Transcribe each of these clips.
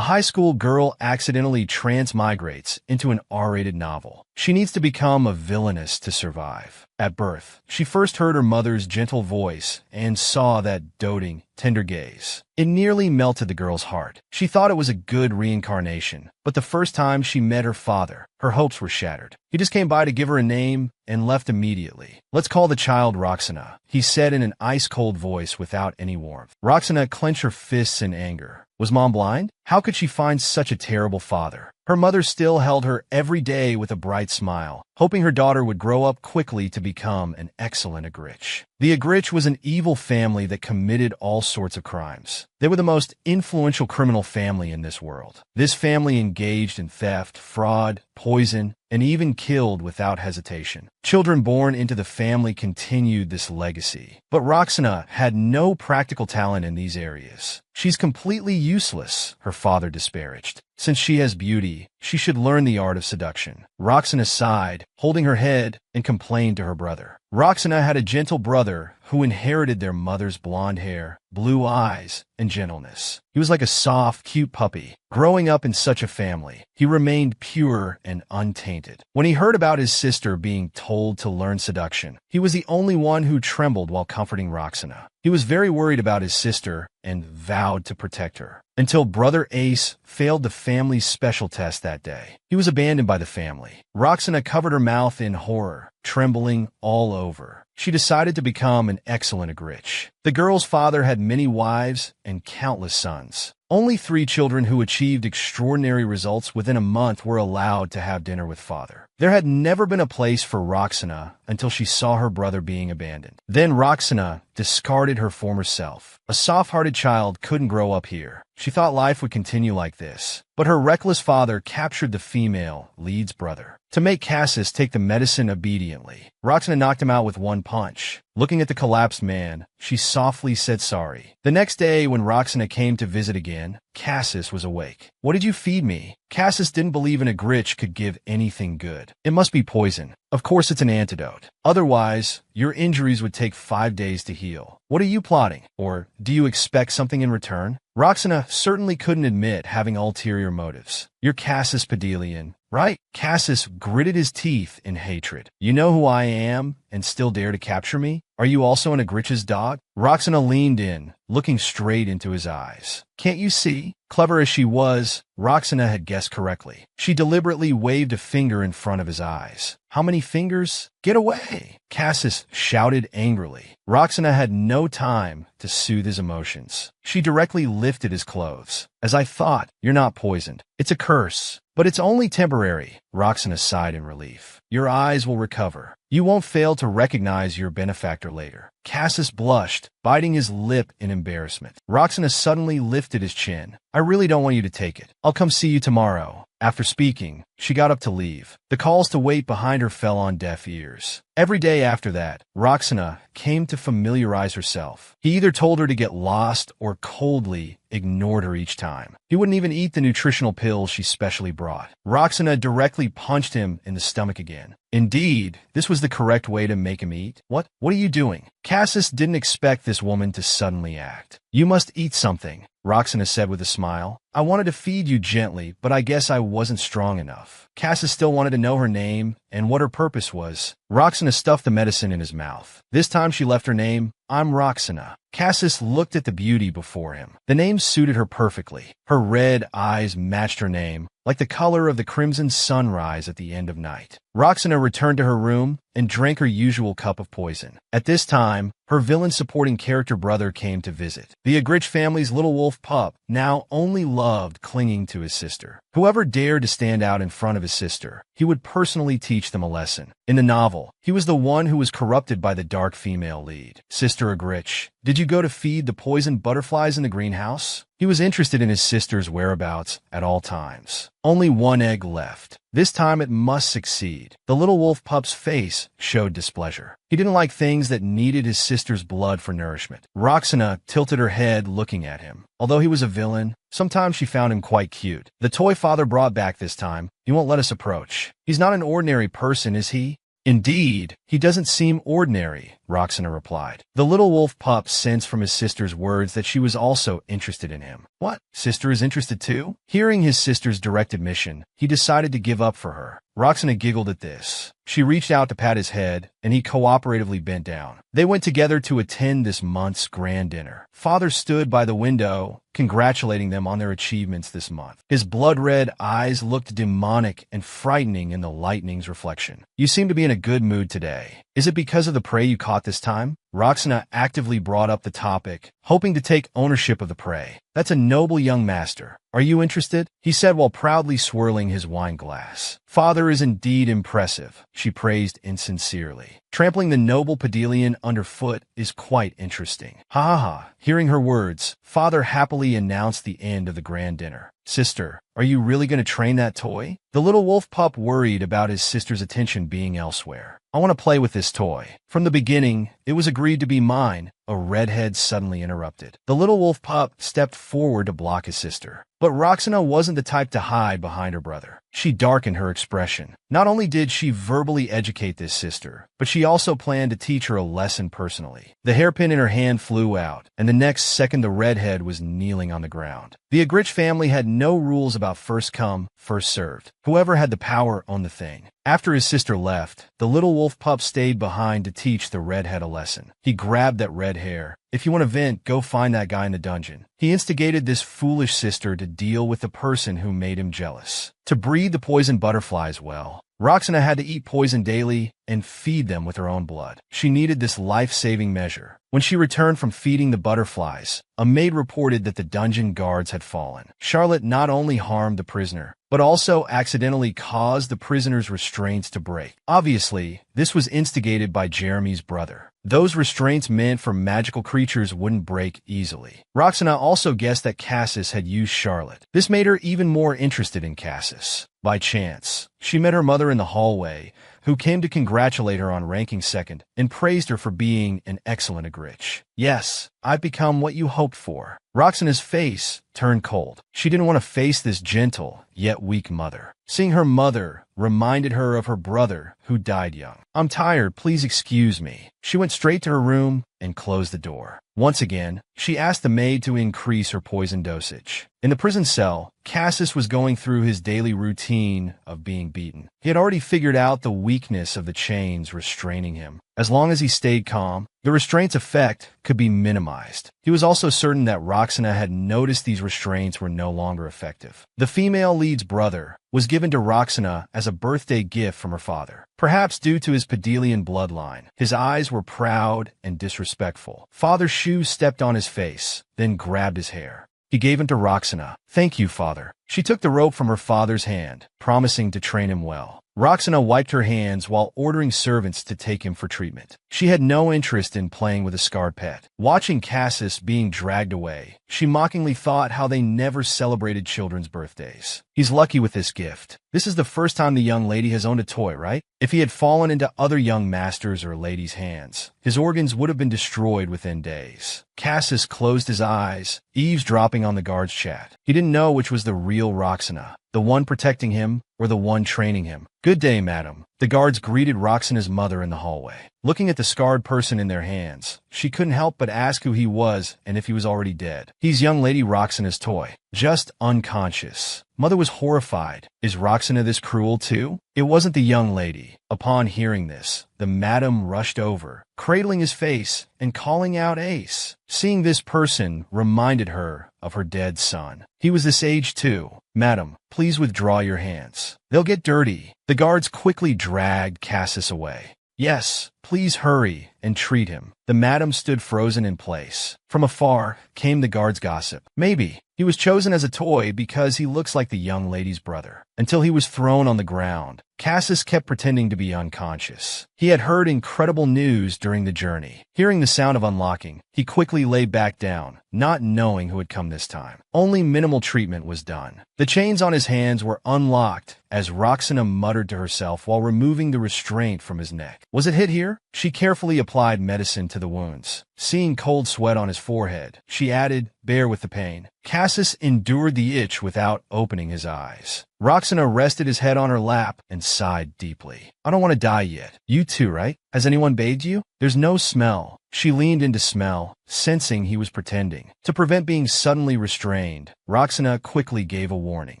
A high school girl accidentally transmigrates into an R-rated novel. She needs to become a villainess to survive. At birth, she first heard her mother's gentle voice and saw that doting, tender gaze. It nearly melted the girl's heart. She thought it was a good reincarnation, but the first time she met her father, her hopes were shattered. He just came by to give her a name and left immediately. "Let's call the child Roxana," he said in an ice-cold voice without any warmth. Roxana clenched her fists in anger. Was Mom blind? How could she find such a terrible father? Her mother still held her every day with a bright smile, hoping her daughter would grow up quickly to become an excellent Agrich. The Agrich was an evil family that committed all sorts of crimes. They were the most influential criminal family in this world. This family engaged in theft, fraud, poison, and even killed without hesitation. Children born into the family continued this legacy. But Roxana had no practical talent in these areas. "She's completely useless," her father disparaged. "Since she has beauty, she should learn the art of seduction." Roxana sighed, holding her head, and complained to her brother. Roxana had a gentle brother who inherited their mother's blonde hair, blue eyes, and gentleness. He was like a soft, cute puppy. Growing up in such a family, he remained pure and untainted. When he heard about his sister being told to learn seduction, he was the only one who trembled while comforting Roxana. He was very worried about his sister and vowed to protect her. Until Brother Ace failed the family's special test that day. He was abandoned by the family. Roxana covered her mouth in horror, trembling all over. She decided to become an excellent Agrich. The girl's father had many wives and countless sons. Only 3 children who achieved extraordinary results within a month were allowed to have dinner with father. There had never been a place for Roxana until she saw her brother being abandoned. Then Roxana discarded her former self. A soft-hearted child couldn't grow up here. She thought life would continue like this. But her reckless father captured the female lead's brother. To make Cassis take the medicine obediently, Roxana knocked him out with one punch. Looking at the collapsed man, she softly said sorry. The next day, when Roxana came to visit again, Cassis was awake. "What did you feed me?" Cassis didn't believe an Agrich could give anything good. "It must be poison. Of course it's an antidote. Otherwise, your injuries would take 5 days to heal. What are you plotting? Or do you expect something in return?" Roxana certainly couldn't admit having ulterior motives. "You're Cassis Pedelian, right?" Cassis gritted his teeth in hatred. "You know who I am and still dare to capture me? Are you also an Agrich's dog?" Roxana leaned in, looking straight into his eyes. "Can't you see?" Clever as she was, Roxana had guessed correctly. She deliberately waved a finger in front of his eyes. "How many fingers? Get away!" Cassis shouted angrily. Roxana had no time to soothe his emotions. She directly lifted his clothes. "As I thought, you're not poisoned. It's a curse. But it's only temporary." Roxana sighed in relief. "Your eyes will recover. You won't fail to recognize your benefactor later." Cassis blushed, biting his lip in embarrassment. Roxana suddenly lifted his chin. "I really don't want you to take it. I'll come see you tomorrow." After speaking, she got up to leave. The calls to wait behind her fell on deaf ears. Every day after that, Roxana came to familiarize herself. He either told her to get lost or coldly ignored her each time. He wouldn't even eat the nutritional pills she specially brought. Roxana directly punched him in the stomach again. Indeed, this was the correct way to make him eat. What are you doing?" Cassis didn't expect this woman to suddenly act. "You must eat something," Roxana said with a smile. "I wanted to feed you gently, but I guess I wasn't strong enough." Cassis still wanted to know her name and what her purpose was. Roxana stuffed the medicine in his mouth. This time she left her name. "I'm Roxana." Cassis looked at the beauty before him. The name suited her perfectly. Her red eyes matched her name, like the color of the crimson sunrise at the end of night. Roxana returned to her room and drank her usual cup of poison. At this time, her villain-supporting character brother came to visit. The Agrich family's little wolf pup now only loved clinging to his sister. Whoever dared to stand out in front of his sister, he would personally teach them a lesson. In the novel, he was the one who was corrupted by the dark female lead. "Sister Agrich, did you go to feed the poisoned butterflies in the greenhouse?" He was interested in his sister's whereabouts at all times. Only one egg left. This time it must succeed. The little wolf pup's face showed displeasure. He didn't like things that needed his sister's blood for nourishment. Roxana tilted her head looking at him. Although he was a villain, sometimes she found him quite cute. "The toy father brought back this time, he won't let us approach. He's not an ordinary person, is he?" "Indeed, he doesn't seem ordinary," Roxana replied. The little wolf pup sensed from his sister's words that she was also interested in him. What? Sister is interested too? Hearing his sister's direct admission, he decided to give up for her. Roxana giggled at this. She reached out to pat his head, and he cooperatively bent down. They went together to attend this month's grand dinner. Father stood by the window, congratulating them on their achievements this month. His blood-red eyes looked demonic and frightening in the lightning's reflection. You seem to be in a good mood today. Is it because of the prey you caught this time? Roxana actively brought up the topic, hoping to take ownership of the prey. That's a noble young master. Are you interested? He said while proudly swirling his wine glass. Father is indeed impressive, she praised insincerely. Trampling the noble Pedelian underfoot is quite interesting. Ha ha ha. Hearing her words, Father happily announced the end of the grand dinner. Sister, are you really going to train that toy? The little wolf pup worried about his sister's attention being elsewhere. I want to play with this toy. From the beginning, it was agreed to be mine, a redhead suddenly interrupted. The little wolf pup stepped forward to block his sister. But Roxana wasn't the type to hide behind her brother. She darkened her expression. Not only did she verbally educate this sister, but she also planned to teach her a lesson personally. The hairpin in her hand flew out, and the next second the redhead was kneeling on the ground. The Agrich family had no rules about first come, first served. Whoever had the power owned the thing. After his sister left, the little wolf pup stayed behind to teach the redhead a lesson. He grabbed that red hair. If you want to vent, go find that guy in the dungeon. He instigated this foolish sister to deal with the person who made him jealous. To breed the poison butterflies well, Roxana had to eat poison daily and feed them with her own blood. She needed this life-saving measure. When she returned from feeding the butterflies, a maid reported that the dungeon guards had fallen. Charlotte not only harmed the prisoner, but also accidentally caused the prisoner's restraints to break. Obviously, this was instigated by Jeremy's brother. Those restraints meant for magical creatures wouldn't break easily. Roxana also guessed that Cassis had used Charlotte. This made her even more interested in Cassis. By chance, she met her mother in the hallway, who came to congratulate her on ranking second and praised her for being an excellent Agrich. Yes, I've become what you hoped for. Roxana's face turned cold. She didn't want to face this gentle, yet weak mother. Seeing her mother reminded her of her brother, who died young. I'm tired, please excuse me. She went straight to her room and closed the door. Once again, she asked the maid to increase her poison dosage. In the prison cell, Cassis was going through his daily routine of being beaten. He had already figured out the weakness of the chains restraining him. As long as he stayed calm, the restraint's effect could be minimized. He was also certain that Roxana had noticed these restraints were no longer effective. The female lead's brother was given to Roxana as a birthday gift from her father. Perhaps due to his Pedelian bloodline, his eyes were proud and disrespectful. Father's shoes stepped on his face, then grabbed his hair. He gave him to Roxana. Thank you, father. She took the rope from her father's hand, promising to train him well. Roxana wiped her hands while ordering servants to take him for treatment. She had no interest in playing with a scarred pet. Watching Cassis being dragged away, she mockingly thought how they never celebrated children's birthdays. He's lucky with this gift. This is the first time the young lady has owned a toy, right? If he had fallen into other young masters' or ladies' hands, his organs would have been destroyed within days. Cassis closed his eyes, eavesdropping on the guard's chat. He didn't know which was the real Roxana, the one protecting him or the one training him. Good day, madam. The guards greeted Roxana's mother in the hallway. Looking at the scarred person in their hands, she couldn't help but ask who he was and if he was already dead. He's young lady Roxana's toy. Just unconscious. Mother was horrified. Is Roxana this cruel too? It wasn't the young lady. Upon hearing this, the madam rushed over, cradling his face and calling out Ace. Seeing this person reminded her of her dead son. He was this age too. Madam, please withdraw your hands. They'll get dirty. The guards quickly dragged Cassis away. Yes, please hurry and treat him. The madam stood frozen in place. From afar came the guard's gossip. Maybe he was chosen as a toy because he looks like the young lady's brother. Until he was thrown on the ground, Cassis kept pretending to be unconscious. He had heard incredible news during the journey. Hearing the sound of unlocking, he quickly lay back down, not knowing who had come this time. Only minimal treatment was done. The chains on his hands were unlocked as Roxana muttered to herself while removing the restraint from his neck. Was it hit here? here?" She carefully applied medicine to the wounds. Seeing cold sweat on his forehead, she added, "Bear with the pain." Cassis endured the itch without opening his eyes. Roxana rested his head on her lap and sighed deeply. "I don't want to die yet. You too, right? Has anyone bathed you?" "There's no smell." She leaned in to smell, sensing he was pretending. To prevent being suddenly restrained, Roxana quickly gave a warning.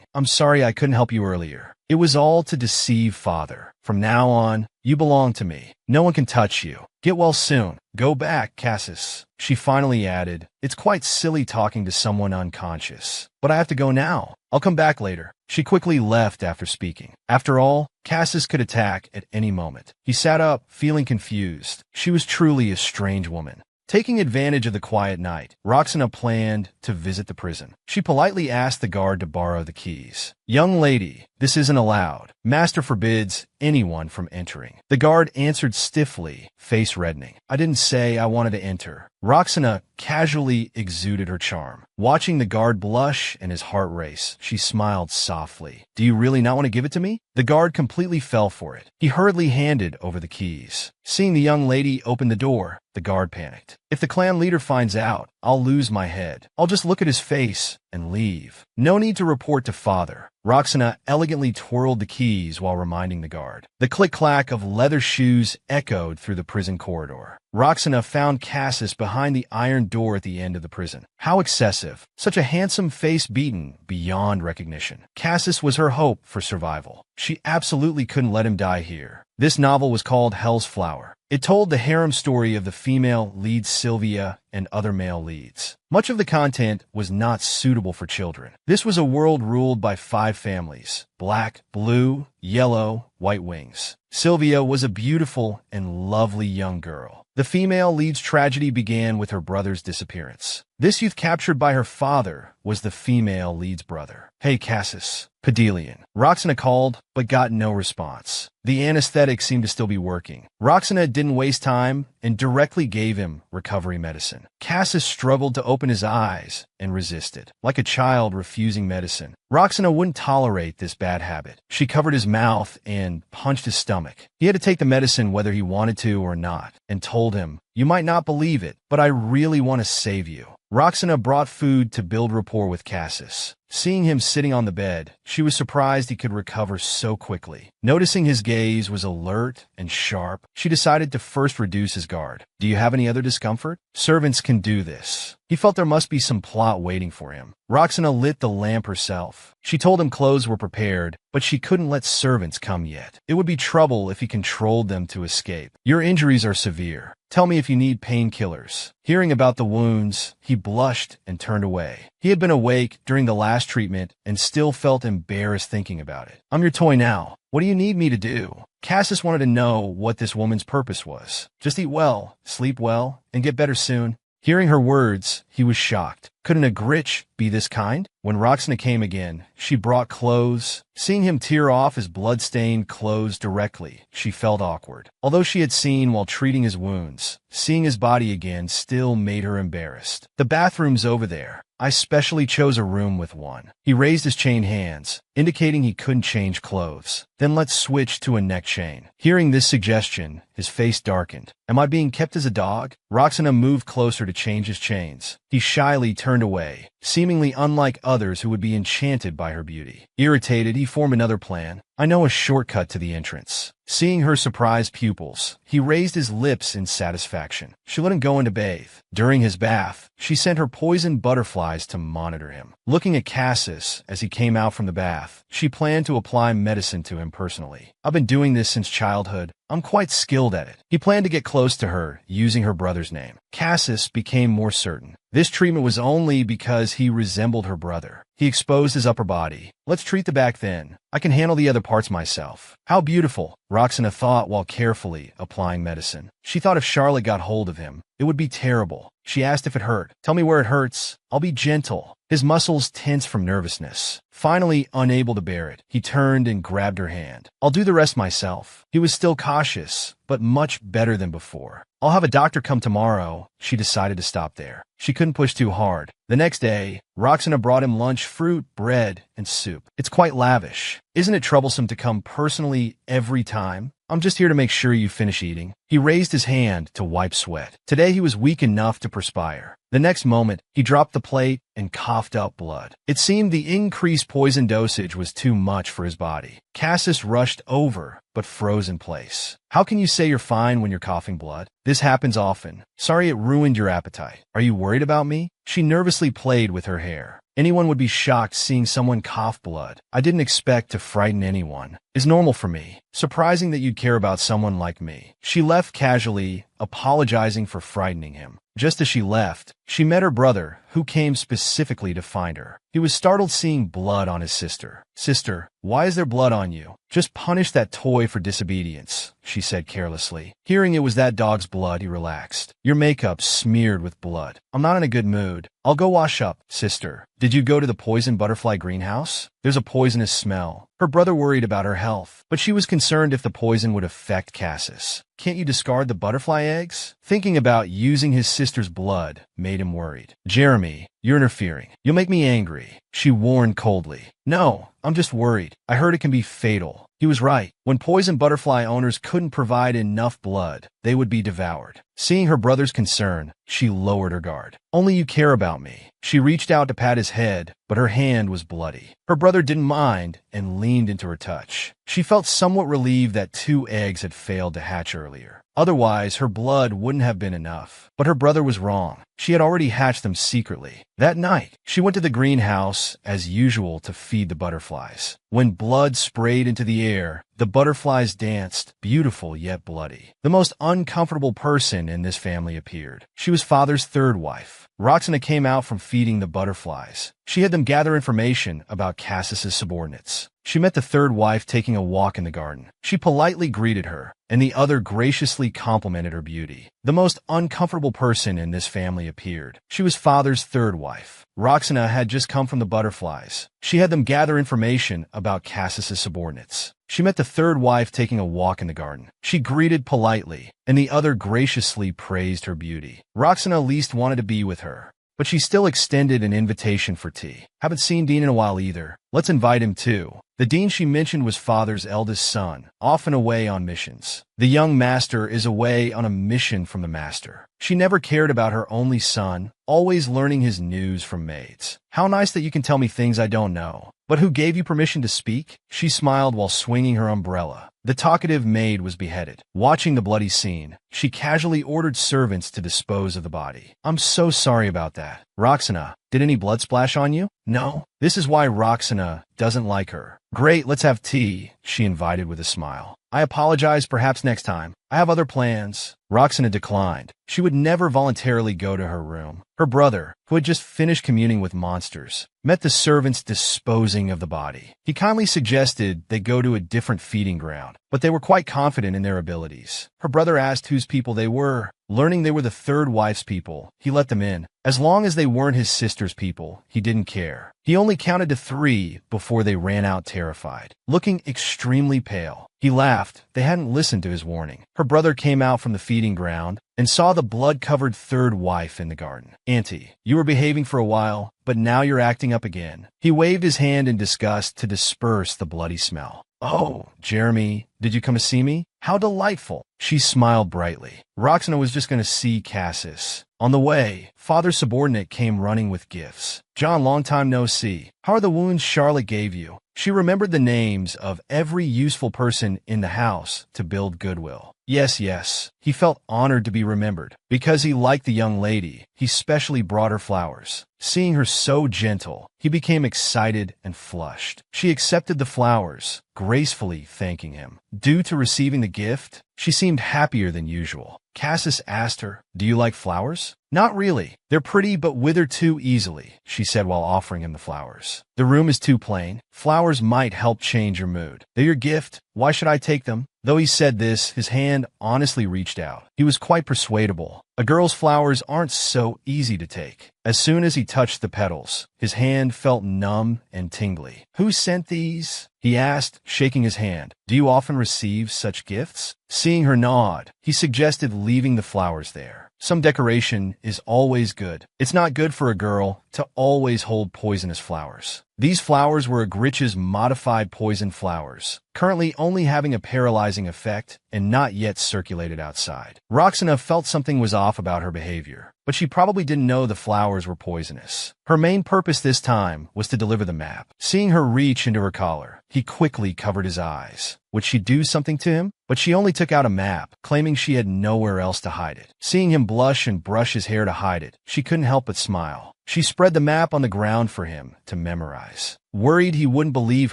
"I'm sorry I couldn't help you earlier. It was all to deceive Father. From now on, you belong to me. No one can touch you. Get well soon. Go back, Cassis." She finally added, "It's quite silly talking to someone unconscious. But I have to go now. I'll come back later." She quickly left after speaking. After all, Cassis could attack at any moment. He sat up, feeling confused. She was truly a strange woman. Taking advantage of the quiet night, Roxana planned to visit the prison. She politely asked the guard to borrow the keys. "Young lady, this isn't allowed. Master forbids anyone from entering." The guard answered stiffly, face reddening. "I didn't say I wanted to enter." Roxana casually exuded her charm. Watching the guard blush and his heart race, she smiled softly. "Do you really not want to give it to me?" The guard completely fell for it. He hurriedly handed over the keys. Seeing the young lady open the door, the guard panicked. "If the clan leader finds out, I'll lose my head. I'll just look at his face and leave. No need to report to Father." Roxana elegantly twirled the keys while reminding the guard. The click-clack of leather shoes echoed through the prison corridor. Roxana found Cassis behind the iron door at the end of the prison. How excessive. Such a handsome face beaten beyond recognition. Cassis was her hope for survival. She absolutely couldn't let him die here. This novel was called Hell's Flower. It told the harem story of the female lead Sylvia and other male leads. Much of the content was not suitable for children. This was a world ruled by 5 families: black, blue, yellow, white wings. Sylvia was a beautiful and lovely young girl. The female lead's tragedy began with her brother's disappearance. This youth captured by her father was the female lead's brother. "Hey, Cassis." Pedelian. Roxana called, but got no response. The anesthetic seemed to still be working. Roxana didn't waste time and directly gave him recovery medicine. Cassis struggled to open his eyes and resisted, like a child refusing medicine. Roxana wouldn't tolerate this bad habit. She covered his mouth and punched his stomach. He had to take the medicine whether he wanted to or not, and told him, "You might not believe it, but I really want to save you." Roxana brought food to build rapport with Cassis. Seeing him sitting on the bed, she was surprised he could recover so quickly. Noticing his gaze was alert and sharp, she decided to first reduce his guard. "Do you have any other discomfort? Servants can do this." He felt there must be some plot waiting for him. Roxana lit the lamp herself. She told him clothes were prepared, but she couldn't let servants come yet. It would be trouble if he controlled them to escape. "Your injuries are severe. Tell me if you need painkillers." Hearing about the wounds, he blushed and turned away. He had been awake during the last treatment and still felt embarrassed thinking about it. "I'm your toy now. What do you need me to do?" Cassis wanted to know what this woman's purpose was. "Just eat well, sleep well, and get better soon." Hearing her words, he was shocked. Couldn't a Gritch be this kind? When Roxana came again, she brought clothes. Seeing him tear off his blood-stained clothes directly, she felt awkward. Although she had seen while treating his wounds, seeing his body again still made her embarrassed. "The bathroom's over there. I specially chose a room with one." He raised his chained hands, indicating he couldn't change clothes. "Then let's switch to a neck chain." Hearing this suggestion, his face darkened. "Am I being kept as a dog?" Roxana moved closer to change his chains. He shyly turned away, seemingly unlike others who would be enchanted by her beauty. Irritated, he formed another plan. "I know a shortcut to the entrance." Seeing her surprised pupils, he raised his lips in satisfaction. She let him go in to bathe. During his bath, she sent her poisoned butterflies to monitor him. Looking at Cassis as he came out from the bath, she planned to apply medicine to him personally. "I've been doing this since childhood. I'm quite skilled at it." He planned to get close to her, using her brother's name. Cassis became more certain. This treatment was only because he resembled her brother. He exposed his upper body. "Let's treat the back then. I can handle the other parts myself." How beautiful, Roxana thought while carefully applying medicine. She thought if Charlotte got hold of him, it would be terrible. She asked if it hurt. "Tell me where it hurts. I'll be gentle." His muscles tensed from nervousness. Finally, unable to bear it, he turned and grabbed her hand. "I'll do the rest myself." He was still cautious, but much better than before. "I'll have a doctor come tomorrow." She decided to stop there. She couldn't push too hard. The next day, Roxana brought him lunch, fruit, bread, and soup. It's quite lavish. Isn't it troublesome to come personally every time? I'm just here to make sure you finish eating. He raised his hand to wipe sweat. Today he was weak enough to perspire. The next moment, he dropped the plate and coughed up blood. It seemed the increased poison dosage was too much for his body. Cassis rushed over, but froze in place. How can you say you're fine when you're coughing blood? This happens often. Sorry it ruined your appetite. Are you worried about me? She nervously played with her hair. Anyone would be shocked seeing someone cough blood. I didn't expect to frighten anyone. It's normal for me. Surprising that you'd care about someone like me. She left casually, apologizing for frightening him. Just as she left, she met her brother, who came specifically to find her. He was startled seeing blood on his sister. "Sister, why is there blood on you?" "Just punish that toy for disobedience," she said carelessly. Hearing it was that dog's blood, he relaxed. "Your makeup's smeared with blood. I'm not in a good mood. I'll go wash up." "Sister, did you go to the poison butterfly greenhouse? There's a poisonous smell." Her brother worried about her health, but she was concerned if the poison would affect Cassis. "Can't you discard the butterfly eggs?" Thinking about using his sister's blood made him worried. "Jeremy, you're interfering. You'll make me angry," she warned coldly. "No, I'm just worried. I heard it can be fatal." He was right. When poison butterfly owners couldn't provide enough blood, they would be devoured. Seeing her brother's concern, she lowered her guard. "Only you care about me." She reached out to pat his head, but her hand was bloody. Her brother didn't mind and leaned into her touch. She felt somewhat relieved that 2 eggs had failed to hatch earlier. Otherwise, her blood wouldn't have been enough. But her brother was wrong. She had already hatched them secretly. That night, she went to the greenhouse, as usual, to feed the butterflies. When blood sprayed into the air, the butterflies danced, beautiful yet bloody. The most uncomfortable person in this family appeared. She was father's 3rd wife. Roxana came out from feeding the butterflies. She had them gather information about Cassis's subordinates. She met the 3rd wife taking a walk in the garden. She politely greeted her, and the other graciously complimented her beauty. The most uncomfortable person in this family appeared. She was father's 3rd wife. Roxana had just come from the butterflies. She had them gather information about Cassis's subordinates. She met the 3rd wife taking a walk in the garden. She greeted politely, and the other graciously praised her beauty. Roxana least wanted to be with her, but she still extended an invitation for tea. "Haven't seen Dean in a while either. Let's invite him too." The Dean she mentioned was father's eldest son, often away on missions. The young master is away on a mission from the master. She never cared about her only son, always learning his news from maids. "How nice that you can tell me things I don't know. But who gave you permission to speak?" She smiled while swinging her umbrella. The talkative maid was beheaded. Watching the bloody scene, she casually ordered servants to dispose of the body. "I'm so sorry about that. Roxana, did any blood splash on you?" "No." This is why Roxana doesn't like her. "Great, let's have tea," she invited with a smile. "I apologize, perhaps next time. I have other plans." Roxana declined. She would never voluntarily go to her room. Her brother, who had just finished communing with monsters, met the servants disposing of the body. He kindly suggested they go to a different feeding ground, but they were quite confident in their abilities. Her brother asked whose people they were. Learning they were the 3rd wife's people, he let them in. As long as they weren't his sister's people, he didn't care. He only counted to 3 before they ran out terrified, looking extremely pale. He laughed. They hadn't listened to his warning. Her brother came out from the feeding ground and saw the blood-covered 3rd wife in the garden. "Auntie, you were behaving for a while, but now you're acting up again." He waved his hand in disgust to disperse the bloody smell. "Oh, Jeremy, did you come to see me? How delightful." She smiled brightly. Roxana was just going to see Cassis. On the way, father's subordinate came running with gifts. "John, long time no see. How are the wounds Charlotte gave you?" She remembered the names of every useful person in the house to build goodwill. Yes. He felt honored to be remembered. Because he liked the young lady, he specially brought her flowers. Seeing her so gentle, he became excited and flushed. She accepted the flowers, gracefully thanking him. Due to receiving the gift, she seemed happier than usual. Cassis asked her, "Do you like flowers?" "Not really. They're pretty but wither too easily," she said while offering him the flowers. "The room is too plain. Flowers might help change your mood. They're your gift. Why should I take them?" Though he said this, his hand honestly reached out. He was quite persuadable. A girl's flowers aren't so easy to take. As soon as he touched the petals, his hand felt numb and tingly. "Who sent these?" he asked, shaking his hand. "Do you often receive such gifts?" Seeing her nod, he suggested leaving the flowers there. Some decoration is always good. It's not good for a girl to always hold poisonous flowers. These flowers were Agrich's modified poison flowers, currently only having a paralyzing effect and not yet circulated outside. Roxana felt something was off about her behavior, but she probably didn't know the flowers were poisonous. Her main purpose this time was to deliver the map. Seeing her reach into her collar, he quickly covered his eyes. Would she do something to him? But she only took out a map, claiming she had nowhere else to hide it. Seeing him blush and brush his hair to hide it, she couldn't help but smile. She spread the map on the ground for him to memorize. Worried he wouldn't believe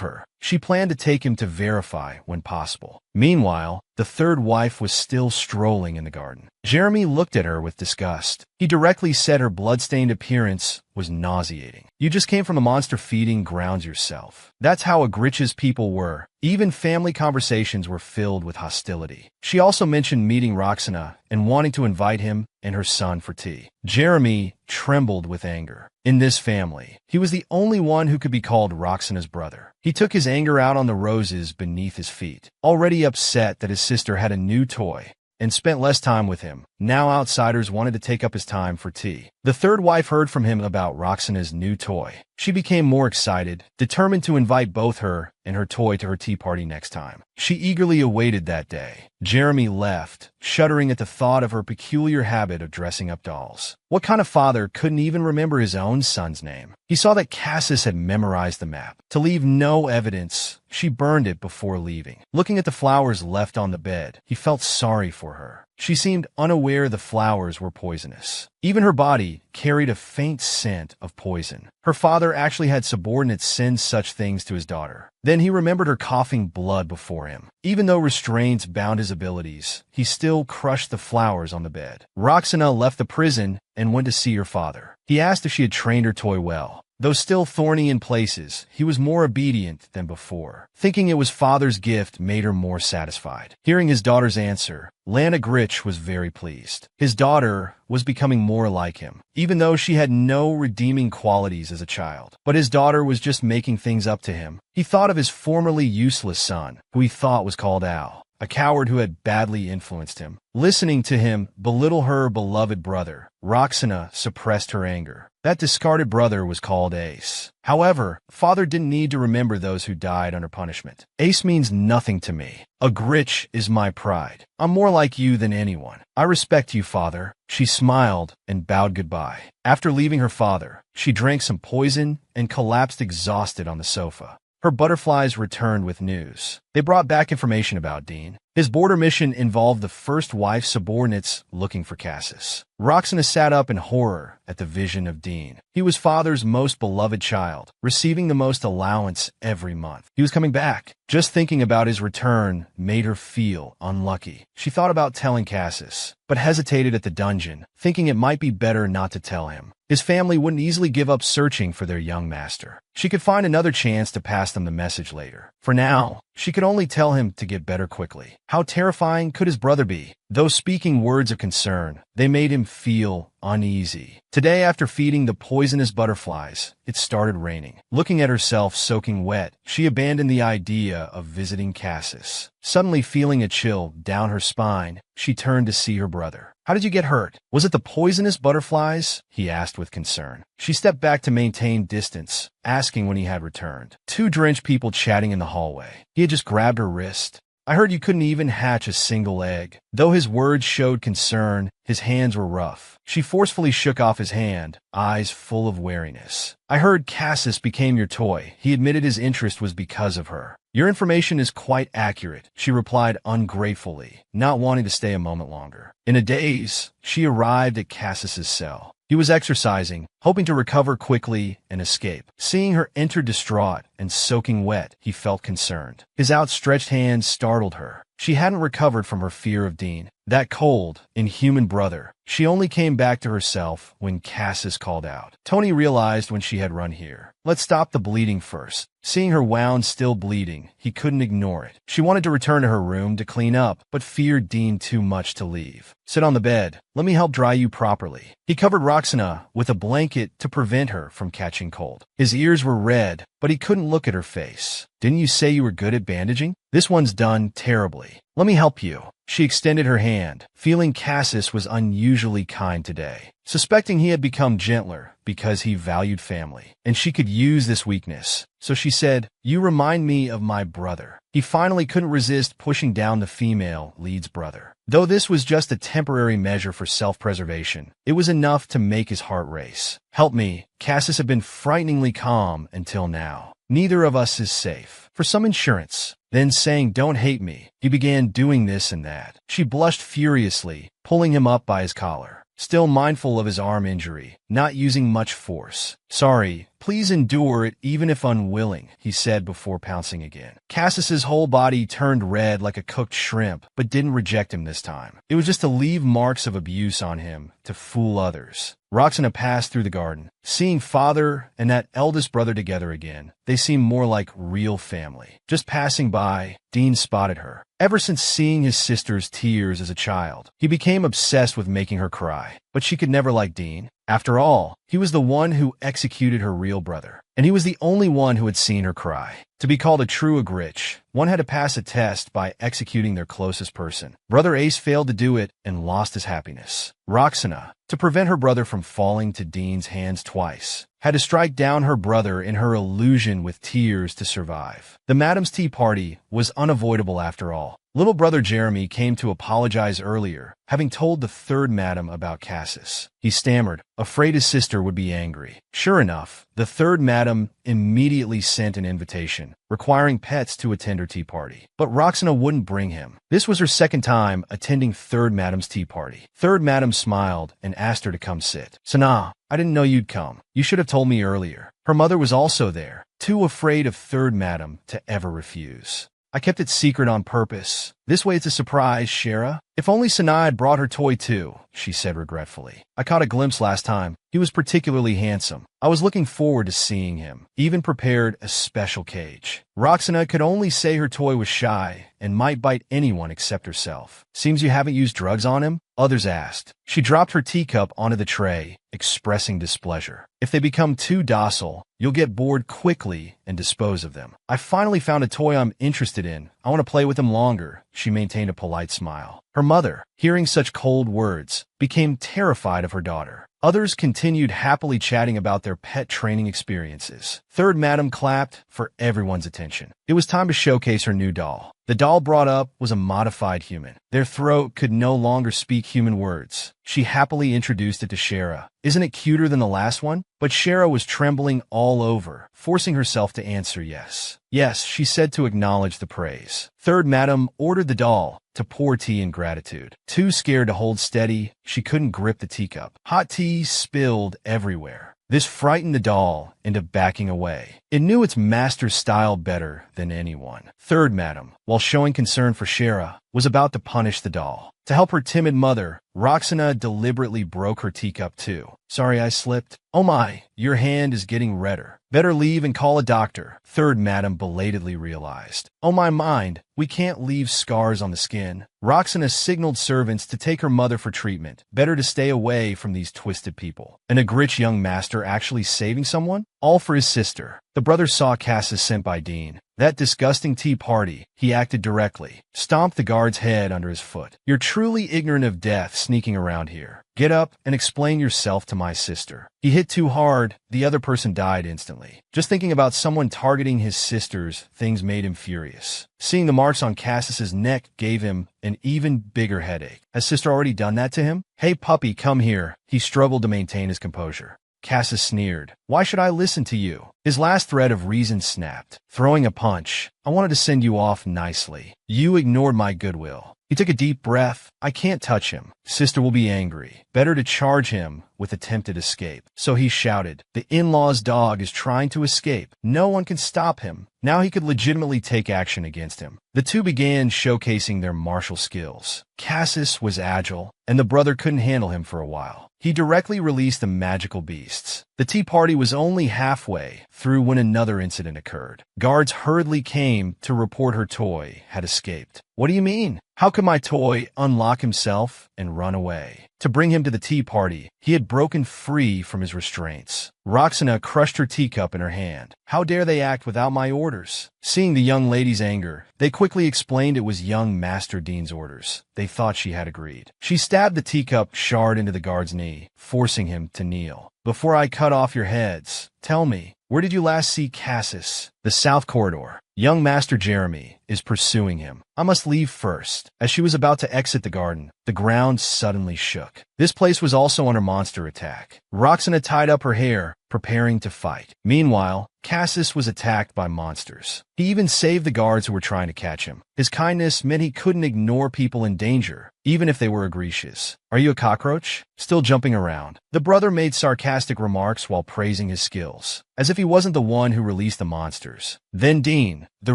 her, she planned to take him to verify when possible. Meanwhile, the third wife was still strolling in the garden. Jeremy looked at her with disgust. He directly said her blood-stained appearance was nauseating. You just came from the monster feeding grounds yourself. That's how Agrich's people were. Even family conversations were filled with hostility. She also mentioned meeting Roxana and wanting to invite him and her son for tea. Jeremy trembled with anger. In this family, he was the only one who could be called Roxana's brother. He took his anger out on the roses beneath his feet. Already upset that his sister had a new toy and spent less time with him, now outsiders wanted to take up his time for tea. The third wife heard from him about Roxana's new toy. She became more excited, determined to invite both her and her toy to her tea party next time. She eagerly awaited that day. Jeremy left, shuddering at the thought of her peculiar habit of dressing up dolls. What kind of father couldn't even remember his own son's name? He saw that Cassis had memorized the map. To leave no evidence, she burned it before leaving. Looking at the flowers left on the bed, he felt sorry for her. She seemed unaware the flowers were poisonous. Even her body carried a faint scent of poison. Her father actually had subordinates send such things to his daughter. Then he remembered her coughing blood before him. Even though restraints bound his abilities, he still crushed the flowers on the bed. Roxana left the prison and went to see her father. He asked if she had trained her toy well. Though still thorny in places, he was more obedient than before. Thinking it was father's gift made her more satisfied. Hearing his daughter's answer, Lana Grich was very pleased. His daughter was becoming more like him, even though she had no redeeming qualities as a child. But his daughter was just making things up to him. He thought of his formerly useless son, who he thought was called Al, a coward who had badly influenced him. Listening to him belittle her beloved brother, Roxana suppressed her anger. That discarded brother was called Ace. However, father didn't need to remember those who died under punishment. Ace means nothing to me. A Grich is my pride. I'm more like you than anyone. I respect you, father. She smiled and bowed goodbye. After leaving her father, she drank some poison and collapsed exhausted on the sofa. Her butterflies returned with news. They brought back information about Dean. His border mission involved the first wife's subordinates looking for Cassis. Roxana sat up in horror at the vision of Dean. He was father's most beloved child, receiving the most allowance every month. He was coming back. Just thinking about his return made her feel unlucky. She thought about telling Cassis, but hesitated at the dungeon, thinking it might be better not to tell him. His family wouldn't easily give up searching for their young master. She could find another chance to pass them the message later. For now, she could only tell him to get better quickly. How terrifying could his brother be? Though speaking words of concern, they made him feel uneasy. Today, after feeding the poisonous butterflies, it started raining. Looking at herself soaking wet, she abandoned the idea of visiting Cassis. Suddenly feeling a chill down her spine, she turned to see her brother. How did you get hurt? Was it the poisonous butterflies? He asked with concern. She stepped back to maintain distance, asking when he had returned. Two drenched people chatting in the hallway. He had just grabbed her wrist. I heard you couldn't even hatch a single egg. Though his words showed concern, his hands were rough. She forcefully shook off his hand, eyes full of wariness. I heard Cassis became your toy. He admitted his interest was because of her. Your information is quite accurate, she replied ungratefully, not wanting to stay a moment longer. In a daze, she arrived at Cassis's cell. He was exercising, hoping to recover quickly and escape. Seeing her enter distraught and soaking wet, he felt concerned. His outstretched hand startled her. She hadn't recovered from her fear of Dean, that cold, inhuman brother. She only came back to herself when Cassis called out. Tony realized when she had run here. Let's stop the bleeding first. Seeing her wound still bleeding, he couldn't ignore it. She wanted to return to her room to clean up, but feared Dean too much to leave. Sit on the bed. Let me help dry you properly. He covered Roxana with a blanket to prevent her from catching cold. His ears were red, but he couldn't look at her face. Didn't you say you were good at bandaging? This one's done terribly. Let me help you. She extended her hand, feeling Cassis was unusually kind today, suspecting he had become gentler because he valued family, and she could use this weakness. So she said, "You remind me of my brother." He finally couldn't resist pushing down the female lead's brother. Though this was just a temporary measure for self-preservation, it was enough to make his heart race. "Help me." Cassis had been frighteningly calm until now. "Neither of us is safe. For some insurance." Then saying, "Don't hate me," he began doing this and that. She blushed furiously, pulling him up by his collar, still mindful of his arm injury, not using much force. "Sorry, please endure it even if unwilling," he said before pouncing again. Cassis's whole body turned red like a cooked shrimp, but didn't reject him this time. It was just to leave marks of abuse on him, to fool others. Roxana passed through the garden, seeing father and that eldest brother together again. They seemed more like real family. Just passing by, Dean spotted her. Ever since seeing his sister's tears as a child, he became obsessed with making her cry. But she could never like Dean. After all, he was the one who executed her real brother, and he was the only one who had seen her cry. To be called a true Agrich, one had to pass a test by executing their closest person. Brother Ace failed to do it and lost his happiness. Roxana, to prevent her brother from falling to Dean's hands twice, had to strike down her brother in her illusion with tears to survive. The Madam's tea party was unavoidable after all. Little brother Jeremy came to apologize earlier, having told the third madam about Cassis. He stammered, afraid his sister would be angry. Sure enough, the third madam immediately sent an invitation, requiring pets to attend her tea party. But Roxana wouldn't bring him. This was her second time attending third madam's tea party. Third madam smiled and asked her to come sit. "Sana, I didn't know you'd come. You should have told me earlier." Her mother was also there, too afraid of third madam to ever refuse. "I kept it secret on purpose. This way it's a surprise, Shara." "If only Sanaa had brought her toy too," she said regretfully. "I caught a glimpse last time. He was particularly handsome. I was looking forward to seeing him. Even prepared a special cage." Roxana could only say her toy was shy and might bite anyone except herself. "Seems you haven't used drugs on him?" others asked. She dropped her teacup onto the tray, expressing displeasure. "If they become too docile, you'll get bored quickly and dispose of them. I finally found a toy I'm interested in. I want to play with him longer." She maintained a polite smile. Her mother, hearing such cold words, became terrified of her daughter. Others continued happily chatting about their pet training experiences. Third madam clapped for everyone's attention. It was time to showcase her new doll. The doll brought up was a modified human. Their throat could no longer speak human words. She happily introduced it to Shara. "Isn't it cuter than the last one?" But Shara was trembling all over, forcing herself to answer yes. "Yes," she said to acknowledge the praise. Third madam ordered the doll to pour tea in gratitude. Too scared to hold steady, she couldn't grip the teacup. Hot tea spilled everywhere. This frightened the doll into backing away. It knew its master's style better than anyone. Third madam, while showing concern for Shara, was about to punish the doll. To help her timid mother, Roxana deliberately broke her teacup too. "Sorry I slipped." "Oh my, your hand is getting redder. Better leave and call a doctor," third madam belatedly realized. "Oh my mind, we can't leave scars on the skin." Roxana signaled servants to take her mother for treatment. Better to stay away from these twisted people. An Agrich young master actually saving someone? All for his sister. The brother saw Cassis sent by Dean. That disgusting tea party, he acted directly. Stomped the guard's head under his foot. "You're truly ignorant of death sneaking around here. Get up and explain yourself to my sister." He hit too hard, the other person died instantly. Just thinking about someone targeting his sisters, things made him furious. Seeing the marks on Cassis's neck gave him an even bigger headache. Has sister already done that to him? "Hey puppy, come here." He struggled to maintain his composure. Cassis sneered. "Why should I listen to you?" His last thread of reason snapped. Throwing a punch. "I wanted to send you off nicely. You ignored my goodwill." He took a deep breath. "I can't touch him. Sister will be angry. Better to charge him with attempted escape." So he shouted, "The in-law's dog is trying to escape. No one can stop him." Now he could legitimately take action against him. The two began showcasing their martial skills. Cassis was agile, and the brother couldn't handle him for a while. He directly released the magical beasts. The tea party was only halfway through when another incident occurred. Guards hurriedly came to report her toy had escaped. What do you mean? How could my toy unlock himself and run away? To bring him to the tea party, he had broken free from his restraints. Roxana crushed her teacup in her hand. How dare they act without my orders? Seeing the young lady's anger, they quickly explained it was young Master Dean's orders. They thought she had agreed. She stabbed the teacup shard into the guard's knee, forcing him to kneel. Before I cut off your heads, tell me, where did you last see Cassis? The south corridor. Young Master Jeremy is pursuing him. I must leave first. As she was about to exit the garden, the ground suddenly shook. This place was also under monster attack. Roxana tied up her hair, preparing to fight. Meanwhile, Cassis was attacked by monsters. He even saved the guards who were trying to catch him. His kindness meant he couldn't ignore people in danger, even if they were egregious. Are you a cockroach? Still jumping around. The brother made sarcastic remarks while praising his skills, as if he wasn't the one who released the monsters. Then Dean, the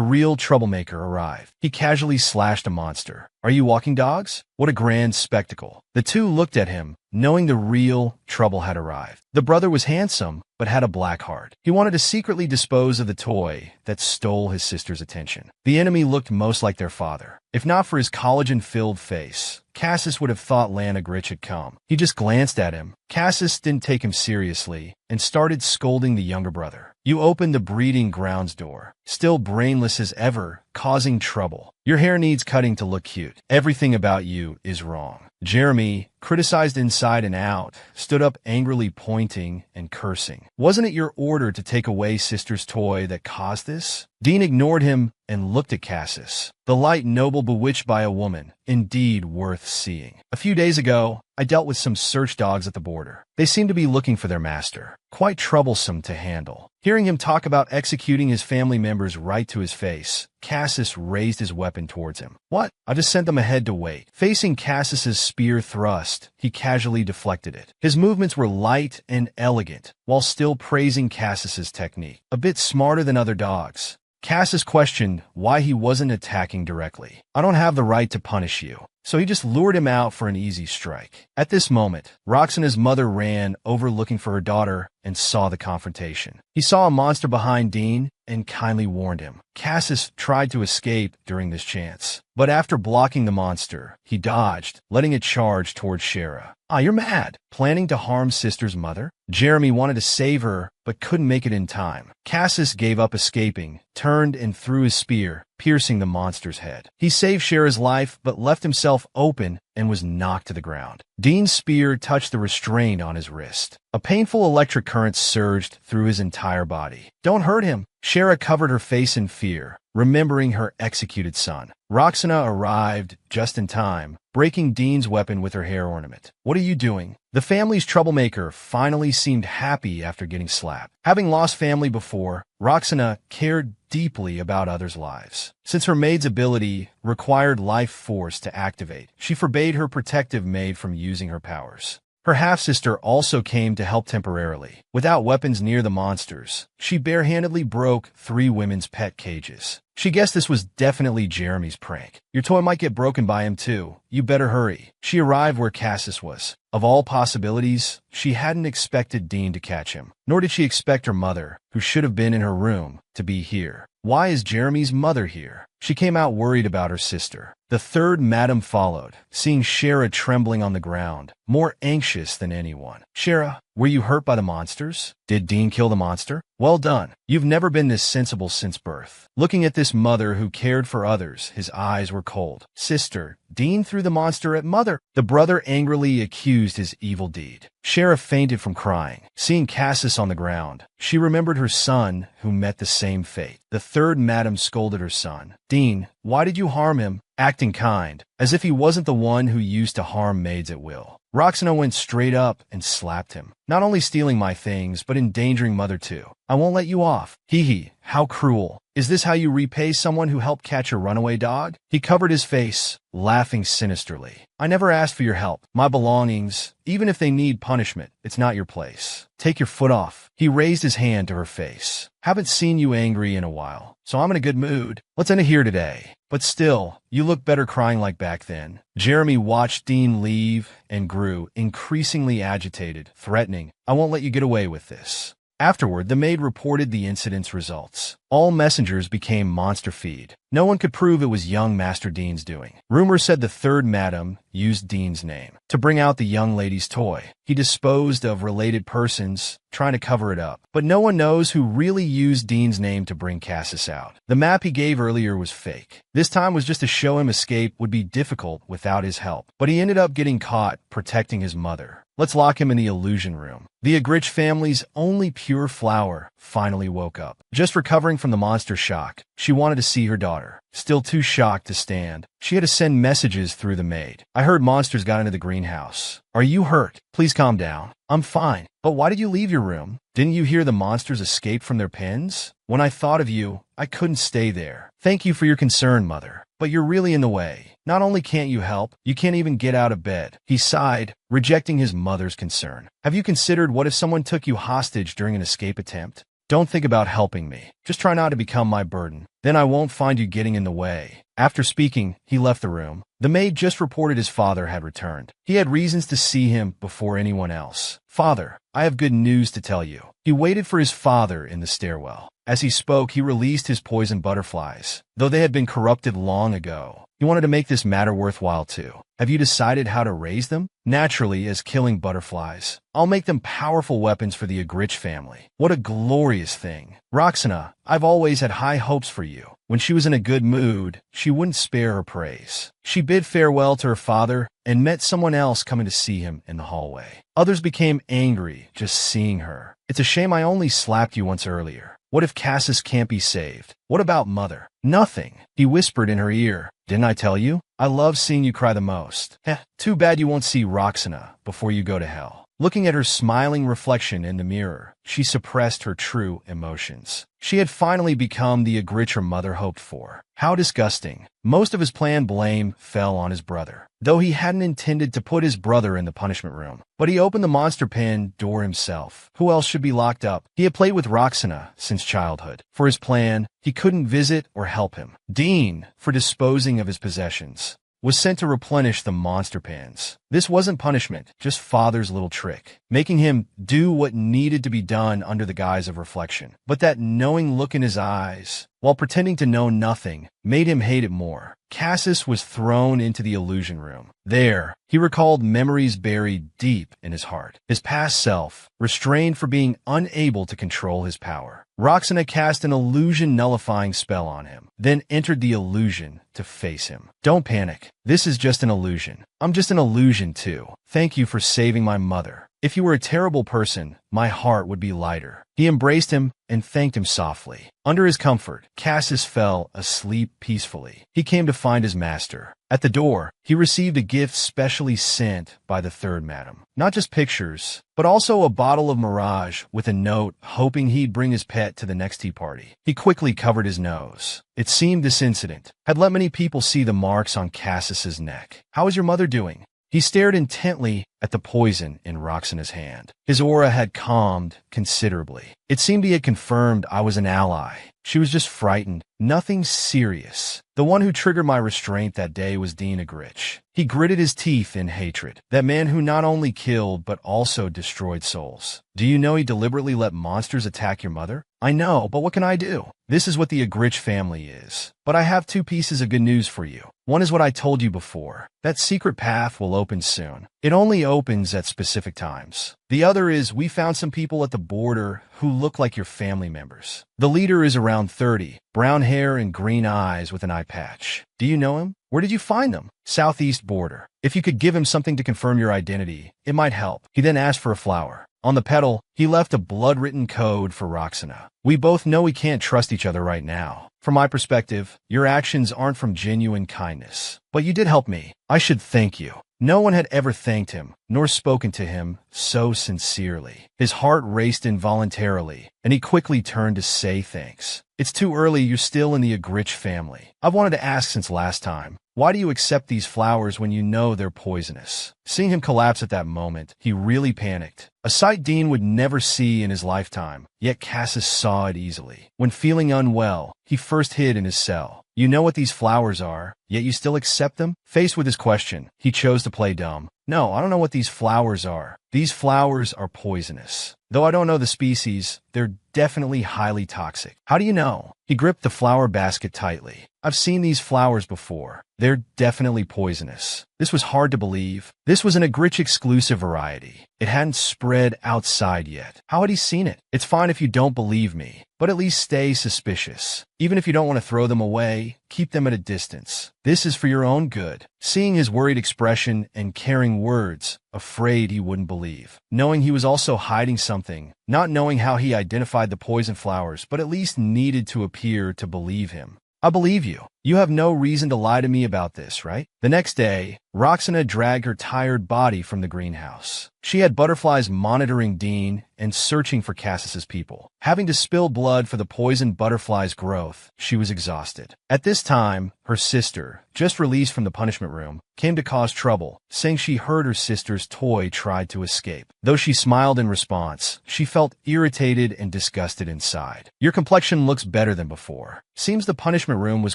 real troublemaker, arrived. He casually slashed a monster. Are you walking dogs? What a grand spectacle. The two looked at him, knowing the real trouble had arrived. The brother was handsome, but had a black heart. He wanted to secretly dispose of the toy that stole his sister's attention. The enemy looked most like their father. If not for his collagen-filled face, Cassis would have thought Lana Gritch had come. He just glanced at him. Cassis didn't take him seriously and started scolding the younger brother. You opened the breeding grounds door, still brainless as ever, causing trouble. Your hair needs cutting to look cute. Everything about you is wrong. Jeremy, criticized inside and out, stood up angrily pointing and cursing. Wasn't it your order to take away sister's toy that caused this? Dean ignored him and looked at Cassis. The light noble bewitched by a woman, indeed worth seeing. A few days ago, I dealt with some search dogs at the border. They seemed to be looking for their master. Quite troublesome to handle. Hearing him talk about executing his family members right to his face, Cassis raised his weapon towards him. What? I just sent them ahead to wait. Facing Cassis's spear thrust, he casually deflected it. His movements were light and elegant, while still praising Cassis's technique. A bit smarter than other dogs. Cassis questioned why he wasn't attacking directly. I don't have the right to punish you. So he just lured him out for an easy strike. At this moment, Roxana's mother ran over looking for her daughter and saw the confrontation. He saw a monster behind Dean and kindly warned him. Cassis tried to escape during this chance, but after blocking the monster, he dodged, letting it charge towards Shara. Ah, you're mad. Planning to harm sister's mother? Jeremy wanted to save her, but couldn't make it in time. Cassis gave up escaping, turned and threw his spear, piercing the monster's head. He saved Shara's life, but left himself open and was knocked to the ground. Dean's spear touched the restraint on his wrist. A painful electric current surged through his entire body. Don't hurt him. Shara covered her face in fear, remembering her executed son. Roxana arrived just in time, breaking Dean's weapon with her hair ornament. What are you doing? The family's troublemaker finally seemed happy after getting slapped. Having lost family before, Roxana cared deeply about others' lives. Since her maid's ability required life force to activate, she forbade her protective maid from using her powers. Her half-sister also came to help temporarily. Without weapons near the monsters, she barehandedly broke 3 women's pet cages. She guessed this was definitely Jeremy's prank. Your toy might get broken by him too. You better hurry. She arrived where Cassis was. Of all possibilities, she hadn't expected Dean to catch him. Nor did she expect her mother, who should have been in her room, to be here. Why is Jeremy's mother here? She came out worried about her sister. The third madam followed, seeing Shara trembling on the ground, more anxious than anyone. Shara, were you hurt by the monsters? Did Dean kill the monster? Well done. You've never been this sensible since birth. Looking at this mother who cared for others, his eyes were cold. Sister, Dean threw the monster at mother. The brother angrily accused his evil deed. Shara fainted from crying. Seeing Cassis on the ground, she remembered her son who met the same fate. The third madam scolded her son. Dean, why did you harm him? Acting kind, as if he wasn't the one who used to harm maids at will. Roxana went straight up and slapped him, not only stealing my things, but endangering mother too. I won't let you off. Hee hee, how cruel. Is this how you repay someone who helped catch a runaway dog? He covered his face, laughing sinisterly. I never asked for your help. My belongings, even if they need punishment, it's not your place. Take your foot off. He raised his hand to her face. Haven't seen you angry in a while. so I'm in a good mood. Let's end it here today. But still, you look better crying like back then. Jeremy watched Dean leave and grew increasingly agitated, threatening, I won't let you get away with this. Afterward, the maid reported the incident's results. All messengers became monster feed. No one could prove it was young Master Dean's doing. Rumor said the third madam used Dean's name to bring out the young lady's toy. He disposed of related persons, trying to cover it up. But no one knows who really used Dean's name to bring Cassis out. The map he gave earlier was fake. This time was just to show him escape would be difficult without his help. But he ended up getting caught protecting his mother. Let's lock him in the illusion room. The Agrich family's only pure flower finally woke up. Just recovering from the monster shock, she wanted to see her daughter. Still too shocked to stand, she had to send messages through the maid. I heard monsters got into the greenhouse. Are you hurt? Please calm down. I'm fine. But why did you leave your room? Didn't you hear the monsters escaped from their pens? When I thought of you, I couldn't stay there. Thank you for your concern, Mother. But you're really in the way. Not only can't you help, you can't even get out of bed. He sighed, rejecting his mother's concern. Have you considered what if someone took you hostage during an escape attempt? Don't think about helping me. Just try not to become my burden. Then I won't find you getting in the way. After speaking, he left the room. The maid just reported his father had returned. He had reasons to see him before anyone else. Father, I have good news to tell you. He waited for his father in the stairwell. As he spoke, he released his poison butterflies. Though they had been corrupted long ago, he wanted to make this matter worthwhile too. Have you decided how to raise them? Naturally, as killing butterflies. I'll make them powerful weapons for the Agrich family. What a glorious thing. Roxana, I've always had high hopes for you. When she was in a good mood, she wouldn't spare her praise. She bid farewell to her father and met someone else coming to see him in the hallway. Others became angry just seeing her. It's a shame I only slapped you once earlier. What if Cassis can't be saved? What about Mother? Nothing. He whispered in her ear. Didn't I tell you? I love seeing you cry the most. Too bad you won't see Roxana before you go to hell. Looking at her smiling reflection in the mirror, she suppressed her true emotions. She had finally become the Agrich her mother hoped for. How disgusting. Most of his planned blame fell on his brother, though he hadn't intended to put his brother in the punishment room. But he opened the monster pen door himself. Who else should be locked up? He had played with Roxana since childhood. For his plan, he couldn't visit or help him. Dean, for disposing of his possessions, was sent to replenish the monster pans. This wasn't punishment, just father's little trick, making him do what needed to be done under the guise of reflection. But that knowing look in his eyes, while pretending to know nothing, made him hate it more. Cassis was thrown into the illusion room. There, he recalled memories buried deep in his heart. His past self, restrained for being unable to control his power. Roxana cast an illusion-nullifying spell on him, then entered the illusion to face him. Don't panic. This is just an illusion. I'm just an illusion too. Thank you for saving my mother. If you were a terrible person, my heart would be lighter. He embraced him and thanked him softly. Under his comfort, Cassis fell asleep peacefully. He came to find his master. At the door, he received a gift specially sent by the third madam. Not just pictures, but also a bottle of Mirage with a note hoping he'd bring his pet to the next tea party. He quickly covered his nose. It seemed this incident had let many people see the marks on Cassis's neck. How is your mother doing? He stared intently at the poison in Roxana's hand. His aura had calmed considerably. It seemed he had confirmed I was an ally. She was just frightened. Nothing serious. The one who triggered my restraint that day was Dean Agrich. He gritted his teeth in hatred. That man who not only killed, but also destroyed souls. Do you know he deliberately let monsters attack your mother? I know, but what can I do? This is what the Agrich family is. But I have two pieces of good news for you. One is what I told you before. That secret path will open soon. It only opens at specific times. The other is we found some people at the border who look like your family members. The leader is around 30, brown hair and green eyes with an eye patch. Do you know him? Where did you find them? Southeast border. If you could give him something to confirm your identity, it might help. He then asked for a flower. On the petal, he left a blood-written code for Roxana. We both know we can't trust each other right now. From my perspective, your actions aren't from genuine kindness. But you did help me. I should thank you. No one had ever thanked him, nor spoken to him so sincerely. His heart raced involuntarily, and he quickly turned to say thanks. It's too early, you're still in the Agrich family. I've wanted to ask since last time. Why do you accept these flowers when you know they're poisonous? Seeing him collapse at that moment, he really panicked. A sight Dean would never see in his lifetime, yet Cassis saw it easily. When feeling unwell, he first hid in his cell. You know what these flowers are, yet you still accept them? Faced with his question, he chose to play dumb. No, I don't know what these flowers are. These flowers are poisonous. Though I don't know the species, they're definitely highly toxic. How do you know? He gripped the flower basket tightly. I've seen these flowers before. They're definitely poisonous. This was hard to believe. This was an Agrich exclusive variety. It hadn't spread outside yet. How had he seen it? It's fine if you don't believe me, but at least stay suspicious. Even if you don't want to throw them away, keep them at a distance. This is for your own good. Seeing his worried expression and caring words, afraid he wouldn't believe. Knowing he was also hiding something, not knowing how he identified the poison flowers, but at least needed to appear to believe him. I believe you. You have no reason to lie to me about this, right? The next day, Roxana dragged her tired body from the greenhouse. She had butterflies monitoring Dean and searching for Cassis's people. Having to spill blood for the poisoned butterfly's growth, she was exhausted. At this time, her sister, just released from the punishment room, came to cause trouble, saying she heard her sister's toy tried to escape. Though she smiled in response, she felt irritated and disgusted inside. Your complexion looks better than before. Seems the punishment room was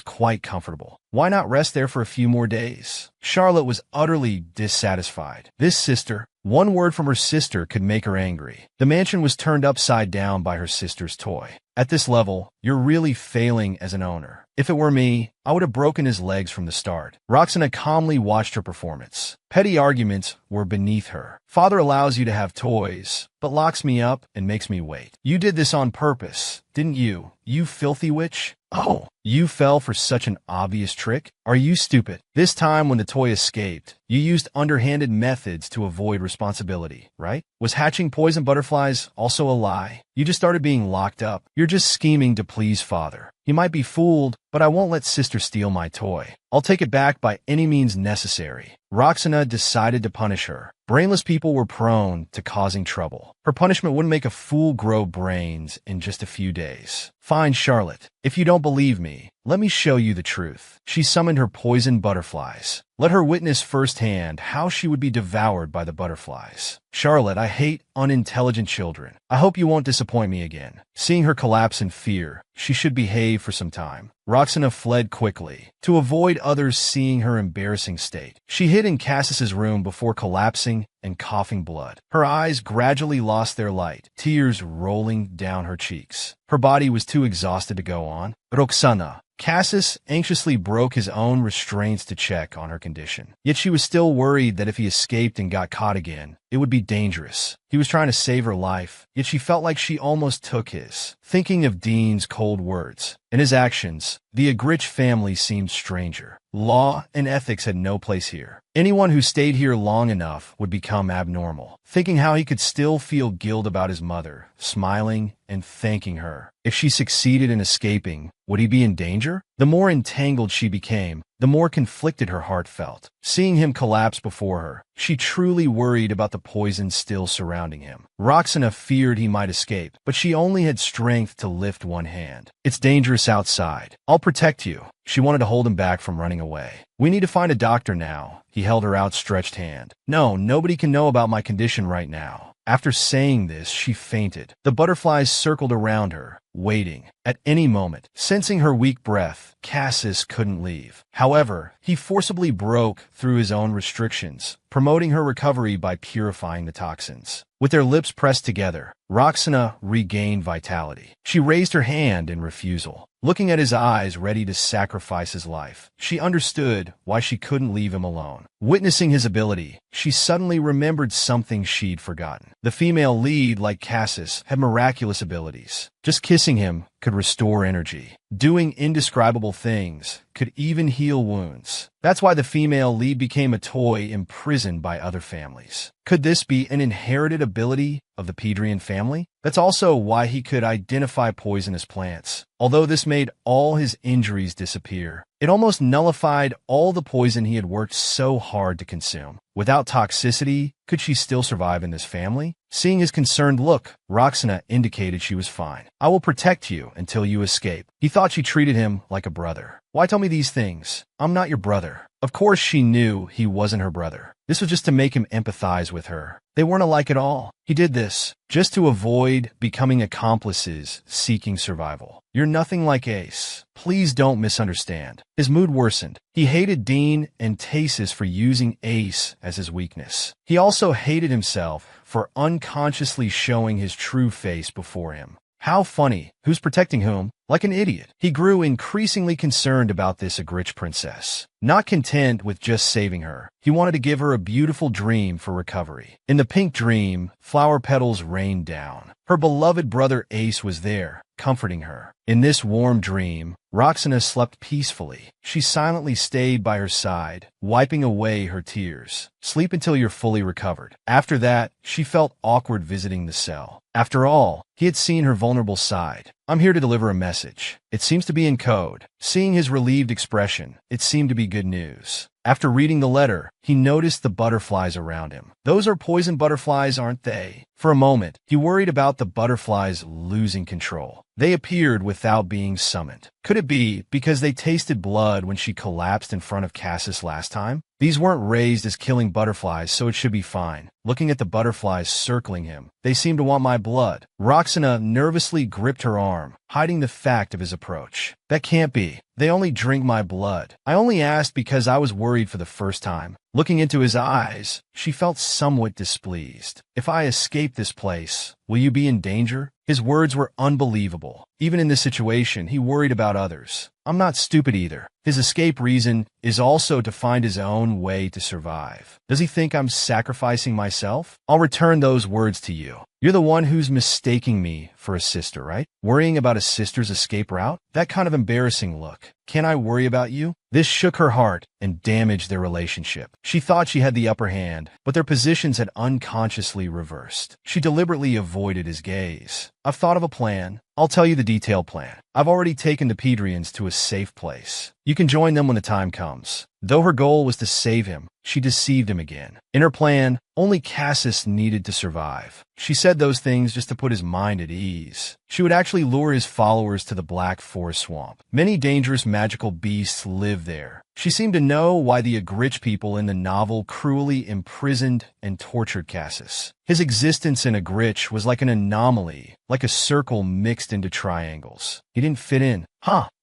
quite comfortable. Why not rest there for a few more days? Charlotte was utterly dissatisfied. This sister, one word from her sister could make her angry. The mansion was turned upside down by her sister's toy. At this level, you're really failing as an owner. If it were me, I would have broken his legs from the start. Roxana calmly watched her performance. Petty arguments were beneath her. Father allows you to have toys, but locks me up and makes me wait. You did this on purpose, didn't you, you filthy witch? Oh, you fell for such an obvious trick? Are you stupid? This time when the toy escaped, you used underhanded methods to avoid responsibility, right? Was hatching poison butterflies also a lie? You just started being locked up. You're just scheming to please father. He might be fooled, but I won't let sister steal my toy. I'll take it back by any means necessary. Roxana decided to punish her. Brainless people were prone to causing trouble. Her punishment wouldn't make a fool grow brains in just a few days. Fine, Charlotte. If you don't believe me, let me show you the truth. She summoned her poisoned butterflies. Let her witness firsthand how she would be devoured by the butterflies. Charlotte, I hate unintelligent children. I hope you won't disappoint me again. Seeing her collapse in fear, she should behave for some time. Roxana fled quickly, to avoid others seeing her embarrassing state. She hid in Cassis's room before collapsing and coughing blood. Her eyes gradually lost their light, tears rolling down her cheeks. Her body was too exhausted to go on. Roxana. Cassis anxiously broke his own restraints to check on her condition. Yet she was still worried that if he escaped and got caught again, it would be dangerous. He was trying to save her life, yet she felt like she almost took his. Thinking of Dean's cold words and his actions, the Agrich family seemed stranger. Law and ethics had no place here. Anyone who stayed here long enough would become abnormal. Thinking how he could still feel guilt about his mother, smiling and thanking her. If she succeeded in escaping, would he be in danger? The more entangled she became, the more conflicted her heart felt. Seeing him collapse before her, she truly worried about the poison still surrounding him. Roxana feared he might escape, but she only had strength to lift one hand. It's dangerous outside. I'll protect you. She wanted to hold him back from running away. We need to find a doctor now. He held her outstretched hand. No, nobody can know about my condition right now. After saying this, she fainted. The butterflies circled around her, waiting. At any moment, sensing her weak breath, Cassis couldn't leave. However, he forcibly broke through his own restrictions, promoting her recovery by purifying the toxins. With their lips pressed together, Roxana regained vitality. She raised her hand in refusal. Looking at his eyes ready to sacrifice his life, she understood why she couldn't leave him alone. Witnessing his ability, she suddenly remembered something she'd forgotten. The female lead, like Cassis, had miraculous abilities. Just kissing him could restore energy. Doing indescribable things could even heal wounds. That's why the female lead became a toy imprisoned by other families. Could this be an inherited ability of the Pedrian family? That's also why he could identify poisonous plants. Although this made all his injuries disappear, it almost nullified all the poison he had worked so hard to consume. Without toxicity, could she still survive in this family? Seeing his concerned look, Roxana indicated she was fine. I will protect you until you escape. He thought she treated him like a brother. Why tell me these things? I'm not your brother. Of course she knew he wasn't her brother. This was just to make him empathize with her. They weren't alike at all. He did this just to avoid becoming accomplices seeking survival. You're nothing like Ace. Please don't misunderstand. His mood worsened. He hated Dean and Tasis for using Ace as his weakness. He also hated himself for unconsciously showing his true face before him. How funny. Who's protecting whom? Like an idiot. He grew increasingly concerned about this Ygritte princess. Not content with just saving her, he wanted to give her a beautiful dream for recovery. In the pink dream, flower petals rained down. Her beloved brother Ace was there, comforting her. In this warm dream, Roxana slept peacefully. She silently stayed by her side, wiping away her tears. Sleep until you're fully recovered. After that, she felt awkward visiting the cell. After all, he had seen her vulnerable side. I'm here to deliver a message. It seems to be in code. Seeing his relieved expression, it seemed to be good news. After reading the letter, he noticed the butterflies around him. Those are poison butterflies, aren't they? For a moment, he worried about the butterflies losing control. They appeared without being summoned. Could it be because they tasted blood when she collapsed in front of Cassis last time? These weren't raised as killing butterflies, so it should be fine. Looking at the butterflies circling him, they seem to want my blood. Roxana nervously gripped her arm, hiding the fact of his approach. That can't be. They only drink my blood. I only asked because I was worried for the first time. Looking into his eyes, she felt somewhat displeased. If I escape this place, will you be in danger? His words were unbelievable. Even in this situation, he worried about others. I'm not stupid either. His escape reason is also to find his own way to survive. Does he think I'm sacrificing myself? I'll return those words to you. You're the one who's mistaking me for a sister, right? Worrying about a sister's escape route? That kind of embarrassing look. Can I worry about you? This shook her heart and damaged their relationship. She thought she had the upper hand, but their positions had unconsciously reversed. She deliberately avoided his gaze. I've thought of a plan. I'll tell you the detailed plan. I've already taken the Pedrians to a safe place. You can join them when the time comes. Though her goal was to save him, she deceived him again. In her plan, only Cassis needed to survive. She said those things just to put his mind at ease. She would actually lure his followers to the Black Forest Swamp. Many dangerous magical beasts live there. She seemed to know why the Ygritte people in the novel cruelly imprisoned and tortured Cassis. His existence in Ygritte was like an anomaly, like a circle mixed into triangles. He didn't fit in.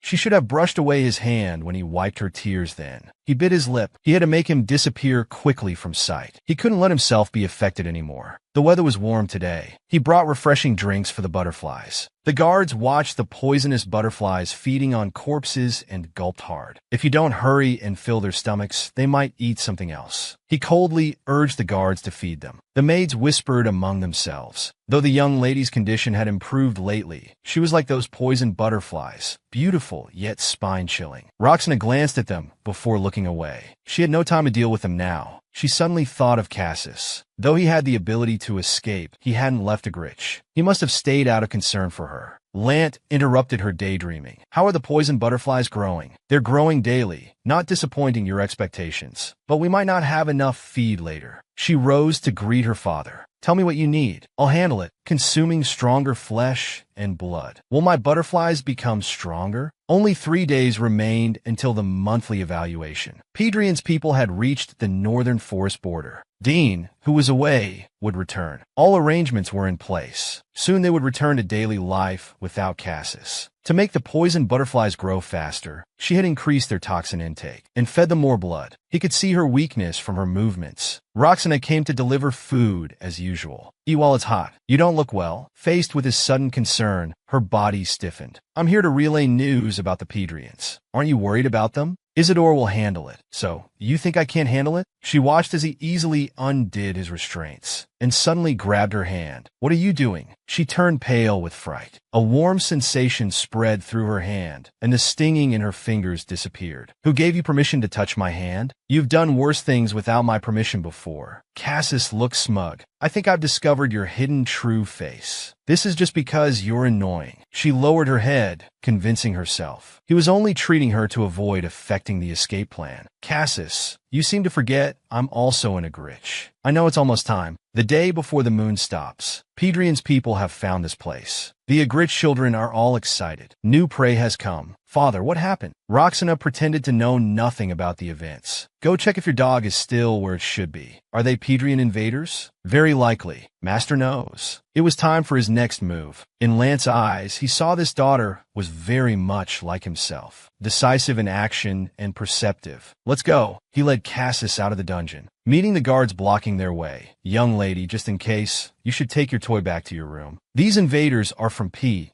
She should have brushed away his hand when he wiped her tears then. He bit his lip. He had to make him disappear quickly from sight. He couldn't let himself be affected anymore. The weather was warm today. He brought refreshing drinks for the butterflies. The guards watched the poisonous butterflies feeding on corpses and gulped hard. If you don't hurry and fill their stomachs, they might eat something else. He coldly urged the guards to feed them. The maids whispered among themselves. Though the young lady's condition had improved lately, she was like those poisoned butterflies, beautiful yet spine-chilling. Roxana glanced at them before looking away. She had no time to deal with them now. She suddenly thought of Cassis. Though he had the ability to escape, he hadn't left Ygritte. He must have stayed out of concern for her. Lant interrupted her daydreaming. How are the poison butterflies growing? They're growing daily, not disappointing your expectations. But we might not have enough feed later. She rose to greet her father. Tell me what you need. I'll handle it. Consuming stronger flesh and blood. Will my butterflies become stronger? Only 3 days remained until the monthly evaluation. Pedrian's people had reached the northern forest border. Dean, who was away, would return. All arrangements were in place. Soon they would return to daily life without Cassis. To make the poison butterflies grow faster, she had increased their toxin intake and fed them more blood. He could see her weakness from her movements. Roxana came to deliver food as usual. Eat while it's hot. You don't look well. Faced with his sudden concern, her body stiffened. I'm here to relay news about the Pedrians. Aren't you worried about them? Isidore will handle it. So, you think I can't handle it? She watched as he easily undid his restraints and suddenly grabbed her hand. What are you doing? She turned pale with fright. A warm sensation spread through her hand, and the stinging in her fingers disappeared. Who gave you permission to touch my hand? You've done worse things without my permission before. Cassis looked smug. I think I've discovered your hidden true face. This is just because you're annoying. She lowered her head, convincing herself. He was only treating her to avoid affecting the escape plan. Cassis Cassis, you seem to forget I'm also an Agrich. I know it's almost time. The day before the moon stops, Pedrian's people have found this place. The Agrich children are all excited. New prey has come. Father, what happened? Roxana pretended to know nothing about the events. Go check if your dog is still where it should be. Are they Pedrian invaders? Very likely. Master knows. It was time for his next move. In Lance's eyes, he saw this daughter was very much like himself. Decisive in action and perceptive. Let's go. He led Cassis out of the dungeon, meeting the guards blocking their way. Young lady, just in case, you should take your toy back to your room. These invaders are from P-.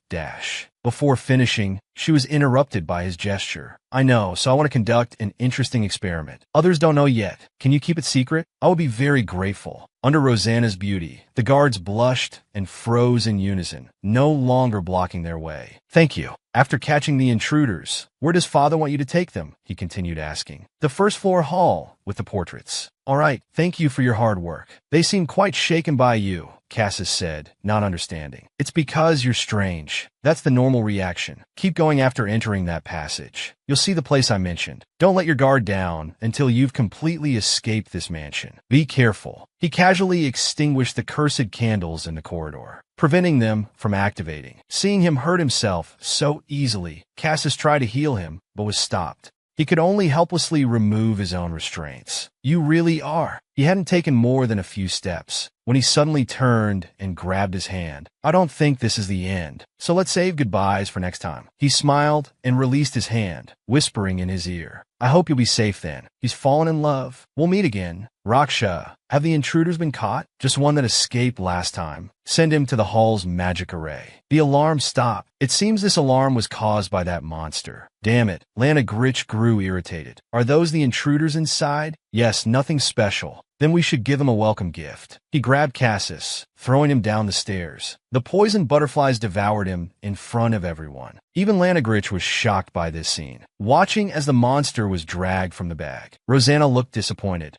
Before finishing, she was interrupted by his gesture. I know, so I want to conduct an interesting experiment. Others don't know yet. Can you keep it secret? I would be very grateful. Under Rosanna's beauty, the guards blushed and froze in unison, no longer blocking their way. Thank you. After catching the intruders, where does father want you to take them? He continued asking. The first floor hall, with the portraits. All right, thank you for your hard work. They seem quite shaken by you, Cassis said, not understanding. It's because you're strange. That's the normal reaction. Keep going after entering that passage. You'll see the place I mentioned. Don't let your guard down until you've completely escaped this mansion. Be careful. He casually extinguished the cursed candles in the corridor, preventing them from activating. Seeing him hurt himself so easily, Cassis tried to heal him, but was stopped. He could only helplessly remove his own restraints. You really are. He hadn't taken more than a few steps when he suddenly turned and grabbed his hand. I don't think this is the end, so let's save goodbyes for next time. He smiled and released his hand, whispering in his ear. I hope you'll be safe then. He's fallen in love. We'll meet again. Raksha, have the intruders been caught? Just one that escaped last time. Send him to the hall's magic array. The alarm stopped. It seems this alarm was caused by that monster. Damn it. Lana Gritch grew irritated. Are those the intruders inside? Yes, nothing special. Then we should give him a welcome gift. He grabbed Cassis, throwing him down the stairs. The poisoned butterflies devoured him in front of everyone. Even Lana Gritch was shocked by this scene, watching as the monster was dragged from the bag. Rosanna looked disappointed.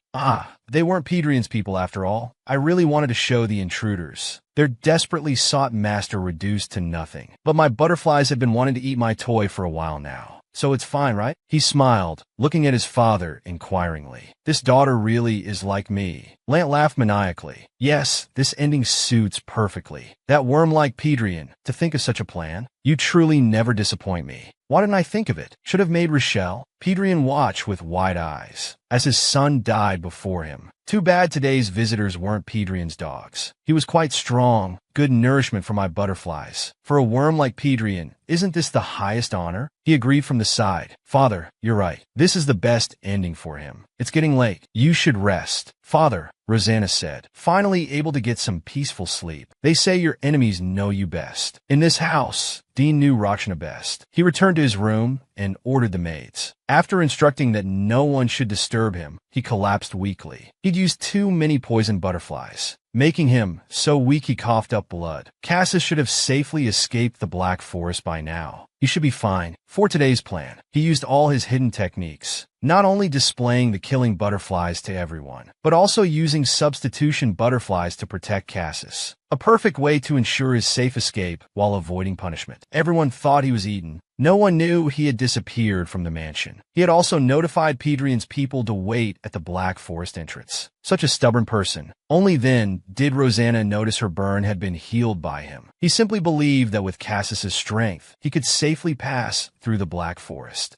They weren't Pedrian's people after all. I really wanted to show the intruders. Their desperately sought master reduced to nothing. But my butterflies have been wanting to eat my toy for a while now. So it's fine, right? He smiled, looking at his father inquiringly. This daughter really is like me. Lant laughed maniacally. Yes, this ending suits perfectly. That worm-like Pedrian, to think of such a plan. You truly never disappoint me. Why didn't I think of it? Should have made Rochelle. Pedrian watched with wide eyes as his son died before him. Too bad today's visitors weren't Pedrian's dogs. He was quite strong, good nourishment for my butterflies. For a worm like Pedrian, isn't this the highest honor? He agreed from the side. Father, you're right. This is the best ending for him. It's getting late. You should rest. Father, Rosanna said, finally able to get some peaceful sleep. They say your enemies know you best. In this house, Dean knew Rakshana best. He returned to his room and ordered the maids. After instructing that no one should disturb him, he collapsed weakly. He'd used too many poison butterflies, making him so weak he coughed up blood. Cassis should have safely escaped the Black Forest by now. He should be fine. For today's plan, he used all his hidden techniques, not only displaying the killing butterflies to everyone, but also using substitution butterflies to protect Cassis. A perfect way to ensure his safe escape while avoiding punishment. Everyone thought he was eaten. No one knew he had disappeared from the mansion. He had also notified Pedrian's people to wait at the Black Forest entrance. Such a stubborn person. Only then did Rosanna notice her burn had been healed by him. He simply believed that with Cassis's strength, he could safely pass through the Black Forest.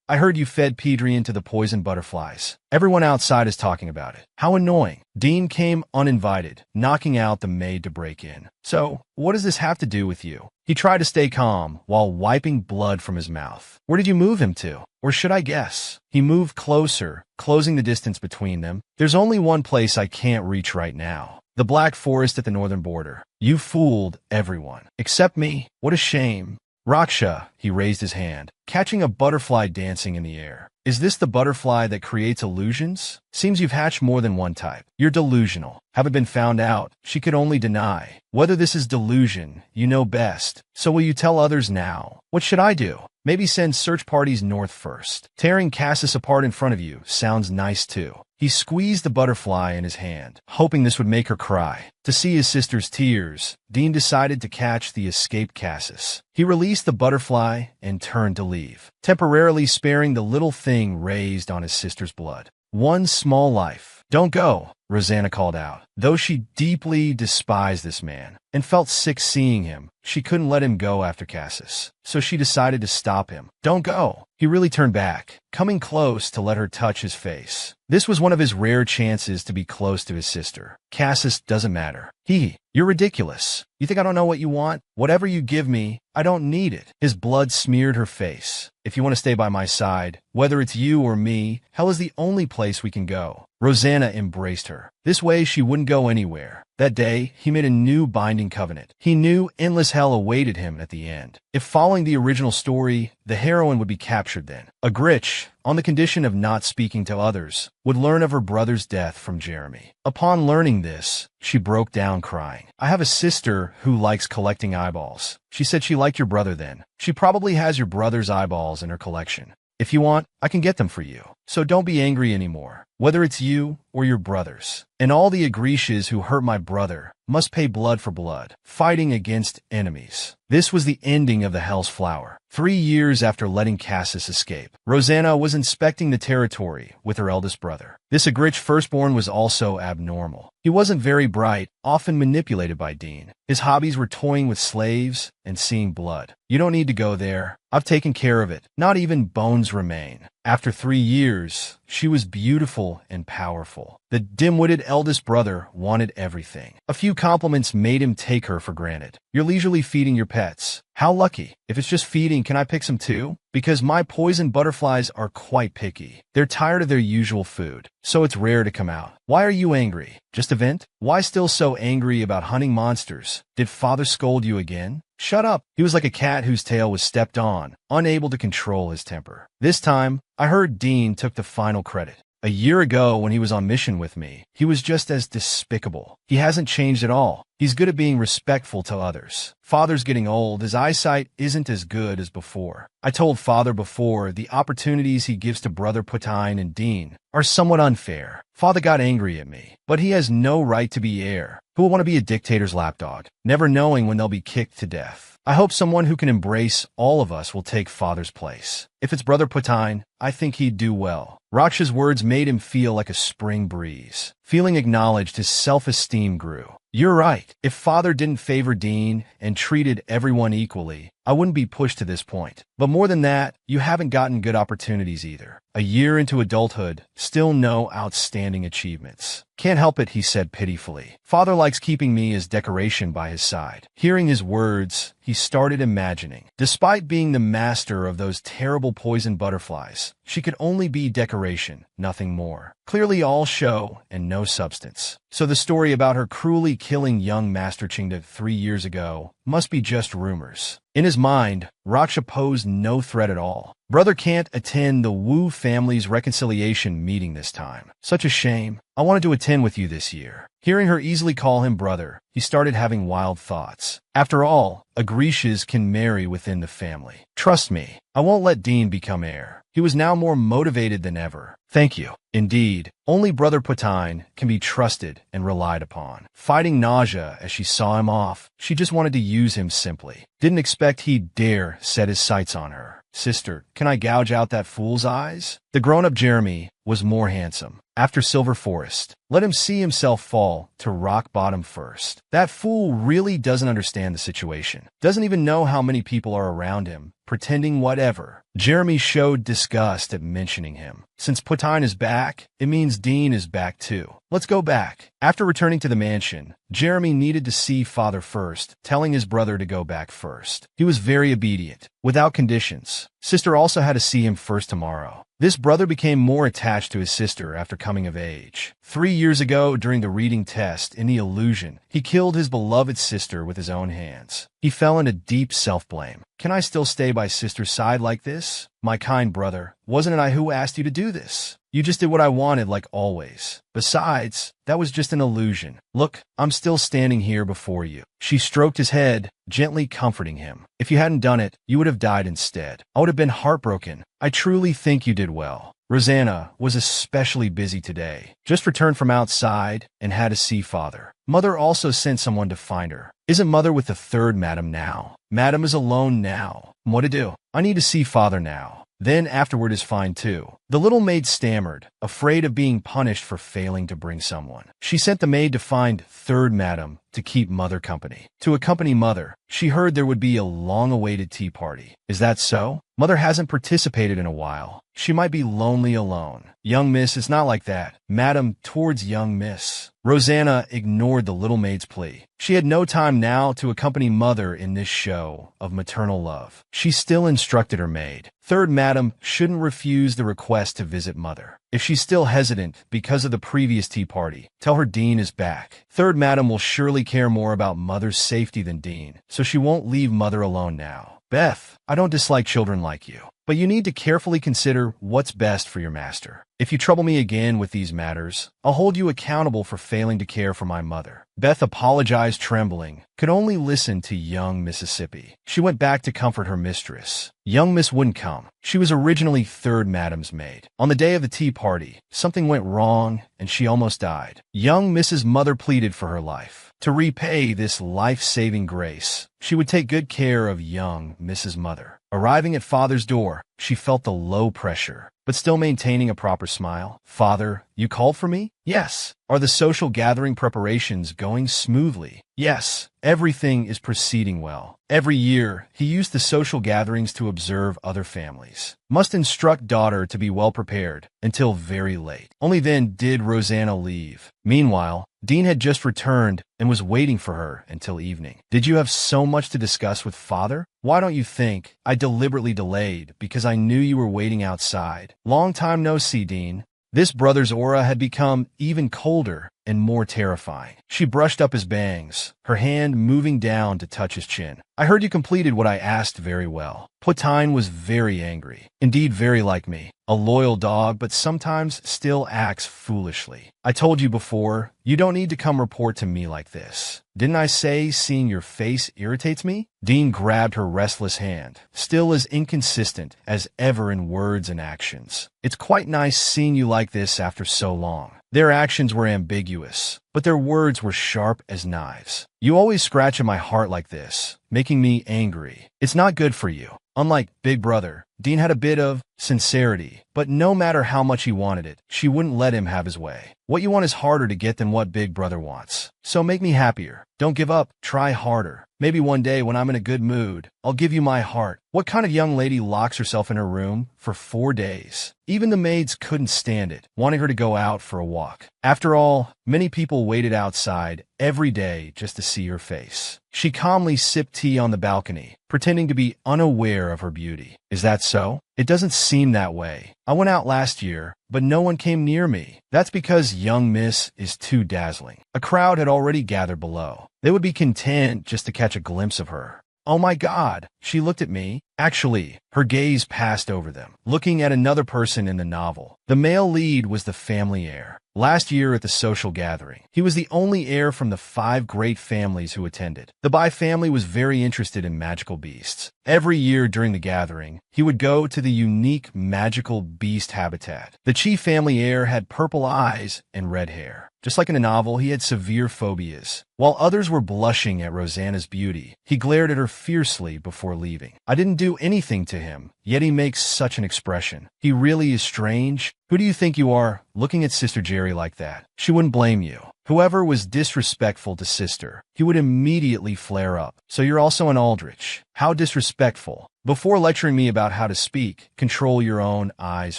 I heard you fed Pedrian to the poison butterflies. Everyone outside is talking about it. How annoying. Dean came uninvited, knocking out the maid to break in. So, what does this have to do with you? He tried to stay calm while wiping blood from his mouth. Where did you move him to? Or should I guess? He moved closer, closing the distance between them. There's only one place I can't reach right now. The Black Forest at the northern border. You fooled everyone. Except me. What a shame. Raksha, he raised his hand, catching a butterfly dancing in the air. Is this the butterfly that creates illusions? Seems you've hatched more than one type. You're delusional. Haven't been found out. She could only deny. Whether this is delusion, you know best. So will you tell others now? What should I do? Maybe send search parties north first. Tearing Cassis apart in front of you sounds nice too. He squeezed the butterfly in his hand, hoping this would make her cry. To see his sister's tears, Dean decided to catch the escaped Cassis. He released the butterfly and turned to leave, temporarily sparing the little thing raised on his sister's blood. One small life. Don't go, Rosanna called out. Though she deeply despised this man and felt sick seeing him, she couldn't let him go after Cassis, so she decided to stop him. Don't go. He really turned back, coming close to let her touch his face. This was one of his rare chances to be close to his sister. Cassis doesn't matter. You're ridiculous. You think I don't know what you want? Whatever you give me, I don't need it. His blood smeared her face. If you want to stay by my side, whether it's you or me, hell is the only place we can go. Rosanna embraced her. This way she wouldn't go anywhere. That day, he made a new binding covenant. He knew endless hell awaited him at the end. If following the original story, the heroine would be captured then. A Gritch, on the condition of not speaking to others, would learn of her brother's death from Jeremy. Upon learning this, she broke down crying. I have a sister who likes collecting eyeballs. She said she liked your brother then. She probably has your brother's eyeballs in her collection. If you want, I can get them for you. So don't be angry anymore, whether it's you or your brothers. And all the Agrishas who hurt my brother must pay blood for blood, fighting against enemies. This was the ending of the Hell's Flower. 3 years after letting Cassis escape, Rosanna was inspecting the territory with her eldest brother. This Agrich firstborn was also abnormal. He wasn't very bright, often manipulated by Dean. His hobbies were toying with slaves and seeing blood. You don't need to go there. I've taken care of it. Not even bones remain. After 3 years, she was beautiful and powerful. The dim-witted eldest brother wanted everything. A few compliments made him take her for granted. You're leisurely feeding your pets. How lucky. If it's just feeding, can I pick some too? Because my poison butterflies are quite picky. They're tired of their usual food, so it's rare to come out. Why are you angry? Just a vent? Why still so angry about hunting monsters? Did father scold you again? Shut up. He was like a cat whose tail was stepped on, unable to control his temper. This time, I heard Dean took the final credit. A year ago, when he was on mission with me, he was just as despicable. He hasn't changed at all. He's good at being respectful to others. Father's getting old. His eyesight isn't as good as before. I told Father before the opportunities he gives to Brother Putine and Dean are somewhat unfair. Father got angry at me, but he has no right to be heir. Who will want to be a dictator's lapdog, never knowing when they'll be kicked to death? I hope someone who can embrace all of us will take Father's place. If it's Brother Putine, I think he'd do well. Raksha's words made him feel like a spring breeze. Feeling acknowledged, his self-esteem grew. You're right. If Father didn't favor Dean and treated everyone equally, I wouldn't be pushed to this point. But more than that, you haven't gotten good opportunities either. A year into adulthood, still no outstanding achievements. Can't help it, he said pitifully. Father likes keeping me as decoration by his side. Hearing his words, he started imagining. Despite being the master of those terrible poison butterflies, she could only be decoration, nothing more. Clearly all show and no substance. So the story about her cruelly killing young Master Chingda 3 years ago must be just rumors. In his mind, Raksha posed no threat at all. Brother can't attend the Wu family's reconciliation meeting this time. Such a shame. I wanted to attend with you this year. Hearing her easily call him brother, he started having wild thoughts. After all, Agrishas can marry within the family. Trust me, I won't let Dean become heir. He was now more motivated than ever. Thank you. Indeed, only Brother Putine can be trusted and relied upon. Fighting nausea as she saw him off, she just wanted to use him simply. Didn't expect he'd dare set his sights on her. Sister, can I gouge out that fool's eyes? The grown-up Jeremy was more handsome. After Silver Forest, let him see himself fall to rock bottom first. That fool really doesn't understand the situation. Doesn't even know how many people are around him, pretending whatever. Jeremy showed disgust at mentioning him. Since Putine is back, it means Dean is back too. Let's go back. After returning to the mansion, Jeremy needed to see Father first, telling his brother to go back first. He was very obedient, without conditions. Sister also had to see him first tomorrow. This brother became more attached to his sister after coming of age. 3 years ago, during the reading test in the illusion, he killed his beloved sister with his own hands. He fell into deep self-blame. Can I still stay by sister's side like this? My kind brother, wasn't it I who asked you to do this? You just did what I wanted like always. Besides, that was just an illusion. Look, I'm still standing here before you. She stroked his head, gently comforting him. If you hadn't done it, you would have died instead. I would have been heartbroken. I truly think you did well. Rosanna was especially busy today. Just returned from outside and had to see father. Mother also sent someone to find her. Isn't mother with the third madam now? Madam is alone now. What to do? I need to see father now. Then afterward is fine too. The little maid stammered, afraid of being punished for failing to bring someone. She sent the maid to find third madam to keep mother company. To accompany mother, she heard there would be a long-awaited tea party. Is that so? Mother hasn't participated in a while. She might be lonely alone. Young miss is not like that. Madam towards young miss. Rosanna ignored the little maid's plea. She had no time now to accompany mother in this show of maternal love. She still instructed her maid. Third madam shouldn't refuse the request to visit mother. If she's still hesitant because of the previous tea party, tell her Dean is back. Third madam will surely care more about mother's safety than Dean, so she won't leave mother alone now. Beth, I don't dislike children like you, but you need to carefully consider what's best for your master. If you trouble me again with these matters, I'll hold you accountable for failing to care for my mother. Beth apologized, trembling, could only listen to young Mississippi. She went back to comfort her mistress. Young miss wouldn't come. She was originally third madam's maid. On the day of the tea party, something went wrong and she almost died. Young Mrs. Mother pleaded for her life. To repay this life-saving grace, she would take good care of young Mrs. Mother. Arriving at father's door, she felt the low pressure, but still maintaining a proper smile. Father, you called for me? Yes. Are the social gathering preparations going smoothly? Yes. Everything is proceeding well. Every year, he used the social gatherings to observe other families. Must instruct daughter to be well prepared until very late. Only then did Rosanna leave. Meanwhile, Dean had just returned and was waiting for her until evening. Did you have so much to discuss with father? Why don't you think I deliberately delayed because I knew you were waiting outside? Long time no see, Dean. This brother's aura had become even colder and more terrifying. She brushed up his bangs, her hand moving down to touch his chin. I heard you completed what I asked very well. Platine was very angry, indeed very like me. A loyal dog, but sometimes still acts foolishly. I told you before, you don't need to come report to me like this. Didn't I say seeing your face irritates me? Dean grabbed her restless hand, still as inconsistent as ever in words and actions. It's quite nice seeing you like this after so long. Their actions were ambiguous, but their words were sharp as knives. You always scratch at my heart like this, making me angry. It's not good for you. Unlike Big Brother, Dean had a bit of sincerity, but no matter how much he wanted it, she wouldn't let him have his way. What you want is harder to get than what Big Brother wants. So make me happier. Don't give up. Try harder. Maybe one day when I'm in a good mood, I'll give you my heart. What kind of young lady locks herself in her room for 4 days? Even the maids couldn't stand it, wanting her to go out for a walk. After all, many people waited outside every day just to see her face. She calmly sipped tea on the balcony, pretending to be unaware of her beauty. Is that so? It doesn't seem that way. I went out last year, but no one came near me. That's because young miss is too dazzling. A crowd had already gathered below. They would be content just to catch a glimpse of her. Oh my God, she looked at me. Actually, her gaze passed over them, looking at another person in the novel. The male lead was the family heir. Last year at the social gathering, he was the only heir from the 5 great families who attended. The Bai family was very interested in magical beasts. Every year during the gathering, he would go to the unique magical beast habitat. The chief family heir had purple eyes and red hair. Just like in the novel, he had severe phobias. While others were blushing at Rosanna's beauty, he glared at her fiercely before leaving. I didn't do anything to him, yet he makes such an expression. He really is strange. Who do you think you are, looking at Sister Jerry like that? She wouldn't blame you. Whoever was disrespectful to Sister, he would immediately flare up. So you're also an Aldrich. How disrespectful. Before lecturing me about how to speak, control your own eyes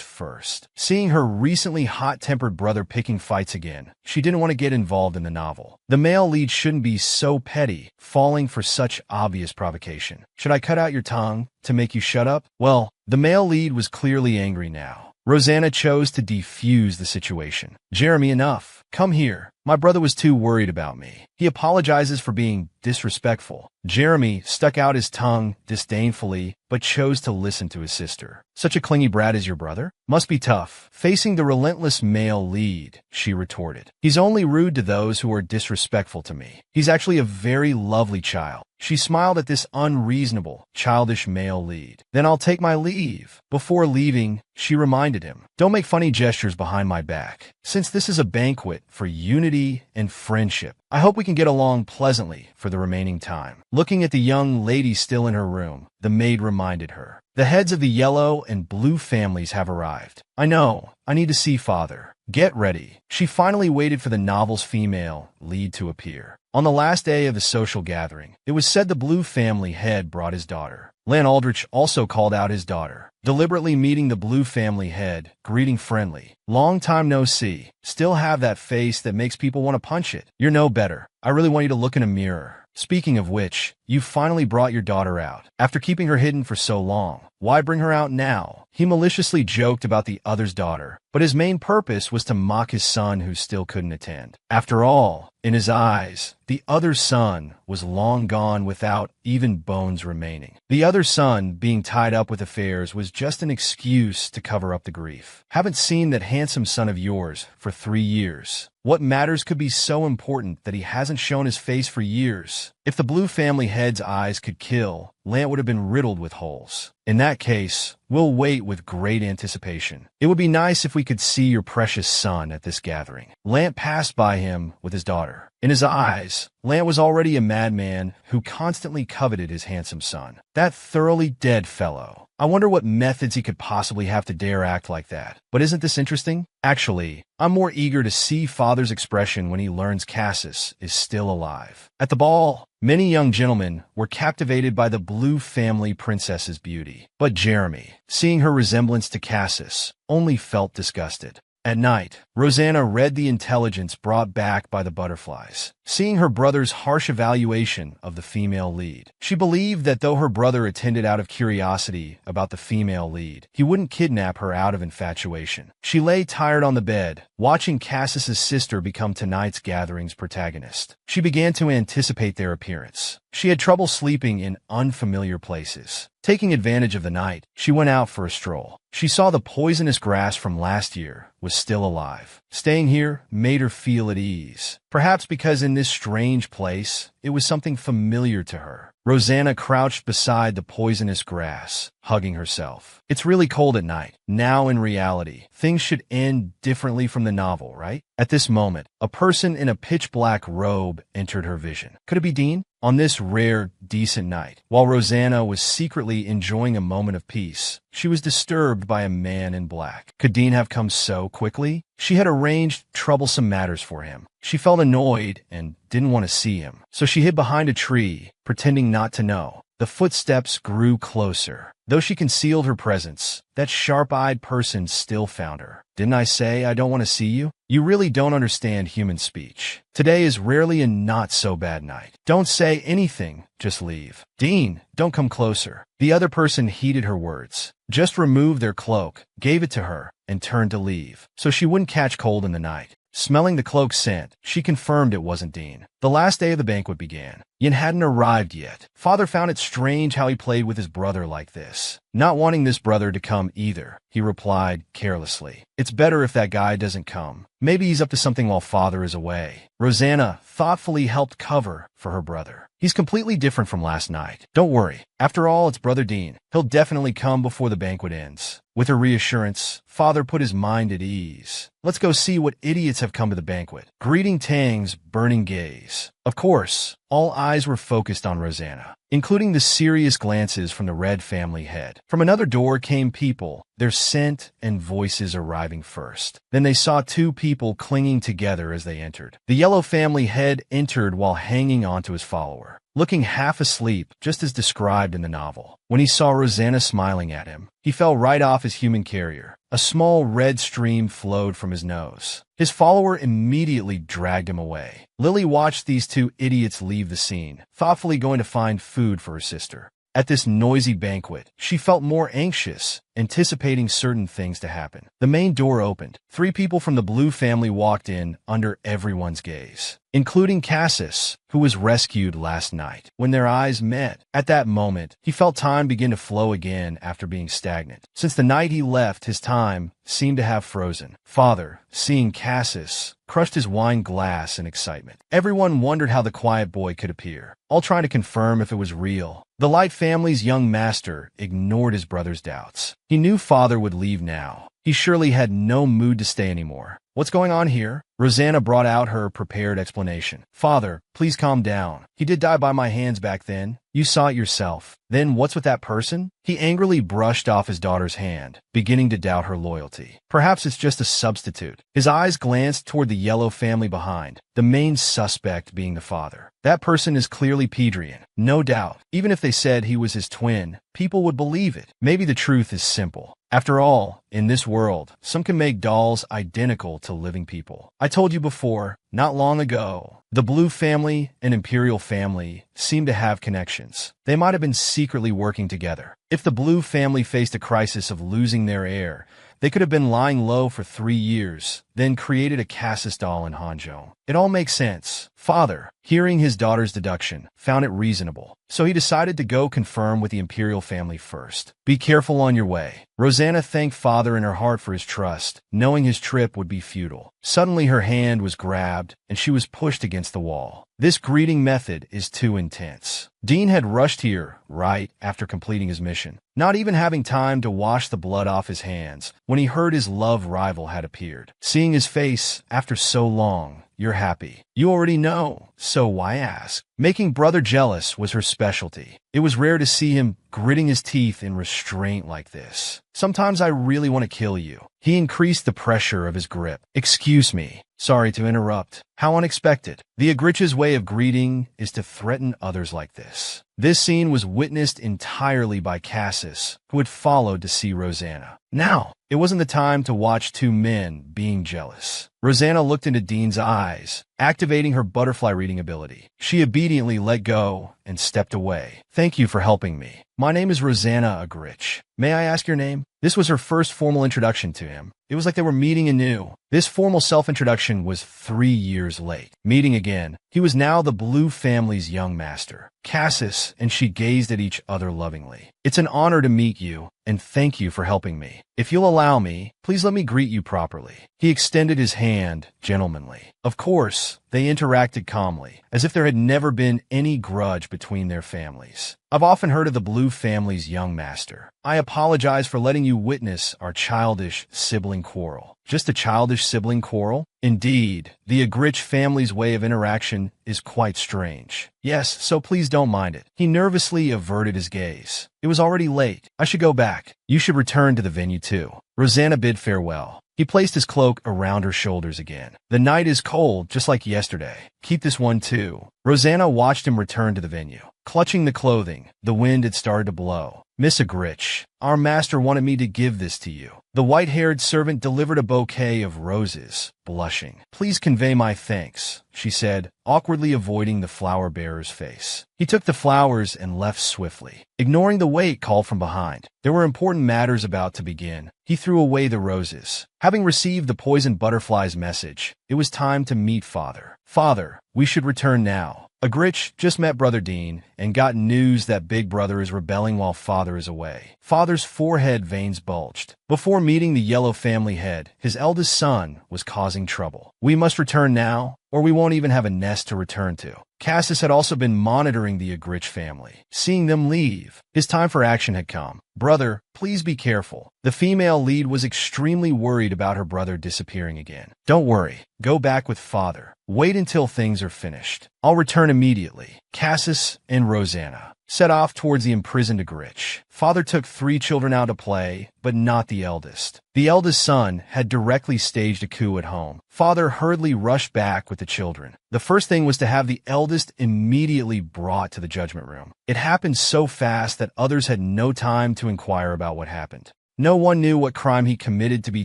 first. Seeing her recently hot-tempered brother picking fights again, she didn't want to get involved in the novel. The male lead shouldn't be so petty, falling for such obvious provocation. Should I cut out your tongue to make you shut up? Well, the male lead was clearly angry now. Rosanna chose to defuse the situation. Jeremy, enough. Come here. My brother was too worried about me. He apologizes for being disrespectful. Jeremy stuck out his tongue disdainfully, but chose to listen to his sister. Such a clingy brat as your brother? Must be tough, facing the relentless male lead, she retorted. He's only rude to those who are disrespectful to me. He's actually a very lovely child. She smiled at this unreasonable, childish male lead. Then I'll take my leave. Before leaving, she reminded him, don't make funny gestures behind my back. Since this is a banquet for unity and friendship, I hope we can get along pleasantly for the remaining time. Looking at the young lady still in her room, the maid reminded her, the heads of the yellow and blue families have arrived. I know, I need to see father. Get ready. She finally waited for the novel's female lead to appear. On the last day of the social gathering, it was said the blue family head brought his daughter. Lan Aldrich also called out his daughter, deliberately meeting the blue family head, greeting friendly. Long time no see. Still have that face that makes people want to punch it. You're no better. I really want you to look in a mirror. Speaking of which, you finally brought your daughter out. After keeping her hidden for so long, why bring her out now? He maliciously joked about the other's daughter, but his main purpose was to mock his son who still couldn't attend. After all, in his eyes, the other son was long gone without even bones remaining. The other son being tied up with affairs was just an excuse to cover up the grief. Haven't seen that handsome son of yours for 3 years. What matters could be so important that he hasn't shown his face for years. If the blue family head's eyes could kill, Lant would have been riddled with holes. In that case, we'll wait with great anticipation. It would be nice if we could see your precious son at this gathering. Lant passed by him with his daughter. In his eyes, Lant was already a madman who constantly coveted his handsome son. That thoroughly dead fellow. I wonder what methods he could possibly have to dare act like that. But isn't this interesting? Actually, I'm more eager to see father's expression when he learns Cassis is still alive. At the ball, many young gentlemen were captivated by the blue family princess's beauty. But Jeremy, seeing her resemblance to Cassis, only felt disgusted. At night, Rosanna read the intelligence brought back by the butterflies. Seeing her brother's harsh evaluation of the female lead, she believed that though her brother attended out of curiosity about the female lead, he wouldn't kidnap her out of infatuation. She lay tired on the bed, watching Cassis's sister become tonight's gathering's protagonist. She began to anticipate their appearance. She had trouble sleeping in unfamiliar places. Taking advantage of the night, she went out for a stroll. She saw the poisonous grass from last year was still alive. Staying here made her feel at ease. Perhaps because in this strange place, it was something familiar to her. Rosanna crouched beside the poisonous grass, hugging herself. It's really cold at night. Now in reality, things should end differently from the novel, right? At this moment, a person in a pitch-black robe entered her vision. Could it be Dean? On this rare, decent night, while Rosanna was secretly enjoying a moment of peace, she was disturbed by a man in black. Could Dean have come so quickly? She had arranged troublesome matters for him. She felt annoyed and didn't want to see him, so she hid behind a tree, pretending not to know. The footsteps grew closer. Though she concealed her presence, that sharp-eyed person still found her. Didn't I say I don't want to see you? You really don't understand human speech. Today is rarely a not-so-bad night. Don't say anything, just leave. Dean, don't come closer. The other person heeded her words. Just removed their cloak, gave it to her, and turned to leave, so she wouldn't catch cold in the night. Smelling the cloak's scent, she confirmed it wasn't Dean. The last day of the banquet began. Yin hadn't arrived yet. Father found it strange how he played with his brother like this. Not wanting this brother to come either, he replied carelessly. It's better if that guy doesn't come. Maybe he's up to something while father is away. Rosanna thoughtfully helped cover for her brother. He's completely different from last night. Don't worry. After all, it's Brother Dean. He'll definitely come before the banquet ends. With her reassurance, father put his mind at ease. Let's go see what idiots have come to the banquet. Greeting Tang's burning gaze. Of course, all eyes were focused on Rosanna, including the serious glances from the Red family head. From another door came people, their scent and voices arriving first. Then they saw two people clinging together as they entered. The Yellow family head entered while hanging onto his follower, looking half asleep, just as described in the novel. When he saw Rosanna smiling at him, he fell right off his human carrier. A small red stream flowed from his nose. His follower immediately dragged him away. Lily watched these two idiots leave the scene, thoughtfully going to find food for her sister. At this noisy banquet, she felt more anxious anticipating certain things to happen. The main door opened. 3 people from the Blue family walked in under everyone's gaze, including Cassis, who was rescued last night. When their eyes met, at that moment, he felt time begin to flow again after being stagnant. Since the night he left, his time seemed to have frozen. Father, seeing Cassis, crushed his wine glass in excitement. Everyone wondered how the quiet boy could appear, all trying to confirm if it was real. The Light family's young master ignored his brother's doubts. He knew Father would leave now. He surely had no mood to stay anymore. What's going on here? Rosanna brought out her prepared explanation. Father, please calm down. He did die by my hands back then. You saw it yourself. Then what's with that person? He angrily brushed off his daughter's hand, beginning to doubt her loyalty. Perhaps it's just a substitute. His eyes glanced toward the Yellow family behind, the main suspect being the father. That person is clearly Pedrian, no doubt. Even if they said he was his twin, people would believe it. Maybe the truth is simple. After all, in this world, some can make dolls identical to living people. I told you before, not long ago, the Blue family and Imperial family seem to have connections. They might have been secretly working together. If the Blue family faced a crisis of losing their heir, they could have been lying low for 3 years, then created a Cassis doll in Hanzhong. It all makes sense. Father, hearing his daughter's deduction, found it reasonable, so he decided to go confirm with the Imperial family first. Be careful on your way. Rosanna thanked Father in her heart for his trust, knowing his trip would be futile. Suddenly her hand was grabbed, and she was pushed against the wall. This greeting method is too intense. Dean had rushed here right after completing his mission, not even having time to wash the blood off his hands when he heard his love rival had appeared. Seeing his face after so long, you're happy. You already know, so why ask? Making brother jealous was her specialty. It was rare to see him gritting his teeth in restraint like this. Sometimes I really want to kill you. He increased the pressure of his grip. Excuse me. Sorry to interrupt. How unexpected. The Agrich's way of greeting is to threaten others like this. This scene was witnessed entirely by Cassis, who had followed to see Rosanna. Now, it wasn't the time to watch 2 men being jealous. Rosanna looked into Dean's eyes, activating her butterfly reading ability. She obediently let go and stepped away. Thank you for helping me. My name is Rosanna Agrich. May I ask your name? This was her first formal introduction to him. It was like they were meeting anew. This formal self-introduction was 3 years late. Meeting again, he was now the Blue family's young master. Cassis and she gazed at each other lovingly. It's an honor to meet you, and thank you for helping me. If you'll allow me, please let me greet you properly. He extended his hand gentlemanly. Of course, they interacted calmly, as if there had never been any grudge between their families. I've often heard of the Blue family's young master. I apologize for letting you witness our childish sibling quarrel. Just a childish sibling quarrel? Indeed, the Agrich family's way of interaction is quite strange. Yes, so please don't mind it. He nervously averted his gaze. It was already late. I should go back. You should return to the venue too. Rosanna bid farewell. He placed his cloak around her shoulders again. The night is cold, just like yesterday. Keep this one too. Rosanna watched him return to the venue. Clutching the clothing, the wind had started to blow. Miss Agrich, our master wanted me to give this to you. The white-haired servant delivered a bouquet of roses, blushing. Please convey my thanks, she said, awkwardly avoiding the flower-bearer's face. He took the flowers and left swiftly, ignoring the wait call from behind. There were important matters about to begin. He threw away the roses. Having received the poisoned butterfly's message, it was time to meet Father. Father, we should return now. Agrich just met Brother Dean and got news that Big Brother is rebelling while Father is away. Father's forehead veins bulged. Before meeting the Yellow family head, his eldest son was causing trouble. We must return now, or we won't even have a nest to return to. Cassis had also been monitoring the Agrich family. Seeing them leave, his time for action had come. Brother, please be careful. The female lead was extremely worried about her brother disappearing again. Don't worry. Go back with Father. Wait until things are finished. I'll return immediately. Cassis and Rosanna set off towards the imprisoned Agrich. Father took 3 children out to play, but not the eldest. The eldest son had directly staged a coup at home. Father hurriedly rushed back with the children. The first thing was to have the eldest immediately brought to the judgment room. It happened so fast that others had no time to inquire about what happened. No one knew what crime he committed to be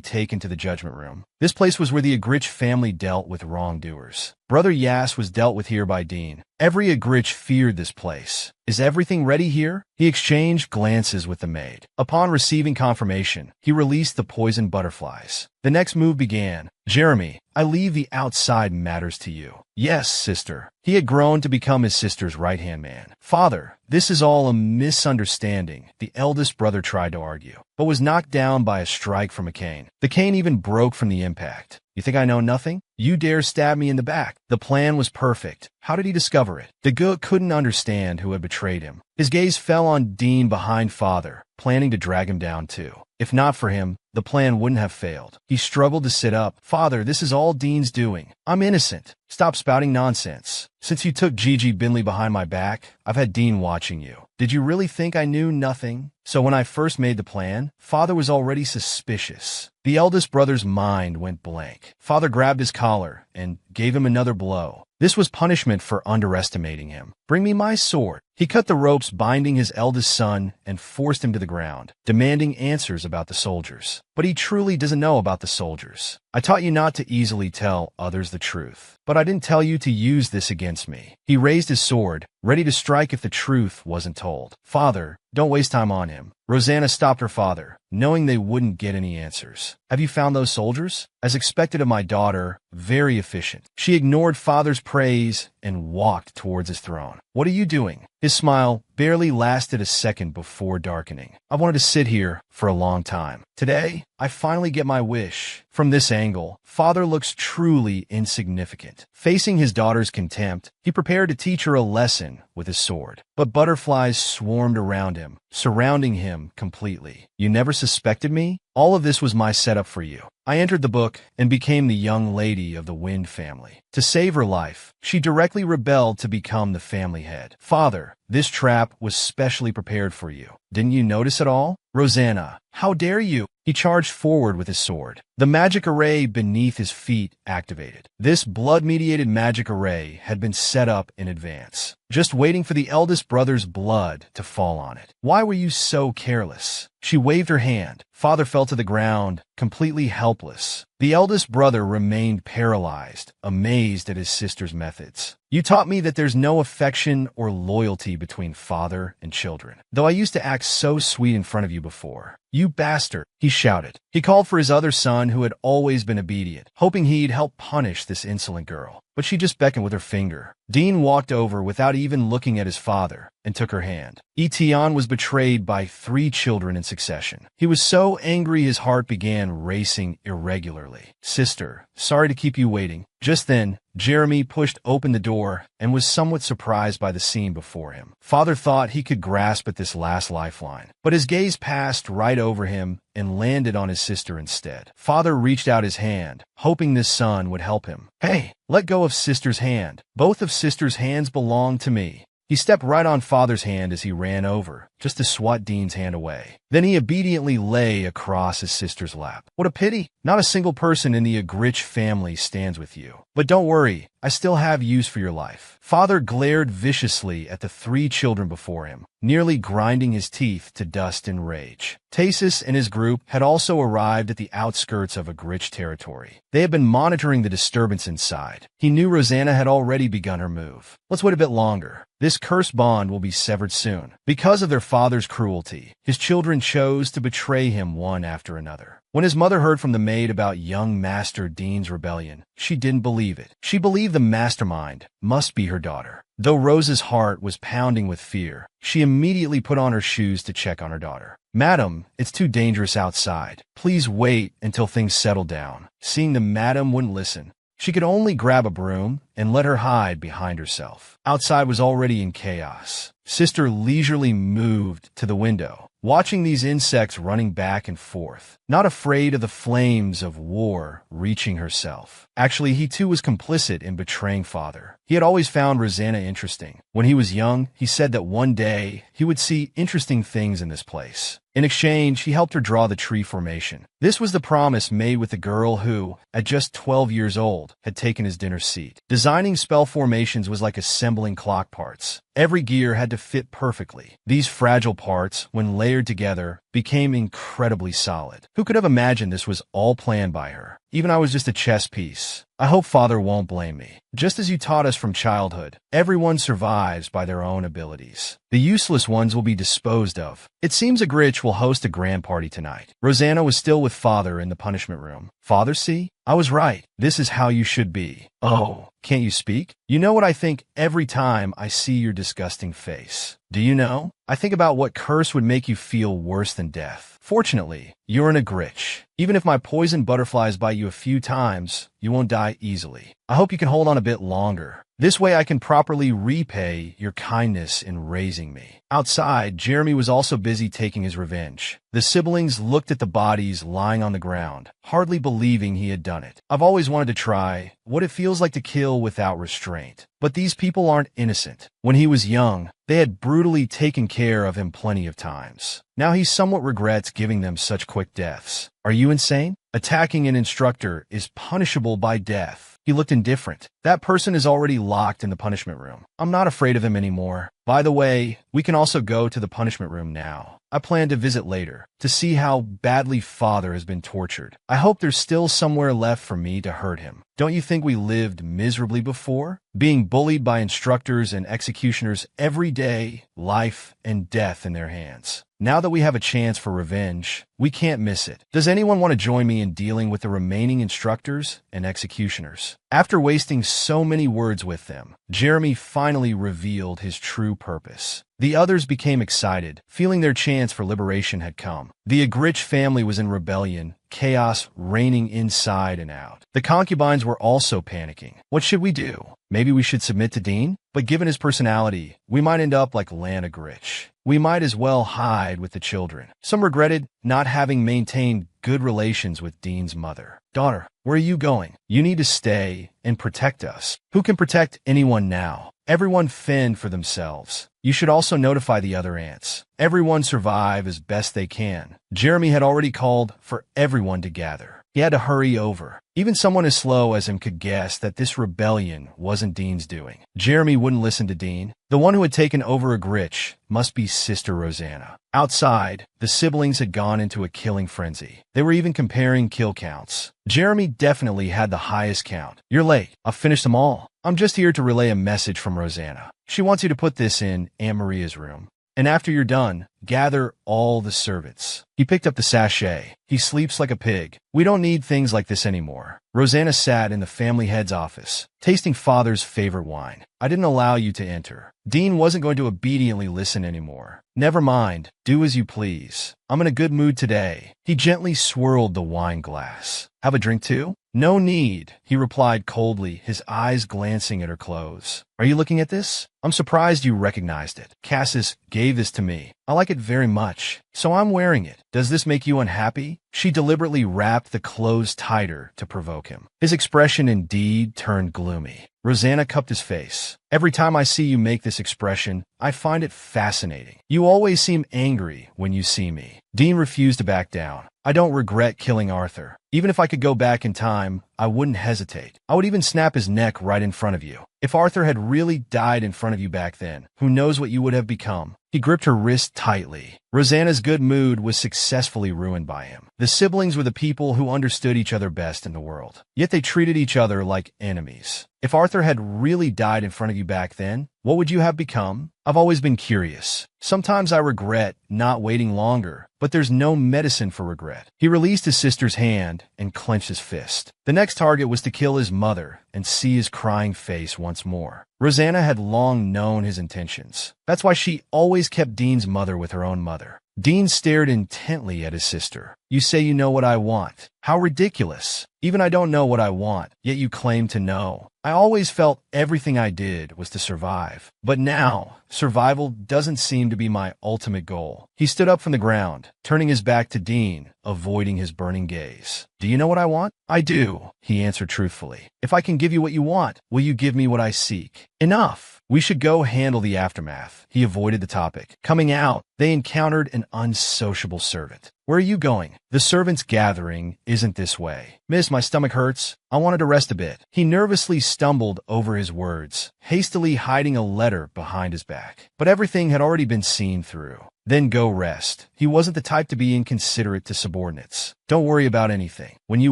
taken to the judgment room. This place was where the Agrich family dealt with wrongdoers. Brother Yas was dealt with here by Dean. Every Agrich feared this place. Is everything ready here? He exchanged glances with the maid. Upon receiving confirmation, he released the poisoned butterflies. The next move began. Jeremy, I leave the outside matters to you. Yes, sister. He had grown to become his sister's right-hand man. Father, this is all a misunderstanding, the eldest brother tried to argue, but was knocked down by a strike from a cane. The cane even broke from the impact. You think I know nothing? You dare stab me in the back. The plan was perfect. How did he discover it? Dagu couldn't understand who had betrayed him. His gaze fell on Dean behind father, planning to drag him down too. If not for him, the plan wouldn't have failed. He struggled to sit up. Father, this is all Dean's doing. I'm innocent. Stop spouting nonsense. Since you took Gigi Binley behind my back, I've had Dean watching you. Did you really think I knew nothing? So when I first made the plan, father was already suspicious. The eldest brother's mind went blank. Father grabbed his collar and gave him another blow. This was punishment for underestimating him. Bring me my sword. He cut the ropes binding his eldest son and forced him to the ground, demanding answers about the soldiers. But he truly doesn't know about the soldiers. I taught you not to easily tell others the truth, but I didn't tell you to use this against me. He raised his sword, ready to strike if the truth wasn't told. Father, don't waste time on him. Rosanna stopped her father, knowing they wouldn't get any answers. Have you found those soldiers? As expected of my daughter, very efficient. She ignored father's praise and walked towards his throne. What are you doing? His smile barely lasted a second before darkening. I wanted to sit here for a long time. Today, I finally get my wish. From this angle, father looks truly insignificant. Facing his daughter's contempt, he prepared to teach her a lesson with his sword. But butterflies swarmed around him, surrounding him completely. You never suspected me? All of this was my setup for you. I entered the book and became the young lady of the Wind family. To save her life, she directly rebelled to become the family head. Father, this trap was specially prepared for you. Didn't you notice it all? Rosanna, how dare you? He charged forward with his sword. The magic array beneath his feet activated. This blood-mediated magic array had been set up in advance, just waiting for the eldest brother's blood to fall on it. Why were you so careless? She waved her hand. Father fell to the ground, completely helpless. The eldest brother remained paralyzed, amazed at his sister's methods. You taught me that there's no affection or loyalty between father and children, though I used to act so sweet in front of you before. You bastard, he shouted. He called for his other son who had always been obedient, hoping he'd help punish this insolent girl. But she just beckoned with her finger. Dean walked over without even looking at his father and took her hand. Etienne was betrayed by 3 children in succession. He was so angry his heart began racing irregularly. Sister, sorry to keep you waiting. Just then, Jeremy pushed open the door and was somewhat surprised by the scene before him. Father thought he could grasp at this last lifeline, but his gaze passed right over him and landed on his sister instead. Father reached out his hand, hoping this son would help him. Hey, let go of sister's hand. Both of sister's hands belong to me. He stepped right on father's hand as he ran over, just to swat Dean's hand away. Then he obediently lay across his sister's lap. What a pity. Not a single person in the Agrich family stands with you. But don't worry, I still have use for your life. Father glared viciously at the 3 children before him, nearly grinding his teeth to dust in rage. Tasis and his group had also arrived at the outskirts of Agrich territory. They had been monitoring the disturbance inside. He knew Rosanna had already begun her move. Let's wait a bit longer. This cursed bond will be severed soon. Because of their father's cruelty, his children chose to betray him one after another. When his mother heard from the maid about young Master Dean's rebellion, she didn't believe it. She believed the mastermind must be her daughter. Though Rose's heart was pounding with fear, she immediately put on her shoes to check on her daughter. Madam, it's too dangerous outside. Please wait until things settle down. Seeing the madam wouldn't listen, she could only grab a broom and let her hide behind herself. Outside was already in chaos. Sister leisurely moved to the window, watching these insects running back and forth, not afraid of the flames of war reaching herself. Actually, he too was complicit in betraying father. He had always found Rosanna interesting. When he was young, he said that one day he would see interesting things in this place. In exchange, he helped her draw the tree formation. This was the promise made with the girl who, at just 12 years old, had taken his dinner seat. Designing spell formations was like assembling clock parts. Every gear had to fit perfectly. These fragile parts, when layered together, became incredibly solid. Who could have imagined this was all planned by her? Even I was just a chess piece. I hope Father won't blame me. Just as you taught us from childhood, everyone survives by their own abilities. The useless ones will be disposed of. It seems a Gritch will host a grand party tonight. Rosanna was still with Father in the punishment room. Father, see? I was right. This is how you should be. Oh, can't you speak? You know what I think every time I see your disgusting face. Do you know? I think about what curse would make you feel worse than death. Fortunately, you're in a Gritch. Even if my poison butterflies bite you a few times, you won't die easily. I hope you can hold on a bit longer. This way I can properly repay your kindness in raising me. Outside, Jeremy was also busy taking his revenge. The siblings looked at the bodies lying on the ground, hardly believing he had done it. I've always wanted to try what it feels like to kill without restraint. But these people aren't innocent. When he was young, they had brutally taken care of him plenty of times. Now he somewhat regrets giving them such quick deaths. Are you insane? Attacking an instructor is punishable by death. He looked indifferent. That person is already locked in the punishment room. I'm not afraid of him anymore. By the way, we can also go to the punishment room now. I plan to visit later to see how badly Father has been tortured. I hope there's still somewhere left for me to hurt him. Don't you think we lived miserably before? Being bullied by instructors and executioners every day, life and death in their hands. Now that we have a chance for revenge, we can't miss it. Does anyone want to join me in dealing with the remaining instructors and executioners? After wasting so many words with them, Jeremy finally revealed his true purpose. The others became excited, feeling their chance for liberation had come. The Agrich family was in rebellion, chaos reigning inside and out. The concubines were also panicking. What should we do? Maybe we should submit to Dean? But given his personality, we might end up like Lana Agrich. We might as well hide with the children. Some regretted not having maintained good relations with Dean's mother. Daughter, where are you going? You need to stay and protect us. Who can protect anyone now? Everyone fend for themselves. You should also notify the other ants. Everyone survive as best they can. Jeremy had already called for everyone to gather. He had to hurry over. Even someone as slow as him could guess that this rebellion wasn't Dean's doing. Jeremy wouldn't listen to Dean. The one who had taken over Agrich must be Sister Rosanna. Outside, the siblings had gone into a killing frenzy. They were even comparing kill counts. Jeremy definitely had the highest count. You're late. I've finished them all. I'm just here to relay a message from Rosanna. She wants you to put this in Aunt Maria's room. And after you're done, gather all the servants. He picked up the sachet. He sleeps like a pig. We don't need things like this anymore. Rosanna sat in the family head's office, tasting Father's favorite wine. I didn't allow you to enter. Dean wasn't going to obediently listen anymore. Never mind. Do as you please. I'm in a good mood today. He gently swirled the wine glass. Have a drink too? No need, he replied coldly, his eyes glancing at her clothes. Are you looking at this? I'm surprised you recognized it. Cassis gave this to me. I like it very much, so I'm wearing it. Does this make you unhappy? She deliberately wrapped the clothes tighter to provoke him. His expression indeed turned gloomy. Rosanna cupped his face. Every time I see you make this expression, I find it fascinating. You always seem angry when you see me. Dean refused to back down. I don't regret killing Arthur. Even if I could go back in time, I wouldn't hesitate. I would even snap his neck right in front of you. If Arthur had really died in front of you back then, who knows what you would have become? He gripped her wrist tightly. Rosanna's good mood was successfully ruined by him. The siblings were the people who understood each other best in the world. Yet they treated each other like enemies. If Arthur had really died in front of you back then, what would you have become? I've always been curious. Sometimes I regret not waiting longer, but there's no medicine for regret. He released his sister's hand and clenched his fist. The next target was to kill his mother and see his crying face once more. Rosanna had long known his intentions. That's why she always kept Dean's mother with her own mother. Dean stared intently at his sister. You say you know what I want. How ridiculous. Even I don't know what I want, yet you claim to know. I always felt everything I did was to survive. But now, survival doesn't seem to be my ultimate goal. He stood up from the ground, turning his back to Dean, avoiding his burning gaze. Do you know what I want? I do, he answered truthfully. If I can give you what you want, will you give me what I seek? Enough. We should go handle the aftermath. He avoided the topic. Coming out, they encountered an unsociable servant. Where are you going? The servants' gathering isn't this way. Miss, my stomach hurts. I wanted to rest a bit. He nervously stumbled over his words, hastily hiding a letter behind his back. But everything had already been seen through. Then go rest. He wasn't the type to be inconsiderate to subordinates. Don't worry about anything. When you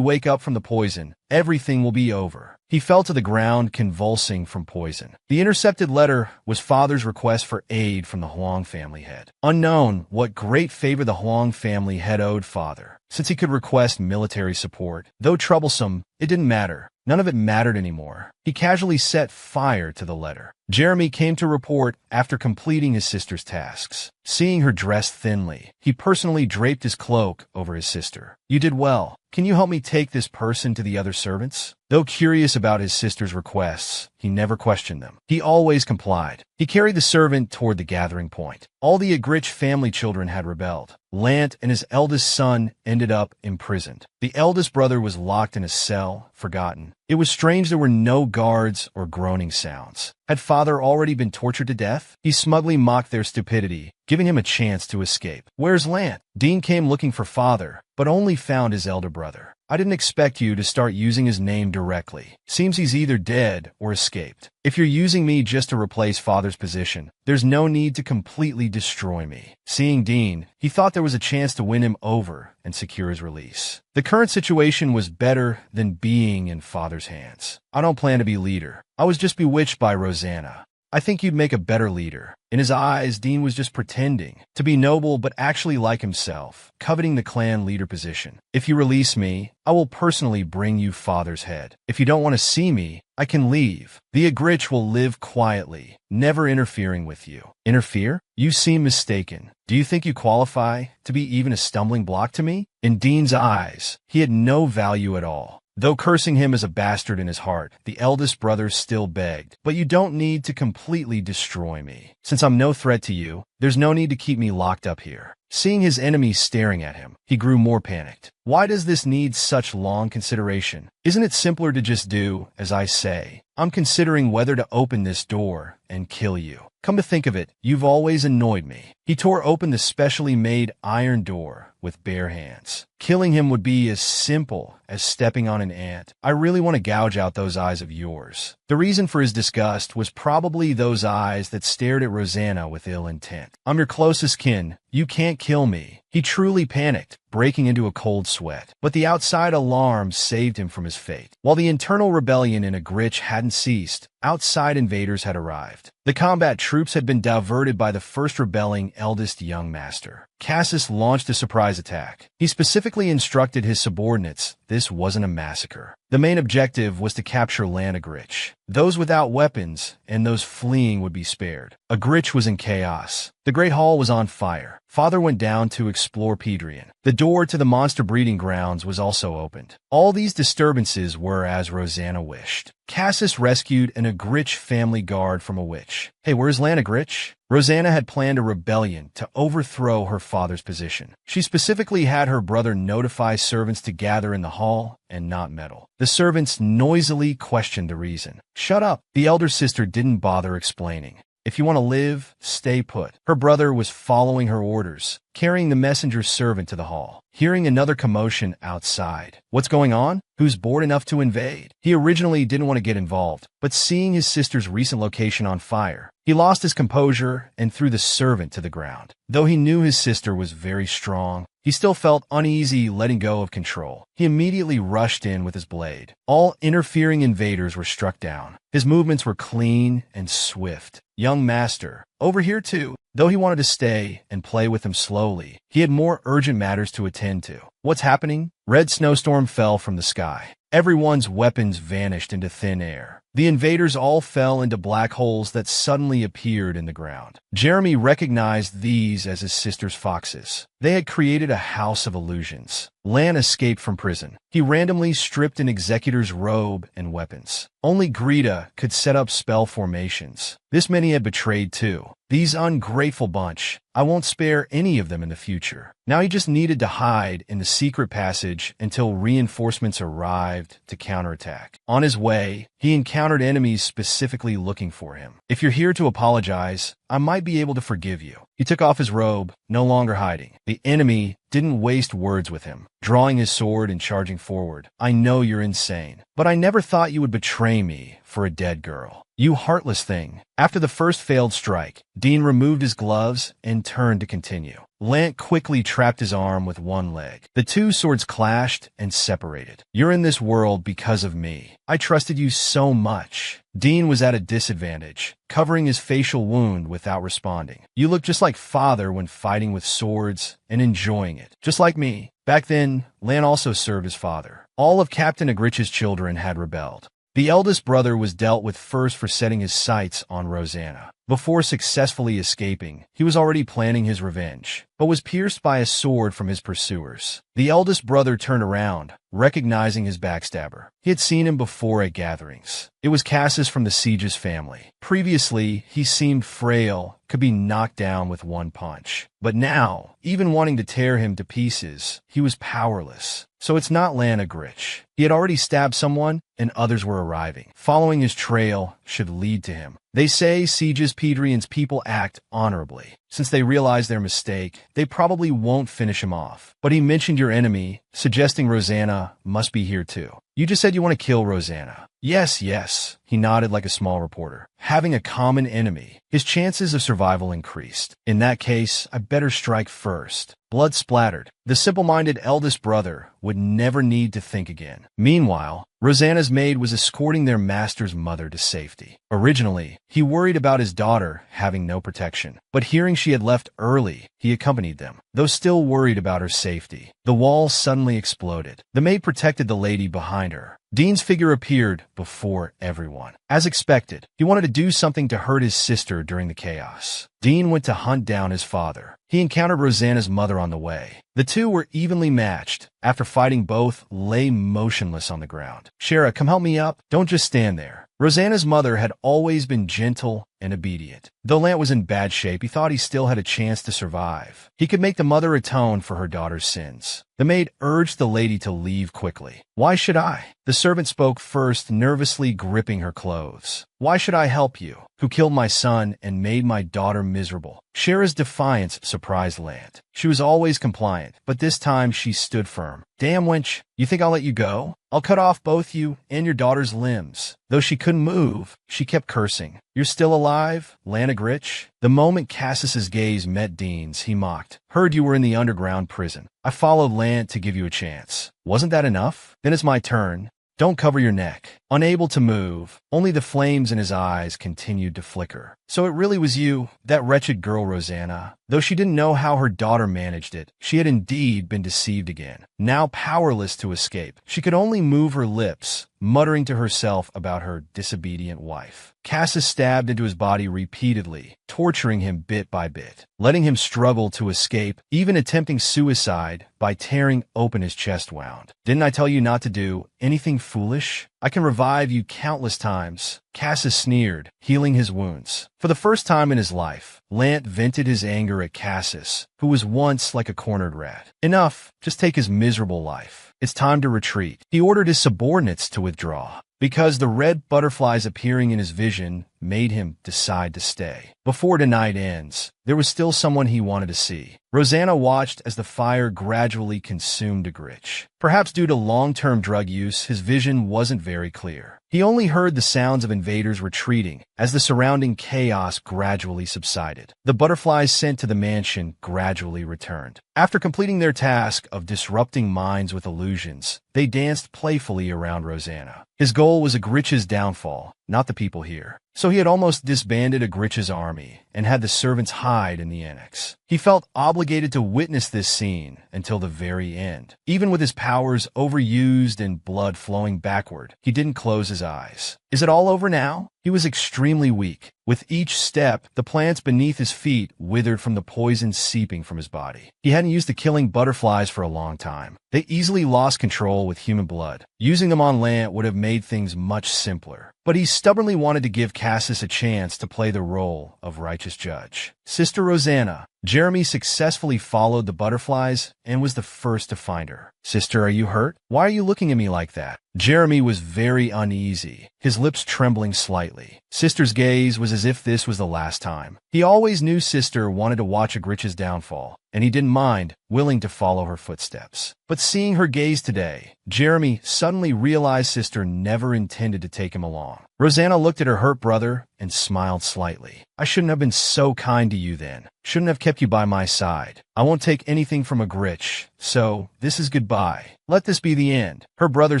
wake up from the poison, everything will be over. He fell to the ground, convulsing from poison. The intercepted letter was father's request for aid from the Huang family head. Unknown what great favor the Huang family had owed father, since he could request military support. Though troublesome, it didn't matter. None of it mattered anymore. He casually set fire to the letter. Jeremy came to report after completing his sister's tasks. Seeing her dressed thinly, he personally draped his cloak over his sister. You did well. Can you help me take this person to the other servants? Though curious about his sister's requests, he never questioned them. He always complied. He carried the servant toward the gathering point. All the Agrich family children had rebelled. Lant and his eldest son ended up imprisoned. The eldest brother was locked in a cell, forgotten. It was strange there were no guards or groaning sounds. Had father already been tortured to death? He smugly mocked their stupidity, giving him a chance to escape. Where's Lant? Dean came looking for father, but only found his elder brother. I didn't expect you to start using his name directly. Seems he's either dead or escaped. If you're using me just to replace father's position, there's no need to completely destroy me. Seeing Dean, he thought there was a chance to win him over and secure his release. The current situation was better than being in father's hands. I don't plan to be leader. I was just bewitched by Rosanna. I think you'd make a better leader. In his eyes, Dean was just pretending to be noble but actually like himself, coveting the clan leader position. If you release me, I will personally bring you father's head. If you don't want to see me, I can leave. The Agrich will live quietly, never interfering with you. Interfere? You seem mistaken. Do you think you qualify to be even a stumbling block to me? In Dean's eyes, he had no value at all. Though cursing him as a bastard in his heart, the eldest brother still begged, "But you don't need to completely destroy me. Since I'm no threat to you, there's no need to keep me locked up here." Seeing his enemies staring at him, he grew more panicked. Why does this need such long consideration? Isn't it simpler to just do as I say? I'm considering whether to open this door and kill you. Come to think of it, you've always annoyed me. He tore open the specially made iron door with bare hands. Killing him would be as simple as stepping on an ant. I really want to gouge out those eyes of yours. The reason for his disgust was probably those eyes that stared at Rosanna with ill intent. I'm your closest kin. You can't kill me. He truly panicked, breaking into a cold sweat. But the outside alarm saved him from his fate. While the internal rebellion in Agrich hadn't ceased, outside invaders had arrived. The combat troops had been diverted by the first rebelling eldest young master. Cassius launched a surprise attack. He specifically instructed his subordinates this wasn't a massacre. The main objective was to capture Lan Agrich. Those without weapons and those fleeing would be spared. Agrich was in chaos. The Great Hall was on fire. Father went down to explore Pedrian. The door to the monster breeding grounds was also opened. All these disturbances were as Rosanna wished. Cassius rescued an Agrich family guard from a witch. Hey, where's Lan Agrich? Rosanna had planned a rebellion to overthrow her father's position. She specifically had her brother notify servants to gather in the hall and not meddle. The servants noisily questioned the reason. Shut up. The elder sister didn't bother explaining. If you want to live, stay put. Her brother was following her orders, carrying the messenger's servant to the hall. Hearing another commotion outside. What's going on? Who's bored enough to invade? He originally didn't want to get involved, but seeing his sister's recent location on fire, he lost his composure and threw the servant to the ground. Though he knew his sister was very strong, he still felt uneasy letting go of control. He immediately rushed in with his blade. All interfering invaders were struck down. His movements were clean and swift. Young master, over here too. Though he wanted to stay and play with him slowly, he had more urgent matters to attend to. What's happening? Red snowstorm fell from the sky. Everyone's weapons vanished into thin air. The invaders all fell into black holes that suddenly appeared in the ground. Jeremy recognized these as his sister's foxes. They had created a house of illusions. Lan escaped from prison. He randomly stripped an executor's robe and weapons. Only Greta could set up spell formations. This many had betrayed too. These ungrateful bunch. I won't spare any of them in the future. Now he just needed to hide in the secret passage until reinforcements arrived to counterattack. On his way, he encountered enemies specifically looking for him. If you're here to apologize, I might be able to forgive you. He took off his robe, no longer hiding. The enemy didn't waste words with him, drawing his sword and charging forward. I know you're insane, but I never thought you would betray me for a dead girl. You heartless thing. After the first failed strike, Dean removed his gloves and turned to continue. Lant quickly trapped his arm with one leg. The two swords clashed and separated. You're in this world because of me. I trusted you so much. Dean was at a disadvantage, covering his facial wound without responding. You look just like father when fighting with swords and enjoying it. Just like me. Back then, Lan also served as father. All of Captain Agrich's children had rebelled. The eldest brother was dealt with first for setting his sights on Rosanna. Before successfully escaping, he was already planning his revenge, but was pierced by a sword from his pursuers. The eldest brother turned around, recognizing his backstabber. He had seen him before at gatherings. It was Cassis from the Siege's family. Previously, he seemed frail, could be knocked down with one punch. But now, even wanting to tear him to pieces, he was powerless. So it's not Lan Agrich. He had already stabbed someone, and others were arriving. Following his trail should lead to him. They say Siege's Pedrian's people act honorably. Since they realize their mistake, they probably won't finish him off. But he mentioned your enemy, suggesting Rosanna must be here too. You just said you want to kill Rosanna. Yes, yes, he nodded like a small reporter. Having a common enemy, his chances of survival increased. In that case, I better strike first. Blood splattered. The simple-minded eldest brother would never need to think again. Meanwhile, Rosanna's maid was escorting their master's mother to safety. Originally, he worried about his daughter having no protection, but hearing she had left early, he accompanied them. Though still worried about her safety, the wall suddenly exploded. The maid protected the lady behind her. Dean's figure appeared before everyone. As expected, he wanted to do something to hurt his sister during the chaos. Dean went to hunt down his father. He encountered Rosanna's mother on the way. The two were evenly matched. After fighting, both lay motionless on the ground. Shara, come help me up. Don't just stand there. Rosanna's mother had always been gentle and obedient. Though Lant was in bad shape, he thought he still had a chance to survive. He could make the mother atone for her daughter's sins. The maid urged the lady to leave quickly. Why should I? The servant spoke first, nervously gripping her clothes. Why should I help you, who killed my son and made my daughter miserable? Shara's defiance surprised Lant. She was always compliant, but this time she stood firm. Damn wench, you think I'll let you go? I'll cut off both you and your daughter's limbs. Though she couldn't move, she kept cursing. You're still alive, Lan Agrich? The moment Cassis's gaze met Dean's, he mocked. Heard you were in the underground prison. I followed Lant to give you a chance. Wasn't that enough? Then it's my turn. Don't cover your neck. Unable to move, only the flames in his eyes continued to flicker. So it really was you, that wretched girl Rosanna. Though she didn't know how her daughter managed it, she had indeed been deceived again. Now powerless to escape, she could only move her lips, muttering to herself about her disobedient wife. Cassis stabbed into his body repeatedly, torturing him bit by bit, letting him struggle to escape, even attempting suicide by tearing open his chest wound. Didn't I tell you not to do anything foolish? I can revive you countless times. Cassis sneered, healing his wounds. For the first time in his life, Lant vented his anger at Cassis, who was once like a cornered rat. Enough, just take his miserable life. It's time to retreat. He ordered his subordinates to withdraw, because the red butterflies appearing in his vision made him decide to stay. Before the night ends, there was still someone he wanted to see. Rosanna watched as the fire gradually consumed Agrich. Perhaps due to long-term drug use, his vision wasn't very clear. He only heard the sounds of invaders retreating as the surrounding chaos gradually subsided. The butterflies sent to the mansion gradually returned. After completing their task of disrupting minds with illusions, they danced playfully around Rosanna. His goal was Agrich's downfall, not the people here. So he had almost disbanded Agrich's army and had the servants hide in the annex. He felt obligated to witness this scene until the very end. Even with his powers overused and blood flowing backward, he didn't close his eyes. Is it all over now? He was extremely weak. With each step, the plants beneath his feet withered from the poison seeping from his body. He hadn't used to killing butterflies for a long time. They easily lost control with human blood. Using them on land would have made things much simpler. But he stubbornly wanted to give Cassis a chance to play the role of righteous judge. Sister Rosanna. Jeremy successfully followed the butterflies and was the first to find her. Sister, are you hurt? Why are you looking at me like that? Jeremy was very uneasy, his lips trembling slightly. Sister's gaze was as if this was the last time. He always knew Sister wanted to watch Agrich's downfall, and he didn't mind, willing to follow her footsteps. But seeing her gaze today, Jeremy suddenly realized Sister never intended to take him along. Rosanna looked at her hurt brother and smiled slightly. I shouldn't have been so kind to you then. Shouldn't have kept you by my side. I won't take anything from Agrich, so this is goodbye. Let this be the end. Her brother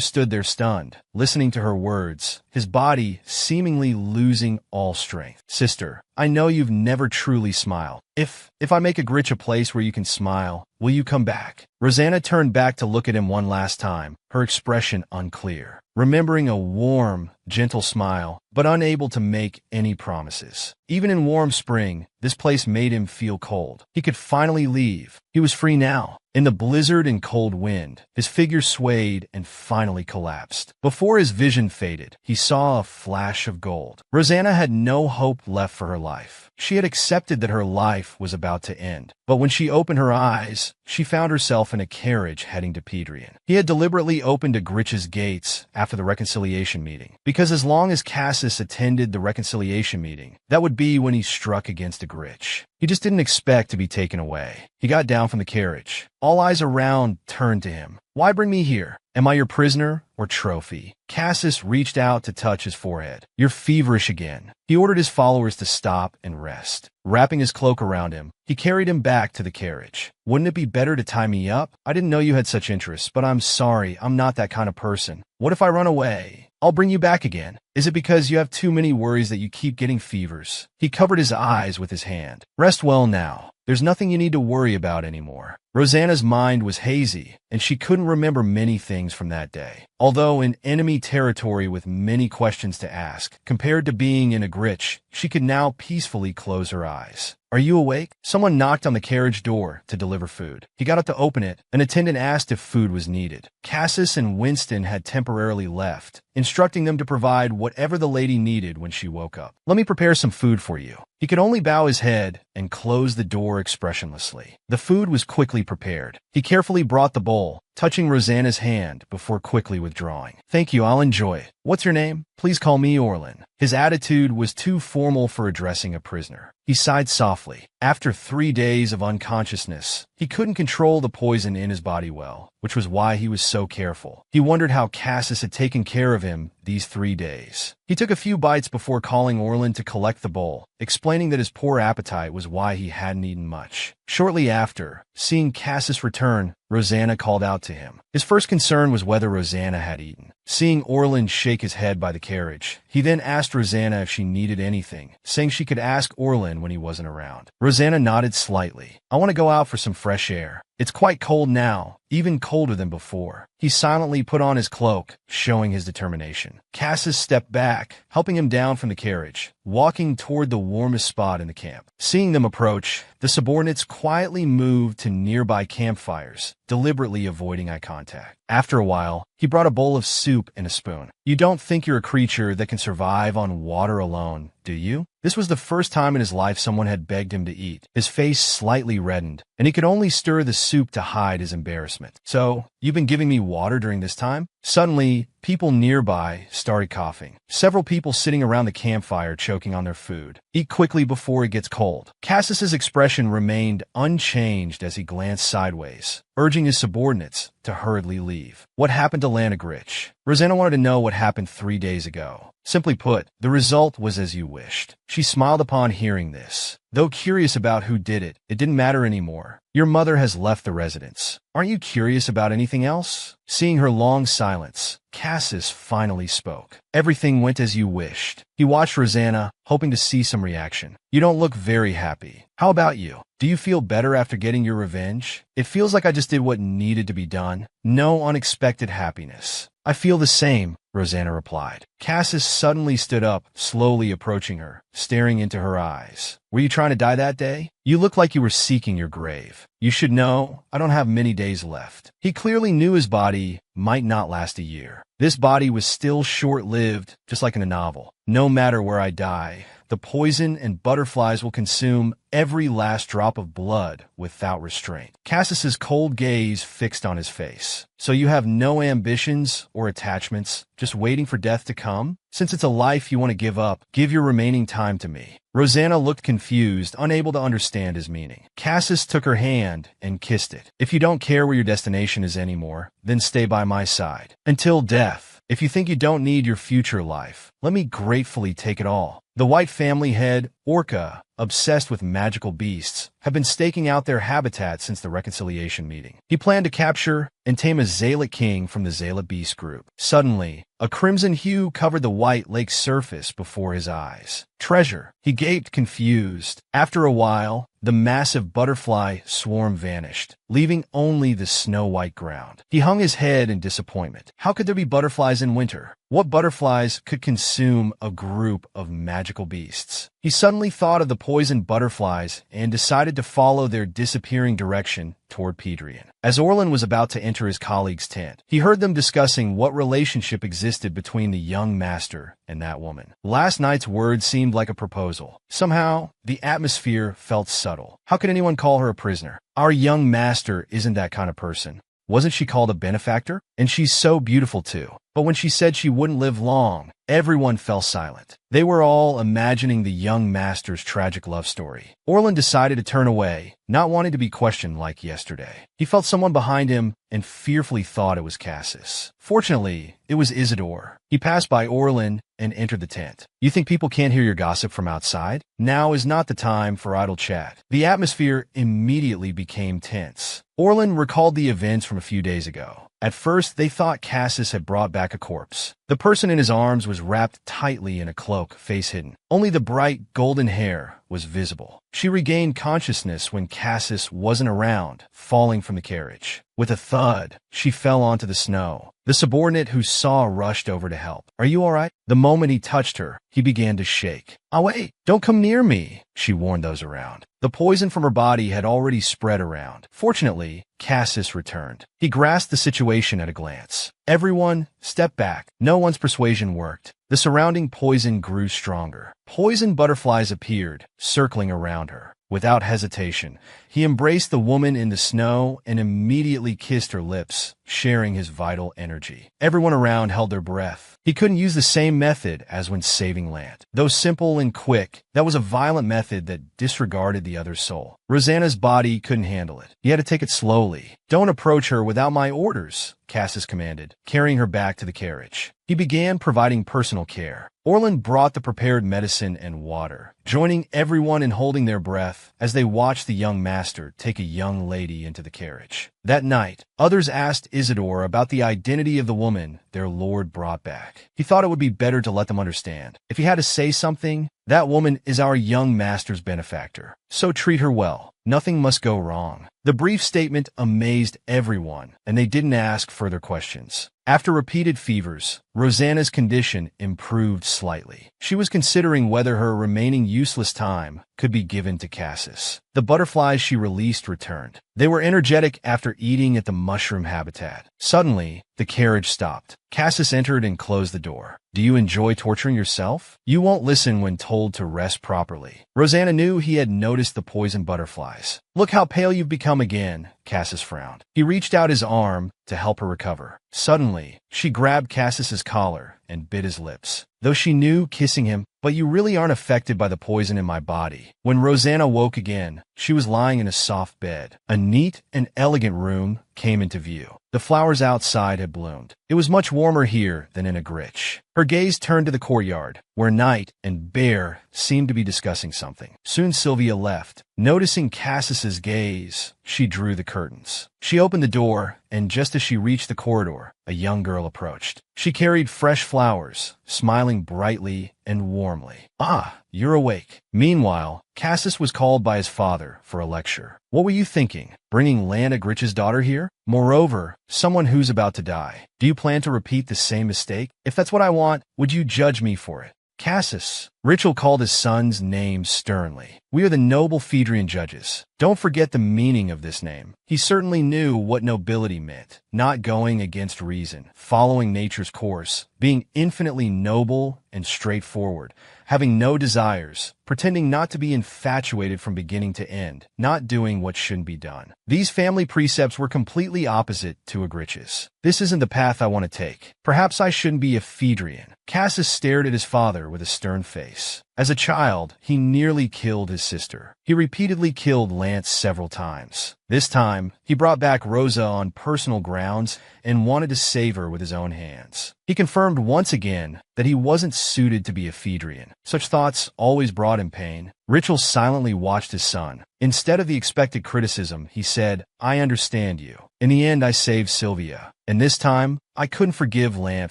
stood there stunned, listening to her words, his body seemingly losing all strength. Sister, I know you've never truly smiled. If I make Agrich a place where you can smile, will you come back? Rosanna turned back to look at him one last time, her expression unclear, remembering a warm, gentle smile, but unable to make any promises. Even in warm spring, this place made him feel cold. He could finally leave. He was free now. In the blizzard and cold wind, his figure swayed and finally collapsed. Before his vision faded, he saw a flash of gold. Rosanna had no hope left for her life. She had accepted that her life was about to end. But when she opened her eyes, she found herself in a carriage heading to Pedrian. He had deliberately opened Agrich's gates after the reconciliation meeting, because as long as Cassis attended the reconciliation meeting, that would be when he struck against Agrich. He just didn't expect to be taken away. He got down from the carriage. All eyes around turned to him. Why bring me here? Am I your prisoner or trophy? Cassis reached out to touch his forehead. You're feverish again. He ordered his followers to stop and rest. Wrapping his cloak around him, he carried him back to the carriage. Wouldn't it be better to tie me up? I didn't know you had such interests, but I'm sorry, I'm not that kind of person. What if I run away? I'll bring you back again. Is it because you have too many worries that you keep getting fevers? He covered his eyes with his hand. Rest well now. There's nothing you need to worry about anymore. Rosanna's mind was hazy, and she couldn't remember many things from that day. Although in enemy territory with many questions to ask, compared to being in Agrich, she could now peacefully close her eyes. Are you awake? Someone knocked on the carriage door to deliver food. He got up to open it. An attendant asked if food was needed. Cassis and Winston had temporarily left, instructing them to provide whatever the lady needed when she woke up. Let me prepare some food for you. He could only bow his head and close the door expressionlessly. The food was quickly prepared. He carefully brought the bowl, touching Rosanna's hand before quickly withdrawing. Thank you, I'll enjoy it. What's your name? Please call me Orlin. His attitude was too formal for addressing a prisoner. He sighed softly. After 3 days of unconsciousness, he couldn't control the poison in his body well, which was why he was so careful. He wondered how Cassis had taken care of him these 3 days. He took a few bites before calling Orlin to collect the bowl, explaining that his poor appetite was why he hadn't eaten much. Shortly after, seeing Cassis return, Rosanna called out to him. His first concern was whether Rosanna had eaten. Seeing Orlin shake his head by the carriage, he then asked Rosanna if she needed anything, saying she could ask Orlin when he wasn't around. Rosanna nodded slightly. I want to go out for some fresh air. It's quite cold now, even colder than before. He silently put on his cloak, showing his determination. Cassis stepped back, helping him down from the carriage, walking toward the warmest spot in the camp. Seeing them approach, the subordinates quietly moved to nearby campfires, deliberately avoiding eye contact. After a while, he brought a bowl of soup and a spoon. You don't think you're a creature that can survive on water alone, do you? This was the first time in his life someone had begged him to eat. His face slightly reddened, and he could only stir the soup to hide his embarrassment. So, you've been giving me water during this time? Suddenly, people nearby started coughing. Several people sitting around the campfire choking on their food. Eat quickly before it gets cold. Cassis's expression remained unchanged as he glanced sideways, urging his subordinates to hurriedly leave. What happened to Lanagrich? Rosanna wanted to know what happened 3 days ago. Simply put, the result was as you wished. She smiled upon hearing this. Though curious about who did it, it didn't matter anymore. Your mother has left the residence. Aren't you curious about anything else? Seeing her long silence, Cassis finally spoke. Everything went as you wished. He watched Rosanna, hoping to see some reaction. You don't look very happy. How about you? Do you feel better after getting your revenge? It feels like I just did what needed to be done. No unexpected happiness. I feel the same, Rosanna replied. Cassis suddenly stood up, slowly approaching her, staring into her eyes. Were you trying to die that day? You look like you were seeking your grave. You should know, I don't have many days left. He clearly knew his body might not last a year. This body was still short-lived, just like in a novel. No matter where I die, the poison and butterflies will consume every last drop of blood without restraint. Cassis's cold gaze fixed on his face. So you have no ambitions or attachments, just waiting for death to come? Since it's a life you want to give up, give your remaining time to me. Rosanna looked confused, unable to understand his meaning. Cassis took her hand and kissed it. If you don't care where your destination is anymore, then stay by my side. Until death. If you think you don't need your future life, let me gratefully take it all. The White family head, Orca, obsessed with magical beasts, have been staking out their habitat since the reconciliation meeting. He planned to capture and tame a Zealot king from the Zealot beast group. Suddenly, a crimson hue covered the white lake's surface before his eyes. Treasure. He gaped confused. After a while, the massive butterfly swarm vanished, leaving only the snow-white ground. He hung his head in disappointment. How could there be butterflies in winter? What butterflies could consume a group of magical beasts? He suddenly thought of the poisoned butterflies and decided to follow their disappearing direction toward Pedrian. As Orlin was about to enter his colleague's tent, he heard them discussing what relationship existed between the young master and that woman. Last night's words seemed like a proposal. Somehow, the atmosphere felt subtle. How could anyone call her a prisoner? Our young master isn't that kind of person. Wasn't she called a benefactor? And she's so beautiful too. But when she said she wouldn't live long, everyone fell silent. They were all imagining the young master's tragic love story. Orlin decided to turn away, not wanting to be questioned like yesterday. He felt someone behind him and fearfully thought it was Cassis. Fortunately, it was Isidore. He passed by Orlin and entered the tent. You think people can't hear your gossip from outside? Now is not the time for idle chat. The atmosphere immediately became tense. Orlin recalled the events from a few days ago. At first, they thought Cassis had brought back a corpse. The person in his arms was wrapped tightly in a cloak, face hidden. Only the bright golden hair was visible. She regained consciousness when Cassis wasn't around, falling from the carriage. With a thud, she fell onto the snow. The subordinate who saw rushed over to help. Are you all right? The moment he touched her, he began to shake. Oh, wait, don't come near me, she warned those around. The poison from her body had already spread around. Fortunately, Cassis returned. He grasped the situation at a glance. Everyone, step back. No one's persuasion worked. The surrounding poison grew stronger. Poison butterflies appeared, circling around her. Without hesitation, he embraced the woman in the snow and immediately kissed her lips, sharing his vital energy. Everyone around held their breath. He couldn't use the same method as when saving land. Though simple and quick, that was a violent method that disregarded the other's soul. Rosanna's body couldn't handle it. He had to take it slowly. Don't approach her without my orders, Cassis commanded, carrying her back to the carriage. He began providing personal care. Orlin brought the prepared medicine and water, joining everyone in holding their breath as they watched the young master take a young lady into the carriage. That night, others asked Isidore about the identity of the woman their lord brought back. He thought it would be better to let them understand. If he had to say something, that woman is our young master's benefactor. So treat her well. Nothing must go wrong. The brief statement amazed everyone, and they didn't ask further questions. After repeated fevers, Rosanna's condition improved slightly. She was considering whether her remaining useless time could be given to Cassis. The butterflies she released returned. They were energetic after eating at the mushroom habitat. Suddenly, the carriage stopped. Cassis entered and closed the door. Do you enjoy torturing yourself? You won't listen when told to rest properly. Rosanna knew he had noticed the poison butterflies. Look how pale you've become again, Cassis frowned. He reached out his arm to help her recover. Suddenly, she grabbed Cassis's collar and bit his lips. Though she knew kissing him, but you really aren't affected by the poison in my body. When Rosanna woke again, she was lying in a soft bed. A neat and elegant room came into view. The flowers outside had bloomed. It was much warmer here than in a Gritch. Her gaze turned to the courtyard, where Knight and Bear seemed to be discussing something. Soon Sylvia left. Noticing Cassis's gaze, she drew the curtains. She opened the door, and just as she reached the corridor, a young girl approached. She carried fresh flowers, smiling brightly and warmly. Ah, you're awake. Meanwhile, Cassis was called by his father for a lecture. What were you thinking? Bringing Lana Gritch's daughter here? Moreover, someone who's about to die. Do you plan to repeat the same mistake? If that's what I want, would you judge me for it? Cassus. Richel called his son's name sternly. We are the noble Phaedrian judges. Don't forget the meaning of this name. He certainly knew what nobility meant. Not going against reason, following nature's course, being infinitely noble and straightforward, having no desires, pretending not to be infatuated from beginning to end, not doing what shouldn't be done. These family precepts were completely opposite to Agrich's. This isn't the path I want to take. Perhaps I shouldn't be a Phaedrian. Cassus stared at his father with a stern face. As a child, he nearly killed his sister. He repeatedly killed Lance several times. This time, he brought back Rosa on personal grounds and wanted to save her with his own hands. He confirmed once again that he wasn't suited to be a Phaedrian. Such thoughts always brought him pain. Richel silently watched his son. Instead of the expected criticism, he said, I understand you. In the end, I saved Sylvia. And this time, I couldn't forgive Lant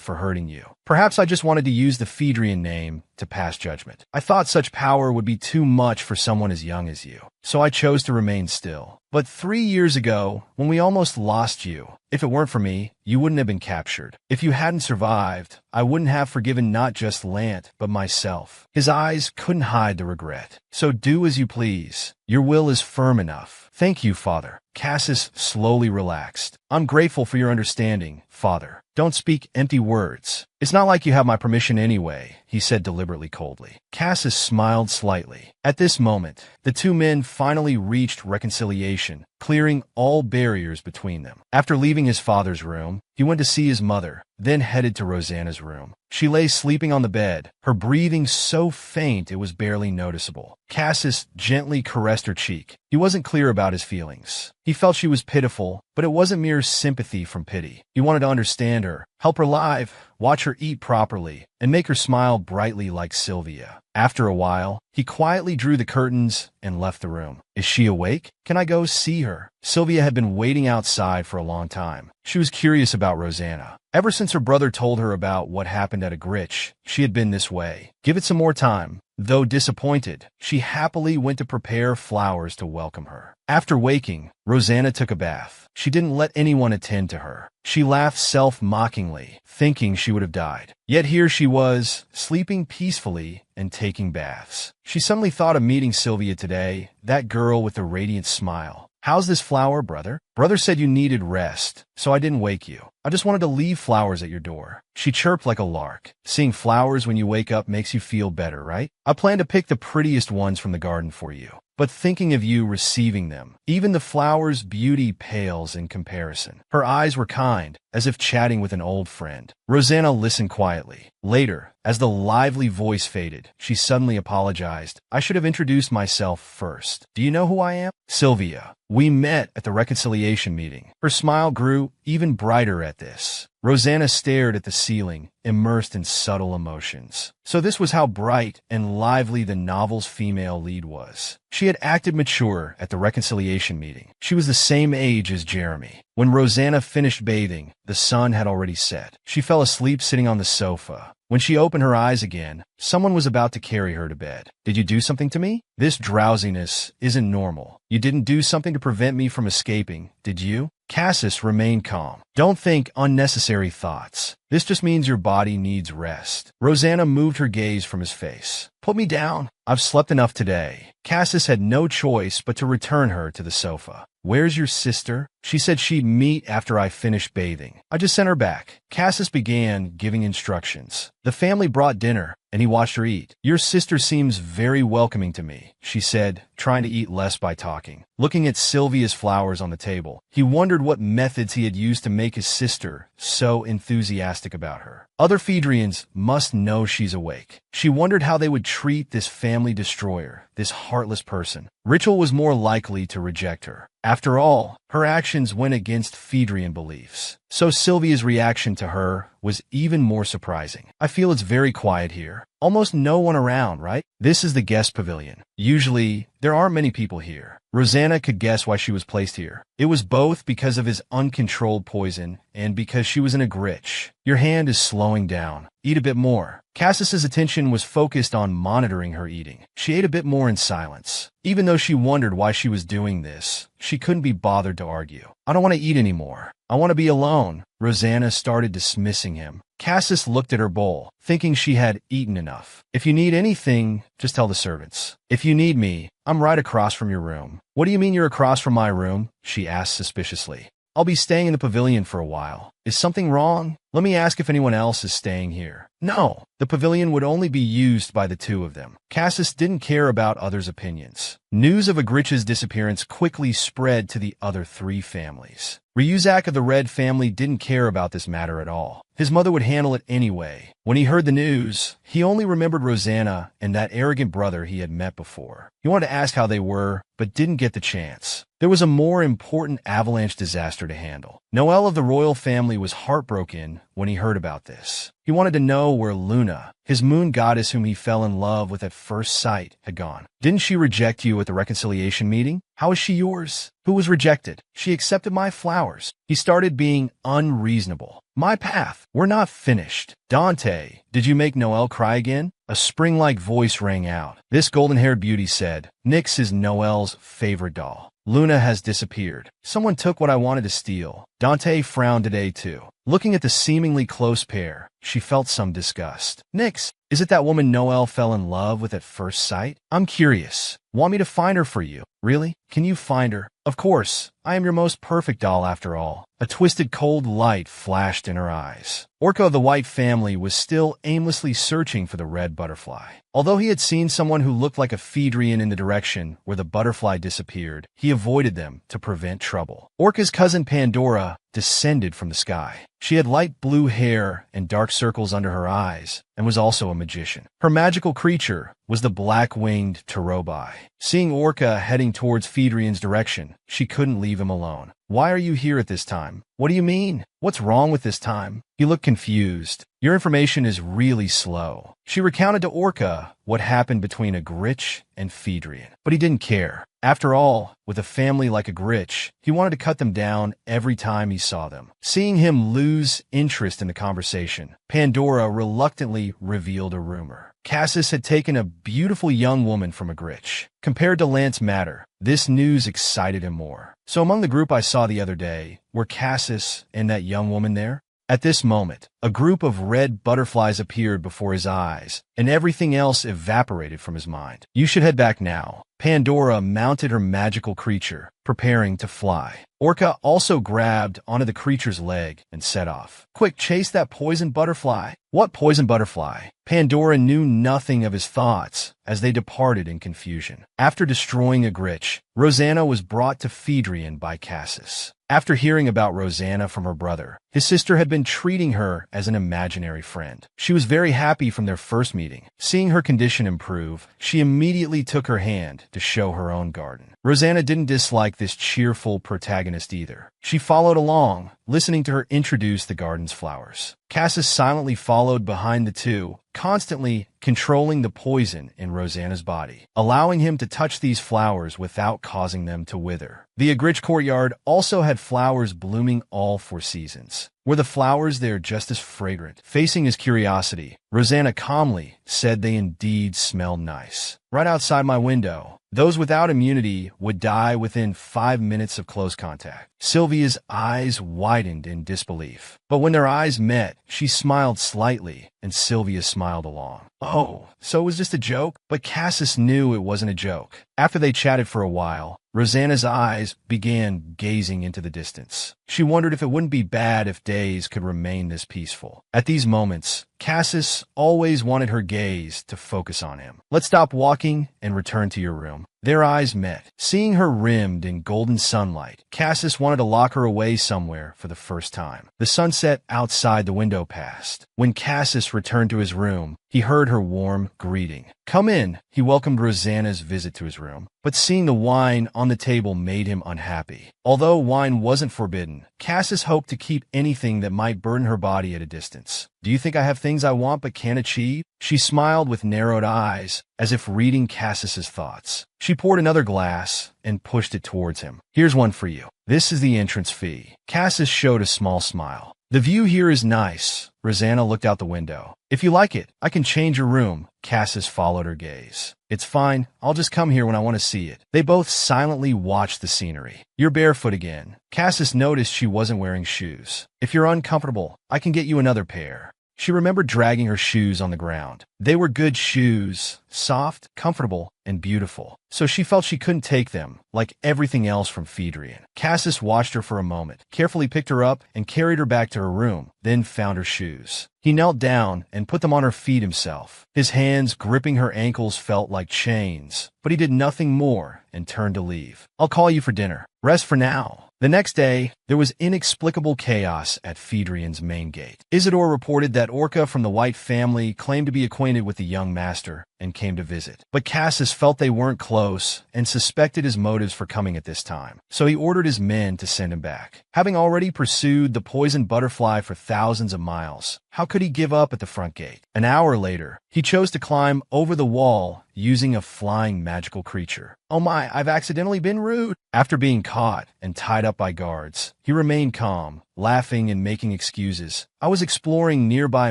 for hurting you. Perhaps I just wanted to use the Phaedrian name to pass judgment. I thought such power would be too much for someone as young as you. So I chose to remain still. But 3 years ago, when we almost lost you, if it weren't for me, you wouldn't have been captured. If you hadn't survived, I wouldn't have forgiven not just Lant, but myself. His eyes couldn't hide the regret. So do as you please. Your will is firm enough. Thank you, Father. Cassus slowly relaxed. I'm grateful for your understanding, Father. Don't speak empty words. It's not like you have my permission anyway, he said deliberately coldly. Cassus smiled slightly. At this moment, the two men finally reached reconciliation, clearing all barriers between them. After leaving his father's room, he went to see his mother, then headed to Rosanna's room. She lay sleeping on the bed, her breathing so faint it was barely noticeable. Cassus gently caressed her cheek. He wasn't clear about his feelings. He felt she was pitiful, but it wasn't mere sympathy from pity. He wanted to understand her, help her live, watch her eat properly, and make her smile brightly like Sylvia. After a while, he quietly drew the curtains and left the room. Is she awake? Can I go see her? Sylvia had been waiting outside for a long time. She was curious about Rosanna. Ever since her brother told her about what happened at Agrich, she had been this way. Give it some more time. Though disappointed, she happily went to prepare flowers to welcome her. After waking, Rosanna took a bath. She didn't let anyone attend to her. She laughed self-mockingly, thinking she would have died. Yet here she was, sleeping peacefully and taking baths. She suddenly thought of meeting Sylvia today, that girl with the radiant smile. How's this flower, brother? Brother said you needed rest, so I didn't wake you. I just wanted to leave flowers at your door. She chirped like a lark. Seeing flowers when you wake up makes you feel better, right? I plan to pick the prettiest ones from the garden for you. But thinking of you receiving them, even the flower's beauty pales in comparison. Her eyes were kind, as if chatting with an old friend. Rosanna listened quietly. Later, as the lively voice faded, she suddenly apologized. I should have introduced myself first. Do you know who I am? Sylvia. We met at the reconciliation meeting. Her smile grew even brighter at this. Rosanna stared at the ceiling, immersed in subtle emotions. So this was how bright and lively the novel's female lead was. She had acted mature at the reconciliation meeting. She was the same age as Jeremy. When Rosanna finished bathing, the sun had already set. She fell asleep sitting on the sofa. When she opened her eyes again, someone was about to carry her to bed. Did you do something to me? This drowsiness isn't normal. You didn't do something to prevent me from escaping, did you? Cassus remained calm. Don't think unnecessary thoughts. This just means your body needs rest. Rosanna moved her gaze from his face. Put me down. I've slept enough today. Cassus had no choice but to return her to the sofa. Where's your sister? She said she'd meet after I finished bathing. I just sent her back. Cassus began giving instructions. The family brought dinner, and he watched her eat. Your sister seems very welcoming to me, she said, trying to eat less by talking. Looking at Sylvia's flowers on the table, he wondered what methods he had used to make his sister so enthusiastic about her. Other Phaedrians must know she's awake. She wondered how they would treat this family destroyer, this heartless person. Richel was more likely to reject her. After all, her actions went against Phaedrian beliefs. So Sylvia's reaction to her was even more surprising. I feel it's very quiet here. Almost no one around, right? This is the guest pavilion. Usually, there aren't many people here. Rosanna could guess why she was placed here. It was both because of his uncontrolled poison and because she was in a glitch. Your hand is slowing down. Eat a bit more. Cassis's attention was focused on monitoring her eating. She ate a bit more in silence. Even though she wondered why she was doing this, she couldn't be bothered to argue. I don't want to eat anymore. I want to be alone. Rosanna started dismissing him. Cassis looked at her bowl, thinking she had eaten enough. If you need anything, just tell the servants. If you need me, I'm right across from your room. What do you mean you're across from my room? She asked suspiciously. I'll be staying in the pavilion for a while. Is something wrong? Let me ask if anyone else is staying here. No, the pavilion would only be used by the two of them. Cassis didn't care about others' opinions. News of Agrich's disappearance quickly spread to the other three families. Ryuzak of the Red family didn't care about this matter at all. His mother would handle it anyway. When he heard the news, he only remembered Rosanna and that arrogant brother he had met before. He wanted to ask how they were, but didn't get the chance. There was a more important avalanche disaster to handle. Noel of the royal family was heartbroken when he heard about this. He wanted to know where Luna, his moon goddess whom he fell in love with at first sight, had gone. Didn't she reject you at the reconciliation meeting? How is she yours? Who was rejected? She accepted my flowers. He started being unreasonable. My path. We're not finished. Dante, did you make Noel cry again? A spring-like voice rang out. This golden-haired beauty said, Nyx is Noel's favorite doll. Luna has disappeared. Someone took what I wanted to steal. Dante frowned today too. Looking at the seemingly close pair, she felt some disgust. Nyx, is it that woman Noel fell in love with at first sight? I'm curious. Want me to find her for you? Really? Can you find her? Of course. I am your most perfect doll after all. A twisted cold light flashed in her eyes. Orca of the White family was still aimlessly searching for the red butterfly. Although he had seen someone who looked like a Phaedrian in the direction where the butterfly disappeared, he avoided them to prevent trouble. Orca's cousin Pandora descended from the sky. She had light blue hair and dark circles under her eyes, and was also a magician. Her magical creature was the black-winged Terobai. Seeing Orca heading towards Phaedrian's direction, she couldn't leave him alone. Why are you here at this time? What do you mean? What's wrong with this time? He looked confused. Your information is really slow. She recounted to Orca what happened between Agrich and Phaedrian, but he didn't care. After all, with a family like Agrich, he wanted to cut them down every time he saw them. Seeing him lose interest in the conversation, Pandora reluctantly revealed a rumor. Cassis had taken a beautiful young woman from Agrich. Compared to Lance Matter, this news excited him more. So among the group I saw the other day, were Cassis and that young woman there? At this moment, a group of red butterflies appeared before his eyes, and everything else evaporated from his mind. You should head back now. Pandora mounted her magical creature, preparing to fly. Orca also grabbed onto the creature's leg and set off. Quick, chase that poison butterfly. What poison butterfly? Pandora knew nothing of his thoughts as they departed in confusion. After destroying Agrich, Rosanna was brought to Phaedrian by Cassis. After hearing about Rosanna from her brother, his sister had been treating her as an imaginary friend. She was very happy from their first meeting. Seeing her condition improve, she immediately took her hand to show her own garden. Rosanna didn't dislike this cheerful protagonist either. She followed along, listening to her introduce the garden's flowers. Cassis silently followed behind the two, constantly controlling the poison in Rosanna's body, allowing him to touch these flowers without causing them to wither. The Agrich courtyard also had flowers blooming all 4 seasons. Were the flowers there just as fragrant? Facing his curiosity, Rosanna calmly said they indeed smelled nice. Right outside my window, those without immunity would die within 5 minutes of close contact. Sylvia's eyes widened in disbelief. But when their eyes met, she smiled slightly, and Sylvia smiled along. Oh, so it was just a joke? But Cassis knew it wasn't a joke. After they chatted for a while, Rosanna's eyes began gazing into the distance. She wondered if it wouldn't be bad if days could remain this peaceful. At these moments, Cassis always wanted her gaze to focus on him. Let's stop walking and return to your room. Their eyes met. Seeing her rimmed in golden sunlight, Cassis wanted to lock her away somewhere for the first time. The sunset outside the window passed. When Cassis returned to his room, he heard her warm greeting. Come in, he welcomed Rosanna's visit to his room. But seeing the wine on the table made him unhappy. Although wine wasn't forbidden, Cassis hoped to keep anything that might burden her body at a distance. Do you think I have things I want but can't achieve? She smiled with narrowed eyes, as if reading Cassis's thoughts. She poured another glass and pushed it towards him. Here's one for you. This is the entrance fee. Cassis showed a small smile. The view here is nice. Rosanna looked out the window. If you like it, I can change your room. Cassis followed her gaze. It's fine. I'll just come here when I want to see it. They both silently watched the scenery. You're barefoot again. Cassis noticed she wasn't wearing shoes. If you're uncomfortable, I can get you another pair. She remembered dragging her shoes on the ground. They were good shoes, soft, comfortable, and beautiful. So she felt she couldn't take them, like everything else from Phaedrian. Cassis watched her for a moment, carefully picked her up, and carried her back to her room, then found her shoes. He knelt down and put them on her feet himself. His hands gripping her ankles felt like chains, but he did nothing more and turned to leave. I'll call you for dinner. Rest for now. The next day, there was inexplicable chaos at Phaedrian's main gate. Isidore reported that Orca from the White family claimed to be acquainted with the young master and came to visit. But Cassis felt they weren't close and suspected his motives for coming at this time, so he ordered his men to send him back. Having already pursued the poisoned butterfly for thousands of miles, how could he give up at the front gate? An hour later, he chose to climb over the wall using a flying magical creature. Oh my, I've accidentally been rude. After being caught and tied up by guards, he remained calm, laughing and making excuses. I was exploring nearby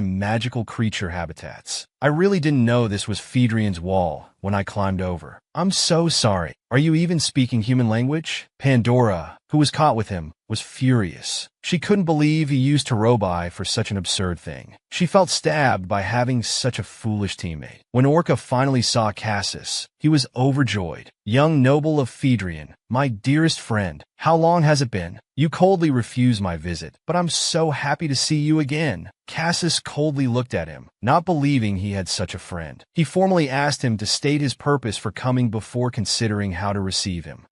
magical creature habitats. I really didn't know this was Phaedrian's wall when I climbed over. I'm so sorry. Are you even speaking human language? Pandora, who was caught with him, was furious. She couldn't believe he used Terobai for such an absurd thing. She felt stabbed by having such a foolish teammate. When Orca finally saw Cassis, he was overjoyed. Young noble of Phaedrian, my dearest friend, how long has it been? You coldly refused my visit, but I'm so happy to see you again. Cassis coldly looked at him, not believing he had such a friend. He formally asked him to state his purpose for coming before considering how to receive him.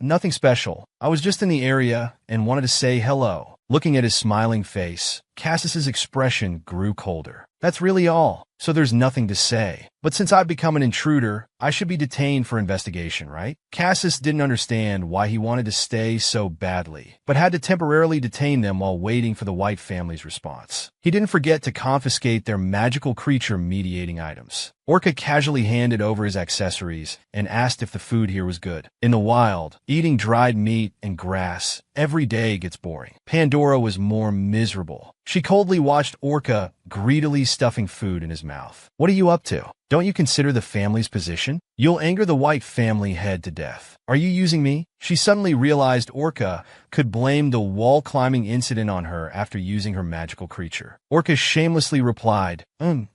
Nothing special. I was just in the area and wanted to say hello. Looking at his smiling face, Cassis's expression grew colder. That's really all. So there's nothing to say. But since I've become an intruder, I should be detained for investigation, right? Cassis didn't understand why he wanted to stay so badly, but had to temporarily detain them while waiting for the White family's response. He didn't forget to confiscate their magical creature mediating items. Orca casually handed over his accessories and asked if the food here was good. In the wild, eating dried meat and grass every day gets boring. Pandora was more miserable. She coldly watched Orca greedily stuffing food in his mouth. What are you up to? Don't you consider the family's position? You'll anger the White family head to death. Are you using me? She suddenly realized Orca could blame the wall-climbing incident on her after using her magical creature. Orca shamelessly replied,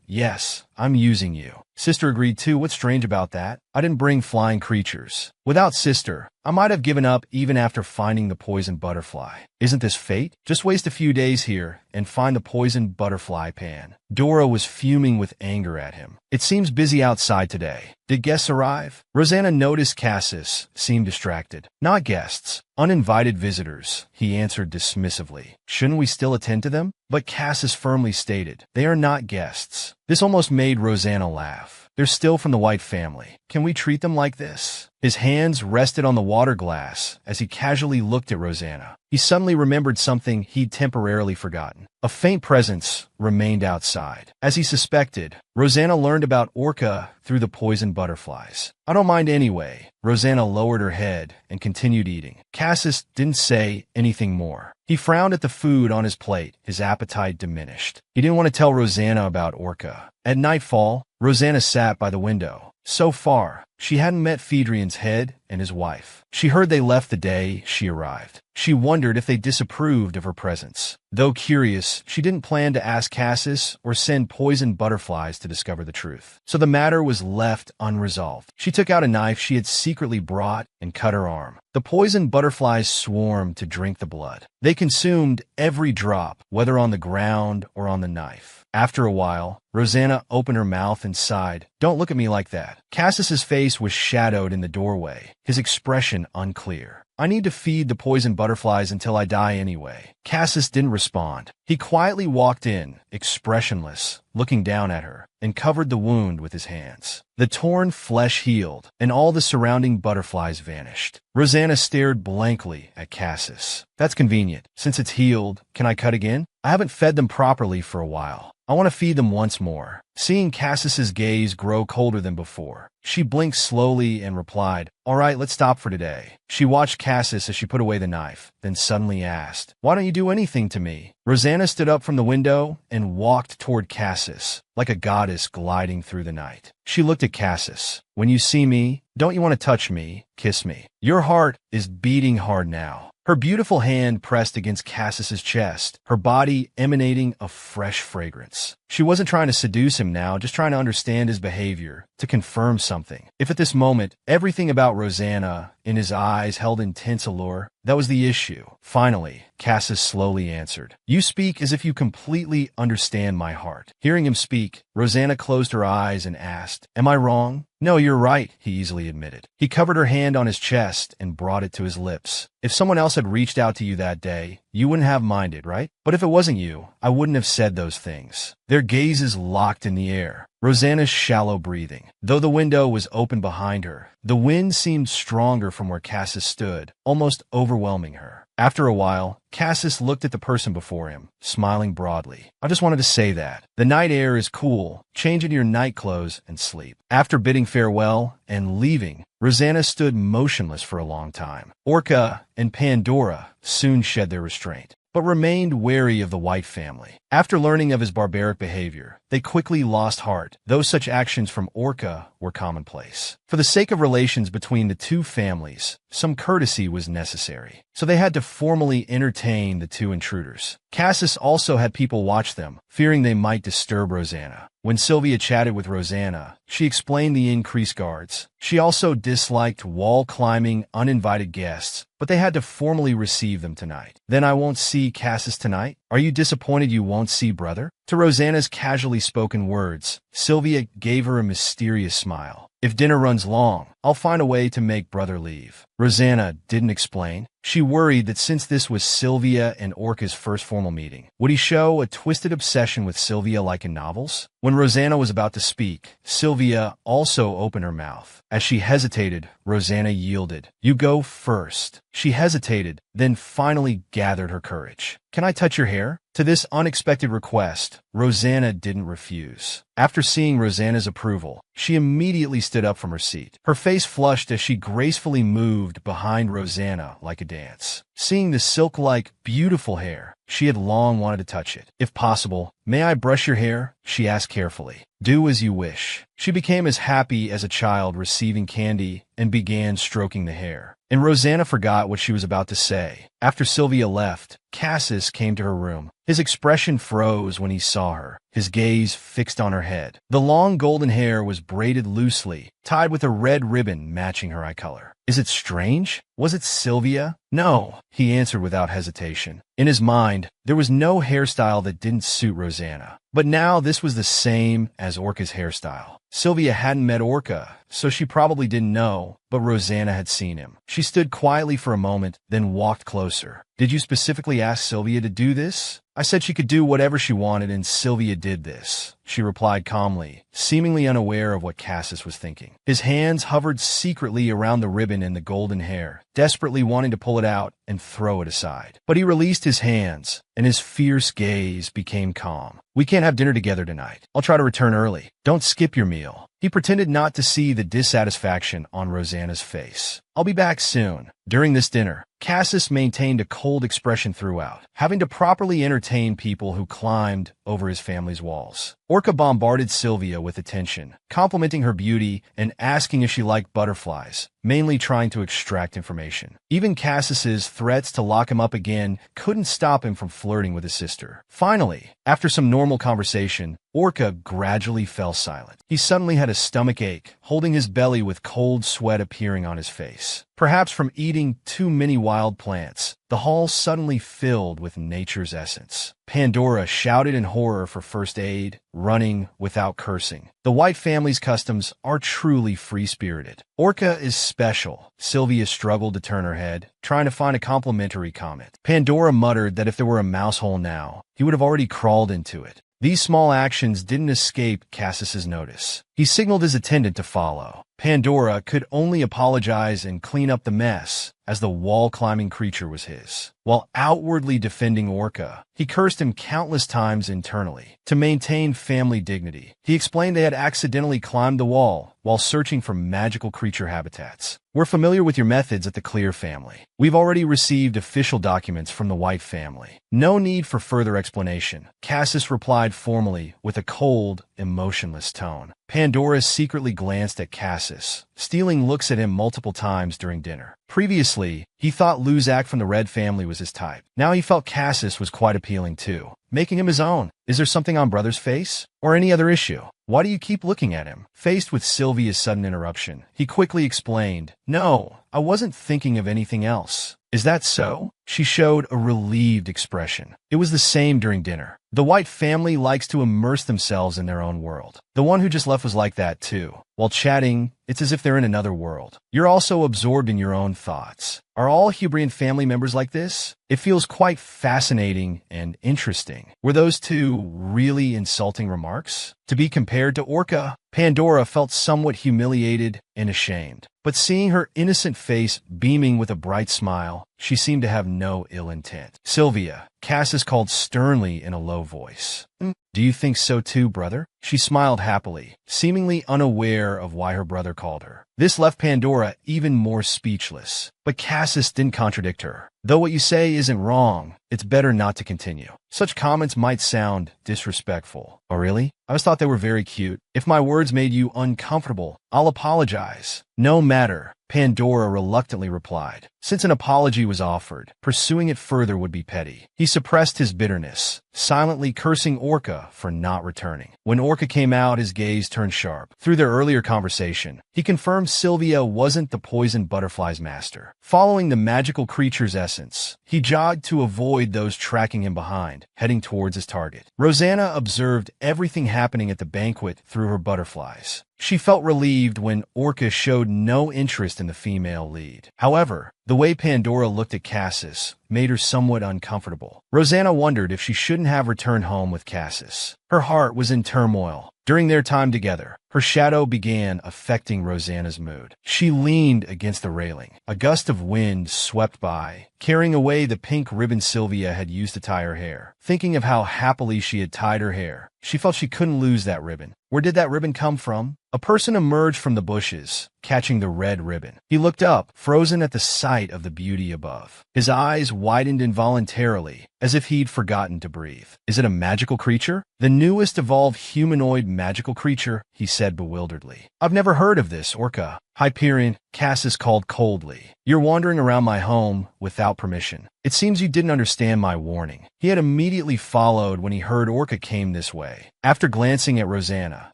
yes, I'm using you. Sister agreed too. What's strange about that? I didn't bring flying creatures. Without Sister, I might have given up even after finding the poisoned butterfly. Isn't this fate? Just waste a few days here and find the poisoned butterfly pan. Dora was fuming with anger at him. It seems busy outside today. Did guests arrive? Rosanna noticed Cassis seemed distracted. Not guests. Uninvited visitors, he answered dismissively. Shouldn't we still attend to them? But Cassis firmly stated, they are not guests. This almost made Rosanna laugh. They're still from the White family. Can we treat them like this? His hands rested on the water glass as he casually looked at Rosanna. He suddenly remembered something he'd temporarily forgotten. A faint presence remained outside. As he suspected, Rosanna learned about Orca through the poisoned butterflies. I don't mind anyway. Rosanna lowered her head and continued eating. Cassis didn't say anything more. He frowned at the food on his plate, his appetite diminished. He didn't want to tell Rosanna about Orca. At nightfall, Rosanna sat by the window. So far, she hadn't met Phaedrian's head and his wife. She heard they left the day she arrived. She wondered if they disapproved of her presence. Though curious, she didn't plan to ask Cassis or send poisoned butterflies to discover the truth. So the matter was left unresolved. She took out a knife she had secretly brought and cut her arm. The poisoned butterflies swarmed to drink the blood. They consumed every drop, whether on the ground or on the knife. After a while, Rosanna opened her mouth and sighed. Don't look at me like that. Cassis's face was shadowed in the doorway, his expression unclear. I need to feed the poison butterflies until I die anyway. Cassis didn't respond. He quietly walked in, expressionless, looking down at her, and covered the wound with his hands. The torn flesh healed, and all the surrounding butterflies vanished. Rosanna stared blankly at Cassis. That's convenient. Since it's healed, can I cut again? I haven't fed them properly for a while. I want to feed them once more. Seeing Cassis's gaze grow colder than before, she blinked slowly and replied, "All right, let's stop for today." She watched Cassis as she put away the knife, then suddenly asked, "Why don't you do anything to me?" Rosanna stood up from the window and walked toward Cassis, like a goddess gliding through the night. She looked at Cassis. "When you see me, don't you want to touch me, kiss me? Your heart is beating hard now." Her beautiful hand pressed against Cassis's chest, her body emanating a fresh fragrance. She wasn't trying to seduce him now, just trying to understand his behavior, to confirm something. If at this moment, everything about Rosanna in his eyes held intense allure, that was the issue. Finally, Cassis slowly answered, "You speak as if you completely understand my heart." Hearing him speak, Rosanna closed her eyes and asked, "Am I wrong?" "No, you're right," he easily admitted. He covered her hand on his chest and brought it to his lips. "If someone else had reached out to you that day, you wouldn't have minded, right? But if it wasn't you, I wouldn't have said those things." Their gazes locked in the air. Rosanna's shallow breathing. Though the window was open behind her, the wind seemed stronger from where Cassis stood, almost overwhelming her. After a while, Cassis looked at the person before him, smiling broadly. "I just wanted to say that. The night air is cool. Change into your night clothes and sleep." After bidding farewell and leaving, Rosanna stood motionless for a long time. Orca and Pandora soon shed their restraint, but remained wary of the White family. After learning of his barbaric behavior, they quickly lost heart, though such actions from Orca were commonplace. For the sake of relations between the two families, some courtesy was necessary, so they had to formally entertain the two intruders. Cassis also had people watch them, fearing they might disturb Rosanna. When Sylvia chatted with Rosanna, she explained the increased guards. She also disliked wall-climbing, uninvited guests, but they had to formally receive them tonight. "Then I won't see Cassis tonight? Are you disappointed you won't see brother?" To Rosanna's casually spoken words, Sylvia gave her a mysterious smile. "If dinner runs long, I'll find a way to make brother leave." Rosanna didn't explain. She worried that since this was Sylvia and Orca's first formal meeting, would he show a twisted obsession with Sylvia like in novels? When Rosanna was about to speak, Sylvia also opened her mouth. As she hesitated, Rosanna yielded. "You go first." She hesitated, then finally gathered her courage. "Can I touch your hair?" To this unexpected request, Rosanna didn't refuse. After seeing Rosanna's approval, she immediately stood up from her seat. Her face flushed as she gracefully moved behind Rosanna like a dance. Seeing the silk-like, beautiful hair, she had long wanted to touch it. "If possible, may I brush your hair?" she asked carefully. "Do as you wish." She became as happy as a child receiving candy and began stroking the hair. And Rosanna forgot what she was about to say. After Sylvia left, Cassis came to her room. His expression froze when he saw her, his gaze fixed on her head. The long golden hair was braided loosely, tied with a red ribbon matching her eye color. "Is it strange? Was it Sylvia?" "No," he answered without hesitation. In his mind, there was no hairstyle that didn't suit Rosanna. But now this was the same as Orca's hairstyle. Sylvia hadn't met Orca, so she probably didn't know, but Rosanna had seen him. She stood quietly for a moment, then walked closer. "Did you specifically ask Sylvia to do this?" "I said she could do whatever she wanted, and Sylvia did this," she replied calmly, seemingly unaware of what Cassis was thinking. His hands hovered secretly around the ribbon and the golden hair, desperately wanting to pull it out and throw it aside. But he released his hands, and his fierce gaze became calm. "We can't have dinner together tonight. I'll try to return early. Don't skip your meal." He pretended not to see the dissatisfaction on Rosanna's face. "I'll be back soon." During this dinner, Cassis maintained a cold expression throughout, having to properly entertain people who climbed over his family's walls. Orca bombarded Sylvia with attention, complimenting her beauty and asking if she liked butterflies, mainly trying to extract information. Even Cassis's threats to lock him up again couldn't stop him from flirting with his sister. Finally, after some normal conversation, Orca gradually fell silent. He suddenly had a stomach ache, holding his belly with cold sweat appearing on his face. Perhaps from eating too many wild plants, the hall suddenly filled with nature's essence. Pandora shouted in horror for first aid, running without cursing. The White family's customs are truly free-spirited. Orca is special. Sylvia struggled to turn her head, trying to find a complimentary comment. Pandora muttered that if there were a mouse hole now, he would have already crawled into it. These small actions didn't escape Cassis's notice. He signaled his attendant to follow. Pandora could only apologize and clean up the mess, as the wall-climbing creature was his. While outwardly defending Orca, he cursed him countless times internally. To maintain family dignity, he explained they had accidentally climbed the wall while searching for magical creature habitats. We're familiar with your methods at the Clear family. We've already received official documents from the White family. No need for further explanation. Cassis replied formally with a cold, emotionless tone. Pandora secretly glanced at Cassis, stealing looks at him multiple times during dinner. Previously, he thought Luzak from the Red family was his type. Now he felt Cassis was quite appealing too, making him his own. Is there something on Brother's face? Or any other issue? Why do you keep looking at him? Faced with Sylvia's sudden interruption, he quickly explained, No, I wasn't thinking of anything else. Is that so? She showed a relieved expression. It was the same during dinner. The White family likes to immerse themselves in their own world. The one who just left was like that too. While chatting, it's as if they're in another world. You're also absorbed in your own thoughts. Are all Hubrian family members like this? It feels quite fascinating and interesting. Were those two really insulting remarks? To be compared to Orca, Pandora felt somewhat humiliated and ashamed. But seeing her innocent face beaming with a bright smile, she seemed to have no ill intent. Sylvia, Cassis called sternly in a low voice. Do you think so too, brother? She smiled happily, seemingly unaware of why her brother called her. This left Pandora even more speechless. But Cassis didn't contradict her. Though what you say isn't wrong, it's better not to continue. Such comments might sound disrespectful. Oh really? I always thought they were very cute. If my words made you uncomfortable, I'll apologize. No matter, Pandora reluctantly replied. Since an apology was offered, pursuing it further would be petty. He suppressed his bitterness, silently cursing Orca for not returning. When Orca came out, his gaze turned sharp. Through their earlier conversation, he confirmed Sylvia wasn't the poison butterfly's master. Following the magical creature's essence, he jogged to avoid those tracking him behind, heading towards his target. Rosanna observed everything happening at the banquet through her butterflies. She felt relieved when Orca showed no interest in the female lead. However, the way Pandora looked at Cassis made her somewhat uncomfortable. Rosanna wondered if she shouldn't have returned home with Cassis. Her heart was in turmoil. During their time together, her shadow began affecting Rosanna's mood. She leaned against the railing. A gust of wind swept by, carrying away the pink ribbon Sylvia had used to tie her hair. Thinking of how happily she had tied her hair, she felt she couldn't lose that ribbon. Where did that ribbon come from? A person emerged from the bushes, catching the red ribbon. He looked up, frozen at the sight of the beauty above. His eyes widened involuntarily, as if he'd forgotten to breathe. Is it a magical creature? The newest evolved humanoid magical creature, he said bewilderedly. I've never heard of this, Orca. Hyperion, Cassis called coldly. You're wandering around my home without permission. It seems you didn't understand my warning. He had immediately followed when he heard Orca came this way. After glancing at Rosanna,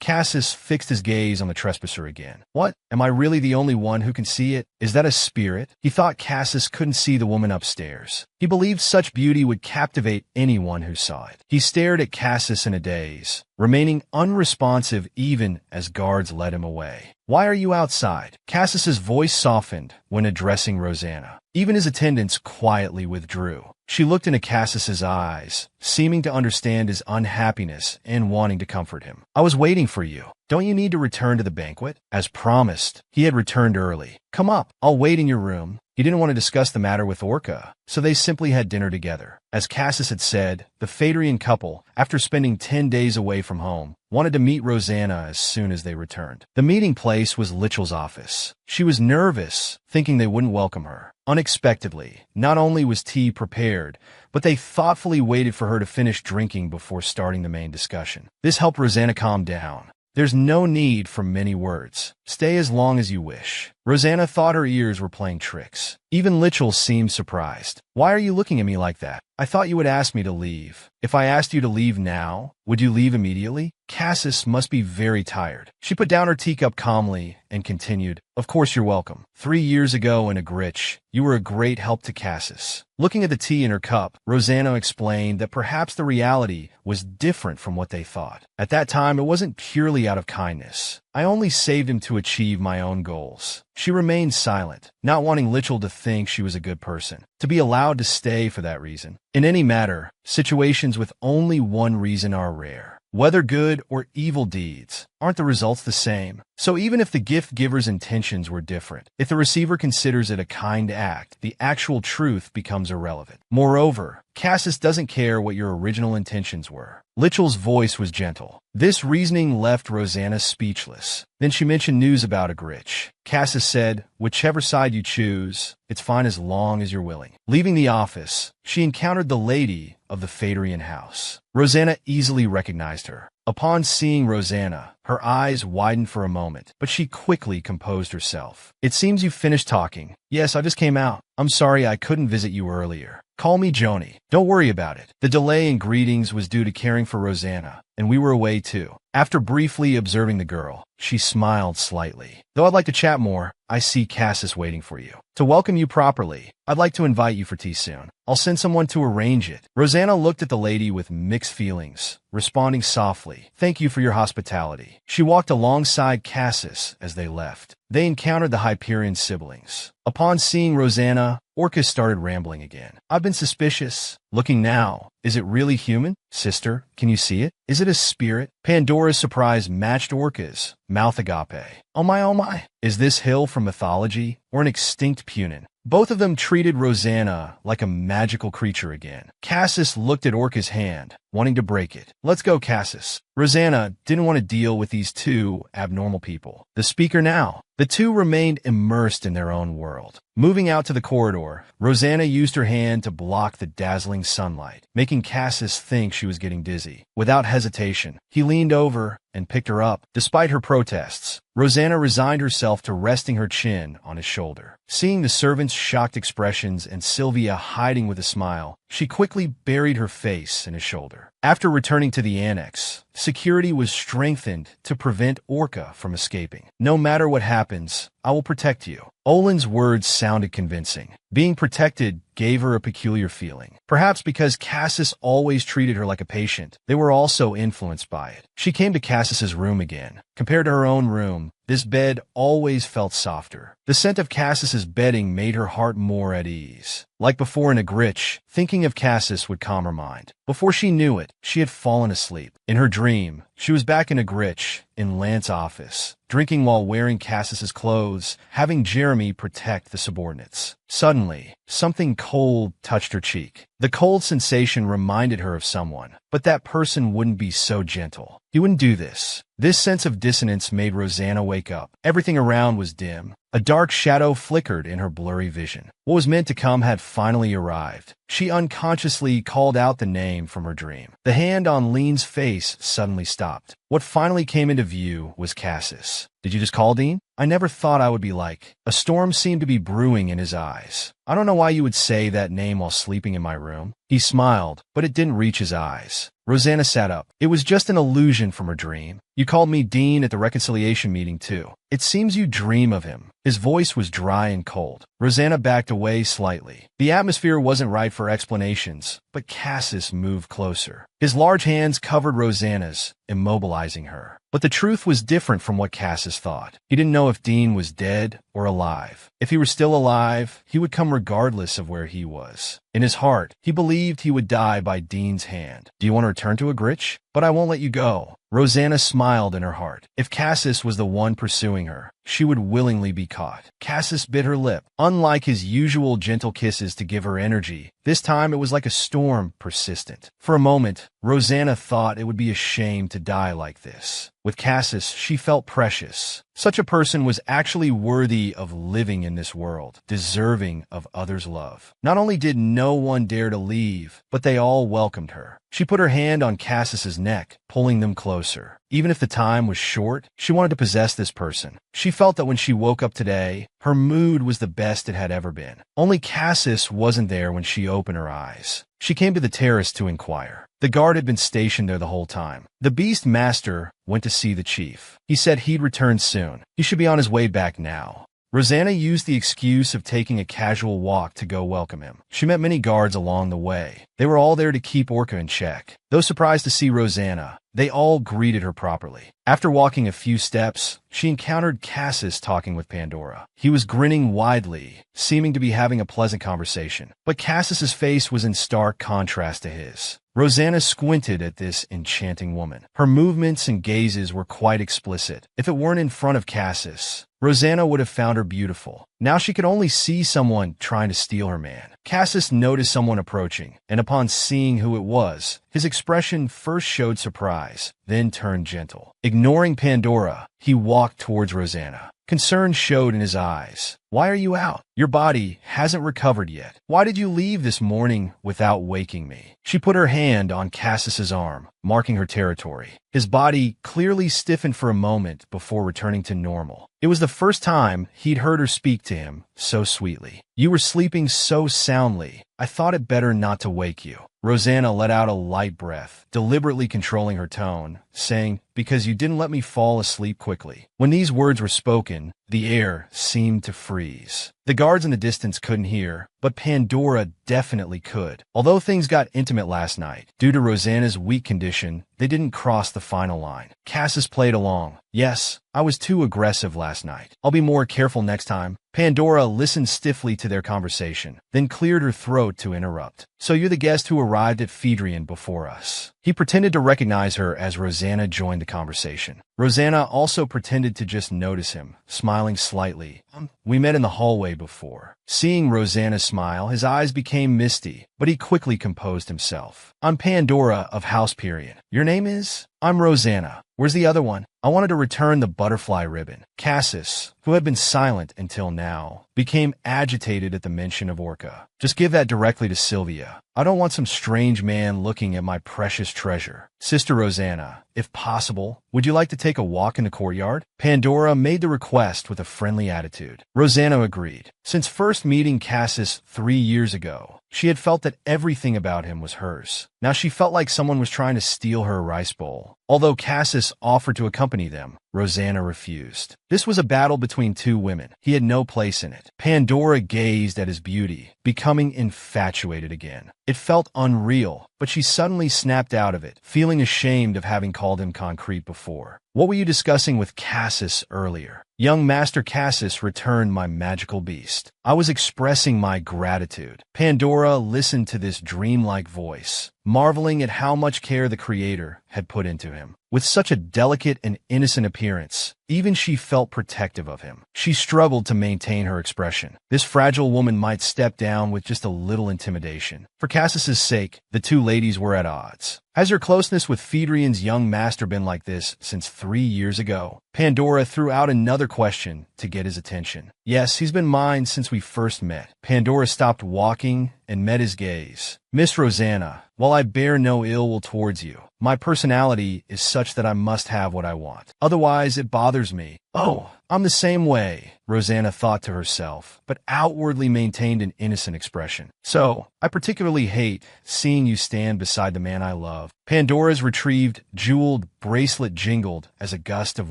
Cassis fixed his gaze on the trespasser again. What? Am I really the only one who can see it? Is that a spirit? He thought Cassis couldn't see the woman upstairs. He believed such beauty would captivate anyone who saw it. He stared at Cassis in a daze, remaining unresponsive even as guards led him away. Why are you outside? Cassis's voice softened when addressing Rosanna. Even his attendants quietly withdrew. She looked into Cassis's eyes, seeming to understand his unhappiness and wanting to comfort him. I was waiting for you. Don't you need to return to the banquet? As promised, he had returned early. Come up, I'll wait in your room. He didn't want to discuss the matter with Orca, so they simply had dinner together. As Cassis had said, the Phaedrian couple, after spending 10 days away from home, wanted to meet Rosanna as soon as they returned. The meeting place was Litchel's office. She was nervous, thinking they wouldn't welcome her. Unexpectedly, not only was tea prepared, but they thoughtfully waited for her to finish drinking before starting the main discussion. This helped Rosanna calm down. There's no need for many words. Stay as long as you wish. Rosanna thought her ears were playing tricks. Even Litchell seemed surprised. Why are you looking at me like that? I thought you would ask me to leave. If I asked you to leave now, would you leave immediately? Cassis must be very tired. She put down her teacup calmly and continued, Of course you're welcome. 3 years ago in a Gritch, you were a great help to Cassis. Looking at the tea in her cup, Rosanna explained that perhaps the reality was different from what they thought. At that time, it wasn't purely out of kindness. I only saved him to achieve my own goals. She remained silent, not wanting Litchell to think she was a good person, to be allowed to stay for that reason. In any matter, situations with only one reason are rare. Whether good or evil deeds, aren't the results the same? So even if the gift giver's intentions were different, if the receiver considers it a kind act, the actual truth becomes irrelevant. Moreover, Cassis doesn't care what your original intentions were. Litchell's voice was gentle. This reasoning left Rosanna speechless. Then she mentioned news about a Gritch. Cassis said, Whichever side you choose, it's fine as long as you're willing. Leaving the office, she encountered the lady of the Fadrian house. Rosanna easily recognized her. Upon seeing Rosanna, her eyes widened for a moment, but she quickly composed herself. It seems you finished talking. Yes, I just came out. I'm sorry I couldn't visit you earlier. Call me Joni. Don't worry about it. The delay in greetings was due to caring for Rosanna, and we were away too. After briefly observing the girl, she smiled slightly. Though I'd like to chat more, I see Cassis waiting for you. To welcome you properly, I'd like to invite you for tea soon. I'll send someone to arrange it. Rosanna looked at the lady with mixed feelings, responding softly, Thank you for your hospitality. She walked alongside Cassis as they left. They encountered the Hyperion siblings. Upon seeing Rosanna, Orcus started rambling again. I've been suspicious. Looking now, is it really human? Sister, can you see it? Is it a spirit? Pandora's surprise matched Orcus. Mouth agape. Oh my. Is this hill from mythology or an extinct Punin? Both of them treated Rosanna like a magical creature again. Cassis looked at Orca's hand, wanting to break it. Let's go, Cassis. Rosanna didn't want to deal with these two abnormal people. The speaker now. The two remained immersed in their own world. Moving out to the corridor, Rosanna used her hand to block the dazzling sunlight, making Cassis think she was getting dizzy. Without hesitation, he leaned over and picked her up. Despite her protests, Rosanna resigned herself to resting her chin on his shoulder. Seeing the servant's shocked expressions and Sylvia hiding with a smile, she quickly buried her face in his shoulder. After returning to the annex, security was strengthened to prevent Orca from escaping. No matter what happens, I will protect you. Olin's words sounded convincing. Being protected gave her a peculiar feeling. Perhaps because Cassis always treated her like a patient, they were also influenced by it. She came to Cassis's room again. Compared to her own room, this bed always felt softer. The scent of Cassis's bedding made her heart more at ease. Like before in a Gritch, thinking of Cassis would calm her mind. Before she knew it, she had fallen asleep. In her dream, she was back in a Gritch, in Lance's office, drinking while wearing Cassis's clothes, having Jeremy protect the subordinates. Suddenly, something cold touched her cheek. The cold sensation reminded her of someone, but that person wouldn't be so gentle. He wouldn't do this. This sense of dissonance made Rosanna wake up. Everything around was dim. A dark shadow flickered in her blurry vision. What was meant to come had finally arrived. She unconsciously called out the name from her dream. The hand on Lean's face suddenly stopped. What finally came into view was Cassis. Did you just call, Dean? I never thought I would be like. A storm seemed to be brewing in his eyes. I don't know why you would say that name while sleeping in my room. He smiled, but it didn't reach his eyes. Rosanna sat up. It was just an illusion from her dream. You called me Dean at the reconciliation meeting, too. It seems you dream of him. His voice was dry and cold. Rosanna backed away slightly. The atmosphere wasn't right for explanations, but Cassis moved closer. His large hands covered Rosanna's, immobilizing her. But the truth was different from what Cassis thought. He didn't know if Dean was dead or alive. If he were still alive, he would come regardless of where he was. In his heart, he believed he would die by Dean's hand. Do you want to return to a Gritch? But I won't let you go. Rosanna smiled in her heart. If Cassis was the one pursuing her, she would willingly be caught. Cassis bit her lip. Unlike his usual gentle kisses to give her energy, this time it was like a storm, persistent. For a moment, Rosanna thought it would be a shame to die like this. With Cassis, she felt precious. Such a person was actually worthy of living in this world, deserving of others' love. Not only did no one dare to leave, but they all welcomed her. She put her hand on Cassis's neck, pulling them closer. Even if the time was short, she wanted to possess this person. She felt that when she woke up today, her mood was the best it had ever been. Only Cassis wasn't there when she opened her eyes. She came to the terrace to inquire. The guard had been stationed there the whole time. The beast master went to see the chief. He said he'd return soon. He should be on his way back now. Rosanna used the excuse of taking a casual walk to go welcome him. She met many guards along the way. They were all there to keep Orca in check. Though surprised to see Rosanna, they all greeted her properly. After walking a few steps, she encountered Cassis talking with Pandora. He was grinning widely, seeming to be having a pleasant conversation. But Cassis's face was in stark contrast to his. Rosanna squinted at this enchanting woman. Her movements and gazes were quite explicit. If it weren't in front of Cassis, Rosanna would have found her beautiful. Now she could only see someone trying to steal her man. Cassis noticed someone approaching, and upon seeing who it was, his expression first showed surprise, then turned gentle. Ignoring Pandora, he walked towards Rosanna. Concern showed in his eyes. Why are you out? Your body hasn't recovered yet. Why did you leave this morning without waking me? She put her hand on Cassis's arm, marking her territory. His body clearly stiffened for a moment before returning to normal. It was the first time he'd heard her speak to him so sweetly. You were sleeping so soundly, I thought it better not to wake you. Rosanna let out a light breath, deliberately controlling her tone, saying, because you didn't let me fall asleep quickly. When these words were spoken, the air seemed to freeze. The guards in the distance couldn't hear, but Pandora definitely could. Although things got intimate last night, due to Rosanna's weak condition, they didn't cross the final line. Cassis played along. Yes, I was too aggressive last night. I'll be more careful next time. Pandora listened stiffly to their conversation, then cleared her throat to interrupt. So you're the guest who arrived at Phaedrian before us. He pretended to recognize her as Rosanna joined the conversation. Rosanna also pretended to just notice him, smiling slightly. We met in the hallway before. Seeing Rosanna smile, his eyes became misty, but he quickly composed himself. I'm Pandora of House Period. Your name is? I'm Rosanna. Where's the other one? I wanted to return the butterfly ribbon. Cassis, who had been silent until now, became agitated at the mention of Orca. Just give that directly to Sylvia. I don't want some strange man looking at my precious treasure. Sister Rosanna, if possible, would you like to take a walk in the courtyard? Pandora made the request with a friendly attitude. Rosanna agreed. Since first meeting Cassis 3 years ago, she had felt that everything about him was hers. Now she felt like someone was trying to steal her rice bowl. Although Cassis offered to accompany them, Rosanna refused. This was a battle between two women. He had no place in it. Pandora gazed at his beauty, becoming infatuated again. It felt unreal, but she suddenly snapped out of it, feeling ashamed of having called him concrete before. What were you discussing with Cassis earlier? Young Master Cassis returned my magical beast. I was expressing my gratitude. Pandora listened to this dreamlike voice, marveling at how much care the Creator had put into him. With such a delicate and innocent appearance, even she felt protective of him. She struggled to maintain her expression. This fragile woman might step down with just a little intimidation. For Cassis's sake, the two ladies were at odds. Has your closeness with Phaedrian's young master been like this since 3 years ago? Pandora threw out another question to get his attention. Yes, he's been mine since we first met. Pandora stopped walking and met his gaze. Miss Rosanna, while I bear no ill will towards you, my personality is such that I must have what I want. Otherwise, it bothers me. Oh, I'm the same way, Rosanna thought to herself, but outwardly maintained an innocent expression. So, I particularly hate seeing you stand beside the man I love. Pandora's retrieved, jeweled bracelet jingled as a gust of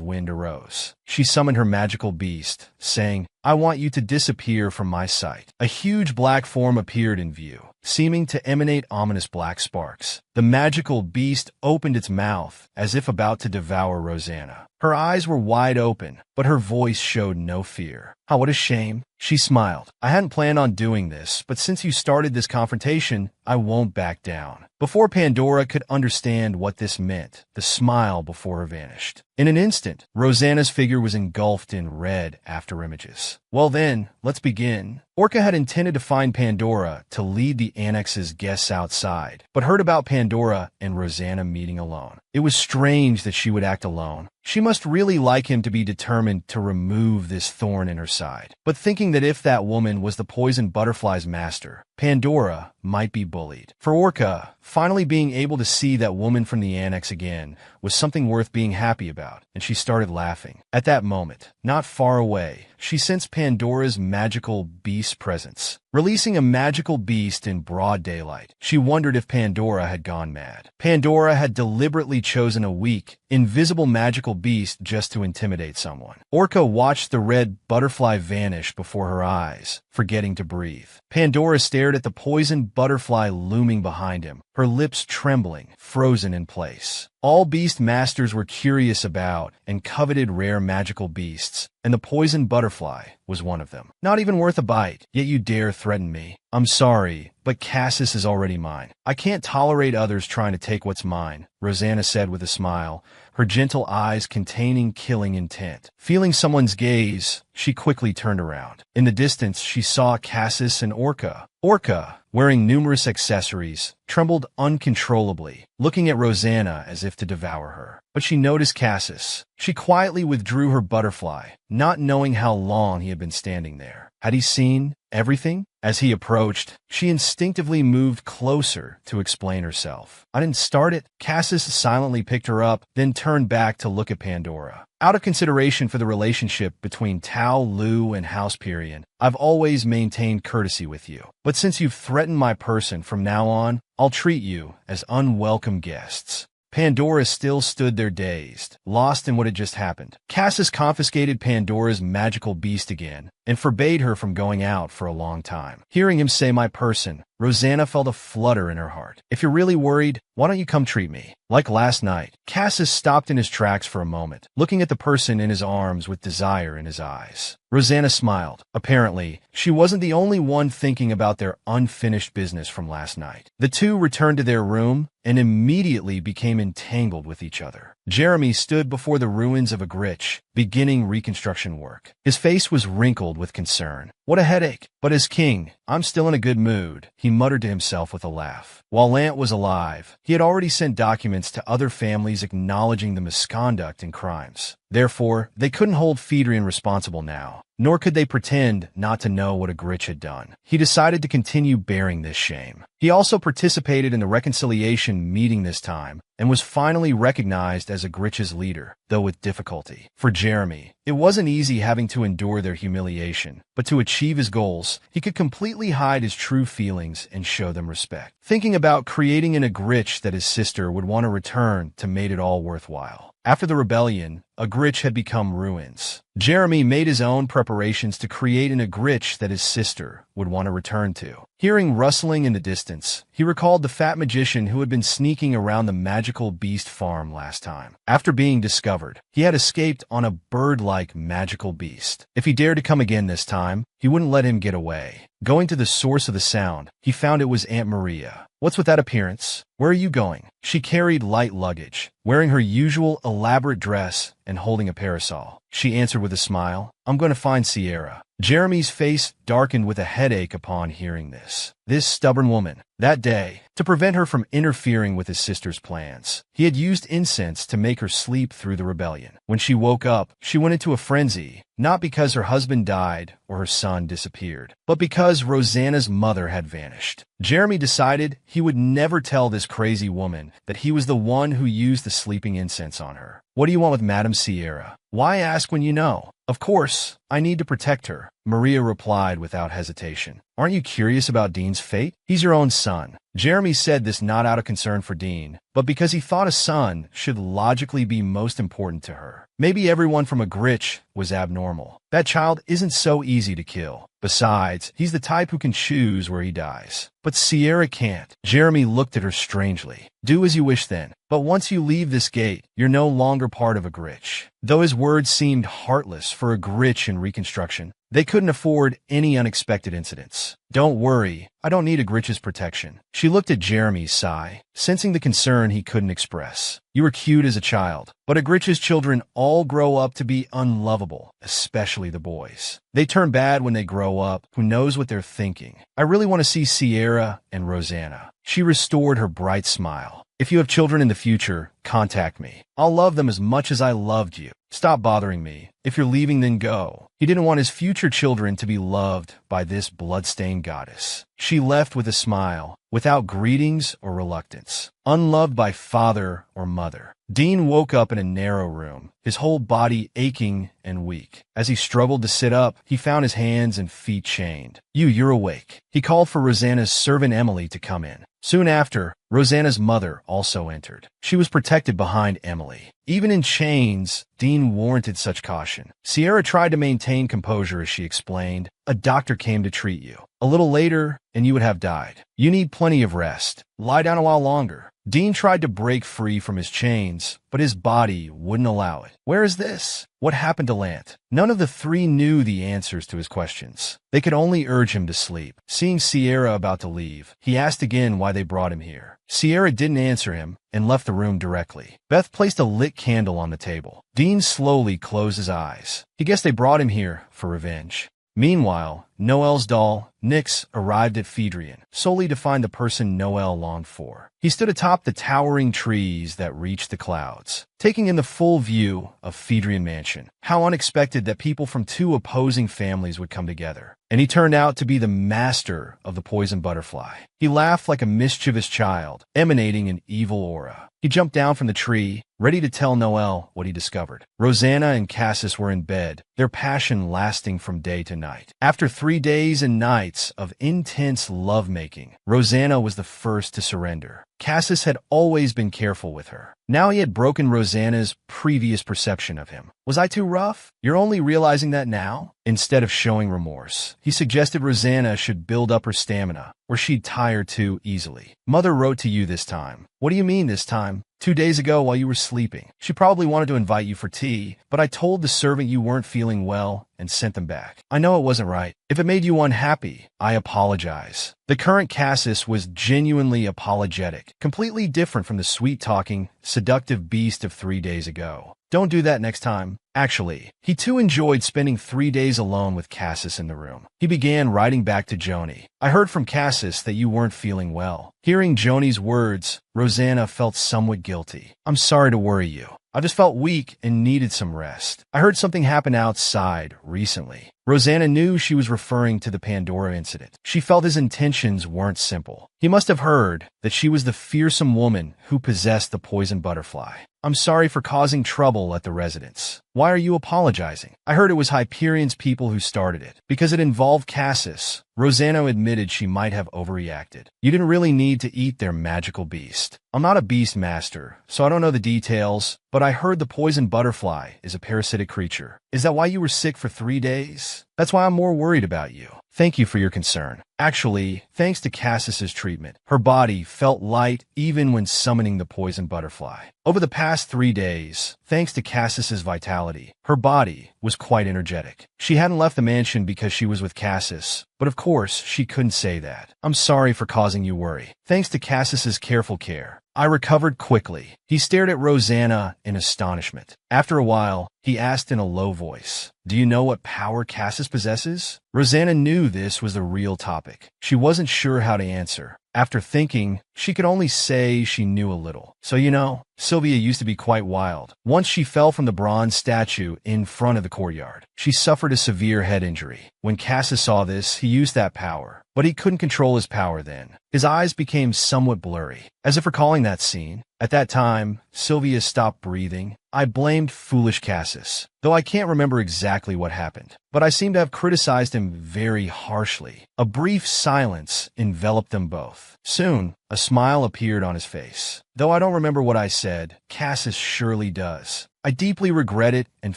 wind arose. She summoned her magical beast, saying, I want you to disappear from my sight. A huge black form appeared in view, seeming to emanate ominous black sparks. The magical beast opened its mouth as if about to devour Rosanna. Her eyes were wide open, but her voice showed no fear. Oh, what a shame. She smiled. I hadn't planned on doing this, but since you started this confrontation, I won't back down. Before Pandora could understand what this meant, the smile before her vanished. In an instant, Rosanna's figure was engulfed in red after images. Well then, let's begin. Orca had intended to find Pandora to lead the Annex's guests outside, but heard about Pandora and Rosanna meeting alone. It was strange that she would act alone. She must really like him to be determined to remove this thorn in her side. But thinking that if that woman was the poison butterfly's master, Pandora might be bullied. For Orca, finally being able to see that woman from the annex again was something worth being happy about, and she started laughing. At that moment, not far away, she sensed Pandora's magical beast presence. Releasing a magical beast in broad daylight, she wondered if Pandora had gone mad. Pandora had deliberately chosen a weak, invisible magical beast just to intimidate someone. Orca watched the red butterfly vanish before her eyes, forgetting to breathe. Pandora stared at the poisoned butterfly looming behind him, her lips trembling, frozen in place. All beast masters were curious about and coveted rare magical beasts, and the poisoned butterfly was one of them. Not even worth a bite, yet you dare threaten me. I'm sorry, but Cassis is already mine. I can't tolerate others trying to take what's mine, Rosanna said with a smile, her gentle eyes containing killing intent. Feeling someone's gaze, she quickly turned around. In the distance, she saw Cassis and Orca. Orca, wearing numerous accessories, trembled uncontrollably, looking at Rosanna as if to devour her. But she noticed Cassis. She quietly withdrew her butterfly, not knowing how long he had been standing there. Had he seen everything? As he approached, she instinctively moved closer to explain herself. I didn't start it. Cassis silently picked her up, then turned back to look at Pandora. Out of consideration for the relationship between Tao Lu and House Pyrian, I've always maintained courtesy with you. But since you've threatened my person from now on, I'll treat you as unwelcome guests. Pandora still stood there dazed, lost in what had just happened. Cassis confiscated Pandora's magical beast again and forbade her from going out for a long time. Hearing him say my person, Rosanna felt a flutter in her heart. If you're really worried, why don't you come treat me? Like last night, Cassis stopped in his tracks for a moment, looking at the person in his arms with desire in his eyes. Rosanna smiled. Apparently, she wasn't the only one thinking about their unfinished business from last night. The two returned to their room and immediately became entangled with each other. Jeremy stood before the ruins of a Gritch, beginning reconstruction work. His face was wrinkled with concern. What a headache. But as king, I'm still in a good mood, he muttered to himself with a laugh. While Lant was alive, he had already sent documents to other families acknowledging the misconduct and crimes. Therefore, they couldn't hold Phaedrian responsible now, nor could they pretend not to know what a Gritch had done. He decided to continue bearing this shame. He also participated in the reconciliation meeting this time, and was finally recognized as a Gritch's leader, though with difficulty. For Jeremy, it wasn't easy having to endure their humiliation, but to achieve his goals, he could completely hide his true feelings and show them respect. Thinking about creating an Gritch that his sister would want to return to made it all worthwhile. After the rebellion, a Gritch had become ruins. Jeremy made his own preparations to create an Gritch that his sister would want to return to. Hearing rustling in the distance, he recalled the fat magician who had been sneaking around the magical beast farm last time. After being discovered, he had escaped on a bird-like magical beast. If he dared to come again this time, he wouldn't let him get away. Going to the source of the sound, he found it was Aunt Maria. What's with that appearance? Where are you going? She carried light luggage, wearing her usual elaborate dress and holding a parasol. She answered with a smile, I'm going to find Sierra. Jeremy's face darkened with a headache upon hearing this. This stubborn woman. That day, to prevent her from interfering with his sister's plans, he had used incense to make her sleep through the rebellion. When she woke up, she went into a frenzy, not because her husband died or her son disappeared, but because Rosanna's mother had vanished. Jeremy decided he would never tell this crazy woman that he was the one who used the sleeping incense on her. What do you want with Madame Sierra? Why ask when you know? Of course, I need to protect her, Maria replied without hesitation. Aren't you curious about Dean's fate? He's your own son. Jeremy said this not out of concern for Dean, but because he thought a son should logically be most important to her. Maybe everyone from a Gritch was abnormal. That child isn't so easy to kill. Besides, he's the type who can choose where he dies. But Sierra can't. Jeremy looked at her strangely. Do as you wish then. But once you leave this gate, you're no longer part of a Gritch. Though his words seemed heartless for a Gritch in reconstruction, they couldn't afford any unexpected incidents. Don't worry, I don't need a Gritch's protection. She looked at Jeremy's sigh, sensing the concern he couldn't express. You were cute as a child, but a Gritch's children all grow up to be unlovable, especially the boys. They turn bad when they grow up. Who knows what they're thinking? I really want to see Sierra and Rosanna. She restored her bright smile. If you have children in the future, contact me. I'll love them as much as I loved you. Stop bothering me. If you're leaving, then go. He didn't want his future children to be loved by this blood-stained goddess. She left with a smile, without greetings or reluctance, unloved by father or mother. Dean woke up in a narrow room, his whole body aching and weak. As he struggled to sit up, he found his hands and feet chained. You're awake. He called for Rosanna's servant Emily to come in. Soon after, Rosanna's mother also entered. She was protected behind Emily. Even in chains, Dean warranted such caution. Sierra tried to maintain composure as she explained, "A doctor came to treat you. A little later, and you would have died. You need plenty of rest. Lie down a while longer." Dean tried to break free from his chains, but his body wouldn't allow it. Where is this? What happened to Lant? None of the three knew the answers to his questions. They could only urge him to sleep. Seeing Sierra about to leave, he asked again why they brought him here. Sierra didn't answer him and left the room directly. Beth placed a lit candle on the table. Dean slowly closed his eyes. He guessed they brought him here for revenge. Meanwhile, Noel's doll, Nyx, arrived at Phaedrian, solely to find the person Noel longed for. He stood atop the towering trees that reached the clouds, taking in the full view of Phaedrian Mansion. How unexpected that people from two opposing families would come together. And he turned out to be the master of the poison butterfly. He laughed like a mischievous child, emanating an evil aura. He jumped down from the tree, ready to tell Noel what he discovered. Rosanna and Cassis were in bed, their passion lasting from day to night. After 3 days and nights of intense lovemaking, Rosanna was the first to surrender. Cassis had always been careful with her. Now he had broken Rosanna's previous perception of him. Was I too rough? You're only realizing that now? Instead of showing remorse, he suggested Rosanna should build up her stamina, or she'd tire too easily. Mother wrote to you this time. What do you mean this time? 2 days ago while you were sleeping. She probably wanted to invite you for tea, but I told the servant you weren't feeling well and sent them back. I know it wasn't right. If it made you unhappy, I apologize. The current Cassis was genuinely apologetic, completely different from the sweet-talking, seductive beast of 3 days ago. Don't do that next time. Actually, he too enjoyed spending 3 days alone with Cassis in the room. He began writing back to Joni. I heard from Cassis that you weren't feeling well. Hearing Joni's words, Rosanna felt somewhat guilty. I'm sorry to worry you. I just felt weak and needed some rest. I heard something happen outside recently. Rosanna knew she was referring to the Pandora incident. She felt his intentions weren't simple. He must have heard that she was the fearsome woman who possessed the poison butterfly. I'm sorry for causing trouble at the residence. Why are you apologizing? I heard it was Hyperion's people who started it. Because it involved Cassis, Rosanna admitted she might have overreacted. You didn't really need to eat their magical beast. I'm not a beast master, so I don't know the details, but I heard the poison butterfly is a parasitic creature. Is that why you were sick for 3 days? That's why I'm more worried about you. Thank you for your concern. Actually, thanks to Cassis's treatment, her body felt light even when summoning the poison butterfly. Over the past 3 days, thanks to Cassis's vitality, her body was quite energetic. She hadn't left the mansion because she was with Cassis, but of course, she couldn't say that. I'm sorry for causing you worry. Thanks to Cassis's careful care, I recovered quickly. He stared at Rosanna in astonishment. After a while, he asked in a low voice, do you know what power Cassis possesses? Rosanna knew this was the real topic. She wasn't sure how to answer. After thinking, she could only say she knew a little. So you know, Sylvia used to be quite wild. Once she fell from the bronze statue in front of the courtyard. She suffered a severe head injury. When Cassis saw this, he used that power. But he couldn't control his power then. His eyes became somewhat blurry, as if recalling that scene. At that time, Sylvia stopped breathing. I blamed foolish Cassis, though I can't remember exactly what happened. But I seem to have criticized him very harshly. A brief silence enveloped them both. Soon, a smile appeared on his face. Though I don't remember what I said, Cassis surely does. I deeply regret it and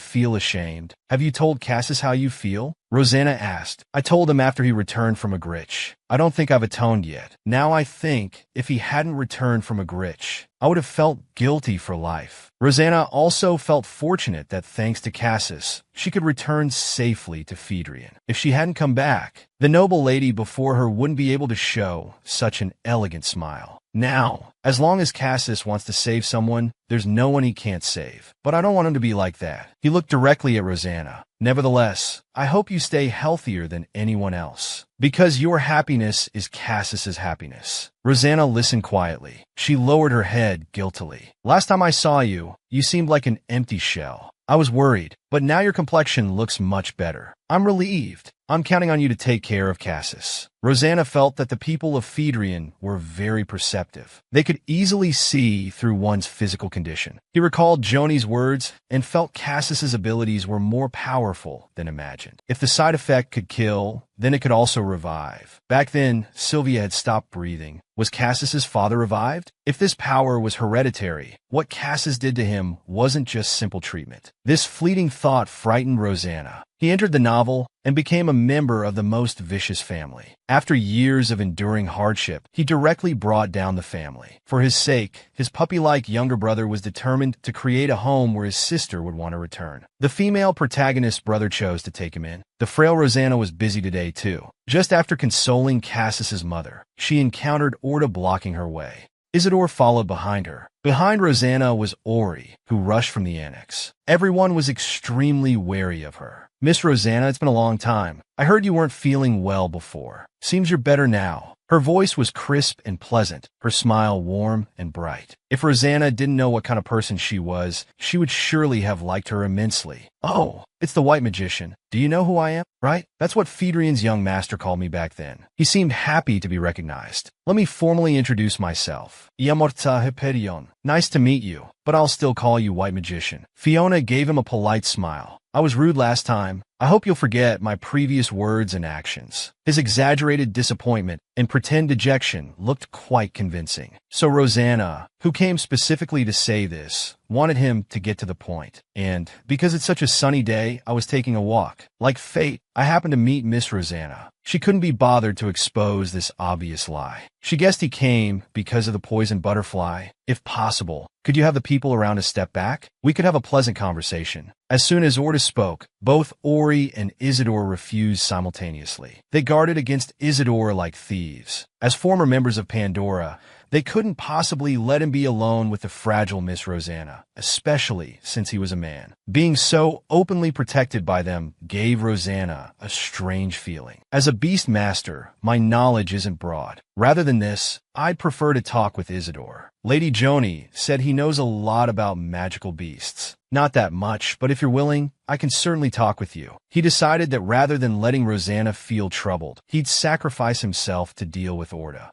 feel ashamed. Have you told Cassis how you feel? Rosanna asked. I told him after he returned from a glitch. I don't think I've atoned yet. Now I think if he hadn't returned from a glitch, I would have felt guilty for life. Rosanna also felt fortunate that thanks to Cassis, she could return safely to Phaedrian. If she hadn't come back, the noble lady before her wouldn't be able to show such an elegant smile. Now, as long as Cassis wants to save someone, there's no one he can't save. But I don't want him to be like that. He looked directly at Rosanna. Nevertheless, I hope you stay healthier than anyone else. Because your happiness is Cassis's happiness. Rosanna listened quietly. She lowered her head guiltily. Last time I saw you, you seemed like an empty shell. I was worried, but now your complexion looks much better. I'm relieved. I'm counting on you to take care of Cassis. Rosanna felt that the people of Phaedrian were very perceptive. They could easily see through one's physical condition. He recalled Joni's words and felt Cassis's abilities were more powerful than imagined. If the side effect could kill, then it could also revive. Back then, Sylvia had stopped breathing. Was Cassis's father revived? If this power was hereditary, what Cassis did to him wasn't just simple treatment. This fleeting thought frightened Rosanna. He entered the novel and became a member of the most vicious family. After years of enduring hardship, he directly brought down the family. For his sake, his puppy-like younger brother was determined to create a home where his sister would want to return. The female protagonist's brother chose to take him in. The frail Rosanna was busy today, too. Just after consoling Cassis's mother, she encountered Orda blocking her way. Isidore followed behind her. Behind Rosanna was Ori, who rushed from the annex. Everyone was extremely wary of her. Miss Rosanna, it's been a long time. I heard you weren't feeling well before. Seems you're better now. Her voice was crisp and pleasant, her smile warm and bright. If Rosanna didn't know what kind of person she was, she would surely have liked her immensely. Oh, it's the White Magician. Do you know who I am? Right? That's what Phaedrian's young master called me back then. He seemed happy to be recognized. Let me formally introduce myself. Iamorta Hyperion. Nice to meet you, but I'll still call you White Magician. Fiona gave him a polite smile. I was rude last time. I hope you'll forget my previous words and actions. His exaggerated disappointment and pretend dejection looked quite convincing. So Rosanna, who came specifically to say this, wanted him to get to the point. And because it's such a sunny day, I was taking a walk. Like fate, I happened to meet Miss Rosanna. She couldn't be bothered to expose this obvious lie. She guessed he came because of the poison butterfly. If possible, could you have the people around us step back? We could have a pleasant conversation. As soon as Orda spoke, both Ori and Isidore refused simultaneously. They guarded against Isidore like thieves. As former members of Pandora, they couldn't possibly let him be alone with the fragile Miss Rosanna, especially since he was a man. Being so openly protected by them gave Rosanna a strange feeling. As a beast master, my knowledge isn't broad. Rather than this, I'd prefer to talk with Isidore. Lady Joni said he knows a lot about magical beasts. Not that much, but if you're willing, I can certainly talk with you. He decided that rather than letting Rosanna feel troubled, he'd sacrifice himself to deal with Orda.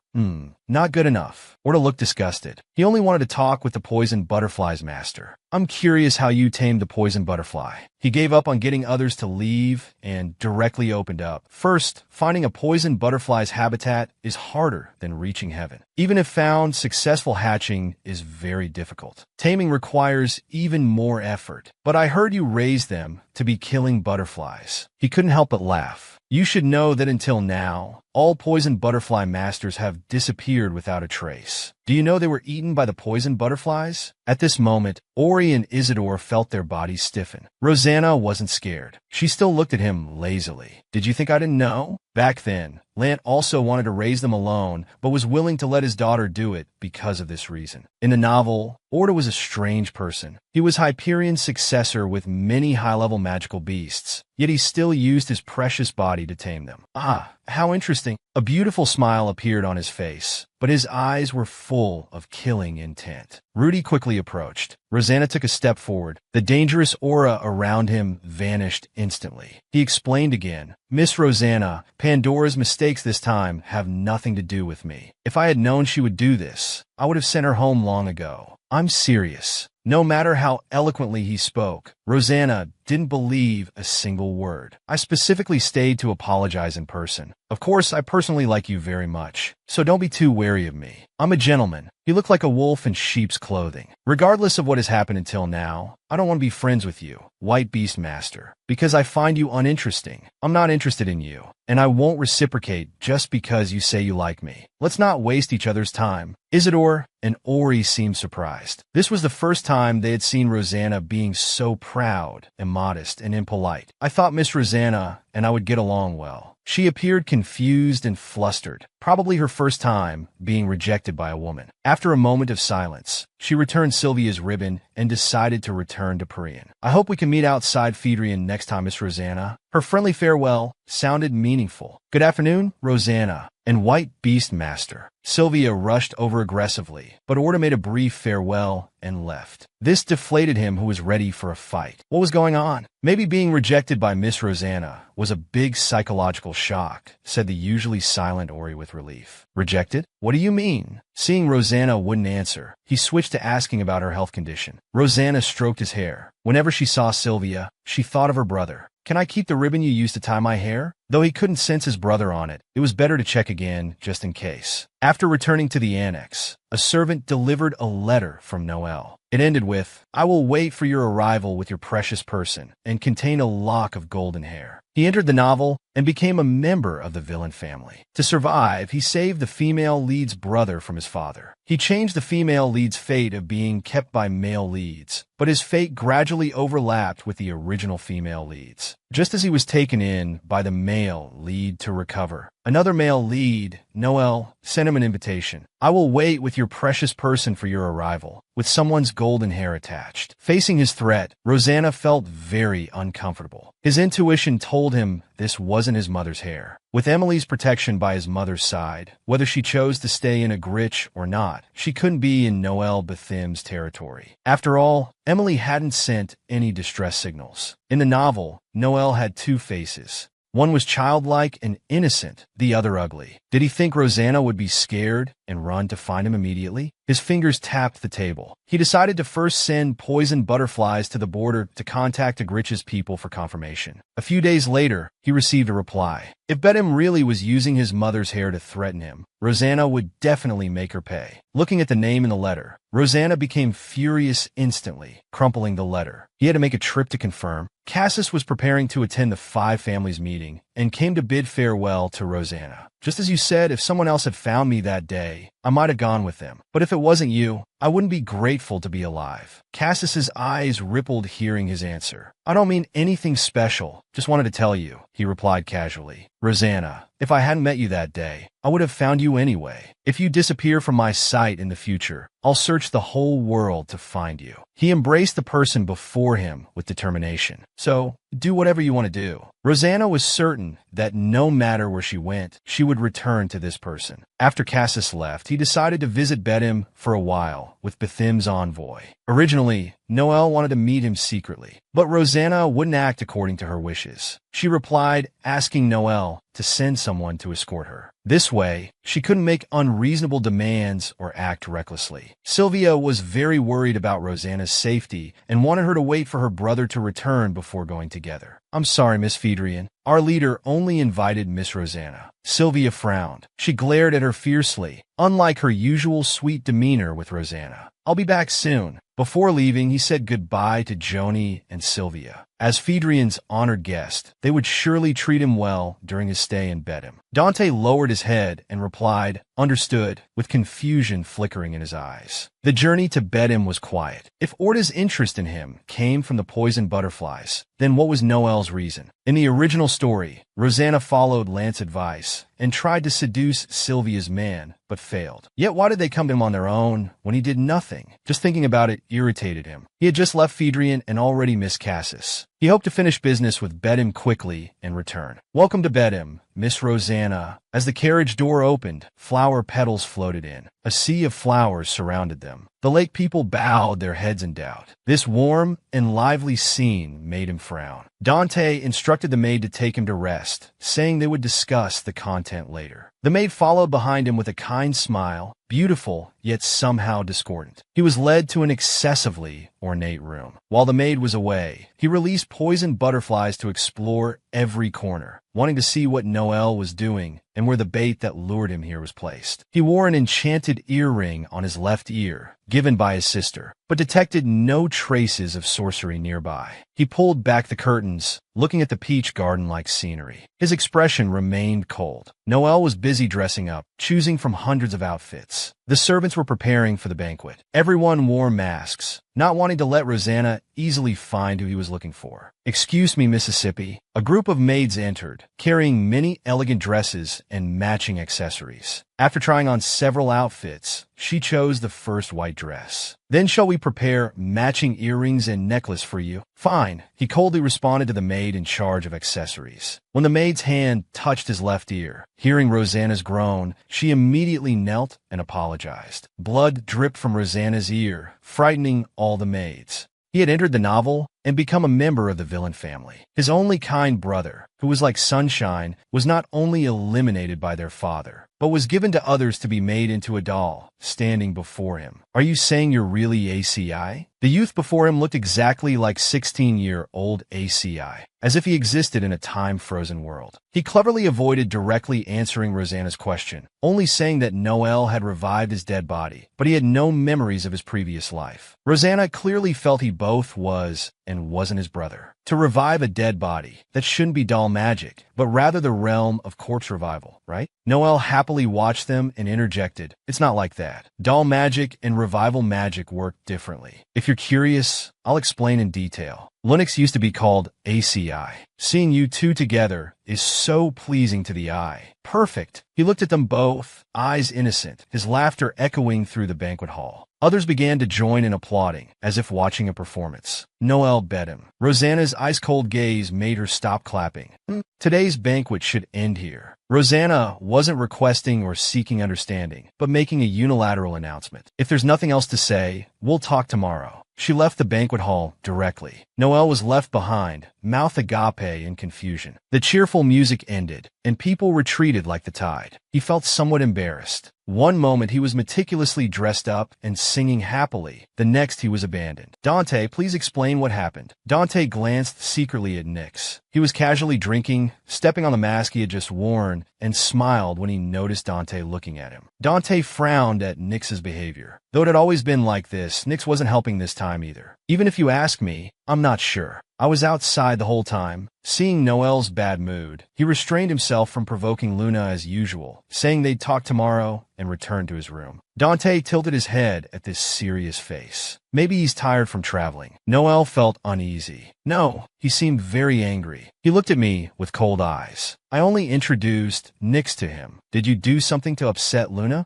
Not good enough. Orda looked disgusted. He only wanted to talk with the poison butterfly's master. I'm curious how you tamed the poison butterfly. He gave up on getting others to leave and directly opened up. First, finding a poison butterfly's habitat is harder than reaching heaven. Even if found, successful hatching is very difficult. Taming requires even more effort. But I heard you raise them to be killing butterflies. He couldn't help but laugh. You should know that until now, all poison butterfly masters have disappeared without a trace. Do you know they were eaten by the poison butterflies? At this moment, Ori and Isidore felt their bodies stiffen. Rosanna wasn't scared. She still looked at him lazily. Did you think I didn't know? Back then, Lant also wanted to raise them alone, but was willing to let his daughter do it because of this reason. In the novel, Orda was a strange person. He was Hyperion's successor with many high-level magical beasts, yet he still used his precious body to tame them. Ah, how interesting. A beautiful smile appeared on his face, but his eyes were full of killing intent. Rudy quickly approached. Rosanna took a step forward. The dangerous aura around him vanished instantly. He explained again, Miss Rosanna, Pandora's mistakes this time have nothing to do with me. If I had known she would do this, I would have sent her home long ago. I'm serious. No matter how eloquently he spoke, Rosanna didn't believe a single word. I specifically stayed to apologize in person. Of course, I personally like you very much, so don't be too wary of me. I'm a gentleman. You look like a wolf in sheep's clothing. Regardless of what has happened until now, I don't want to be friends with you, White Beast Master, because I find you uninteresting. I'm not interested in you, and I won't reciprocate just because you say you like me. Let's not waste each other's time. Isidore and Ori seemed surprised. This was the first time they had seen Rosanna being so proud and modest and impolite. I thought Miss Rosanna and I would get along well. She appeared confused and flustered, probably her first time being rejected by a woman. After a moment of silence, she returned Sylvia's ribbon and decided to return to Priyan. I hope we can meet outside Phaedrian next time, Miss Rosanna. Her friendly farewell sounded meaningful. Good afternoon, Rosanna and White Beast Master. Sylvia rushed over aggressively, but Orta made a brief farewell and left. This deflated him, who was ready for a fight. What was going on? Maybe being rejected by Miss Rosanna was a big psychological shock, said the usually silent Ori with relief. Rejected? What do you mean? Seeing Rosanna wouldn't answer, he switched to asking about her health condition. Rosanna stroked his hair. Whenever she saw Sylvia, she thought of her brother. Can I keep the ribbon you used to tie my hair? Though he couldn't sense his brother on it, it was better to check again, just in case. After returning to the annex, a servant delivered a letter from Noel. It ended with, "I will wait for your arrival with your precious person," and contained a lock of golden hair. He entered the novel and became a member of the villain family. To survive, he saved the female lead's brother from his father. He changed the female lead's fate of being kept by male leads, but his fate gradually overlapped with the original female leads. Just as he was taken in by the male lead to recover, another male lead, Noel, sent him an invitation. "I will wait with your precious person for your arrival," with someone's golden hair attached. Facing his threat, Rosanna felt very uncomfortable. His intuition told him this wasn't his mother's hair. With Emily's protection by his mother's side, whether she chose to stay in a Gritch or not, she couldn't be in Noel Bethim's territory. After all, Emily hadn't sent any distress signals. In the novel, Noel had two faces. One was childlike and innocent, the other ugly. Did he think Rosanna would be scared and run to find him immediately? His fingers tapped the table. He decided to first send poisoned butterflies to the border to contact Agrich's people for confirmation. A few days later, he received a reply. If Bedham really was using his mother's hair to threaten him, Rosanna would definitely make her pay. Looking at the name in the letter, Rosanna became furious instantly, crumpling the letter. He had to make a trip to confirm. Cassis was preparing to attend the Five Families meeting and came to bid farewell to Rosanna. "Just as you said, if someone else had found me that day, I might have gone with them. But if it wasn't you, I wouldn't be grateful to be alive." Cassis's eyes rippled hearing his answer. "I don't mean anything special, just wanted to tell you," he replied casually. "Rosanna, if I hadn't met you that day, I would have found you anyway. If you disappear from my sight in the future, I'll search the whole world to find you." He embraced the person before him with determination. "So, do whatever you want to do." Rosanna was certain that no matter where she went, she would return to this person. After Cassis left, he decided to visit Bedham for a while with Bethim's envoy. Originally, Noel wanted to meet him secretly, but Rosanna wouldn't act according to her wishes. She replied, asking Noel to send someone to escort her. This way, she couldn't make unreasonable demands or act recklessly. Sylvia was very worried about Rosanna's safety and wanted her to wait for her brother to return before going together. "I'm sorry, Miss Phaedrian. Our leader only invited Miss Rosanna." Sylvia frowned. She glared at her fiercely, unlike her usual sweet demeanor with Rosanna. "I'll be back soon." Before leaving, he said goodbye to Joni and Sylvia. As Phaedrian's honored guest, they would surely treat him well during his stay in Bedham. Dante lowered his head and replied, "Understood," with confusion flickering in his eyes. The journey to Bedham was quiet. If Orta's interest in him came from the poisoned butterflies, then what was Noel's reason? In the original story, Rosanna followed Lance's advice and tried to seduce Sylvia's man, but failed. Yet why did they come to him on their own when he did nothing? Just thinking about it irritated him. He had just left Phaedrian and already missed Cassis. He hoped to finish business with Bedham quickly and return. "Welcome to Bedham, Miss Rosanna." As the carriage door opened, flower petals floated in. A sea of flowers surrounded them. The lake people bowed their heads in doubt. This warm and lively scene made him frown. Dante instructed the maid to take him to rest, saying they would discuss the content later. The maid followed behind him with a kind smile, beautiful yet somehow discordant. He was led to an excessively ornate room. While the maid was away, he released poisoned butterflies to explore every corner. Wanting to see what Noel was doing, and where the bait that lured him here was placed. He wore an enchanted earring on his left ear, given by his sister, but detected no traces of sorcery nearby. He pulled back the curtains, looking at the peach garden-like scenery. His expression remained cold. Noelle was busy dressing up, choosing from hundreds of outfits. The servants were preparing for the banquet. Everyone wore masks, not wanting to let Rosanna easily find who he was looking for. "Excuse me, Mississippi." A group of maids entered, carrying many elegant dresses and matching accessories. After trying on several outfits, she chose the first white dress. "Then shall we prepare matching earrings and necklace for you?" "Fine," he coldly responded to the maid in charge of accessories. When the maid's hand touched his left ear, hearing Rosanna's groan, she immediately knelt and apologized. Blood dripped from Rosanna's ear, frightening all the maids. He had entered the novel and become a member of the villain family. His only kind brother, who was like sunshine, was not only eliminated by their father, but was given to others to be made into a doll, standing before him. "Are you saying you're really ACI?" The youth before him looked exactly like 16-year-old ACI, as if he existed in a time-frozen world. He cleverly avoided directly answering Rosanna's question, only saying that Noelle had revived his dead body, but he had no memories of his previous life. Rosanna clearly felt he both was and wasn't his brother. To revive a dead body, that shouldn't be doll magic, but rather the realm of corpse revival, right? Noelle happily watched them and interjected, "It's not like that. Doll magic and revival magic work differently. If you're curious, I'll explain in detail. Linux used to be called ACI. Seeing you two together is so pleasing to the eye." "Perfect." He looked at them both, eyes innocent, his laughter echoing through the banquet hall. Others began to join in applauding, as if watching a performance. Noelle bet him. Rosanna's ice-cold gaze made her stop clapping. Today's banquet should end here. Rosanna wasn't requesting or seeking understanding, but making a unilateral announcement. "If there's nothing else to say, we'll talk tomorrow." She left the banquet hall directly. Noelle was left behind, mouth agape in confusion. The cheerful music ended, and people retreated like the tide. He felt somewhat embarrassed. One moment he was meticulously dressed up and singing happily. The next he was abandoned. "Dante, please explain what happened." Dante glanced secretly at Nyx. He was casually drinking, stepping on the mask he had just worn, and smiled when he noticed Dante looking at him. Dante frowned at Nyx's behavior. Though it had always been like this, Nyx wasn't helping this time either. "Even if you ask me, I'm not sure. I was outside the whole time." Seeing Noelle's bad mood, he restrained himself from provoking Luna as usual, saying they'd talk tomorrow and returned to his room. Dante tilted his head at this serious face. Maybe he's tired from traveling. Noelle felt uneasy. No, he seemed very angry. He looked at me with cold eyes. "I only introduced Nyx to him. Did you do something to upset Luna?"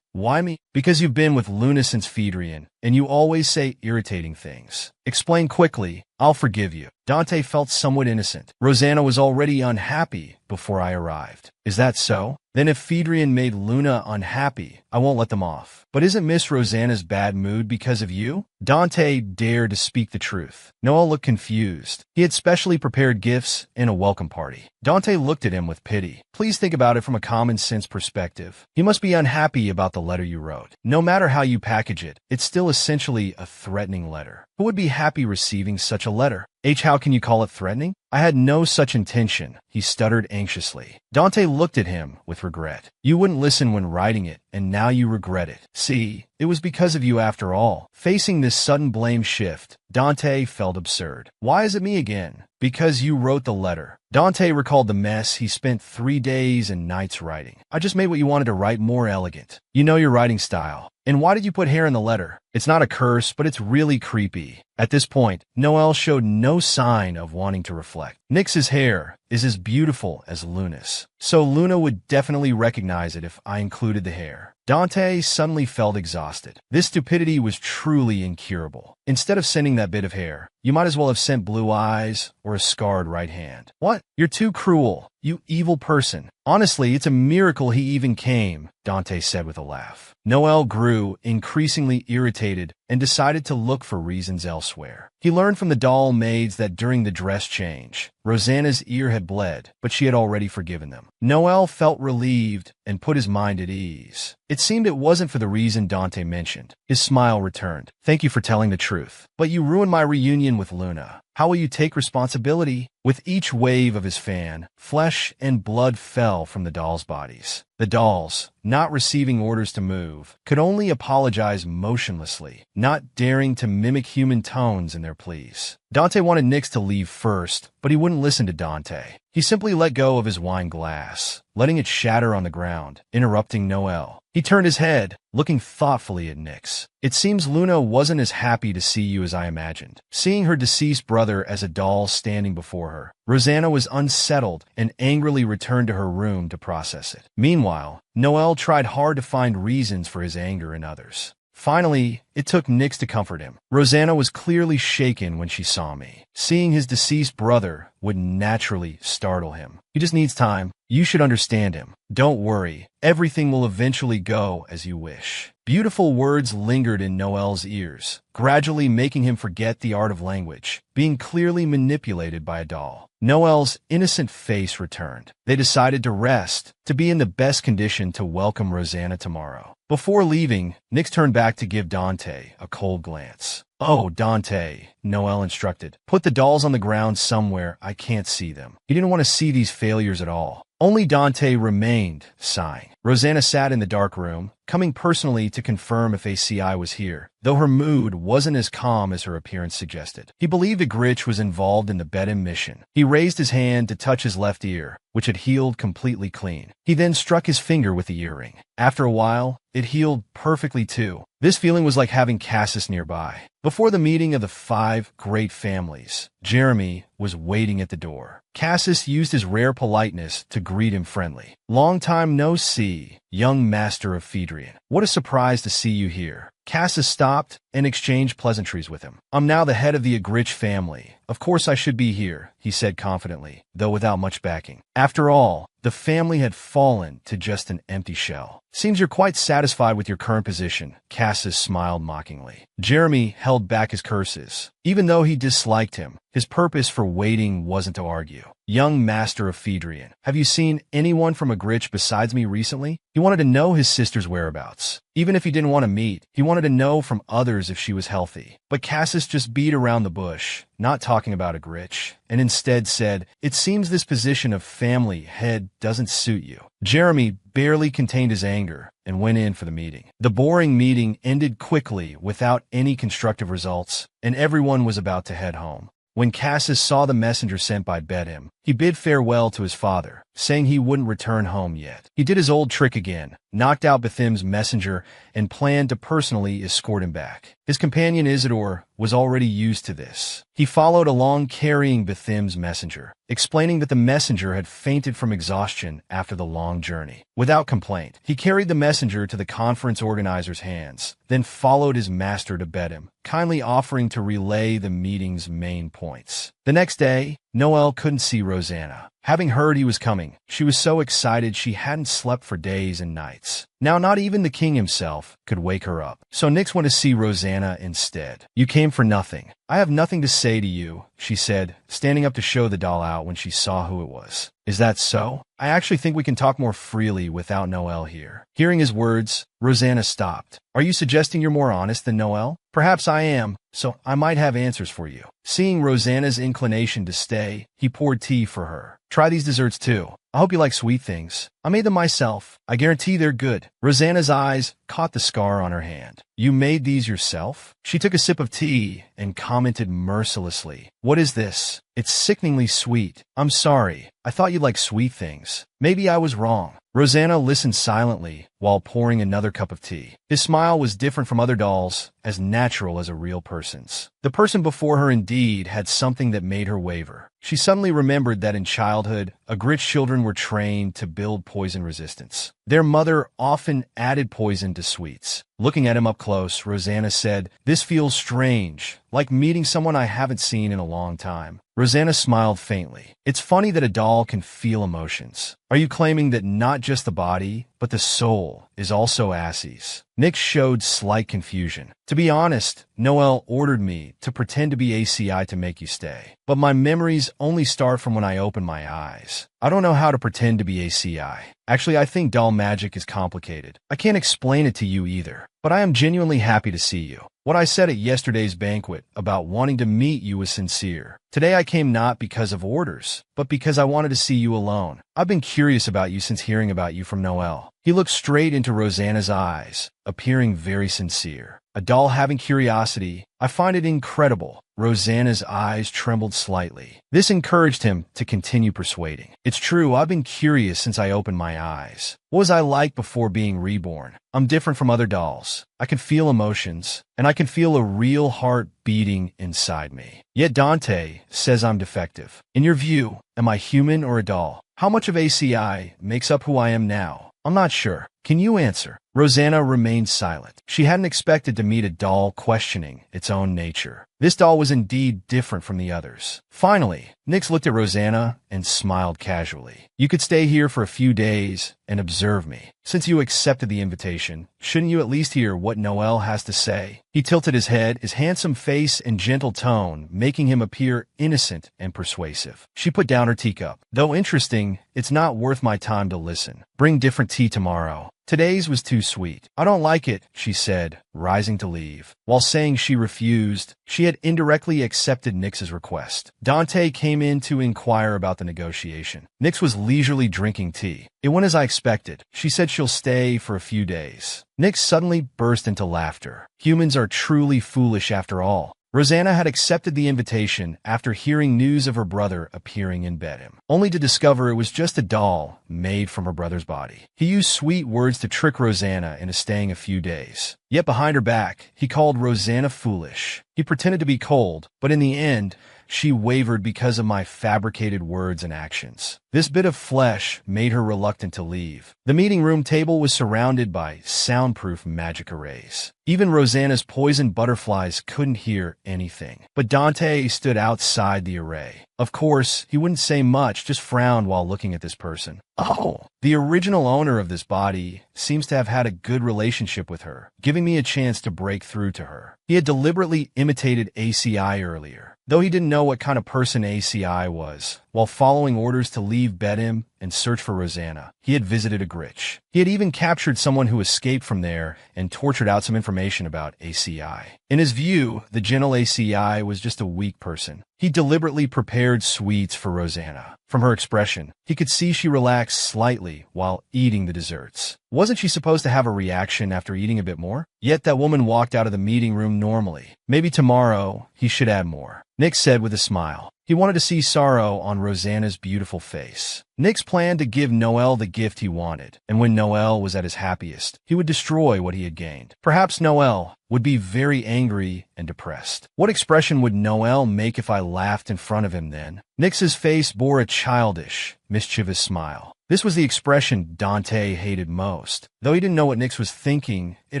"Why me?" "Because you've been with Luna since Phaedrian, and you always say irritating things. Explain quickly. I'll forgive you." Dante felt somewhat innocent. "Rosanna was already unhappy before I arrived." "Is that so? Then if Phaedrian made Luna unhappy, I won't let them off." "But isn't Miss Rosanna's bad mood because of you?" Dante dared to speak the truth. Noelle looked confused. He had specially prepared gifts and a welcome party. Dante looked at him with pity. "Please think about it from a common-sense perspective. You must be unhappy about the letter you wrote. No matter how you package it, it's still essentially a threatening letter. Who would be happy receiving such a letter?" How can you call it threatening?" "I had no such intention," he stuttered anxiously. Dante looked at him with regret. "You wouldn't listen when writing it, and now you regret it. See, it was because of you after all." Facing this sudden blame shift, Dante felt absurd. "Why is it me again?" "Because you wrote the letter." Dante recalled the mess he spent 3 days and nights writing. "I just made what you wanted to write more elegant. You know your writing style. And why did you put hair in the letter? It's not a curse, but it's really creepy." At this point, Noelle showed no sign of wanting to reflect. "Nyx's hair is as beautiful as Luna's, so Luna would definitely recognize it if I included the hair." Dante suddenly felt exhausted. This stupidity was truly incurable. Instead of sending that bit of hair, you might as well have sent blue eyes or a scarred right hand. "What? You're too cruel, you evil person." "Honestly, it's a miracle he even came," Dante said with a laugh. Noelle grew increasingly irritated and decided to look for reasons elsewhere. He learned from the doll maids that during the dress change, Rosanna's ear had bled, but she had already forgiven them. Noelle felt relieved and put his mind at ease. It seemed it wasn't for the reason Dante mentioned. His smile returned. "Thank you for telling the truth. But you ruined my reunion with Luna. How will you take responsibility?" With each wave of his fan, flesh and blood fell from the dolls' bodies. The dolls, not receiving orders to move, could only apologize motionlessly, not daring to mimic human tones in their pleas. Dante wanted Nyx to leave first, but he wouldn't listen to Dante. He simply let go of his wine glass, letting it shatter on the ground, interrupting Noel. He turned his head, looking thoughtfully at Nyx. It seems Luna wasn't as happy to see you as I imagined. Seeing her deceased brother as a doll standing before her, Rosanna was unsettled and angrily returned to her room to process it. Meanwhile, Noel tried hard to find reasons for his anger in others. Finally, it took Nyx to comfort him. Rosanna was clearly shaken when she saw me. Seeing his deceased brother would naturally startle him. He just needs time. You should understand him. Don't worry. Everything will eventually go as you wish. Beautiful words lingered in Noel's ears, gradually making him forget the art of language, being clearly manipulated by a doll. Noel's innocent face returned. They decided to rest, to be in the best condition to welcome Rosanna tomorrow. Before leaving, Nyx turned back to give Dante a cold glance. "Oh, Dante," Noel instructed. "Put the dolls on the ground somewhere I can't see them." He didn't want to see these failures at all. Only Dante remained, sighing. Rosanna sat in the dark room, coming personally to confirm if ACI was here, though her mood wasn't as calm as her appearance suggested. He believed a Gritch was involved in the Bedham mission. He raised his hand to touch his left ear, which had healed completely clean. He then struck his finger with the earring. After a while, it healed perfectly too. This feeling was like having Cassis nearby. Before the meeting of the 5 great families, Jeremy was waiting at the door. Cassis used his rare politeness to greet him friendly. "Long time no see, young master of Phaedrian. What a surprise to see you here." Cassis stopped and exchanged pleasantries with him. "I'm now the head of the Agrich family. Of course I should be here," he said confidently, though without much backing. After all, the family had fallen to just an empty shell. "Seems you're quite satisfied with your current position," Cassis smiled mockingly. Jeremy held back his curses. Even though he disliked him, his purpose for waiting wasn't to argue. "Young master of Phaedrian, have you seen anyone from Agrich besides me recently?" He wanted to know his sister's whereabouts. Even if he didn't want to meet, he wanted to know from others if she was healthy. But Cassis just beat around the bush, not talking about Agrich, and instead said, "It seems this position of family head doesn't suit you." Jeremy barely contained his anger and went in for the meeting. The boring meeting ended quickly without any constructive results, and everyone was about to head home. When Cassis saw the messenger sent by Bedham, he bid farewell to his father, saying he wouldn't return home yet. He did his old trick again, knocked out Bethim's messenger, and planned to personally escort him back. His companion Isidore was already used to this. He followed along carrying Bethim's messenger, explaining that the messenger had fainted from exhaustion after the long journey. Without complaint, he carried the messenger to the conference organizer's hands, then followed his master to Bedham, kindly offering to relay the meeting's main points. The next day, Noel couldn't see Rosanna. Having heard he was coming, she was so excited she hadn't slept for days and nights. Now not even the king himself could wake her up. So Nyx went to see Rosanna instead. "You came for nothing. I have nothing to say to you," she said, standing up to show the doll out when she saw who it was. "Is that so? I actually think we can talk more freely without Noel here." Hearing his words, Rosanna stopped. "Are you suggesting you're more honest than Noel?" "Perhaps I am, so I might have answers for you." Seeing Rosanna's inclination to stay, he poured tea for her. "Try these desserts too. I hope you like sweet things. I made them myself. I guarantee they're good." Rosanna's eyes caught the scar on her hand. "You made these yourself?" She took a sip of tea and commented mercilessly, "What is this? It's sickeningly sweet. I'm sorry. I thought you'd like sweet things. Maybe I was wrong." Rosanna listened silently while pouring another cup of tea. His smile was different from other dolls, as natural as a real person's. The person before her indeed had something that made her waver. She suddenly remembered that in childhood, Agrich children were trained to build poison resistance. Their mother often added poison to sweets. Looking at him up close, Rosanna said, "This feels strange, like meeting someone I haven't seen in a long time." Rosanna smiled faintly. "It's funny that a doll can feel emotions. Are you claiming that not just the body, but the soul is also Assie's?" Nyx showed slight confusion. "To be honest, Noel ordered me to pretend to be ACI to make you stay. But my memories only start from when I open my eyes. I don't know how to pretend to be ACI. Actually, I think doll magic is complicated. I can't explain it to you either. But I am genuinely happy to see you." What I said at yesterday's banquet about wanting to meet you was sincere. Today I came not because of orders, but because I wanted to see you alone. I've been curious about you since hearing about you from Noel. He looked straight into Rosanna's eyes, appearing very sincere. A doll having curiosity, I find it incredible. Rosanna's eyes trembled slightly. This encouraged him to continue persuading. It's true, I've been curious since I opened my eyes. What was I like before being reborn? I'm different from other dolls. I can feel emotions, and I can feel a real heart beating inside me. Yet Dante says I'm defective. In your view, am I human or a doll? How much of ACI makes up who I am now? I'm not sure. Can you answer? Rosanna remained silent. She hadn't expected to meet a doll questioning its own nature. This doll was indeed different from the others. Finally, Nyx looked at Rosanna and smiled casually. You could stay here for a few days and observe me. Since you accepted the invitation, shouldn't you at least hear what Noel has to say? He tilted his head, his handsome face and gentle tone making him appear innocent and persuasive. She put down her teacup. Though interesting, it's not worth my time to listen. Bring different tea tomorrow. Today's was too sweet. I don't like it, she said, rising to leave. While saying she refused, she had indirectly accepted Nyx's request. Dante came in to inquire about the negotiation. Nyx was leisurely drinking tea. It went as I expected. She said she'll stay for a few days. Nyx suddenly burst into laughter. Humans are truly foolish after all. Rosanna had accepted the invitation after hearing news of her brother appearing in Bedham, only to discover it was just a doll made from her brother's body. He used sweet words to trick Rosanna into staying a few days. Yet behind her back, he called Rosanna foolish. He pretended to be cold, but in the end, she wavered because of my fabricated words and actions. This bit of flesh made her reluctant to leave. The meeting room table was surrounded by soundproof magic arrays. Even Rosanna's poison butterflies couldn't hear anything. But Dante stood outside the array. Of course, he wouldn't say much, just frowned while looking at this person. Oh, the original owner of this body seems to have had a good relationship with her, giving me a chance to break through to her. He had deliberately imitated ACI earlier, though he didn't know what kind of person ACI was. While following orders to leave Bedham and search for Rosanna, he had visited a Gritch. He had even captured someone who escaped from there and tortured out some information about ACI. In his view, the gentle ACI was just a weak person. He deliberately prepared sweets for Rosanna. From her expression, he could see she relaxed slightly while eating the desserts. Wasn't she supposed to have a reaction after eating a bit more? Yet that woman walked out of the meeting room normally. Maybe tomorrow he should add more, Nyx said with a smile. He wanted to see sorrow on Rosanna's beautiful face. Nyx planned to give Noel the gift he wanted, and when Noel was at his happiest, he would destroy what he had gained. Perhaps Noel would be very angry and depressed. What expression would Noel make if I laughed in front of him then? Nyx's face bore a childish, mischievous smile. This was the expression Dante hated most. Though he didn't know what Nyx was thinking, it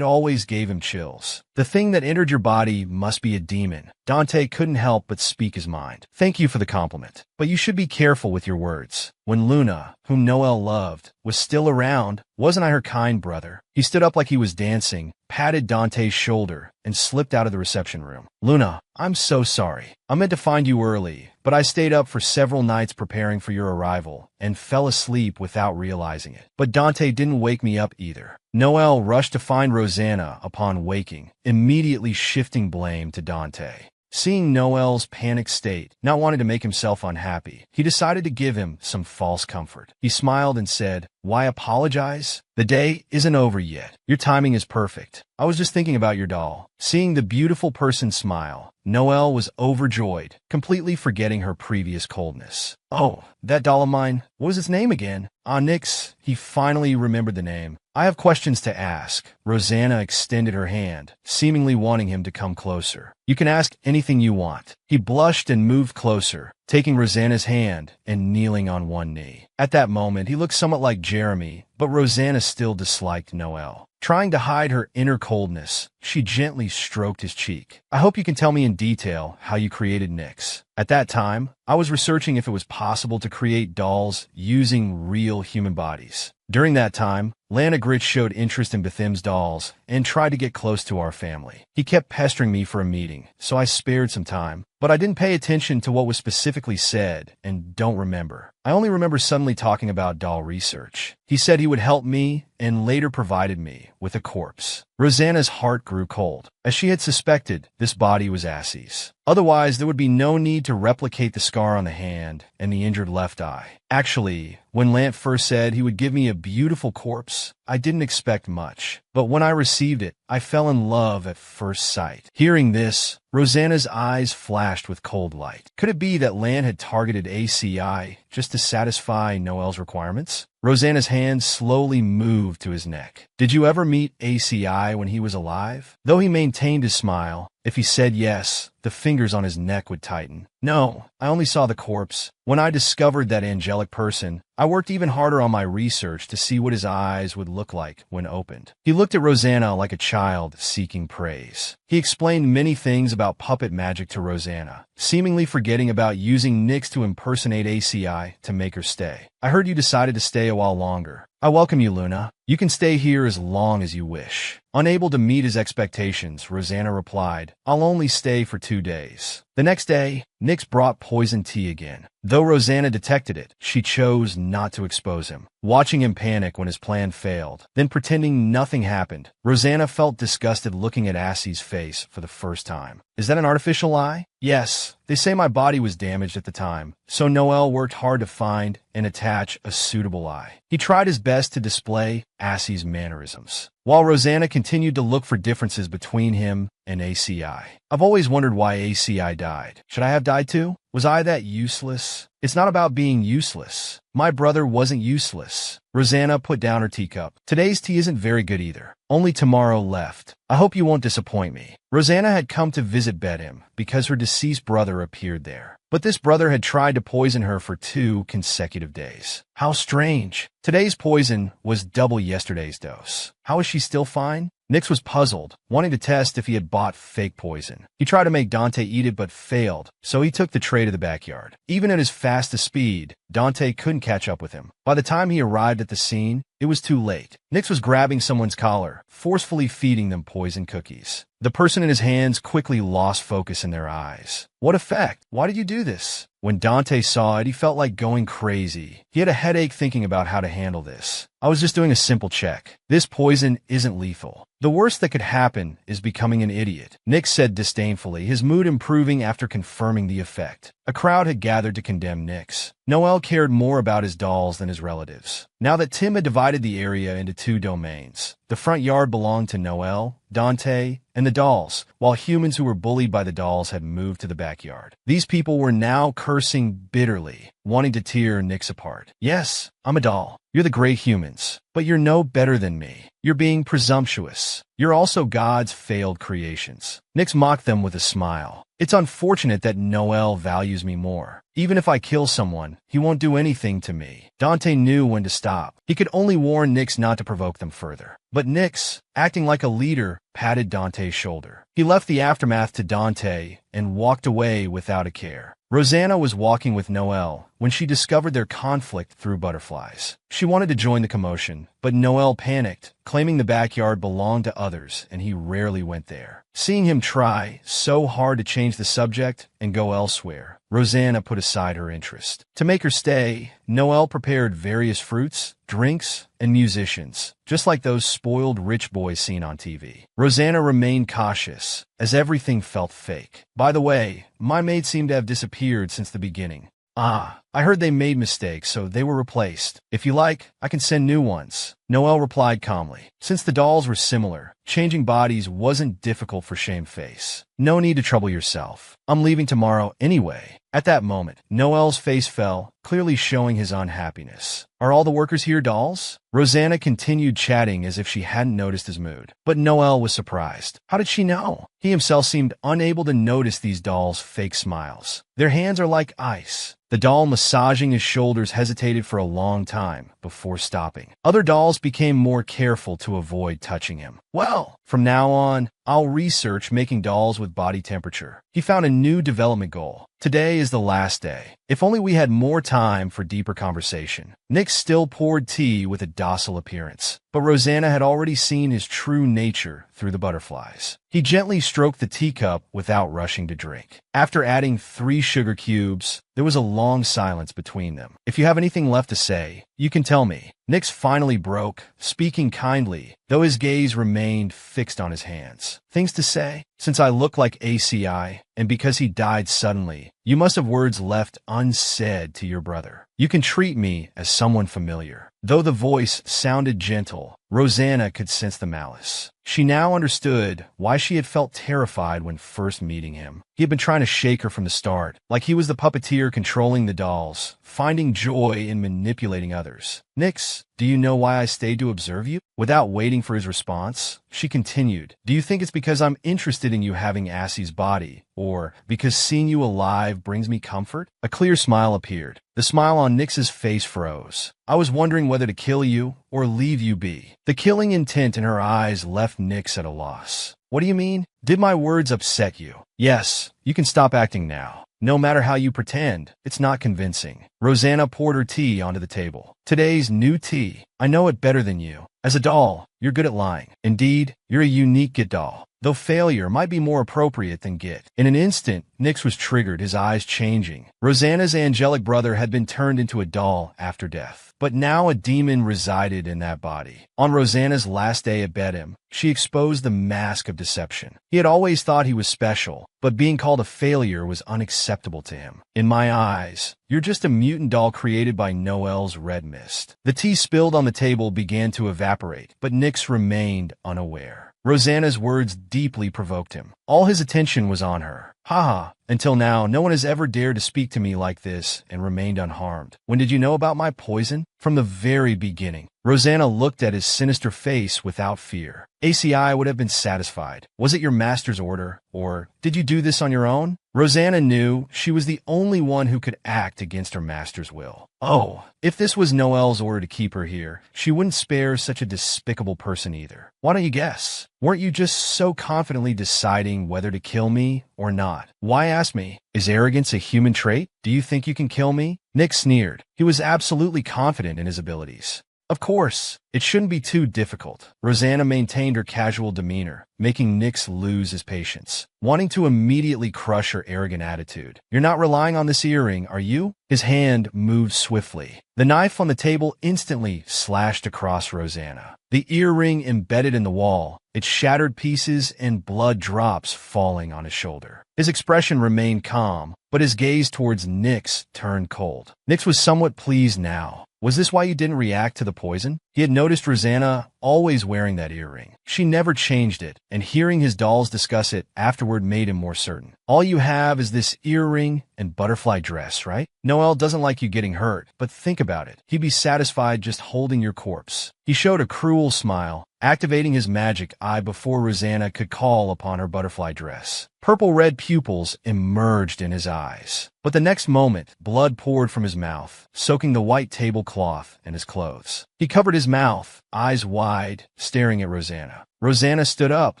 always gave him chills. The thing that entered your body must be a demon. Dante couldn't help but speak his mind. Thank you for the compliment, but you should be careful with your words. When Luna, whom Noel loved, was still around, wasn't I her kind brother? He stood up like he was dancing, patted Dante's shoulder, and slipped out of the reception room. Luna, I'm so sorry. I meant to find you early, but I stayed up for several nights preparing for your arrival and fell asleep without realizing it. But Dante didn't wake me up either. Noel rushed to find Rosanna upon waking, immediately shifting blame to Dante. Seeing Noel's panicked state, not wanting to make himself unhappy, he decided to give him some false comfort. He smiled and said, "Why apologize? The day isn't over yet. Your timing is perfect. I was just thinking about your doll." Seeing the beautiful person smile, Noel was overjoyed, completely forgetting her previous coldness. "Oh, that doll of mine, what was its name again?" Nyx. He finally remembered the name. "I have questions to ask." Rosanna extended her hand, seemingly wanting him to come closer. "You can ask anything you want." He blushed and moved closer, taking Rosanna's hand and kneeling on one knee. At that moment, he looked somewhat like Jeremy, but Rosanna still disliked Noel. Trying to hide her inner coldness, she gently stroked his cheek. "I hope you can tell me in detail how you created Nyx." At that time, I was researching if it was possible to create dolls using real human bodies. During that time, Lana Gritch showed interest in Bethim's dolls and tried to get close to our family. He kept pestering me for a meeting, so I spared some time. But I didn't pay attention to what was specifically said and don't remember. I only remember suddenly talking about doll research. He said he would help me and later provided me with a corpse. Rosanna's heart grew cold. As she had suspected, this body was Assie's. Otherwise, there would be no need to replicate the scar on the hand and the injured left eye. Actually, when Lant first said he would give me a beautiful corpse, I didn't expect much. But when I received it, I fell in love at first sight. Hearing this, Rosanna's eyes flashed with cold light. Could it be that Lant had targeted ACI just to satisfy Noel's requirements? Rosanna's hand slowly moved to his neck. Did you ever meet ACI when he was alive? Though he maintained his smile, if he said yes, the fingers on his neck would tighten. No, I only saw the corpse. When I discovered that angelic person, I worked even harder on my research to see what his eyes would look like when opened. He looked at Rosanna like a child seeking praise. He explained many things about puppet magic to Rosanna, seemingly forgetting about using Nyx to impersonate ACI to make her stay. I heard you decided to stay a while longer. I welcome you, Luna. You can stay here as long as you wish. Unable to meet his expectations, Rosanna replied, I'll only stay for 2 days. The next day, Nyx brought poison tea again. Though Rosanna detected it, she chose not to expose him, watching him panic when his plan failed, then pretending nothing happened. Rosanna felt disgusted looking at Assie's face for the first time. Is that an artificial eye? Yes. They say my body was damaged at the time, so Noel worked hard to find and attach a suitable eye. He tried his best to display Assie's mannerisms, while Rosanna continued to look for differences between him and ACI. I've always wondered why ACI died. Should I have died too? Was I that useless? It's not about being useless. My brother wasn't useless. Rosanna put down her teacup. Today's tea isn't very good either. Only tomorrow left. I hope you won't disappoint me. Rosanna had come to visit Bedham because her deceased brother appeared there. But this brother had tried to poison her for 2 consecutive days. How strange. Today's poison was double yesterday's dose. How is she still fine? Nyx was puzzled, wanting to test if he had bought fake poison. He tried to make Dante eat it but failed, so he took the tray to the backyard. Even at his fastest speed, Dante couldn't catch up with him. By the time he arrived at the scene, it was too late. Nyx was grabbing someone's collar, forcefully feeding them poison cookies. The person in his hands quickly lost focus in their eyes. What effect? Why did you do this? When Dante saw it, he felt like going crazy. He had a headache thinking about how to handle this. I was just doing a simple check. This poison isn't lethal. The worst that could happen is becoming an idiot, Nyx said disdainfully, his mood improving after confirming the effect. A crowd had gathered to condemn Nyx. Noel cared more about his dolls than his relatives. Now that Tim had divided the area into 2 domains, the front yard belonged to Noel, Dante, and the dolls, while humans who were bullied by the dolls had moved to the backyard. These people were now cursing bitterly, wanting to tear Nyx apart. Yes, I'm a doll. You're the great humans, but you're no better than me. You're being presumptuous. You're also God's failed creations. Nyx mocked them with a smile. It's unfortunate that Noel values me more. Even if I kill someone, he won't do anything to me. Dante knew when to stop. He could only warn Nyx not to provoke them further. But Nyx, acting like a leader, patted Dante's shoulder. He left the aftermath to Dante and walked away without a care. Rosanna was walking with Noel when she discovered their conflict through butterflies. She wanted to join the commotion, but Noel panicked, claiming the backyard belonged to others and he rarely went there. Seeing him try so hard to change the subject and go elsewhere, Rosanna put aside her interest. To make her stay, Noel prepared various fruits, drinks, and musicians, just like those spoiled rich boys seen on TV. Rosanna remained cautious, as everything felt fake. By the way, my maid seemed to have disappeared since the beginning. Ah, I heard they made mistakes, so they were replaced. If you like, I can send new ones. Noel replied calmly. Since the dolls were similar, changing bodies wasn't difficult for Shameface. No need to trouble yourself. I'm leaving tomorrow anyway. At that moment, Noel's face fell, clearly showing his unhappiness. Are all the workers here dolls? Rosanna continued chatting as if she hadn't noticed his mood. But Noel was surprised. How did she know? He himself seemed unable to notice these dolls' fake smiles. Their hands are like ice. The doll massaging his shoulders hesitated for a long time before stopping. Other dolls became more careful to avoid touching him. Well, from now on, I'll research making dolls with body temperature. He found a new development goal. Today is the last day. If only we had more time for deeper conversation. Nyx still poured tea with a docile appearance, but Rosanna had already seen his true nature through the butterflies. He gently stroked the teacup without rushing to drink. After adding 3 sugar cubes, there was a long silence between them. "If you have anything left to say, you can tell me." Nix finally broke, speaking kindly, though his gaze remained fixed on his hands. "Things to say? Since I look like ACI, and because he died suddenly, you must have words left unsaid to your brother. You can treat me as someone familiar." Though the voice sounded gentle, Rosanna could sense the malice. She now understood why she had felt terrified when first meeting him. He had been trying to shake her from the start, like he was the puppeteer controlling the dolls, finding joy in manipulating others. "Nix, do you know why I stayed to observe you?" Without waiting for his response, she continued, "Do you think it's because I'm interested in you having Assie's body, or because seeing you alive brings me comfort?" A clear smile appeared. The smile on Nix's face froze. "I was wondering whether to kill you or leave you be." The killing intent in her eyes left Nix at a loss. "What do you mean? Did my words upset you?" "Yes, you can stop acting now. No matter how you pretend, it's not convincing." Rosanna poured her tea onto the table. "Today's new tea. I know it better than you. As a doll, you're good at lying. Indeed, you're a unique Git doll, though failure might be more appropriate than Git." In an instant, Nix was triggered, his eyes changing. Rosanna's angelic brother had been turned into a doll after death, but now a demon resided in that body. On Rosanna's last day at Bedham, she exposed the mask of deception. He had always thought he was special, but being called a failure was unacceptable to him. "In my eyes, you're just a mutant doll created by Noel's red mist." The tea spilled on the table began to evaporate, but Nix remained unaware. Rosanna's words deeply provoked him. All his attention was on her. "Haha, until now, no one has ever dared to speak to me like this and remained unharmed. When did you know about my poison?" "From the very beginning." Rosanna looked at his sinister face without fear. "ACI would have been satisfied. Was it your master's order, or did you do this on your own?" Rosanna knew she was the only one who could act against her master's will. Oh, if this was Noel's order to keep her here, she wouldn't spare such a despicable person either. "Why don't you guess? Weren't you just so confidently deciding whether to kill me or not? Why ask me? Is arrogance a human trait? Do you think you can kill me?" Nick sneered. He was absolutely confident in his abilities. "Of course, it shouldn't be too difficult." Rosanna maintained her casual demeanor, making Nix lose his patience, wanting to immediately crush her arrogant attitude. "You're not relying on this earring, are you?" His hand moved swiftly. The knife on the table instantly slashed across Rosanna. The earring embedded in the wall, its shattered pieces and blood drops falling on his shoulder. His expression remained calm, but his gaze towards Nix turned cold. Nix was somewhat pleased now. Was this why you didn't react to the poison? He had noticed Rosanna always wearing that earring. She never changed it, and hearing his dolls discuss it afterward made him more certain. "All you have is this earring and butterfly dress, right? Noel doesn't like you getting hurt, but think about it. He'd be satisfied just holding your corpse." He showed a cruel smile, activating his magic eye before Rosanna could call upon her butterfly dress. Purple-red pupils emerged in his eyes. But the next moment, blood poured from his mouth, soaking the white tablecloth and his clothes. He covered his mouth, eyes wide, staring at Rosanna. Rosanna stood up,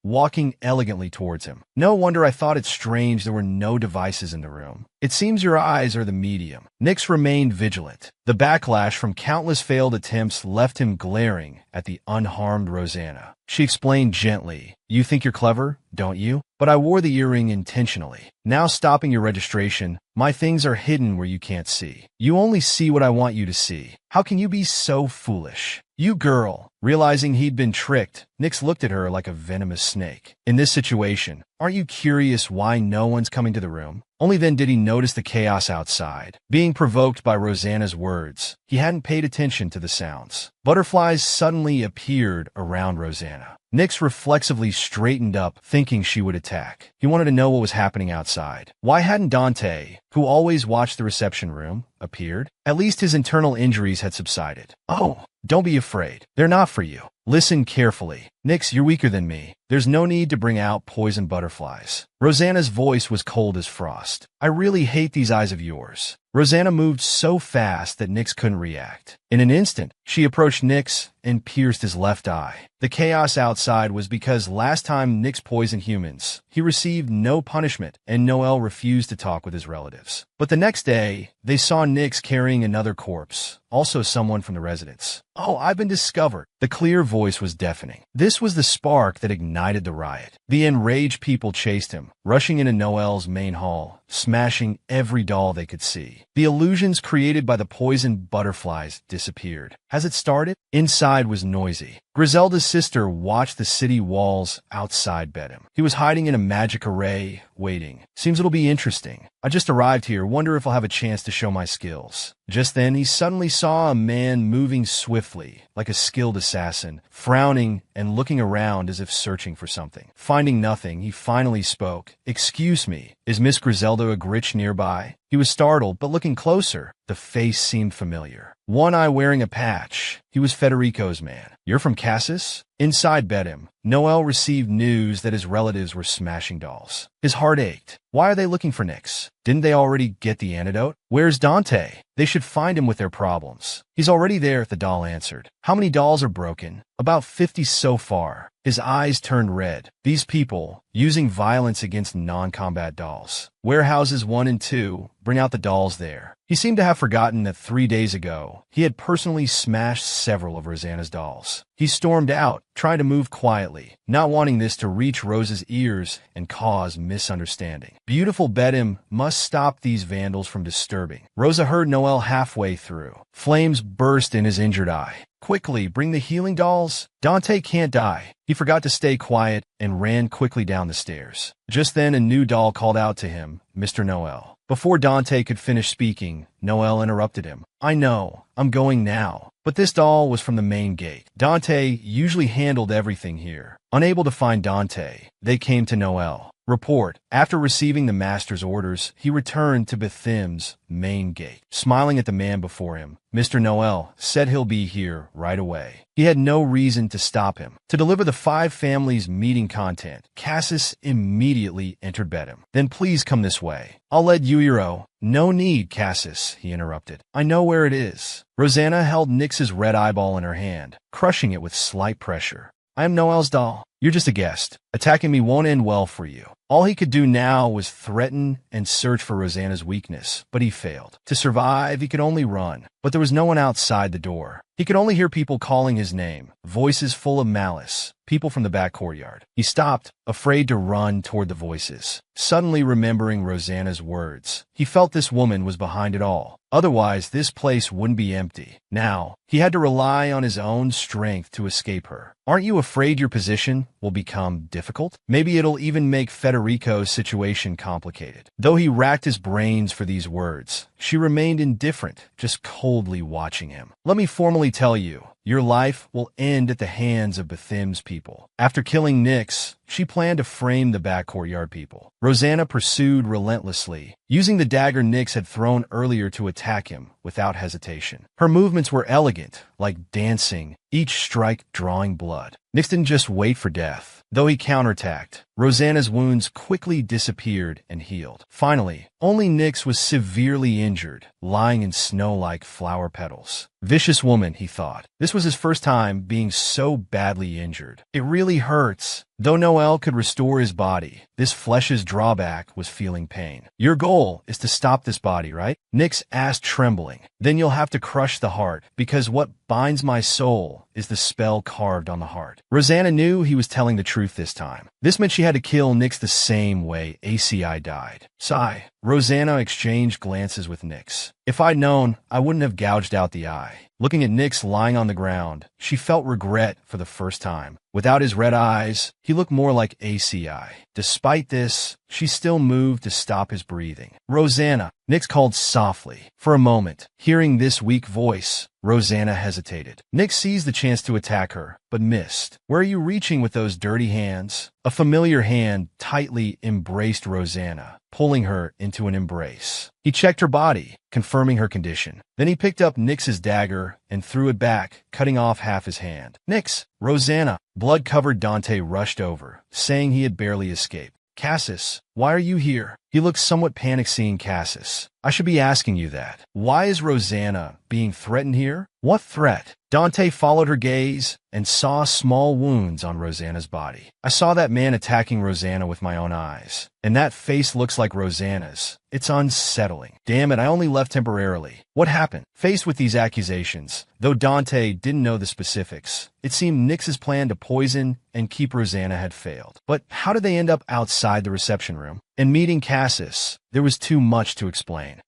walking elegantly towards him. "No wonder I thought it strange there were no devices in the room. It seems your eyes are the medium." Nix remained vigilant. The backlash from countless failed attempts left him glaring at the unharmed Rosanna. She explained gently, "You think you're clever, don't you? But I wore the earring intentionally. Now stopping your registration, my things are hidden where you can't see. You only see what I want you to see. How can you be so foolish? You girl." Realizing he'd been tricked, Nix looked at her like a venomous snake. "In this situation, aren't you curious why no one's coming to the room?" Only then did he notice the chaos outside. Being provoked by Rosanna's words, he hadn't paid attention to the sounds. Butterflies suddenly appeared around Rosanna. Nix reflexively straightened up, thinking she would attack. He wanted to know what was happening outside. Why hadn't Dante, who always watched the reception room, appeared? At least his internal injuries had subsided. "Oh, don't be afraid. They're not for you. Listen carefully." Nix, you're weaker than me. There's no need to bring out poison butterflies. Rosanna's voice was cold as frost. I really hate these eyes of yours. Rosanna moved so fast that Nix couldn't react. In an instant, she approached Nix and pierced his left eye. The chaos outside was because last time Nix poisoned humans, he received no punishment, and Noel refused to talk with his relatives. But the next day, they saw Nix carrying another corpse, also someone from the residence. Oh, I've been discovered. The clear voice was deafening. This was the spark that ignited the riot. The enraged people chased him, rushing into Noel's main hall, smashing every doll they could see. The illusions created by the poisoned butterflies disappeared. Has it started? Inside was noisy. Griselda's sister watched the city walls outside Bedham. He was hiding in a magic array, waiting. Seems it'll be interesting. I just arrived here, wonder if I'll have a chance to show my skills. Just then, he suddenly saw a man moving swiftly, like a skilled assassin, frowning and looking around as if searching for something. Finding nothing, he finally spoke. Excuse me, is Miss Griselda a Gritch nearby? He was startled, but looking closer, the face seemed familiar. One eye wearing a patch. He was Federico's man. You're from Cassis? Inside Bedham, Noel received news that his relatives were smashing dolls. His heart ached. Why are they looking for Nix? Didn't they already get the antidote? Where's Dante? They should find him with their problems. He's already there, the doll answered. How many dolls are broken? About 50 so far. His eyes turned red. These people, using violence against non-combat dolls. Warehouses 1 and 2, bring out the dolls there. He seemed to have forgotten that 3 days ago, he had personally smashed several of Rosanna's dolls. He stormed out, trying to move quietly, not wanting this to reach Rose's ears and cause misunderstanding. Beautiful Bedham must stop these vandals from disturbing. Rosa heard Noel halfway through. Flames burst in his injured eye. Quickly, bring the healing dolls. Dante can't die. He forgot to stay quiet and ran quickly down the stairs. Just then, a new doll called out to him, Mr. Noel. Before Dante could finish speaking, Noel interrupted him. I know, I'm going now. But this doll was from the main gate. Dante usually handled everything here. Unable to find Dante, they came to Noel. Report. After receiving the master's orders, he returned to Bethim's main gate. Smiling at the man before him, Mr. Noel said he'll be here right away. He had no reason to stop him. To deliver the 5 families' meeting content, Cassis immediately entered Bedham. Then please come this way. I'll let Yuiro. No need, Cassis, he interrupted. I know where it is. Rosanna held Nix's red eyeball in her hand, crushing it with slight pressure. I am Noel's doll. You're just a guest. Attacking me won't end well for you. All he could do now was threaten and search for Rosanna's weakness, but he failed. To survive, he could only run, but there was no one outside the door. He could only hear people calling his name, voices full of malice, people from the back courtyard. He stopped, afraid to run toward the voices. Suddenly remembering Rosanna's words, he felt this woman was behind it all. Otherwise, this place wouldn't be empty. Now, he had to rely on his own strength to escape her. Aren't you afraid your position will become difficult? Maybe it'll even make Federico's situation complicated. Though he racked his brains for these words, she remained indifferent, just coldly watching him. Let me formally tell you, your life will end at the hands of Bethim's people. After killing Nix, she planned to frame the back courtyard people. Rosanna pursued relentlessly, using the dagger Nix had thrown earlier to attack him without hesitation. Her movements were elegant, like dancing, each strike drawing blood. Nix didn't just wait for death. Though he counterattacked, Rosanna's wounds quickly disappeared and healed. Finally, only Nix was severely injured, lying in snow like flower petals. Vicious woman, he thought. This was his first time being so badly injured. It really hurts. Though Noel could restore his body, this flesh's drawback was feeling pain. Your goal is to stop this body, right? Nix asked, trembling. Then you'll have to crush the heart, because what binds my soul is the spell carved on the heart. Rosanna knew he was telling the truth this time. This meant she had to kill Nix the same way ACI died. Sigh. Rosanna exchanged glances with Nix. If I'd known, I wouldn't have gouged out the eye. Looking at Nix lying on the ground, she felt regret for the first time. Without his red eyes, he looked more like ACI. Despite this, she still moved to stop his breathing. Rosanna, Nix called softly. For a moment, hearing this weak voice, Rosanna hesitated. Nix seized the chance chance to attack her, but missed. "Where are you reaching with those dirty hands?" A familiar hand tightly embraced Rosanna, pulling her into an embrace. He checked her body, confirming her condition. Then he picked up Nix's dagger and threw it back, cutting off half his hand. "Nix! Rosanna!" Blood-covered Dante rushed over, saying he had barely escaped. "Cassis, why are you here?" He looked somewhat panicked seeing Cassis. "I should be asking you that. Why is Rosanna being threatened here?" "What threat?" Dante followed her gaze and saw small wounds on Rosanna's body. "I saw that man attacking Rosanna with my own eyes, and that face looks like Rosanna's. It's unsettling. Damn it, I only left temporarily. What happened?" Faced with these accusations, though Dante didn't know the specifics, it seemed Nix's plan to poison and keep Rosanna had failed. But how did they end up outside the reception room? In meeting Cassis, there was too much to explain.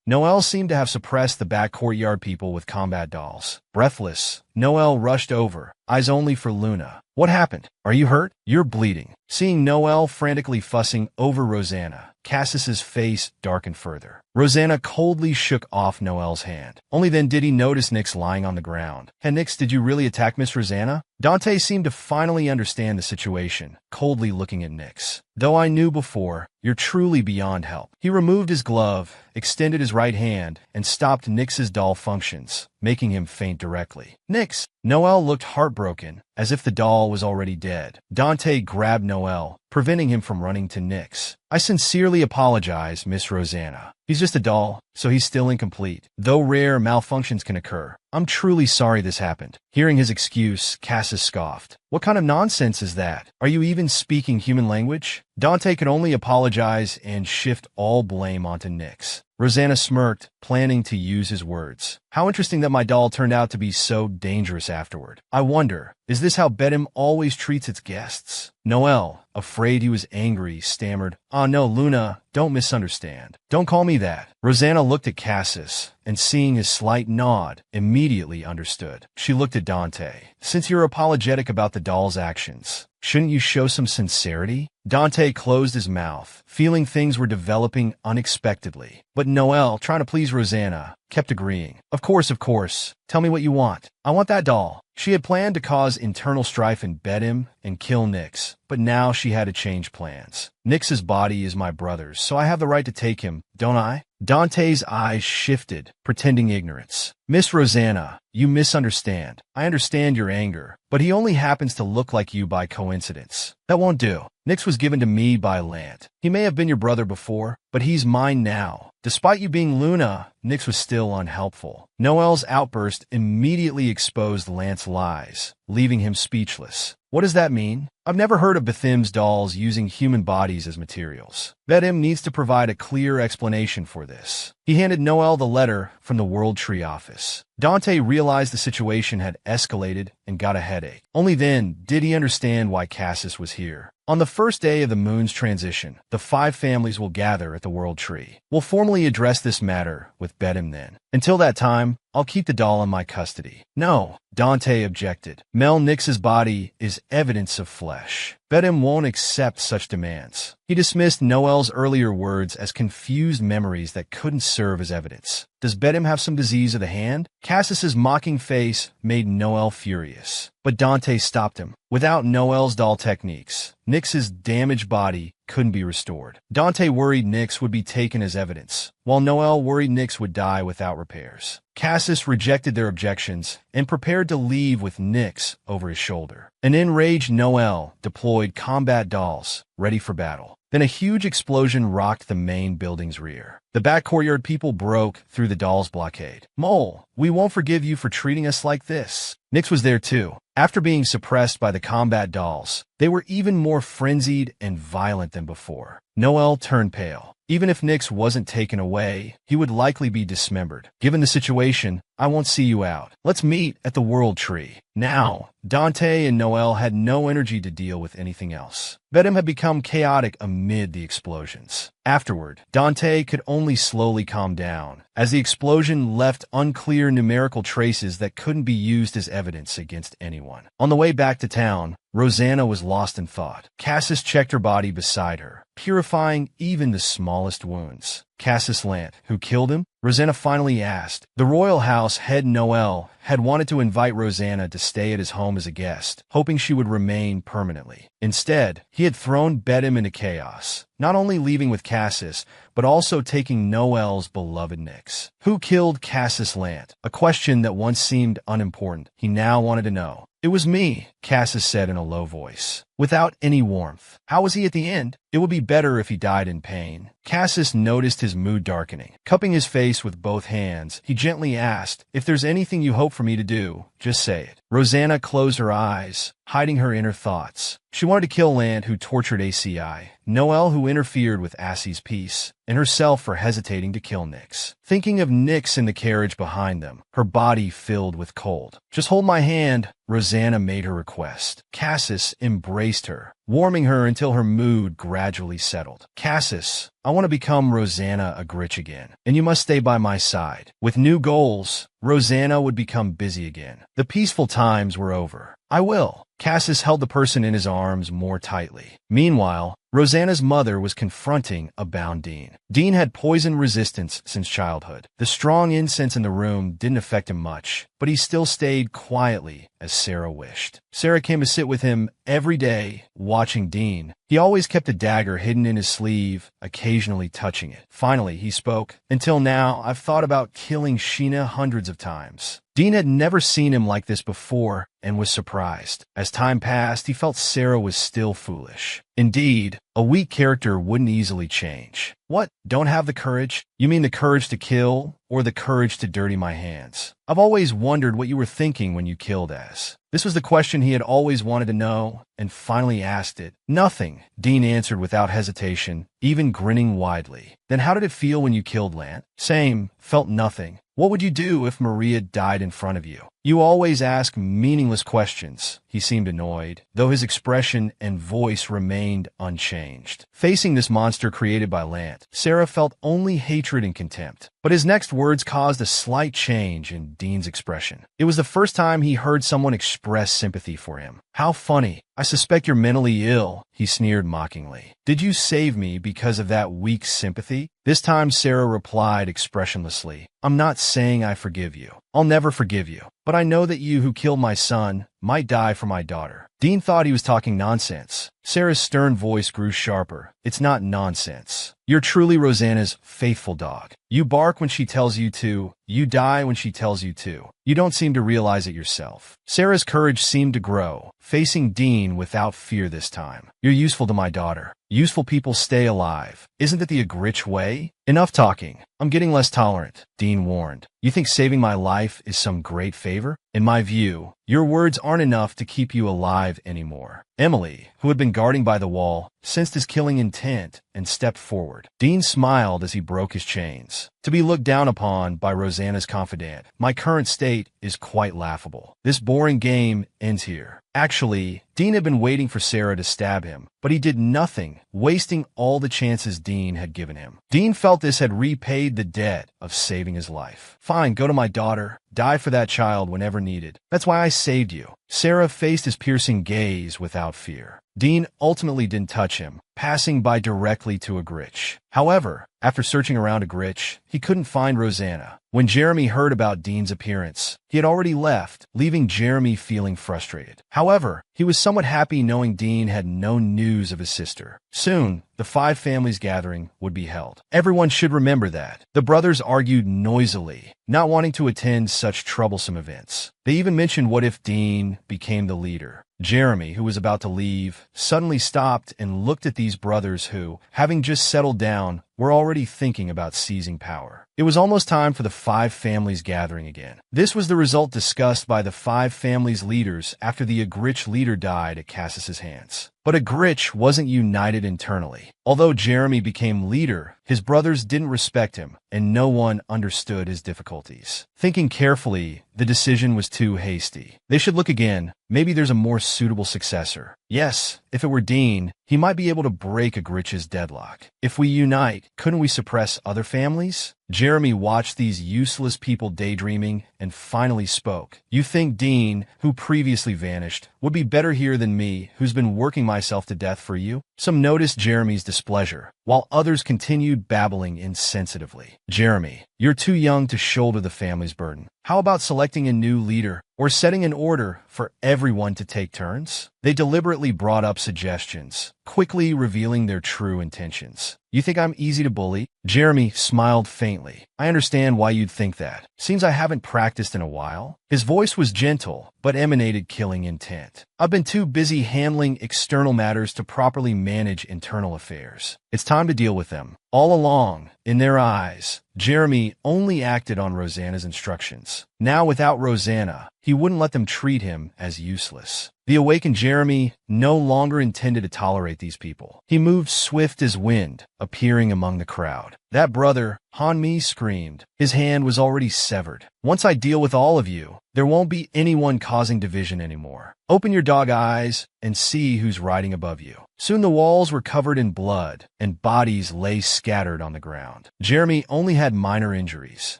Noelle seemed to have suppressed the back courtyard people with combat dolls. Breathless, Noelle rushed over, eyes only for Luna. "What happened? Are you hurt? You're bleeding." Seeing Noelle frantically fussing over Rosanna, Cassis's face darkened further. Rosanna coldly shook off Noelle's hand. Only then did he notice Nix lying on the ground. "Hey Nix, did you really attack Miss Rosanna?" Dante seemed to finally understand the situation, coldly looking at Nix. "Though I knew before, you're truly beyond help." He removed his glove, extended his right hand, and stopped Nix's doll functions, making him faint directly. "Nix!" Noelle looked heartbroken, as if the doll was already dead. Dante grabbed Noelle, preventing him from running to Nix. "I sincerely apologize, Miss Rosanna. He's just a doll, so he's still incomplete. Though rare malfunctions can occur, I'm truly sorry this happened." Hearing his excuse, Cassis scoffed. "What kind of nonsense is that? Are you even speaking human language?" Dante could only apologize and shift all blame onto Nix. Rosanna smirked, planning to use his words. "How interesting that my doll turned out to be so dangerous afterward. I wonder, is this how Bedham always treats its guests?" Noelle, afraid he was angry, stammered, "Ah no, Luna, don't misunderstand. Don't call me that." Rosanna looked at Cassis, and seeing his slight nod, immediately understood. She looked at Dante. "Since you're apologetic about the doll's actions, shouldn't you show some sincerity?" Dante closed his mouth, feeling things were developing unexpectedly. But Noelle, trying to please Rosanna, kept agreeing. Of course. Tell me what you want." "I want that doll." She had planned to cause internal strife in Bedham and kill Nix, but now she had to change plans. "Nix's body is my brother's, so I have the right to take him, don't I?" Dante's eyes shifted, pretending ignorance. "Miss Rosanna, you misunderstand. I understand your anger, but he only happens to look like you by coincidence. That won't do. Nix was given to me by Lant. He may have been your brother before, but he's mine now. Despite you being Luna, Nix was still unhelpful." Noelle's outburst immediately exposed Lant's lies, leaving him speechless. "What does that mean? I've never heard of Bethim's dolls using human bodies as materials. Bedham needs to provide a clear explanation for this." He handed Noelle the letter from the World Tree office. Dante realized the situation had escalated and got a headache. Only then did he understand why Cassis was here. On the first day of the moon's transition, the 5 families will gather at the World Tree. We'll formally address this matter with Bedham then. Until that time, I'll keep the doll in my custody. "No," Dante objected. "Mel Nix's body is evidence of flesh. Bedham won't accept such demands." He dismissed Noelle's earlier words as confused memories that couldn't serve as evidence. Does Bedham have some disease of the hand? Cassis's mocking face made Noelle furious. But Dante stopped him. Without Noelle's doll techniques, Nix's damaged body couldn't be restored. Dante worried Nix would be taken as evidence, while Noelle worried Nix would die without repairs. Cassis rejected their objections and prepared to leave with Nix over his shoulder. An enraged Noelle deployed combat dolls, ready for battle. Then a huge explosion rocked the main building's rear. The back courtyard people broke through the doll's blockade. "Mole, we won't forgive you for treating us like this." Nix was there too. After being suppressed by the combat dolls, they were even more frenzied and violent than before. Noelle turned pale. Even if Nix wasn't taken away, he would likely be dismembered. "Given the situation, I won't see you out. Let's meet at the World Tree." Now, Dante and Noelle had no energy to deal with anything else. Bedham had become chaotic amid the explosions. Afterward, Dante could only slowly calm down, as the explosion left unclear numerical traces that couldn't be used as evidence against anyone. On the way back to town, Rosanna was lost in thought. Cassis checked her body beside her. purifying even the smallest wounds. Cassius Lant, who killed him? Rosanna finally asked. The royal house head Noel had wanted to invite Rosanna to stay at his home as a guest, hoping she would remain permanently. Instead, he had thrown Bedham into chaos, not only leaving with Cassius, but also taking Noel's beloved Nyx. Who killed Cassius Lant? A question that once seemed unimportant. He now wanted to know. It was me, Cassius said in a low voice, without any warmth. How was he at the end? It would be better if he died in pain. Cassius noticed his mood darkening. Cupping his face with both hands, he gently asked, if there's anything you hope for me to do, just say it. Rosanna closed her eyes, hiding her inner thoughts. She wanted to kill Lant, who tortured ACI, Noel, who interfered with Assie's peace, and herself for hesitating to kill Nyx. Thinking of Nyx in the carriage behind them, her body filled with cold. Just hold my hand, Rosanna made her request. Cassius embraced her, warming her until her mood gradually settled. Cassius, I want to become Rosanna Agrich again, and you must stay by my side. With new goals, Rosanna would become busy again. The peaceful times were over. I will. Cassius held the person in his arms more tightly. Meanwhile, Rosanna's mother was confronting a bound Dean. Dean had poison resistance since childhood. The strong incense in the room didn't affect him much, but he still stayed quietly as Sarah wished. Sarah came to sit with him every day, watching Dean. He always kept a dagger hidden in his sleeve, occasionally touching it. Finally, he spoke. Until now, I've thought about killing Sheena hundreds of times. Dean had never seen him like this before and was surprised. As time passed, he felt Sarah was still foolish. Indeed, a weak character wouldn't easily change. What? Don't have the courage? You mean the courage to kill, or the courage to dirty my hands? I've always wondered what you were thinking when you killed Az. This was the question he had always wanted to know, and finally asked it. Nothing, Dean answered without hesitation, even grinning widely. Then how did it feel when you killed Lant? Same, felt nothing. What would you do if Maria died in front of you? You always ask meaningless questions. He seemed annoyed, though his expression and voice remained unchanged. Facing this monster created by Lant, Sarah felt only hatred and contempt. But his next words caused a slight change in Dean's expression. It was the first time he heard someone express sympathy for him. How funny. I suspect you're mentally ill, he sneered mockingly. Did you save me because of that weak sympathy? This time Sarah replied expressionlessly, I'm not saying I forgive you. I'll never forgive you. But I know that you who killed my son might die for my daughter. Dean thought he was talking nonsense. Sarah's stern voice grew sharper. It's not nonsense. You're truly Rosanna's faithful dog. You bark when she tells you to. You die when she tells you to. You don't seem to realize it yourself. Sarah's courage seemed to grow, facing Dean without fear this time. You're useful to my daughter. Useful people stay alive. Isn't that the Agrich way? Enough talking. I'm getting less tolerant, Dean warned. You think saving my life is some great favor? In my view, your words aren't enough to keep you alive anymore. Emily, who had been guarding by the wall, sensed his killing intent and stepped forward. Dean smiled as he broke his chains. To be looked down upon by Rosanna's confidant, my current state is quite laughable. This boring game ends here. Actually, Dean had been waiting for Sarah to stab him, but he did nothing, wasting all the chances Dean had given him. Dean felt this had repaid the debt of saving his life. Fine, go to my daughter. Die for that child whenever needed. That's why I saved you. Sarah faced his piercing gaze without fear. Dean ultimately didn't touch him, passing by directly to Agrich. However, after searching around Agrich, he couldn't find Rosanna. When Jeremy heard about Dean's appearance, he had already left, leaving Jeremy feeling frustrated. However, he was somewhat happy knowing Dean had no news of his sister. Soon, the 5 families gathering would be held. Everyone should remember that. The brothers argued noisily, not wanting to attend such troublesome events. They even mentioned what if Dean became the leader. Jeremy, who was about to leave, suddenly stopped and looked at these brothers who, having just settled down, were already thinking about seizing power. It was almost time for the 5 families gathering again. This was the result discussed by the 5 families' leaders after the Agrich leader died at Cassius's hands. But Agrich wasn't united internally. Although Jeremy became leader, his brothers didn't respect him, and no one understood his difficulties. Thinking carefully, the decision was too hasty. They should look again. Maybe there's a more suitable successor. Yes, if it were Dean, he might be able to break Agrich's deadlock. If we unite, couldn't we suppress other families? Jeremy watched these useless people daydreaming and finally spoke. You think Dean, who previously vanished, would be better here than me, who's been working myself to death for you? Some noticed Jeremy's displeasure, while others continued babbling insensitively. Jeremy, you're too young to shoulder the family's burden. How about selecting a new leader or setting an order for everyone to take turns? They deliberately brought up suggestions, quickly revealing their true intentions. You think I'm easy to bully? Jeremy smiled faintly. I understand why you'd think that. Seems I haven't practiced in a while. His voice was gentle, but emanated killing intent. I've been too busy handling external matters to properly manage internal affairs. It's time to deal with them. All along, in their eyes, Jeremy only acted on Rosanna's instructions. Now, without Rosanna, he wouldn't let them treat him as useless. The awakened Jeremy no longer intended to tolerate these people. He moved swift as wind, appearing among the crowd. That brother, Hanmi screamed. His hand was already severed. Once I deal with all of you, there won't be anyone causing division anymore. Open your dog eyes and see who's riding above you. Soon the walls were covered in blood, and bodies lay scattered on the ground. Jeremy only had minor injuries.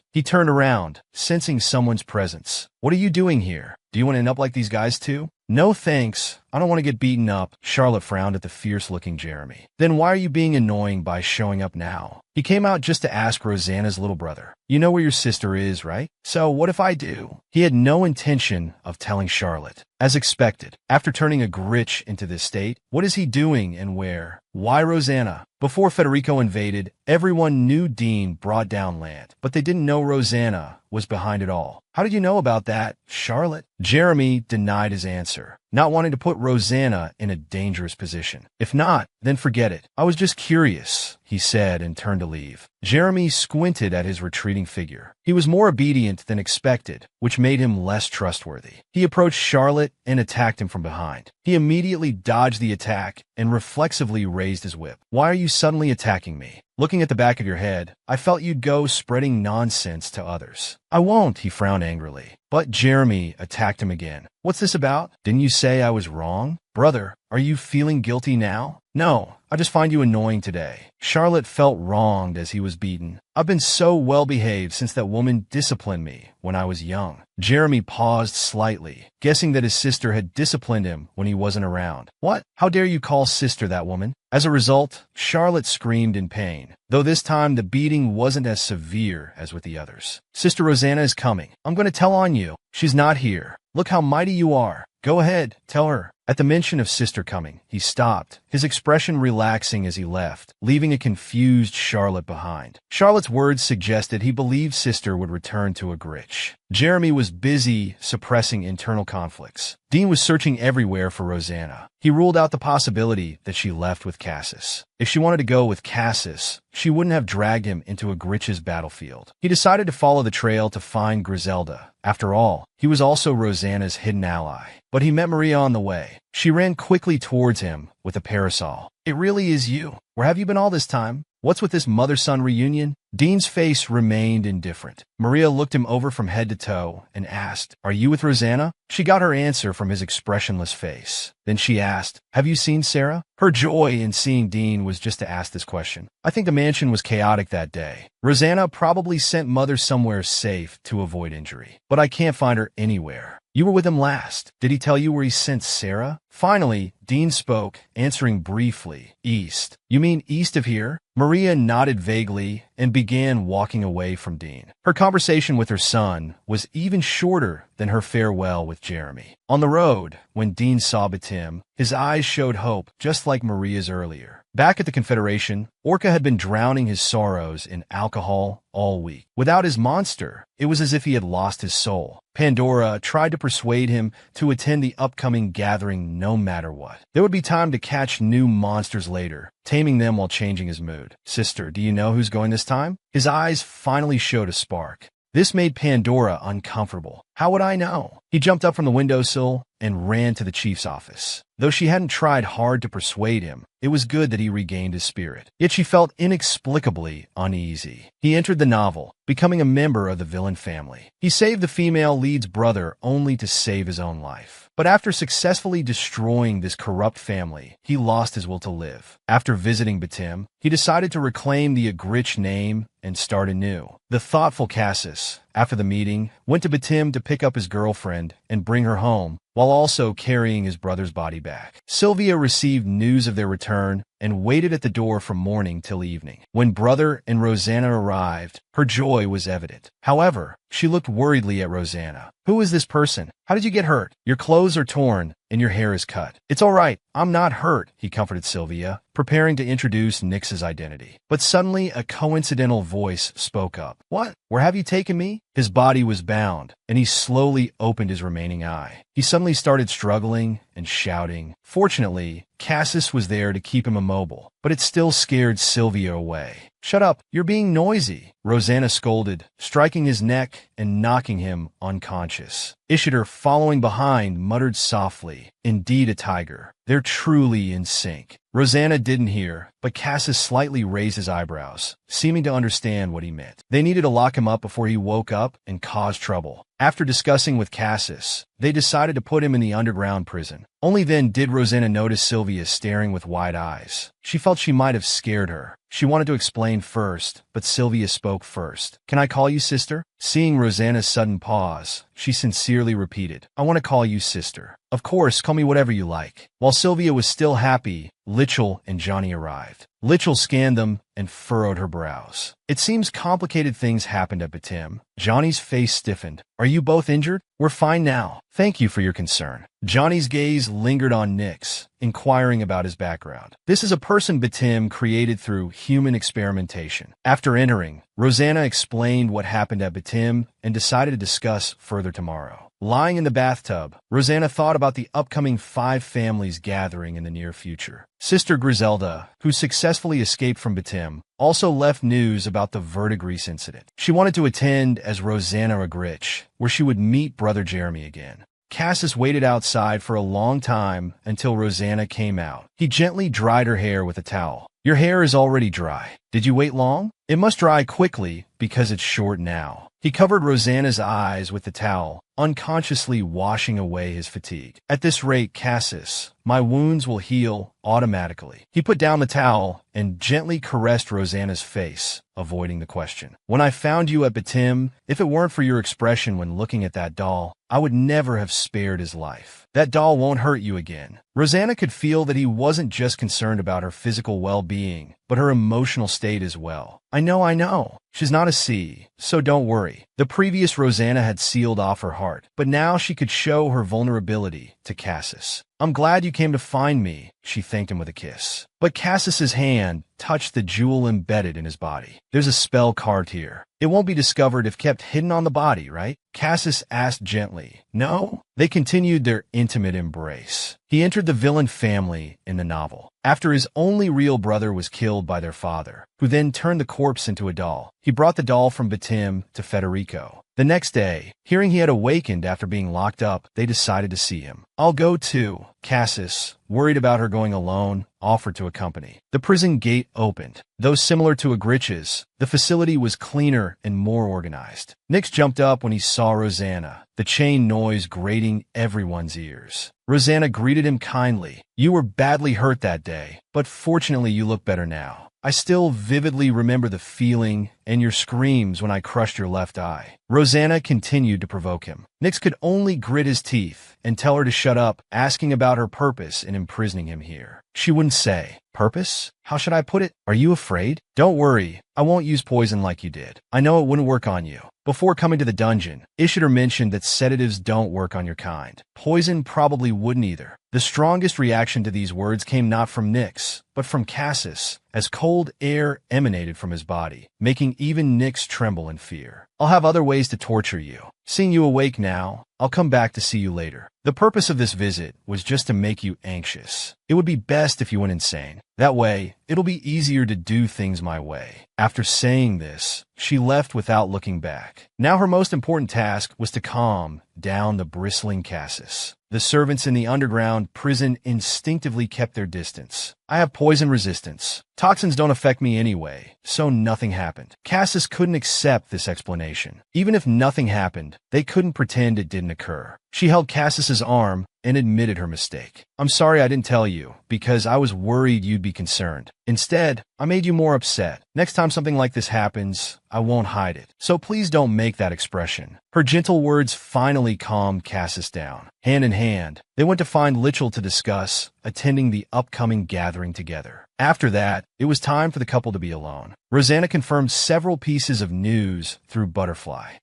He turned around, sensing someone's presence. What are you doing here? Do you want to end up like these guys too? No thanks. I don't want to get beaten up. Charlotte frowned at the fierce-looking Jeremy. Then why are you being annoying by showing up now? He came out just to ask Rosanna's little brother. You know where your sister is, right? So what if I do? He had no intention of telling Charlotte. As expected, after turning a Gritch into this state, what is he doing and where? Why Rosanna? Before Federico invaded, everyone knew Dean brought down land, but they didn't know Rosanna was behind it all. How did you know about that, Charlotte? Jeremy denied his answer, not wanting to put Rosanna in a dangerous position. If not, then forget it. I was just curious, he said and turned to leave. Jeremy squinted at his retreating figure. He was more obedient than expected, which made him less trustworthy. He approached Charlotte and attacked him from behind. He immediately dodged the attack and reflexively raised his whip. Why are you suddenly attacking me? Looking at the back of your head, I felt you'd go spreading nonsense to others. I won't, he frowned angrily. But Jeremy attacked him again. What's this about? Didn't you say I was wrong? Brother, are you feeling guilty now? No, I just find you annoying today. Charlotte felt wronged as he was beaten. I've been so well-behaved since that woman disciplined me when I was young. Jeremy paused slightly, guessing that his sister had disciplined him when he wasn't around. What? How dare you call sister that woman? As a result, Charlotte screamed in pain, though this time the beating wasn't as severe as with the others. Sister Rosanna is coming. I'm going to tell on you. She's not here. Look how mighty you are. Go ahead, tell her. At the mention of sister coming, he stopped, his expression relaxing as he left, leaving a confused Charlotte behind. Charlotte's words suggested he believed sister would return to a Gritch. Jeremy was busy suppressing internal conflicts. Dean was searching everywhere for Rosanna. He ruled out the possibility that she left with Cassis. If she wanted to go with Cassis, she wouldn't have dragged him into a Gritch's battlefield. He decided to follow the trail to find Griselda. After all, he was also Rosanna's hidden ally. But he met Maria on the way. She ran quickly towards him with a parasol. It really is you. Where have you been all this time? What's with this mother-son reunion? Dean's face remained indifferent. Maria looked him over from head to toe and asked, Are you with Rosanna? She got her answer from his expressionless face. Then she asked, Have you seen Sarah? Her joy in seeing Dean was just to ask this question. I think the mansion was chaotic that day. Rosanna probably sent Mother somewhere safe to avoid injury. But I can't find her anywhere. You were with him last. Did he tell you where he sent Sarah? Finally, Dean spoke, answering briefly, East. You mean east of here? Maria nodded vaguely and began walking away from Dean. Her conversation with her son was even shorter than her farewell with Jeremy. On the road, when Dean saw Batim, his eyes showed hope, just like Maria's earlier. Back at the Confederation, Orca had been drowning his sorrows in alcohol all week. Without his monster, it was as if he had lost his soul. Pandora tried to persuade him to attend the upcoming gathering no matter what. There would be time to catch new monsters later, taming them while changing his mood. Sister, do you know who's going this time? His eyes finally showed a spark. This made Pandora uncomfortable. How would I know? He jumped up from the windowsill and ran to the chief's office. Though she hadn't tried hard to persuade him, it was good that he regained his spirit. Yet she felt inexplicably uneasy. He entered the novel, becoming a member of the villain family. He saved the female lead's brother only to save his own life. But after successfully destroying this corrupt family, he lost his will to live. After visiting Batim, he decided to reclaim the Agrich name and start anew. The thoughtful Cassis, after the meeting, went to Batim to pick up his girlfriend and bring her home, while also carrying his brother's body back. Sylvia received news of their return and waited at the door from morning till evening. When brother and Rosanna arrived, her joy was evident. However, she looked worriedly at Rosanna. "Who is this person? How did you get hurt? Your clothes are torn and your hair is cut." "It's all right. I'm not hurt," he comforted Sylvia, preparing to introduce Nix's identity. But suddenly a coincidental voice spoke up. "What? Where have you taken me?" His body was bound, and he slowly opened his remaining eye. He suddenly started struggling and shouting. Fortunately, Cassis was there to keep him immobile, but it still scared Sylvia away. "Shut up, you're being noisy," Rosanna scolded, striking his neck and knocking him unconscious. Ishtar, following behind, muttered softly, "Indeed a tiger. They're truly in sync." Rosanna didn't hear, but Cassis slightly raised his eyebrows, seeming to understand what he meant. They needed to lock him up before he woke up and caused trouble. After discussing with Cassis, they decided to put him in the underground prison. Only then did Rosanna notice Sylvia staring with wide eyes. She felt she might have scared her. She wanted to explain first, but Sylvia spoke first. "Can I call you sister?" Seeing Rosanna's sudden pause, she sincerely repeated, "I want to call you sister." "Of course, call me whatever you like." While Sylvia was still happy, Litchell and Johnny arrived. Litchell scanned them and furrowed her brows. "It seems complicated things happened at Batim." Johnny's face stiffened. "Are you both injured?" "We're fine now. Thank you for your concern." Johnny's gaze lingered on Nix, inquiring about his background. "This is a person Batim created through human experimentation." After entering, Rosanna explained what happened at Batim and decided to discuss further tomorrow. Lying in the bathtub, Rosanna thought about the upcoming 5 families gathering in the near future. Sister Griselda, who successfully escaped from Batim, also left news about the verdigris incident. She wanted to attend as Rosanna Agrich, where she would meet Brother Jeremy again. Cassis waited outside for a long time until Rosanna came out. He gently dried her hair with a towel. "Your hair is already dry. Did you wait long?" "It must dry quickly because it's short now." He covered Rosanna's eyes with the towel, unconsciously washing away his fatigue. "At this rate, Cassis, my wounds will heal automatically." He put down the towel and gently caressed Rosanna's face, avoiding the question. "When I found you at Batim, if it weren't for your expression when looking at that doll, I would never have spared his life. That doll won't hurt you again." Rosanna could feel that he wasn't just concerned about her physical well-being, but her emotional state as well. I know. She's not a C, so don't worry." The previous Rosanna had sealed off her heart, but now she could show her vulnerability to Cassis. "I'm glad you came to find me," she thanked him with a kiss. But Cassis's hand touched the jewel embedded in his body. "There's a spell carved here. It won't be discovered if kept hidden on the body, right?" Cassis asked gently. "No?" They continued their intimate embrace. He entered the villain family in the novel. After his only real brother was killed by their father, who then turned the corpse into a doll, he brought the doll from Batim to Federico. The next day, hearing he had awakened after being locked up, they decided to see him. "I'll go too." Cassis, worried about her going alone, offered to accompany. The prison gate opened. Though similar to Agrich's, the facility was cleaner and more organized. Nix jumped up when he saw Rosanna, the chain noise grating everyone's ears. Rosanna greeted him kindly. "You were badly hurt that day, but fortunately you look better now. I still vividly remember the feeling and your screams when I crushed your left eye." Rosanna continued to provoke him. Nix could only grit his teeth and tell her to shut up, asking about her purpose in imprisoning him here. She wouldn't say. "Purpose? How should I put it? Are you afraid?" "Don't worry, I won't use poison like you did. I know it wouldn't work on you." Before coming to the dungeon, Ishtar mentioned that sedatives don't work on your kind. Poison probably wouldn't either. The strongest reaction to these words came not from Nix, but from Cassis, as cold air emanated from his body, making even Nix tremble in fear. "I'll have other ways to torture you. Seeing you awake now, I'll come back to see you later." The purpose of this visit was just to make you anxious. It would be best if you went insane. That way, it'll be easier to do things my way. After saying this, she left without looking back. Now her most important task was to calm down the bristling Cassis. The servants in the underground prison instinctively kept their distance. I have poison resistance. Toxins don't affect me anyway, so nothing happened. Cassis couldn't accept this explanation. Even if nothing happened, they couldn't pretend it didn't occur. She held Cassis's arm and admitted her mistake. I'm sorry I didn't tell you, because I was worried you'd be concerned. Instead, I made you more upset. Next time something like this happens, I won't hide it. So please don't make that expression. Her gentle words finally calmed Cassis down. Hand in hand, they went to find Litchell to discuss attending the upcoming gathering together. After that, it was time for the couple to be alone. Rosanna confirmed several pieces of news through Butterfly.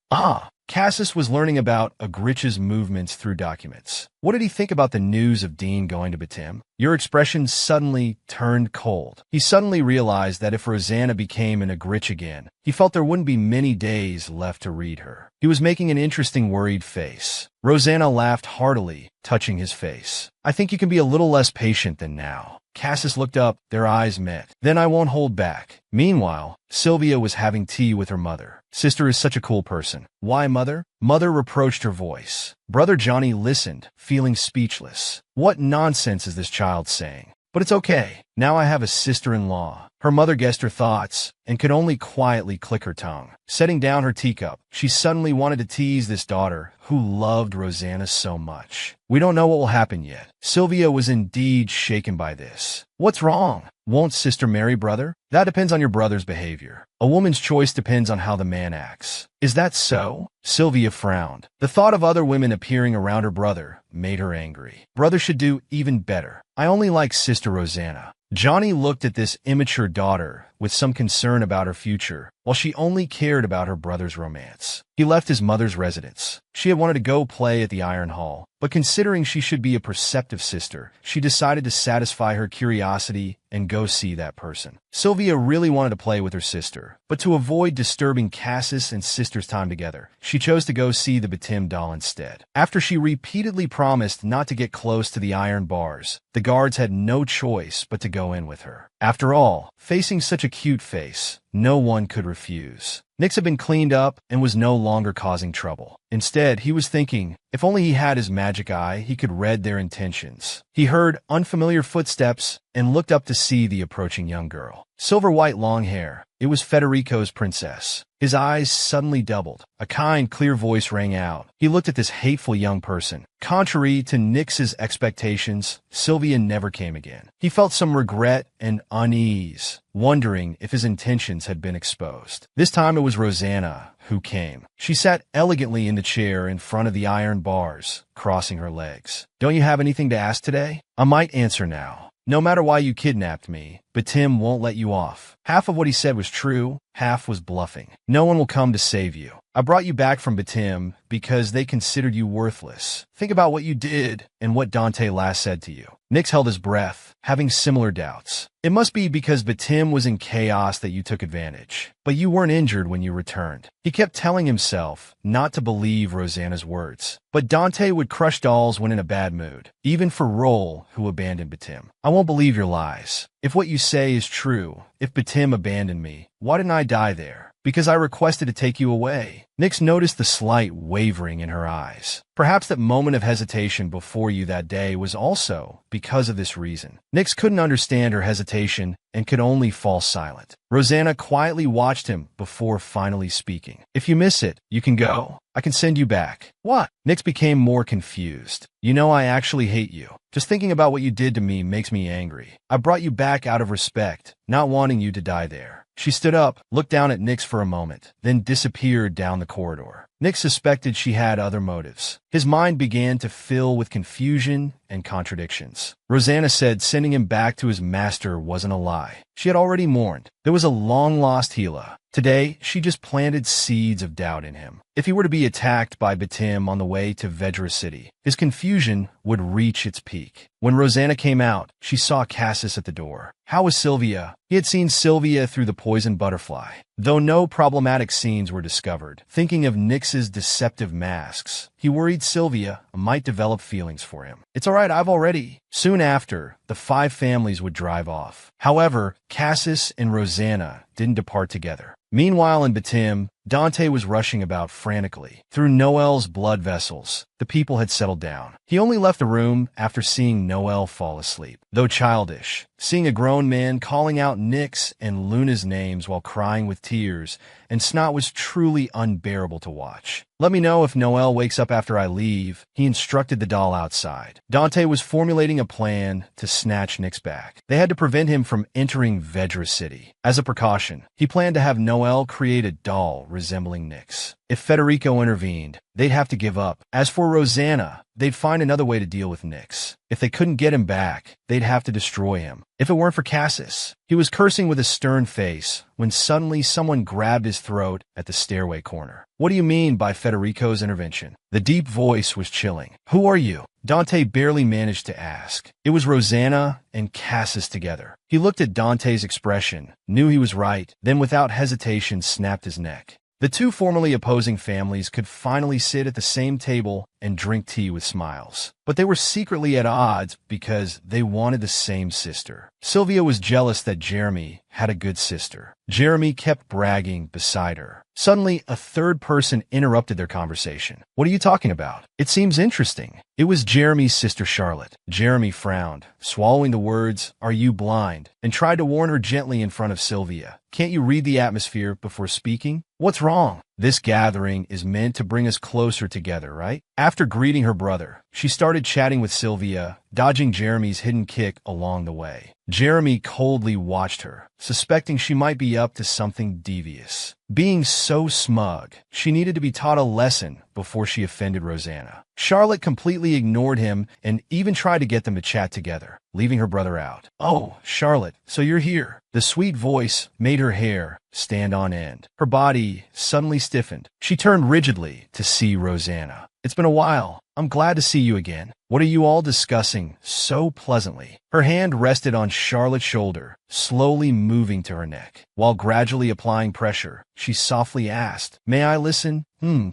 Cassis was learning about Agrich's movements through documents. What did he think about the news of Dean going to Batim? Your expression suddenly turned cold. He suddenly realized that if Rosanna became an Agrich again, he felt there wouldn't be many days left to read her. He was making an interesting, worried face. Rosanna laughed heartily, touching his face. I think you can be a little less patient than now. Cassis looked up, their eyes met. Then I won't hold back. Meanwhile, Sylvia was having tea with her mother. Sister is such a cool person. Why, Mother? Mother reproached her voice. Brother Johnny listened, feeling speechless. What nonsense is this child saying? But it's okay. Now I have a sister-in-law. Her mother guessed her thoughts and could only quietly click her tongue. Setting down her teacup, she suddenly wanted to tease this daughter who loved Rosanna so much. We don't know what will happen yet. Sylvia was indeed shaken by this. What's wrong? Won't sister marry brother? That depends on your brother's behavior. A woman's choice depends on how the man acts. Is that so? Sylvia frowned. The thought of other women appearing around her brother made her angry. Brother should do even better. I only like sister Rosanna. Johnny looked at this immature daughter with some concern about her future, while she only cared about her brother's romance. He left his mother's residence. She had wanted to go play at the Iron Hall, but considering she should be a perceptive sister, she decided to satisfy her curiosity and go see that person. Sylvia really wanted to play with her sister, but to avoid disturbing Cassis and sister's time together, she chose to go see the Batim doll instead. After she repeatedly promised not to get close to the iron bars, the guards had no choice but to go in with her. After all, facing such a cute face, no one could refuse. Nix had been cleaned up and was no longer causing trouble. Instead, he was thinking, if only he had his magic eye, he could read their intentions. He heard unfamiliar footsteps and looked up to see the approaching young girl. Silver-white long hair. It was Federico's princess. His eyes suddenly doubled. A kind, clear voice rang out. He looked at this hateful young person. Contrary to Nix's expectations, Sylvia never came again. He felt some regret and unease, wondering if his intentions had been exposed. This time it was Rosanna who came. She sat elegantly in the chair in front of the iron bars, crossing her legs. Don't you have anything to ask today? I might answer now. No matter why you kidnapped me, Batim won't let you off. Half of what he said was true, half was bluffing. No one will come to save you. I brought you back from Batim because they considered you worthless. Think about what you did and what Dante last said to you. Nix held his breath, having similar doubts. It must be because Batim was in chaos that you took advantage. But you weren't injured when you returned. He kept telling himself not to believe Rosanna's words. But Dante would crush dolls when in a bad mood, even for Roll, who abandoned Batim. I won't believe your lies. If what you say is true, if Batim abandoned me, why didn't I die there? Because I requested to take you away. Nix noticed the slight wavering in her eyes. Perhaps that moment of hesitation before you that day was also because of this reason. Nix couldn't understand her hesitation and could only fall silent. Rosanna quietly watched him before finally speaking. If you miss it, you can go. I can send you back. What? Nix became more confused. You know I actually hate you. Just thinking about what you did to me makes me angry. I brought you back out of respect, not wanting you to die there. She stood up, looked down at Nix for a moment, then disappeared down the corridor. Nix suspected she had other motives. His mind began to fill with confusion and contradictions. Rosanna said sending him back to his master wasn't a lie. She had already mourned. There was a long-lost Gila. Today, she just planted seeds of doubt in him. If he were to be attacked by Batim on the way to Vedra City, his confusion would reach its peak. When Rosanna came out, she saw Cassis at the door. How was Sylvia? He had seen Sylvia through the poisoned butterfly. Though no problematic scenes were discovered, thinking of Nix's deceptive masks, he worried Sylvia might develop feelings for him. It's all right, I've already. Soon after, the 5 families would drive off. However, Cassis and Rosanna didn't depart together. Meanwhile in Batim, Dante was rushing about frantically. Through Noel's blood vessels, the people had settled down. He only left the room after seeing Noel fall asleep. Though childish, seeing a grown man calling out Nick's and Luna's names while crying with tears and snot was truly unbearable to watch. Let me know if Noel wakes up after I leave, he instructed the doll outside. Dante was formulating a plan to snatch Nick's back. They had to prevent him from entering Vedra City. As a precaution, he planned to have Noel create a doll resembling Nick's. If Federico intervened, they'd have to give up. As for Rosanna, they'd find another way to deal with Nick's. If they couldn't get him back, they'd have to destroy him. If it weren't for Cassis, he was cursing with a stern face when suddenly someone grabbed his throat at the stairway corner. What do you mean by Federico's intervention? The deep voice was chilling. Who are you? Dante barely managed to ask. It was Rosanna and Cassis together. He looked at Dante's expression, knew he was right, then without hesitation snapped his neck. The two formerly opposing families could finally sit at the same table and drink tea with smiles. But they were secretly at odds because they wanted the same sister. Sylvia was jealous that Jeremy had a good sister. Jeremy kept bragging beside her. Suddenly, a third person interrupted their conversation. What are you talking about? It seems interesting. It was Jeremy's sister Charlotte. Jeremy frowned, swallowing the words, "Are you blind?" and tried to warn her gently in front of Sylvia. Can't you read the atmosphere before speaking? What's wrong? This gathering is meant to bring us closer together, right? After greeting her brother, she started chatting with Sylvia, dodging Jeremy's hidden kick along the way. Jeremy coldly watched her, suspecting she might be up to something devious. Being so smug, she needed to be taught a lesson before she offended Rosanna. Charlotte completely ignored him and even tried to get them to chat together, leaving her brother out. "Oh, Charlotte, so you're here." The sweet voice made her hair stand on end. Her body suddenly stiffened. She turned rigidly to see Rosanna. "It's been a while. I'm glad to see you again. What are you all discussing so pleasantly?" Her hand rested on Charlotte's shoulder, slowly moving to her neck. While gradually applying pressure, she softly asked, "May I listen?"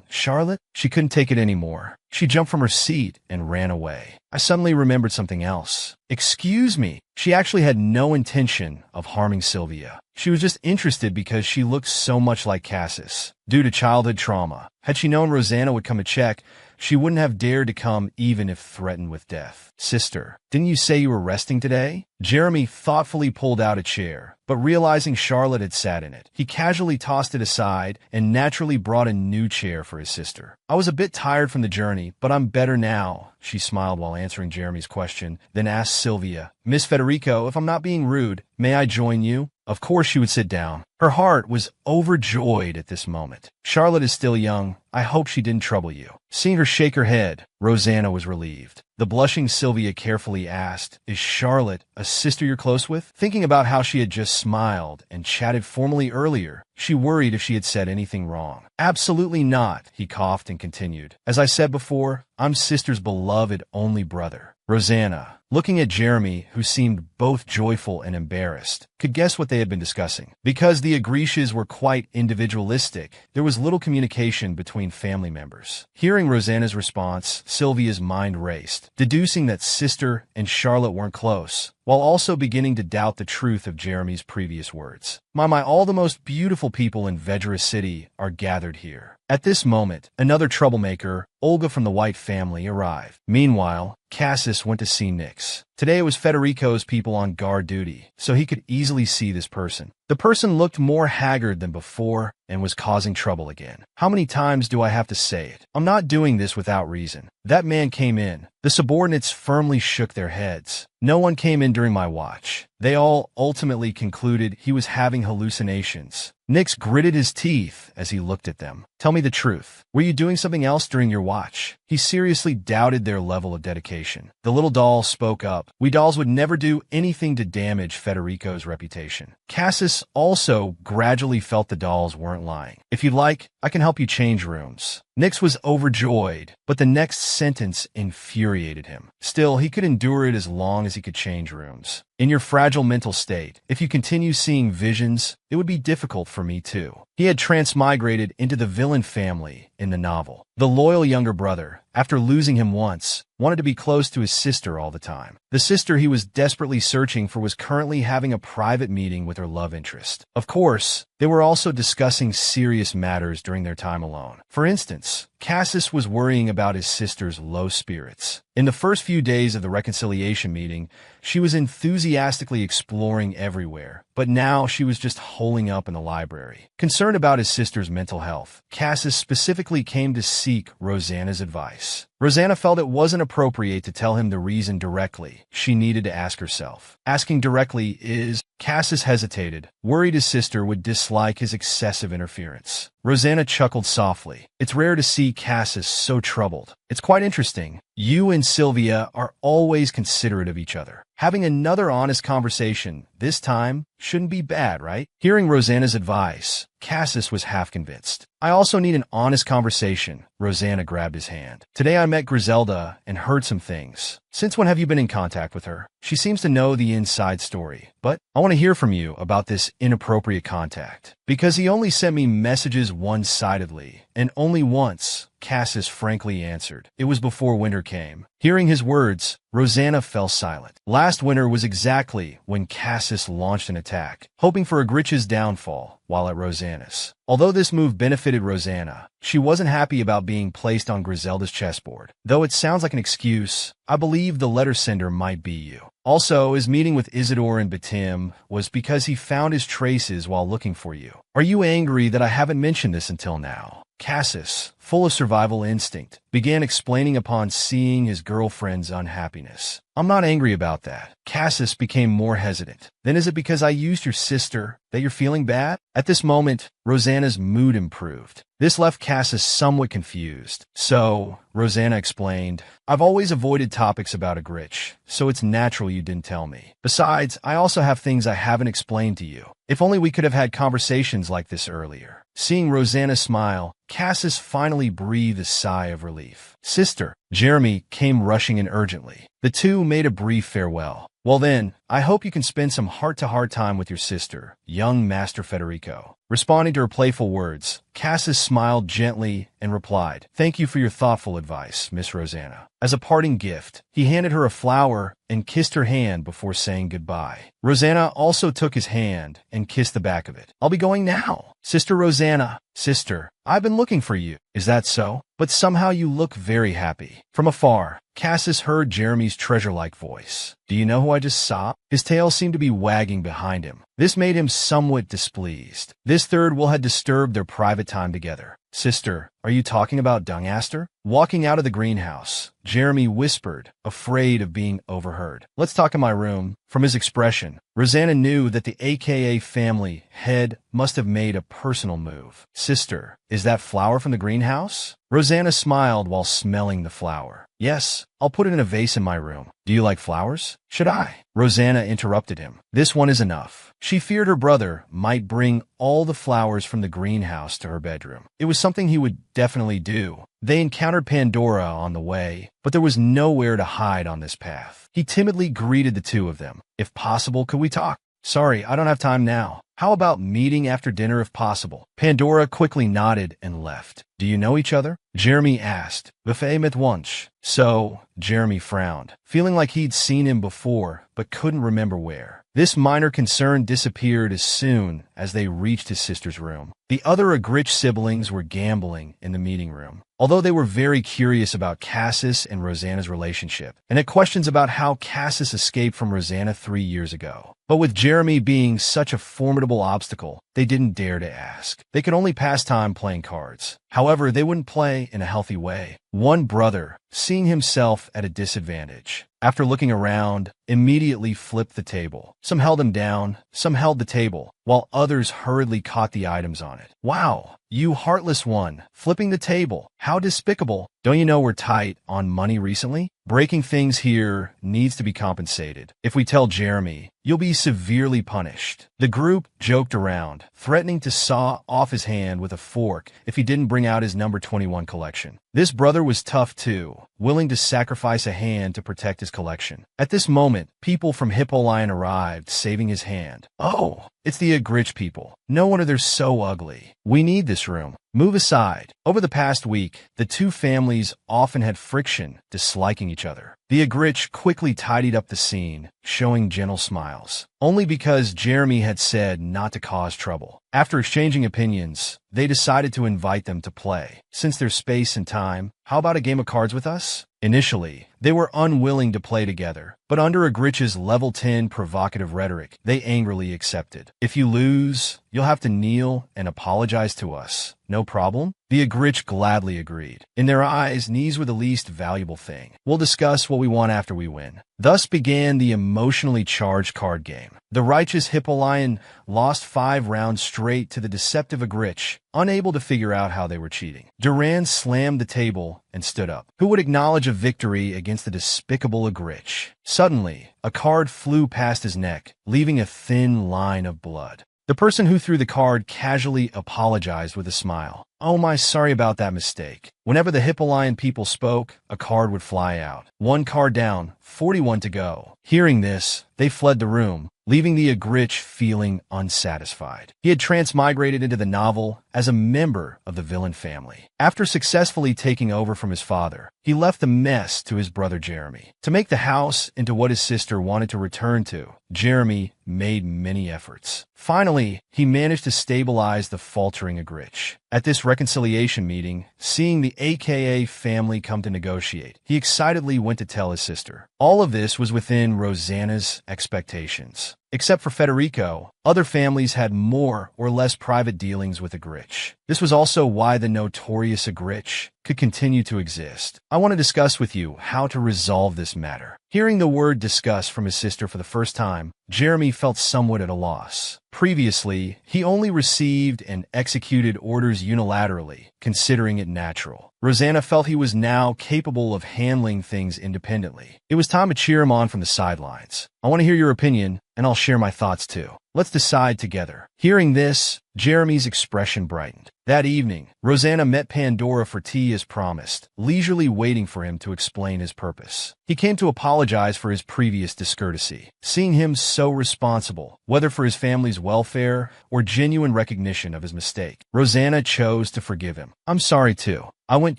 Charlotte?" She couldn't take it anymore. She jumped from her seat and ran away. I suddenly remembered something else. "Excuse me." She actually had no intention of harming Sylvia. She was just interested because she looked so much like Cassis. Due to childhood trauma, had she known Rosanna would come to check, she wouldn't have dared to come even if threatened with death. "Sister, didn't you say you were resting today?" Jeremy thoughtfully pulled out a chair, but realizing Charlotte had sat in it, he casually tossed it aside and naturally brought a new chair for his sister. "I was a bit tired from the journey, but I'm better now," she smiled while answering Jeremy's question, then asked Sylvia, "Miss Federico, if I'm not being rude, may I join you?" Of course she would sit down. Her heart was overjoyed at this moment. "Charlotte is still young. I hope she didn't trouble you." Seeing her shake her head, Rosanna was relieved. The blushing Sylvia carefully asked, "Is Charlotte a sister you're close with?" Thinking about how she had just smiled and chatted formally earlier, she worried if she had said anything wrong. "Absolutely not," he coughed and continued. "As I said before, I'm sister's beloved only brother." Rosanna, looking at Jeremy, who seemed both joyful and embarrassed, could guess what they had been discussing. Because the Agrishas were quite individualistic, there was little communication between family members. Hearing Rosanna's response, Sylvia's mind raced, deducing that sister and Charlotte weren't close, while also beginning to doubt the truth of Jeremy's previous words. My, all the most beautiful people in Vedra City are gathered here." At this moment, another troublemaker, Olga from the White family, arrived. Meanwhile, Cassis went to see Nyx. Today it was Federico's people on guard duty, so he could easily see this person. The person looked more haggard than before and was causing trouble again. How many times do I have to say it? I'm not doing this without reason. That man came in. The subordinates firmly shook their heads. No one came in during my watch. They all ultimately concluded he was having hallucinations. Nyx gritted his teeth as he looked at them. "Tell me the truth. Were you doing something else during your watch?" He seriously doubted their level of dedication. The little doll spoke up. "We dolls would never do anything to damage Federico's reputation." Cassis also gradually felt the dolls weren't lying. "If you'd like, I can help you change rooms." Nyx was overjoyed, but the next sentence infuriated him. Still, he could endure it as long as he could change rooms. "In your fragile mental state, if you continue seeing visions, it would be difficult for me too." He had transmigrated into the villain family in the novel. The loyal younger brother, after losing him once, wanted to be close to his sister all the time. The sister he was desperately searching for was currently having a private meeting with her love interest. Of course, they were also discussing serious matters during their time alone. For instance, Cassis was worrying about his sister's low spirits. In the first few days of the reconciliation meeting, she was enthusiastically exploring everywhere, but now she was just holing up in the library. Concerned about his sister's mental health, Cassis specifically came to seek Rosanna's advice. Rosanna felt it wasn't appropriate to tell him the reason directly. She needed to ask herself. Asking directly is... Cassis hesitated, worried his sister would dislike his excessive interference. Rosanna chuckled softly. It's rare to see Cassis so troubled. It's quite interesting. You and Sylvia are always considerate of each other. Having another honest conversation, this time, shouldn't be bad, right? Hearing Rosanna's advice, Cassis was half convinced. I also need an honest conversation. Rosanna grabbed his hand. Today I met Griselda and heard some things. Since when have you been in contact with her? She seems to know the inside story, but I want to hear from you about this inappropriate contact. Because he only sent me messages one-sidedly, and only once, Cassis frankly answered. It was before winter came. Hearing his words, Rosanna fell silent. Last winter was exactly when Cassis launched an attack, hoping for Agrich's downfall while at Rosanna's. Although this move benefited Rosanna, she wasn't happy about being placed on Griselda's chessboard. Though it sounds like an excuse, I believe the letter sender might be you. Also, his meeting with Isidore and Batim was because he found his traces while looking for you. Are you angry that I haven't mentioned this until now? Cassis, full of survival instinct, began explaining upon seeing his girlfriend's unhappiness. I'm not angry about that. Cassis became more hesitant. Then is it because I used your sister that you're feeling bad? At this moment, Rosanna's mood improved. This left Cassis somewhat confused. So, Rosanna explained, I've always avoided topics about Agrich, so it's natural you didn't tell me. Besides, I also have things I haven't explained to you. If only we could have had conversations like this earlier. Seeing Rosanna smile, Cassis finally breathed a sigh of relief. Sister, Jeremy came rushing in urgently. The two made a brief farewell. Well then, I hope you can spend some heart-to-heart time with your sister, young Master Federico. Responding to her playful words, Cassis smiled gently and replied, Thank you for your thoughtful advice, Miss Rosanna. As a parting gift, he handed her a flower and kissed her hand before saying goodbye. Rosanna also took his hand and kissed the back of it. I'll be going now. Sister Rosanna. Sister, I've been looking for you. Is that so? But somehow you look very happy. From afar, Cassis heard Jeremy's treasure-like voice. Do you know who I just saw? His tail seemed to be wagging behind him. This made him somewhat displeased. This third will had disturbed their private time together. Sister, are you talking about Dungaster? Walking out of the greenhouse, Jeremy whispered, afraid of being overheard. Let's talk in my room. From his expression, Rosanna knew that the AKA family head must have made a personal move. Sister, is that flower from the greenhouse? Rosanna smiled while smelling the flower. Yes, I'll put it in a vase in my room. Do you like flowers? Should I? Rosanna interrupted him. This one is enough. She feared her brother might bring all the flowers from the greenhouse to her bedroom. It was something he would definitely do. They encountered Pandora on the way, but there was nowhere to hide on this path. He timidly greeted the two of them. If possible, could we talk? Sorry, I don't have time now. How about meeting after dinner if possible? Pandora quickly nodded and left. Do you know each other? Jeremy asked. Buffet mit once. So, Jeremy frowned, feeling like he'd seen him before, but couldn't remember where. This minor concern disappeared as soon as they reached his sister's room. The other Agrich siblings were gambling in the meeting room. Although they were very curious about Cassis and Rosanna's relationship, and had questions about how Cassis escaped from Rosanna 3 years ago. But with Jeremy being such a formidable obstacle, they didn't dare to ask. They could only pass time playing cards. However, they wouldn't play in a healthy way. One brother, seeing himself at a disadvantage, after looking around, immediately flipped the table. Some held him down, some held the table, while others hurriedly caught the items on it. Wow, you heartless one, flipping the table. How despicable. Don't you know we're tight on money recently? Breaking things here needs to be compensated. If we tell Jeremy, you'll be severely punished. The group joked around, threatening to saw off his hand with a fork if he didn't bring out his number 21 collection. This brother was tough too, willing to sacrifice a hand to protect his collection. At this moment, people from Hippolyte arrived, saving his hand. "Oh, it's the Agrich people. No wonder they're so ugly. We need this room. Move aside." Over the past week, the two families often had friction, disliking each other. The Agrich quickly tidied up the scene, showing gentle smiles, only because Jeremy had said not to cause trouble. After exchanging opinions, they decided to invite them to play. Since there's space and time, how about a game of cards with us? Initially, they were unwilling to play together, but under Agrich's level 10 provocative rhetoric, they angrily accepted. "If you lose, you'll have to kneel and apologize to us. No problem?" The Agrich gladly agreed. In their eyes, knees were the least valuable thing. "We'll discuss what we want after we win." Thus began the emotionally charged card game. The righteous Hippolyte lost 5 rounds straight to the deceptive Agrich, unable to figure out how they were cheating. Duran slammed the table and stood up. Who would acknowledge a victory against the despicable Agrich? Suddenly, a card flew past his neck, leaving a thin line of blood. The person who threw the card casually apologized with a smile. "Oh my, sorry about that mistake." Whenever the Hippolyte people spoke, a card would fly out. 1 card down, 41 to go. Hearing this, they fled the room, leaving the Agrich feeling unsatisfied. He had transmigrated into the novel as a member of the villain family. After successfully taking over from his father, he left the mess to his brother Jeremy. To make the house into what his sister wanted to return to, Jeremy made many efforts. Finally, he managed to stabilize the faltering Agrich. At this reconciliation meeting, seeing the AKA family come to negotiate, he excitedly went to tell his sister. All of this was within Rosanna's expectations. Except for Federico, other families had more or less private dealings with Agrich. This was also why the notorious Agrich could continue to exist. I want to discuss with you how to resolve this matter. Hearing the word discuss from his sister for the first time, Jeremy felt somewhat at a loss. Previously, he only received and executed orders unilaterally, considering it natural. Rosanna felt he was now capable of handling things independently. It was time to cheer him on from the sidelines. "I want to hear your opinion, and I'll share my thoughts too. Let's decide together." Hearing this, Jeremy's expression brightened. That evening, Rosanna met Pandora for tea as promised, leisurely waiting for him to explain his purpose. He came to apologize for his previous discourtesy. Seeing him so responsible, whether for his family's welfare or genuine recognition of his mistake, Rosanna chose to forgive him. "I'm sorry too. I went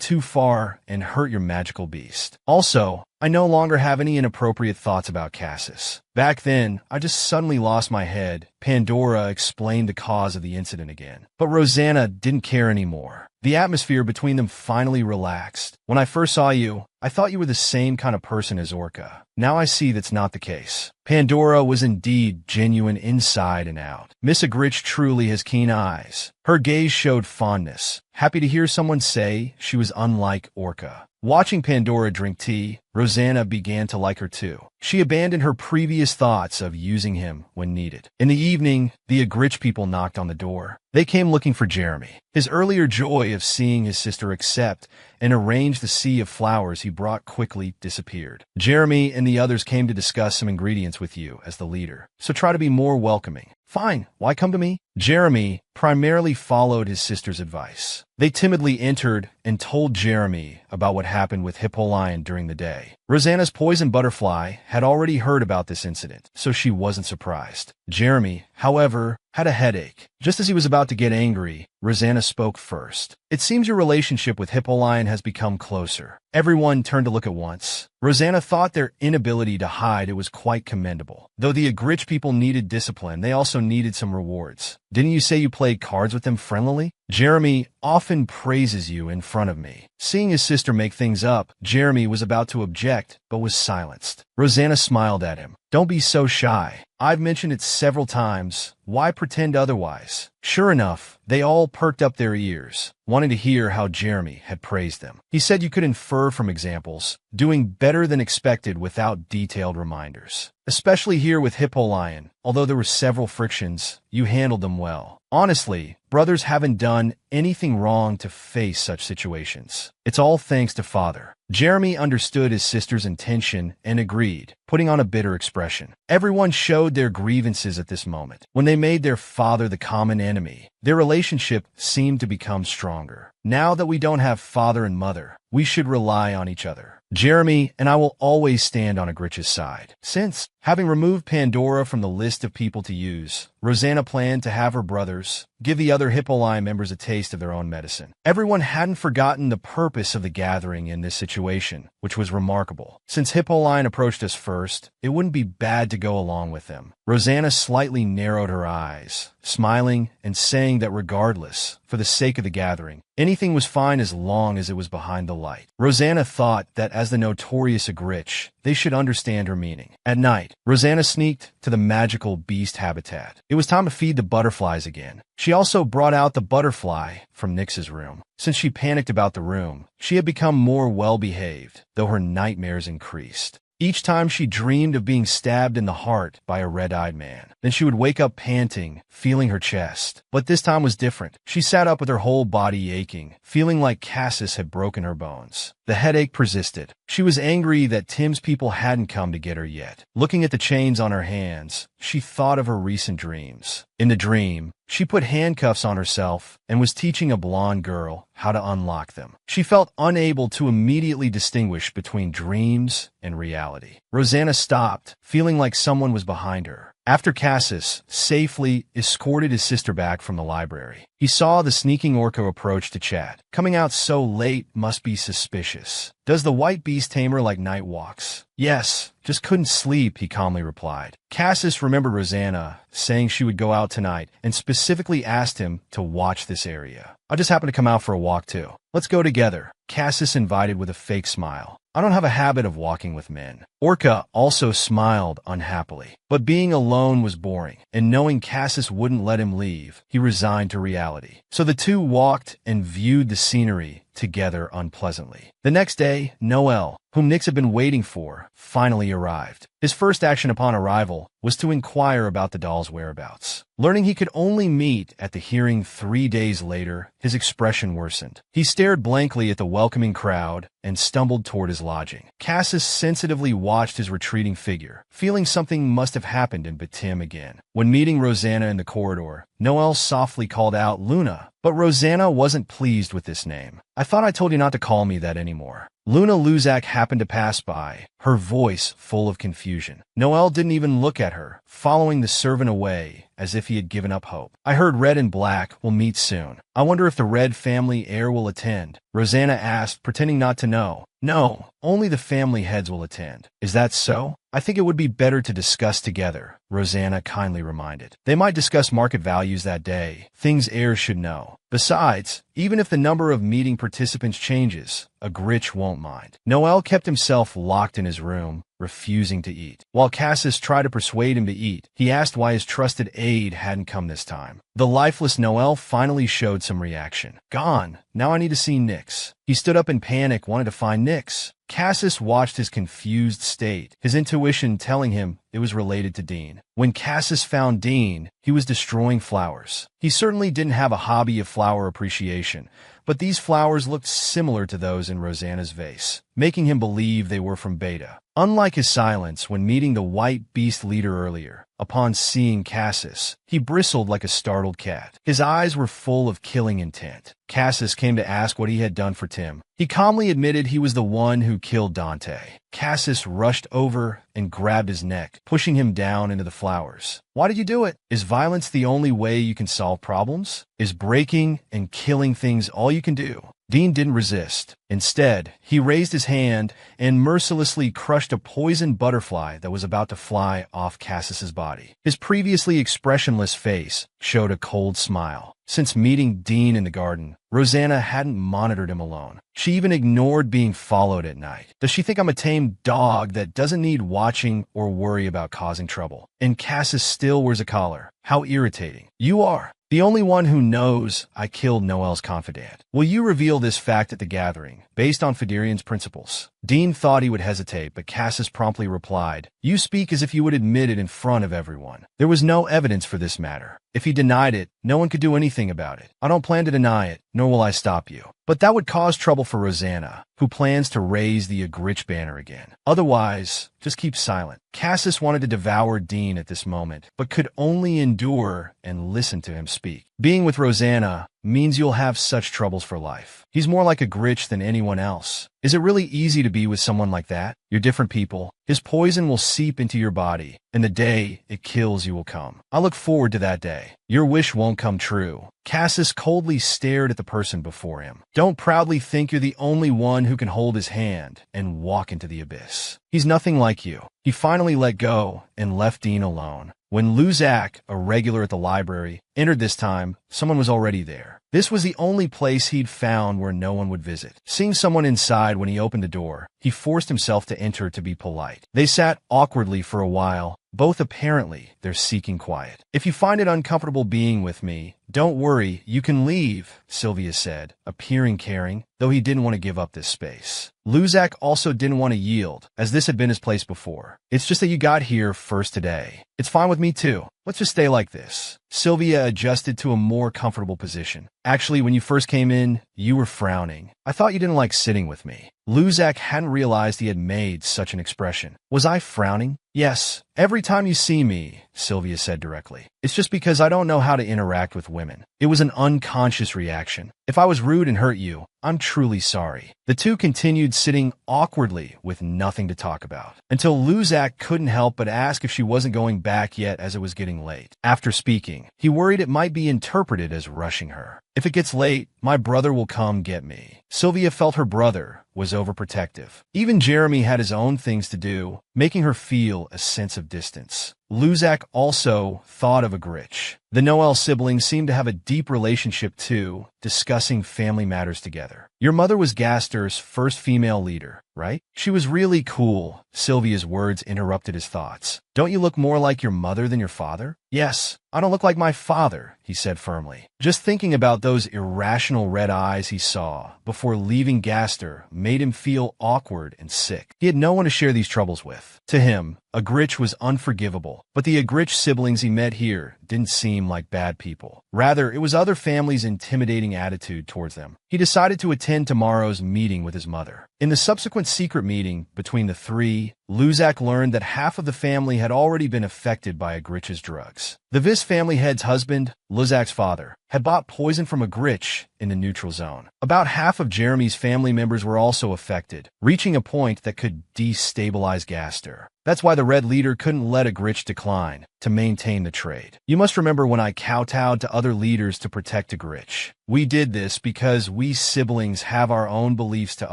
too far and hurt your magical beast. Also, I no longer have any inappropriate thoughts about Cassis. Back then, I just suddenly lost my head." Pandora explained the cause of the incident again. But Rosanna didn't care anymore. The atmosphere between them finally relaxed. "When I first saw you, I thought you were the same kind of person as Orca. Now I see that's not the case." Pandora was indeed genuine inside and out. Miss Agrich truly has keen eyes. Her gaze showed fondness, happy to hear someone say she was unlike Orca. Watching Pandora drink tea, Rosanna began to like her too. She abandoned her previous thoughts of using him when needed. In the evening, the Agrich people knocked on the door. They came looking for Jeremy. His earlier joy of seeing his sister accept and arrange the sea of flowers he brought quickly disappeared. "Jeremy and the others came to discuss some ingredients with you as the leader, so try to be more welcoming." "Fine, why come to me?" Jeremy primarily followed his sister's advice. They timidly entered and told Jeremy about what happened with Hippolyte during the day. Rosanna's poison butterfly had already heard about this incident, so she wasn't surprised. Jeremy, however, had a headache. Just as he was about to get angry, Rosanna spoke first. "It seems your relationship with Hippolyte has become closer." Everyone turned to look at once. Rosanna thought their inability to hide it was quite commendable. Though the Agrich people needed discipline, they also needed some rewards. "Didn't you say you played cards with them friendlily?" "Jeremy often praises you in front of me." Seeing his sister make things up, Jeremy was about to object, but was silenced. Rosanna smiled at him. "Don't be so shy. I've mentioned it several times. Why pretend otherwise?" Sure enough, they all perked up their ears, wanting to hear how Jeremy had praised them. He said you could infer from examples, doing better than expected without detailed reminders. Especially here with Hippolyte, although there were several frictions, you handled them well. Honestly, brothers haven't done anything wrong to face such situations. It's all thanks to Father. Jeremy understood his sister's intention and agreed, putting on a bitter expression. Everyone showed their grievances at this moment. When they made their father the common enemy, Their relationship seemed to become stronger. Now that we don't have father and mother, we should rely on each other. Jeremy and I will always stand on Agrich's side. Since, having removed Pandora from the list of people to use, Rosanna planned to have her brothers give the other Hippolyte members a taste of their own medicine. Everyone hadn't forgotten the purpose of the gathering in this situation, which was remarkable. Since Hippolyte approached us first, it wouldn't be bad to go along with them. Rosanna slightly narrowed her eyes, smiling and saying that regardless, for the sake of the gathering, anything was fine as long as it was behind the light. Rosanna thought that as the notorious Agrich, they should understand her meaning. At night, Rosanna sneaked to the magical beast habitat. It was time to feed the butterflies again. She also brought out the butterfly from Nyx's room. Since she panicked about the room, she had become more well-behaved, though her nightmares increased. Each time she dreamed of being stabbed in the heart by a red-eyed man. Then she would wake up panting, feeling her chest. But this time was different. She sat up with her whole body aching, feeling like Cassis had broken her bones. The headache persisted. She was angry that Tim's people hadn't come to get her yet. Looking at the chains on her hands, she thought of her recent dreams. In the dream, she put handcuffs on herself and was teaching a blonde girl how to unlock them. She felt unable to immediately distinguish between dreams and reality. Rosanna stopped, feeling like someone was behind her. After Cassis safely escorted his sister back from the library, he saw the sneaking Orco approach to chat. Coming out so late must be suspicious. Does the white beast tamer like night walks? Yes, just couldn't sleep, he calmly replied. Cassis remembered Rosanna saying she would go out tonight and specifically asked him to watch this area. I just happened to come out for a walk too. Let's go together, Cassis invited with a fake smile. I don't have a habit of walking with men. Orca also smiled unhappily. But being alone was boring, and knowing Cassis wouldn't let him leave, he resigned to reality. So the two walked and viewed the scenery together unpleasantly. The next day, Noel, whom Nyx had been waiting for, finally arrived. His first action upon arrival was to inquire about the doll's whereabouts. Learning he could only meet at the hearing 3 days later, his expression worsened. He stared blankly at the welcoming crowd and stumbled toward his lodging. Cassis sensitively watched his retreating figure, feeling something must have happened and bit him again. When meeting Rosanna in the corridor, Noel softly called out Luna, but Rosanna wasn't pleased with this name. I thought I told you not to call me that anymore. Luna Luzak happened to pass by, her voice full of confusion. Noel didn't even look at her, following the servant away as if he had given up hope. I heard Red and Black will meet soon. I wonder if the Red family heir will attend, Rosanna asked, pretending not to know. No, only the family heads will attend. Is that so? I think it would be better to discuss together, Rosanna kindly reminded. They might discuss market values that day, things heirs should know. Besides, even if the number of meeting participants changes, Agrich won't mind. Noel kept himself locked in his room, refusing to eat. While Cassis tried to persuade him to eat, he asked why his trusted aide hadn't come this time. The lifeless Noel finally showed some reaction. Gone. Now I need to see Nyx. He stood up in panic, wanted to find Nyx. Cassis watched his confused state, his intuition telling him it was related to Dean. When Cassis found Dean, he was destroying flowers. He certainly didn't have a hobby of flower appreciation, but these flowers looked similar to those in Rosanna's vase, making him believe they were from Beta. Unlike his silence when meeting the white beast leader earlier, upon seeing Cassis, he bristled like a startled cat. His eyes were full of killing intent. Cassis came to ask what he had done for Tim. He calmly admitted he was the one who killed Dante. Cassis rushed over and grabbed his neck, pushing him down into the flowers. Why did you do it? Is violence the only way you can solve problems? Is breaking and killing things all you can do? Dean didn't resist. Instead, he raised his hand and mercilessly crushed a poisoned butterfly that was about to fly off Cassis's body. His previously expressionless face showed a cold smile. Since meeting Dean in the garden, Rosanna hadn't monitored him alone. She even ignored being followed at night. Does she think I'm a tame dog that doesn't need watching or worry about causing trouble? And Cassis still wears a collar. How irritating. You are the only one who knows I killed Noel's confidant. Will you reveal this fact at the gathering, based on Fiderian's principles? Dean thought he would hesitate, but Cassis promptly replied, You speak as if you would admit it in front of everyone. There was no evidence for this matter. If he denied it, no one could do anything about it. I don't plan to deny it, nor will I stop you. But that would cause trouble for Rosanna, who plans to raise the Agrich banner again. Otherwise, just keep silent. Cassis wanted to devour Dean at this moment, but could only endure and listen to him speak. Being with Rosanna means you'll have such troubles for life. He's more like a Grinch than anyone else. Is it really easy to be with someone like that? You're different people. His poison will seep into your body, and the day it kills you will come. I look forward to that day. Your wish won't come true. Cassius coldly stared at the person before him. Don't proudly think you're the only one who can hold his hand and walk into the abyss. He's nothing like you. He finally let go and left Dean alone. When Luzak, a regular at the library, entered this time, someone was already there. This was the only place he'd found where no one would visit. Seeing someone inside when he opened the door, he forced himself to enter to be polite. They sat awkwardly for a while, both apparently they're seeking quiet. If you find it uncomfortable being with me, don't worry, you can leave, Sylvia said, appearing caring, though he didn't want to give up this space. Luzak also didn't want to yield, as this had been his place before. It's just that you got here first today. It's fine with me too. Let's just stay like this. Sylvia adjusted to a more comfortable position. Actually, when you first came in, you were frowning. I thought you didn't like sitting with me. Luzak hadn't realized he had made such an expression. Was I frowning? Yes. Every time you see me, Sylvia said directly. It's just because I don't know how to interact with women. It was an unconscious reaction. If I was rude and hurt you, I'm truly sorry. The two continued sitting awkwardly with nothing to talk about, until Luzak couldn't help but ask if she wasn't going back yet as it was getting late. After speaking, he worried it might be interpreted as rushing her. If it gets late, my brother will come get me. Sylvia felt her brother was overprotective. Even Jeremy had his own things to do, making her feel a sense of distance. Luzak also thought of a Grinch. The Noel siblings seemed to have a deep relationship too, discussing family matters together. Your mother was Gaster's first female leader, right? She was really cool. Sylvia's words interrupted his thoughts. Don't you look more like your mother than your father? Yes, I don't look like my father, he said firmly. Just thinking about those irrational red eyes he saw before leaving Gaster made him feel awkward and sick. He had no one to share these troubles with. To him, a Grinch was unforgivable, but the Grinch siblings he met here didn't seem like bad people. Rather, it was other families' intimidating attitude towards them. He decided to attend tomorrow's meeting with his mother. In the subsequent secret meeting between the three, Luzak learned that half of the family had already been affected by a Grinch's drugs. The Viss family head's husband, Luzak's father, had bought poison from a Grinch in the neutral zone. About half of Jeremy's family members were also affected, reaching a point that could destabilize Gaster. That's why the Red Leader couldn't let a Grinch decline to maintain the trade. You must remember when I kowtowed to other leaders to protect a Grinch. We did this because we siblings have our own beliefs to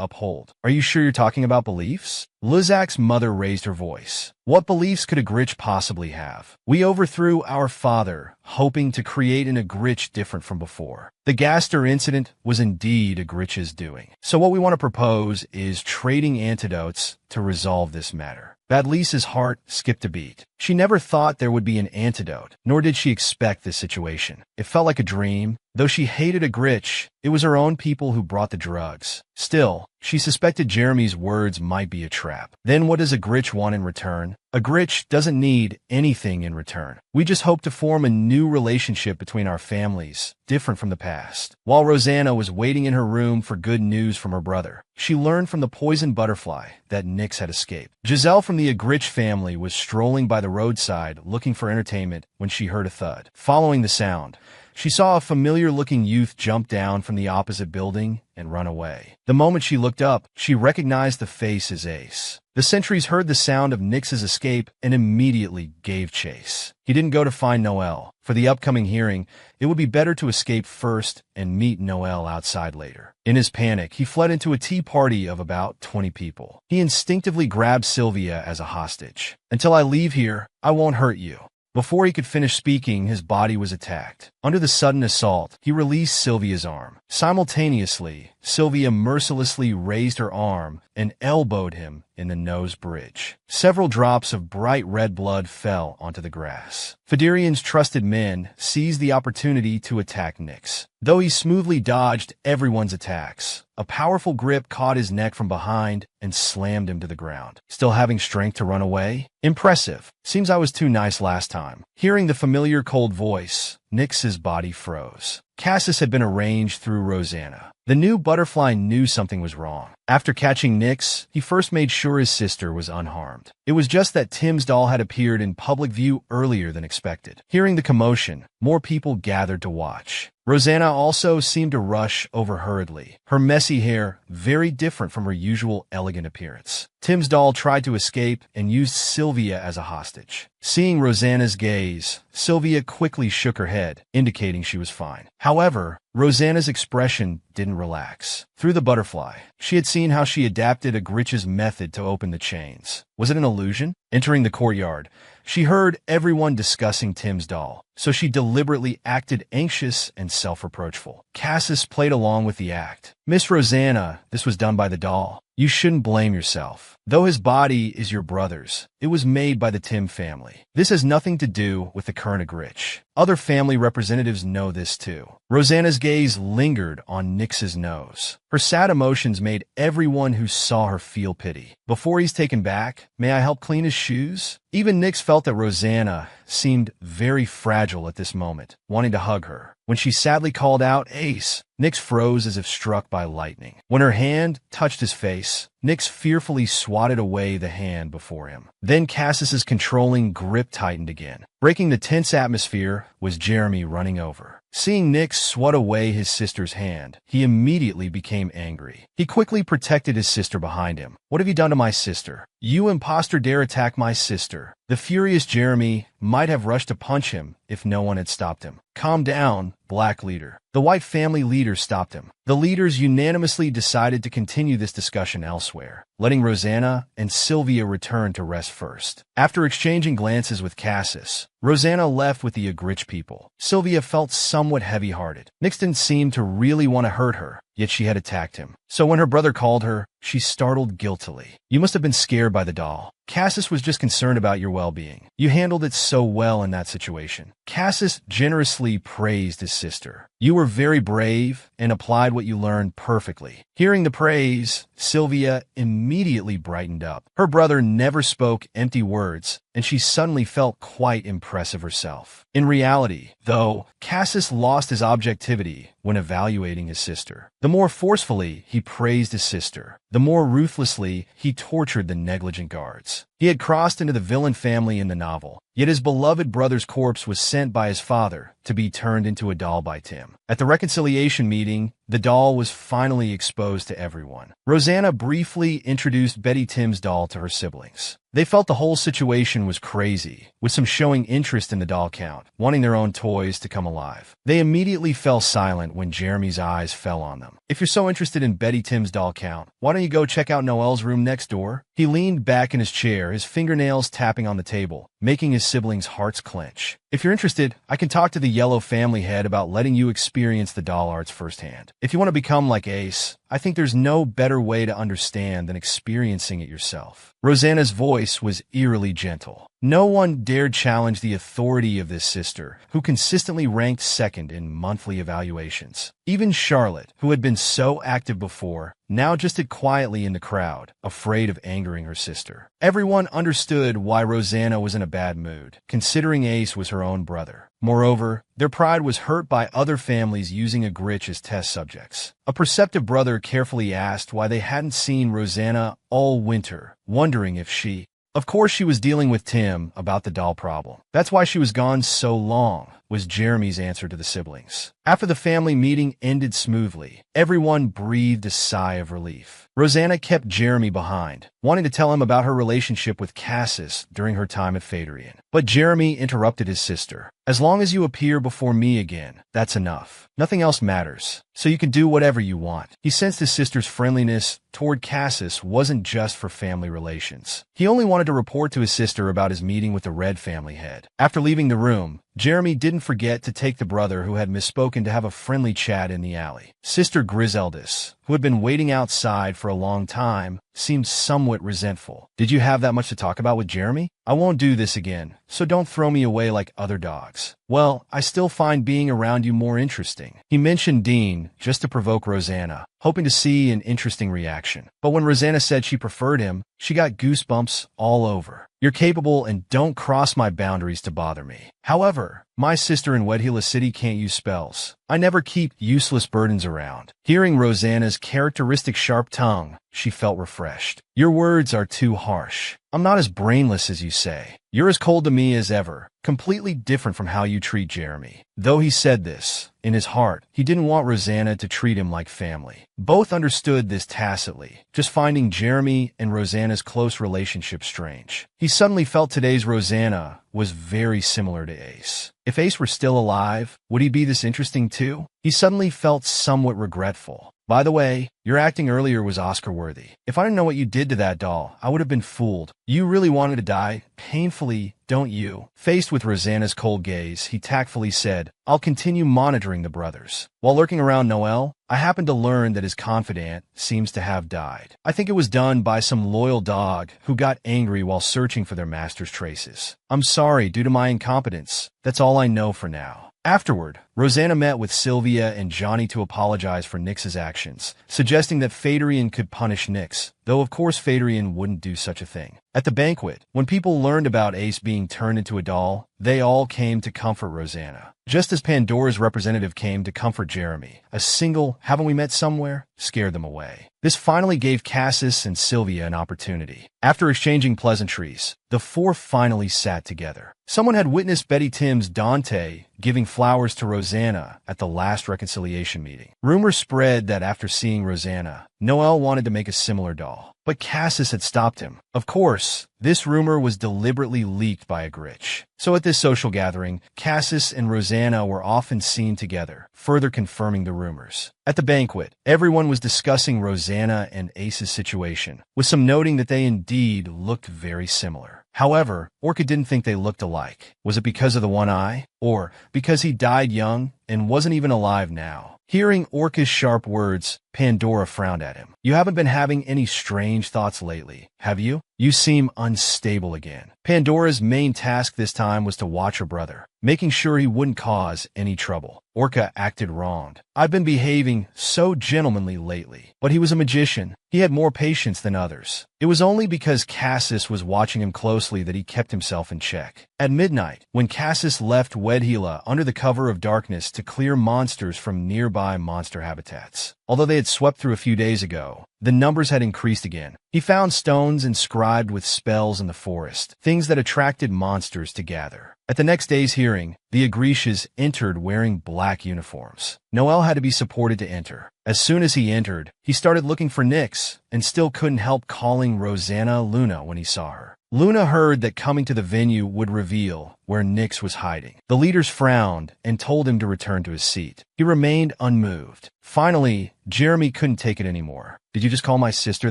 uphold. Are you sure you're talking about beliefs? Luzak's mother raised her voice. What beliefs could a Grinch possibly have? We overthrew our father, hoping to create an Grinch different from before. The Gaster incident was indeed a Grinch's doing. So what we want to propose is trading antidotes to resolve this matter. Badlisa's heart skipped a beat. She never thought there would be an antidote, nor did she expect this situation. It felt like a dream. Though she hated a Grinch, it was her own people who brought the drugs. Still, she suspected Jeremy's words might be a trap. Then what does a Grinch want in return? A Grinch doesn't need anything in return. We just hope to form a new relationship between our families, different from the past. While Rosanna was waiting in her room for good news from her brother, she learned from the poison butterfly that Nix had escaped. Giselle from the Grinch family was strolling by the roadside looking for entertainment when she heard a thud. Following the sound, she saw a familiar-looking youth jump down from the opposite building and run away. The moment she looked up, she recognized the face as Ace. The sentries heard the sound of Nix's escape and immediately gave chase. He didn't go to find Noel. For the upcoming hearing, it would be better to escape first and meet Noel outside later. In his panic, he fled into a tea party of about 20 people. He instinctively grabbed Sylvia as a hostage. Until I leave here, I won't hurt you. Before he could finish speaking, his body was attacked. Under the sudden assault, he released Sylvia's arm. Simultaneously, Sylvia mercilessly raised her arm and elbowed him in the nose bridge. Several drops of bright red blood fell onto the grass. Federian's trusted men seized the opportunity to attack Nix. Though he smoothly dodged everyone's attacks, a powerful grip caught his neck from behind and slammed him to the ground. Still having strength to run away? Impressive. Seems I was too nice last time. Hearing the familiar cold voice, Nix's body froze. Cassius had been arranged through Rosanna. The new butterfly knew something was wrong. After catching Nyx, he first made sure his sister was unharmed. It was just that Tim's doll had appeared in public view earlier than expected. Hearing the commotion, more people gathered to watch. Rosanna also seemed to rush over hurriedly, her messy hair very different from her usual elegant appearance. Tim's doll tried to escape and used Sylvia as a hostage. Seeing Rosanna's gaze, Sylvia quickly shook her head, indicating she was fine. However, Rosanna's expression didn't relax. Through the butterfly, she had seen how she adapted Agrich's method to open the chains. Was it an illusion? Entering the courtyard, she heard everyone discussing Tim's doll, so she deliberately acted anxious and self-reproachful. Cassis played along with the act. "Miss Rosanna, this was done by the doll. You shouldn't blame yourself. Though his body is your brother's, it was made by the Tim family. This has nothing to do with the current Agrich. Other family representatives know this too." Rosanna's gaze lingered on Nyx's nose. Her sad emotions made everyone who saw her feel pity. "Before he's taken back, may I help clean his shoes?" Even Nyx felt that Rosanna seemed very fragile at this moment, wanting to hug her. When she sadly called out, "Ace," Nyx froze as if struck by lightning. When her hand touched his face, Nyx fearfully swatted away the hand before him. Then Cassis's controlling grip tightened again. Breaking the tense atmosphere was Jeremy running over. Seeing Nyx swat away his sister's hand, he immediately became angry. He quickly protected his sister behind him. "What have you done to my sister? You imposter dare attack my sister." The furious Jeremy might have rushed to punch him if no one had stopped him. "Calm down, Black Leader." The White family leader stopped him. The leaders unanimously decided to continue this discussion elsewhere, letting Rosanna and Sylvia return to rest first. After exchanging glances with Cassis, Rosanna left with the Agrich people. Sylvia felt somewhat heavy-hearted. Nyx didn't seem to really want to hurt her, yet she had attacked him. So when her brother called her, she startled guiltily. "You must have been scared by the doll. Cassis was just concerned about your well-being. You handled it so well in that situation." Cassis generously praised his sister. "You were very brave and applied what you learned perfectly." Hearing the praise, Sylvia immediately brightened up. Her brother never spoke empty words, and she suddenly felt quite impressive herself. In reality, though, Cassis lost his objectivity when evaluating his sister. The more forcefully he praised his sister, the more ruthlessly he tortured the negligent guards. He had crossed into the villain family in the novel, yet his beloved brother's corpse was sent by his father to be turned into a doll by Tim. At the reconciliation meeting, the doll was finally exposed to everyone. Rosanna briefly introduced Betty Tim's doll to her siblings. They felt the whole situation was crazy, with some showing interest in the doll count, wanting their own toys to come alive. They immediately fell silent when Jeremy's eyes fell on them. "If you're so interested in Betty Tim's doll count, why don't you go check out Noelle's room next door?" He leaned back in his chair, his fingernails tapping on the table, making his siblings' hearts clench. "If you're interested, I can talk to the Yellow family head about letting you experience the doll arts firsthand. If you want to become like Ace, I think there's no better way to understand than experiencing it yourself." Rosanna's voice was eerily gentle. No one dared challenge the authority of this sister, who consistently ranked second in monthly evaluations. Even Charlotte, who had been so active before, now just stood quietly in the crowd, afraid of angering her sister. Everyone understood why Rosanna was in a bad mood, considering Ace was her own brother. Moreover, their pride was hurt by other families using Agrich as test subjects. A perceptive brother carefully asked why they hadn't seen Rosanna all winter, wondering if she... Of course she was dealing with Tim about the doll problem. That's why she was gone so long, was Jeremy's answer to the siblings. After the family meeting ended smoothly, everyone breathed a sigh of relief. Rosanna kept Jeremy behind, wanting to tell him about her relationship with Cassis during her time at Phaedrian. But Jeremy interrupted his sister. "As long as you appear before me again, that's enough. Nothing else matters, so you can do whatever you want." He sensed his sister's friendliness toward Cassis wasn't just for family relations. He only wanted to report to his sister about his meeting with the Red family head. After leaving the room, Jeremy didn't forget to take the brother who had misspoken to have a friendly chat in the alley. Sister Griseldis, who had been waiting outside for a long time, seemed somewhat resentful. "Did you have that much to talk about with Jeremy? I won't do this again, so don't throw me away like other dogs." "Well, I still find being around you more interesting." He mentioned Dean just to provoke Rosanna, hoping to see an interesting reaction. But when Rosanna said she preferred him, she got goosebumps all over. "You're capable and don't cross my boundaries to bother me." However, My sister in Wedhila City can't use spells. I never keep useless burdens around. Hearing Rosanna's characteristic sharp tongue, she felt refreshed. Your words are too harsh. I'm not as brainless as you say. You're as cold to me as ever, completely different from how you treat Jeremy. Though he said this, in his heart, he didn't want Rosanna to treat him like family. Both understood this tacitly, just finding Jeremy and Rosanna's close relationship strange. He suddenly felt today's Rosanna was very similar to Ace. If Ace were still alive, would he be this interesting too? He suddenly felt somewhat regretful. By the way, your acting earlier was Oscar-worthy. If I didn't know what you did to that doll, I would have been fooled. You really wanted to die, painfully, don't you? Faced with Rosanna's cold gaze, he tactfully said, I'll continue monitoring the brothers. While lurking around Noel, I happened to learn that his confidant seems to have died. I think it was done by some loyal dog who got angry while searching for their master's traces. I'm sorry due to my incompetence. That's all I know for now. Afterward, Rosanna met with Sylvia and Johnny to apologize for Nyx's actions, suggesting that Phaedrian could punish Nyx, though of course Phaedrian wouldn't do such a thing. At the banquet, when people learned about Ace being turned into a doll, they all came to comfort Rosanna. Just as Pandora's representative came to comfort Jeremy, a single "haven't we met somewhere" scared them away. This finally gave Cassis and Sylvia an opportunity. After exchanging pleasantries, the four finally sat together. Someone had witnessed Betty Tim's Dante giving flowers to Rosanna at the last reconciliation meeting. Rumors spread that after seeing Rosanna, Noel wanted to make a similar doll, but Cassis had stopped him. Of course, this rumor was deliberately leaked by a Gritch. So at this social gathering, Cassis and Rosanna were often seen together, further confirming the rumors. At the banquet, everyone was discussing Rosanna and Ace's situation, with some noting that they indeed looked very similar. However, Orca didn't think they looked alike. Was it because of the one eye? Or because he died young and wasn't even alive now? Hearing Orca's sharp words, Pandora frowned at him. You haven't been having any strange thoughts lately, have you? You seem unstable again. Pandora's main task this time was to watch her brother, making sure he wouldn't cause any trouble. Orca acted wronged. I've been behaving so gentlemanly lately, but he was a magician. He had more patience than others. It was only because Cassis was watching him closely that he kept himself in check. At midnight, when Cassis left Wedhila under the cover of darkness to clear monsters from nearby monster habitats, although they had swept through a few days ago, the numbers had increased again. He found stones inscribed with spells in the forest, things that attracted monsters to gather. At the next day's hearing, the Agrishas entered wearing black uniforms. Noel had to be supported to enter. As soon as he entered, he started looking for Nyx, and still couldn't help calling Rosanna Luna when he saw her. Luna heard that coming to the venue would reveal where Nyx was hiding. The leaders frowned and told him to return to his seat. He remained unmoved. Finally, Jeremy couldn't take it anymore. Did you just call my sister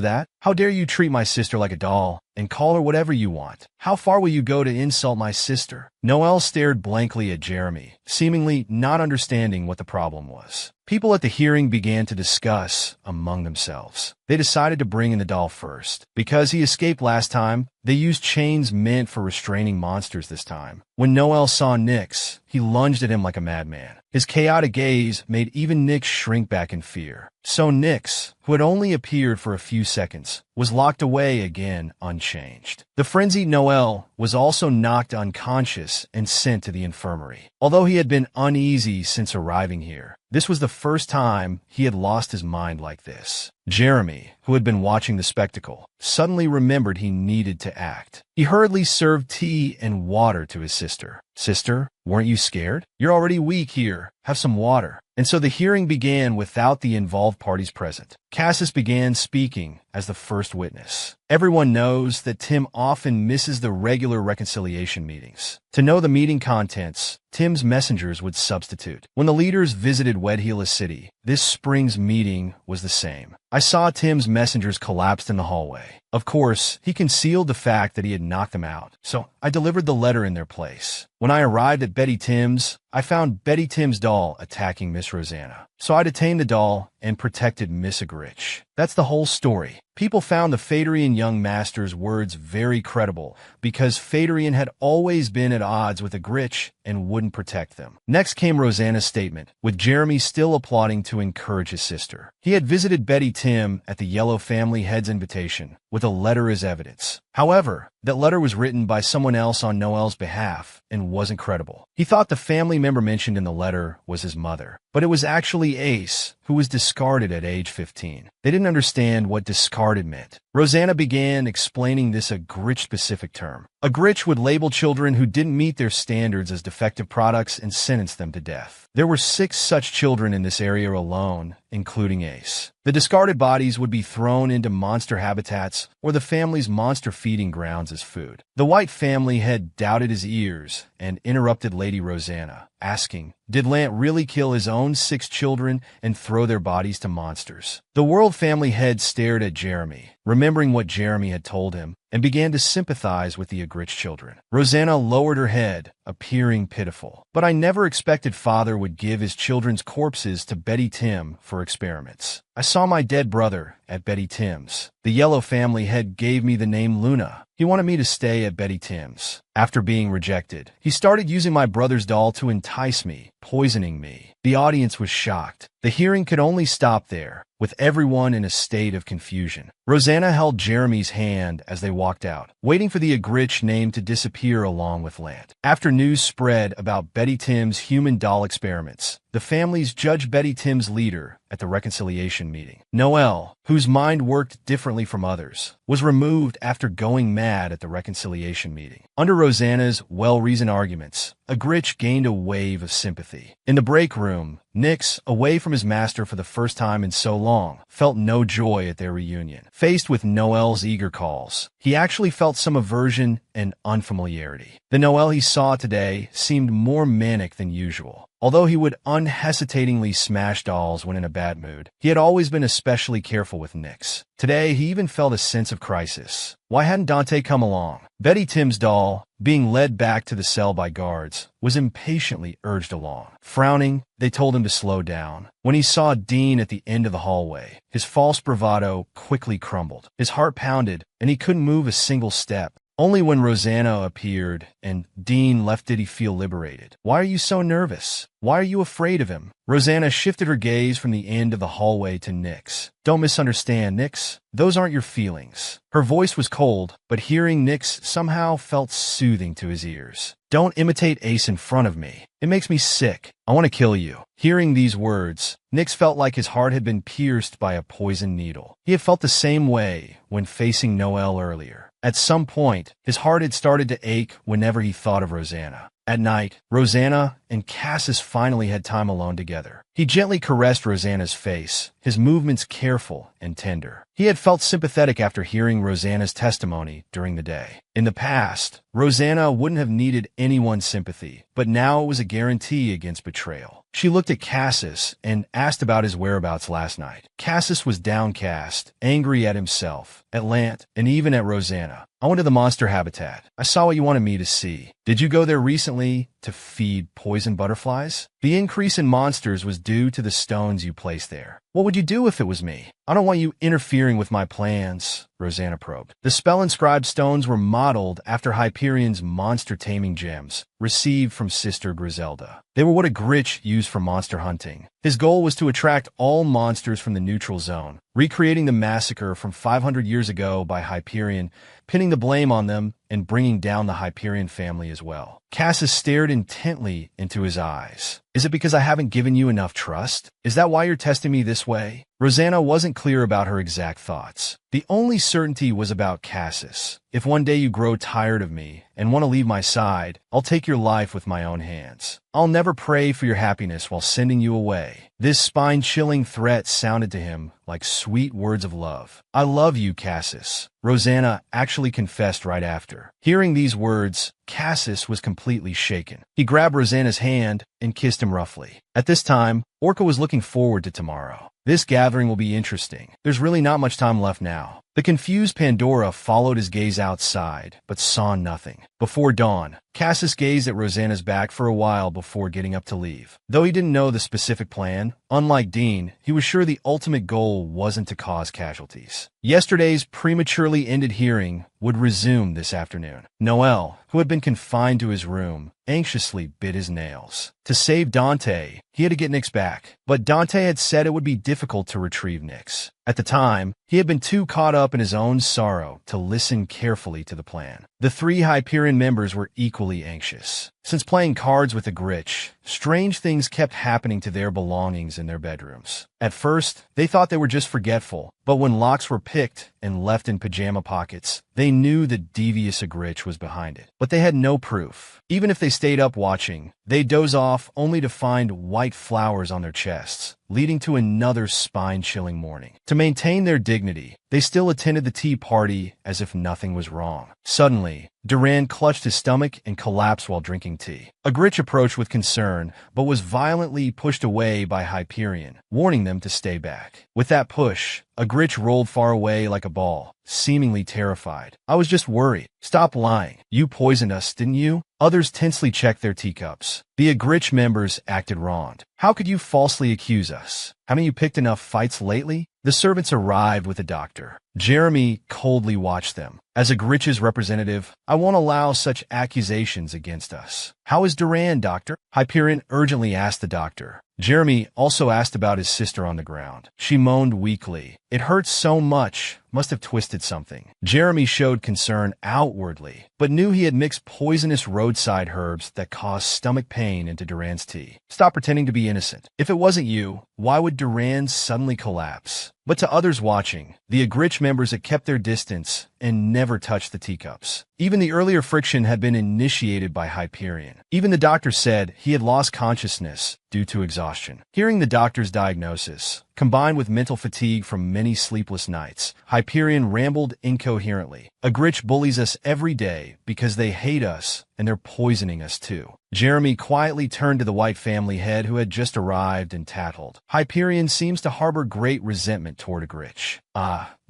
that? How dare you treat my sister like a doll and call her whatever you want? How far will you go to insult my sister? Noel stared blankly at Jeremy, seemingly not understanding what the problem was. People at the hearing began to discuss among themselves. They decided to bring in the doll first. Because he escaped last time, they used chains meant for restraining monsters this time. When Noel saw Nyx, he lunged at him like a madman. His chaotic gaze made even Nyx shrink back in fear. So Nyx, who had only appeared for a few seconds, was locked away again unchanged. The frenzied Noel was also knocked unconscious and sent to the infirmary. Although he had been uneasy since arriving here, this was the first time he had lost his mind like this. Jeremy, who had been watching the spectacle, suddenly remembered he needed to act. He hurriedly served tea and water to his sister. Sister, weren't you scared? You're already weak here. Have some water. And so the hearing began without the involved parties present. Cassis began speaking as the first witness. Everyone knows that Tim often misses the regular reconciliation meetings. To know the meeting contents, Tim's messengers would substitute. When the leaders visited Wedhila City, this spring's meeting was the same. I saw Tim's messengers collapsed in the hallway. Of course, he concealed the fact that he had knocked them out, so I delivered the letter in their place. When I arrived at Betty Tim's, I found Betty Tim's doll attacking Miss Rosanna. So I detained the doll and protected Miss Agrich. That's the whole story. People found the Phaedrian young master's words very credible because Phaedrian had always been at odds with Agrich and wouldn't protect them. Next came Rosanna's statement, with Jeremy still applauding to encourage his sister. He had visited Betty Tim at the Yellow family head's invitation, with a letter as evidence. However, that letter was written by someone else on Noel's behalf and wasn't credible. He thought the family member mentioned in the letter was his mother, but it was actually Ace, who was discarded at age 15. They didn't understand what discarded meant. Rosanna began explaining this a Gritch-specific term. A Gritch would label children who didn't meet their standards as defective products and sentence them to death. There were 6 such children in this area alone, including Ace. The discarded bodies would be thrown into monster habitats or the family's monster feeding grounds as food. The White family had doubted his ears and interrupted Lady Rosanna, asking, did Lant really kill his own 6 children and throw their bodies to monsters? The World family head stared at Jeremy, remembering what Jeremy had told him, and began to sympathize with the Gritch children. Rosanna lowered her head, appearing pitiful. But I never expected Father would give his children's corpses to Betty Tim for experiments. I saw my dead brother at Betty Tim's. The Yellow family head gave me the name Luna. He wanted me to stay at Betty Tim's. After being rejected, he started using my brother's doll to entice me, poisoning me. The audience was shocked. The hearing could only stop there, with everyone in a state of confusion. Rosanna held Jeremy's hand as they walked out, waiting for the Gritch name to disappear along with Lant. After news spread about Betty Tim's human doll experiments, the families judged Betty Tim's leader at the reconciliation meeting. Noel, whose mind worked differently from others, was removed after going mad at the reconciliation meeting. Under Rosanna's well-reasoned arguments, a Gritch gained a wave of sympathy. In the break room, Nix, away from his master for the first time in so long, felt no joy at their reunion. Faced with Noel's eager calls, he actually felt some aversion and unfamiliarity. The Noel he saw today seemed more manic than usual. Although he would unhesitatingly smash dolls when in a bad mood, he had always been especially careful with Nix. Today, he even felt a sense of crisis. Why hadn't Dante come along? Betty Tim's doll, being led back to the cell by guards, was impatiently urged along. Frowning, they told him to slow down. When he saw Dean at the end of the hallway, his false bravado quickly crumbled. His heart pounded, and he couldn't move a single step. Only when Rosanna appeared and Dean left did he feel liberated. Why are you so nervous? Why are you afraid of him? Rosanna shifted her gaze from the end of the hallway to Nix. Don't misunderstand, Nix. Those aren't your feelings. Her voice was cold, but hearing Nix somehow felt soothing to his ears. Don't imitate Ace in front of me. It makes me sick. I want to kill you. Hearing these words, Nix felt like his heart had been pierced by a poisoned needle. He had felt the same way when facing Noel earlier. At some point, his heart had started to ache whenever he thought of Rosanna. At night, Rosanna and Cassis finally had time alone together. He gently caressed Rosanna's face, his movements careful and tender. He had felt sympathetic after hearing Rosanna's testimony during the day. In the past, Rosanna wouldn't have needed anyone's sympathy, but now it was a guarantee against betrayal. She looked at Cassis and asked about his whereabouts last night. Cassis was downcast, angry at himself, at Lant, and even at Rosanna. I went to the monster habitat. I saw what you wanted me to see. Did you go there recently to feed poison butterflies? The increase in monsters was due to the stones you placed there. What would you do if it was me? I don't want you interfering with my plans, Rosanna probed. The spell-inscribed stones were modeled after Hyperion's monster-taming gems, received from Sister Griselda. They were what a Gritch used for monster hunting. His goal was to attract all monsters from the neutral zone, recreating the massacre from 500 years ago by Hyperion, pinning the blame on them, and bringing down the Hyperion family as well. Cassis stared intently into his eyes. Is it because I haven't given you enough trust? Is that why you're testing me this way? Rosanna wasn't clear about her exact thoughts. The only certainty was about Cassis. If one day you grow tired of me and want to leave my side, I'll take your life with my own hands. I'll never pray for your happiness while sending you away. This spine-chilling threat sounded to him like sweet words of love. I love you, Cassis. Rosanna actually confessed right after. Hearing these words, Cassis was completely shaken. He grabbed Rosanna's hand and kissed him roughly. At this time, Orca was looking forward to tomorrow. This gathering will be interesting. There's really not much time left now. The confused Pandora followed his gaze outside, but saw nothing. Before dawn, Cassis gazed at Rosanna's back for a while before getting up to leave. Though he didn't know the specific plan, unlike Dean, he was sure the ultimate goal wasn't to cause casualties. Yesterday's prematurely ended hearing would resume this afternoon. Noel, who had been confined to his room, anxiously bit his nails. To save Dante, he had to get Nix back, but Dante had said it would be difficult to retrieve Nix. At the time, he had been too caught up up in his own sorrow to listen carefully to the plan. The three Hyperion members were equally anxious. Since playing cards with the Gritch, strange things kept happening to their belongings in their bedrooms. At first, they thought they were just forgetful, but when locks were picked and left in pajama pockets, they knew the devious Gritch was behind it. But they had no proof. Even if they stayed up watching, they'd doze off only to find white flowers on their chests, leading to another spine-chilling morning. To maintain their dignity, they still attended the tea party as if nothing was wrong. Suddenly, Duran clutched his stomach and collapsed while drinking tea. A Gritch approached with concern, but was violently pushed away by Hyperion, warning them to stay back. With that push, a Gritch rolled far away like a ball, seemingly terrified. "I was just worried." "Stop lying. You poisoned us, didn't you?" Others tensely checked their teacups. The Gritch members acted wronged. "How could you falsely accuse us? Haven't you picked enough fights lately?" The servants arrived with a doctor. Jeremy coldly watched them. "As a Gritch's representative, I won't allow such accusations against us." "How is Duran, doctor?" Hyperion urgently asked the doctor. Jeremy also asked about his sister on the ground. She moaned weakly. "It hurts so much. Must have twisted something." Jeremy showed concern outwardly, but knew he had mixed poisonous roadside herbs that caused stomach pain into Duran's tea. "Stop pretending to be innocent. If it wasn't you, why would Duran suddenly collapse?" But to others watching, the Gritch members had kept their distance and never touched the teacups. Even the earlier friction had been initiated by Hyperion. Even the doctor said he had lost consciousness due to exhaustion. Hearing the doctor's diagnosis, combined with mental fatigue from many sleepless nights, Hyperion rambled incoherently. "A Gritch bullies us every day because they hate us, and they're poisoning us too." Jeremy quietly turned to the white family head who had just arrived and tattled. "Hyperion seems to harbor great resentment toward a Gritch.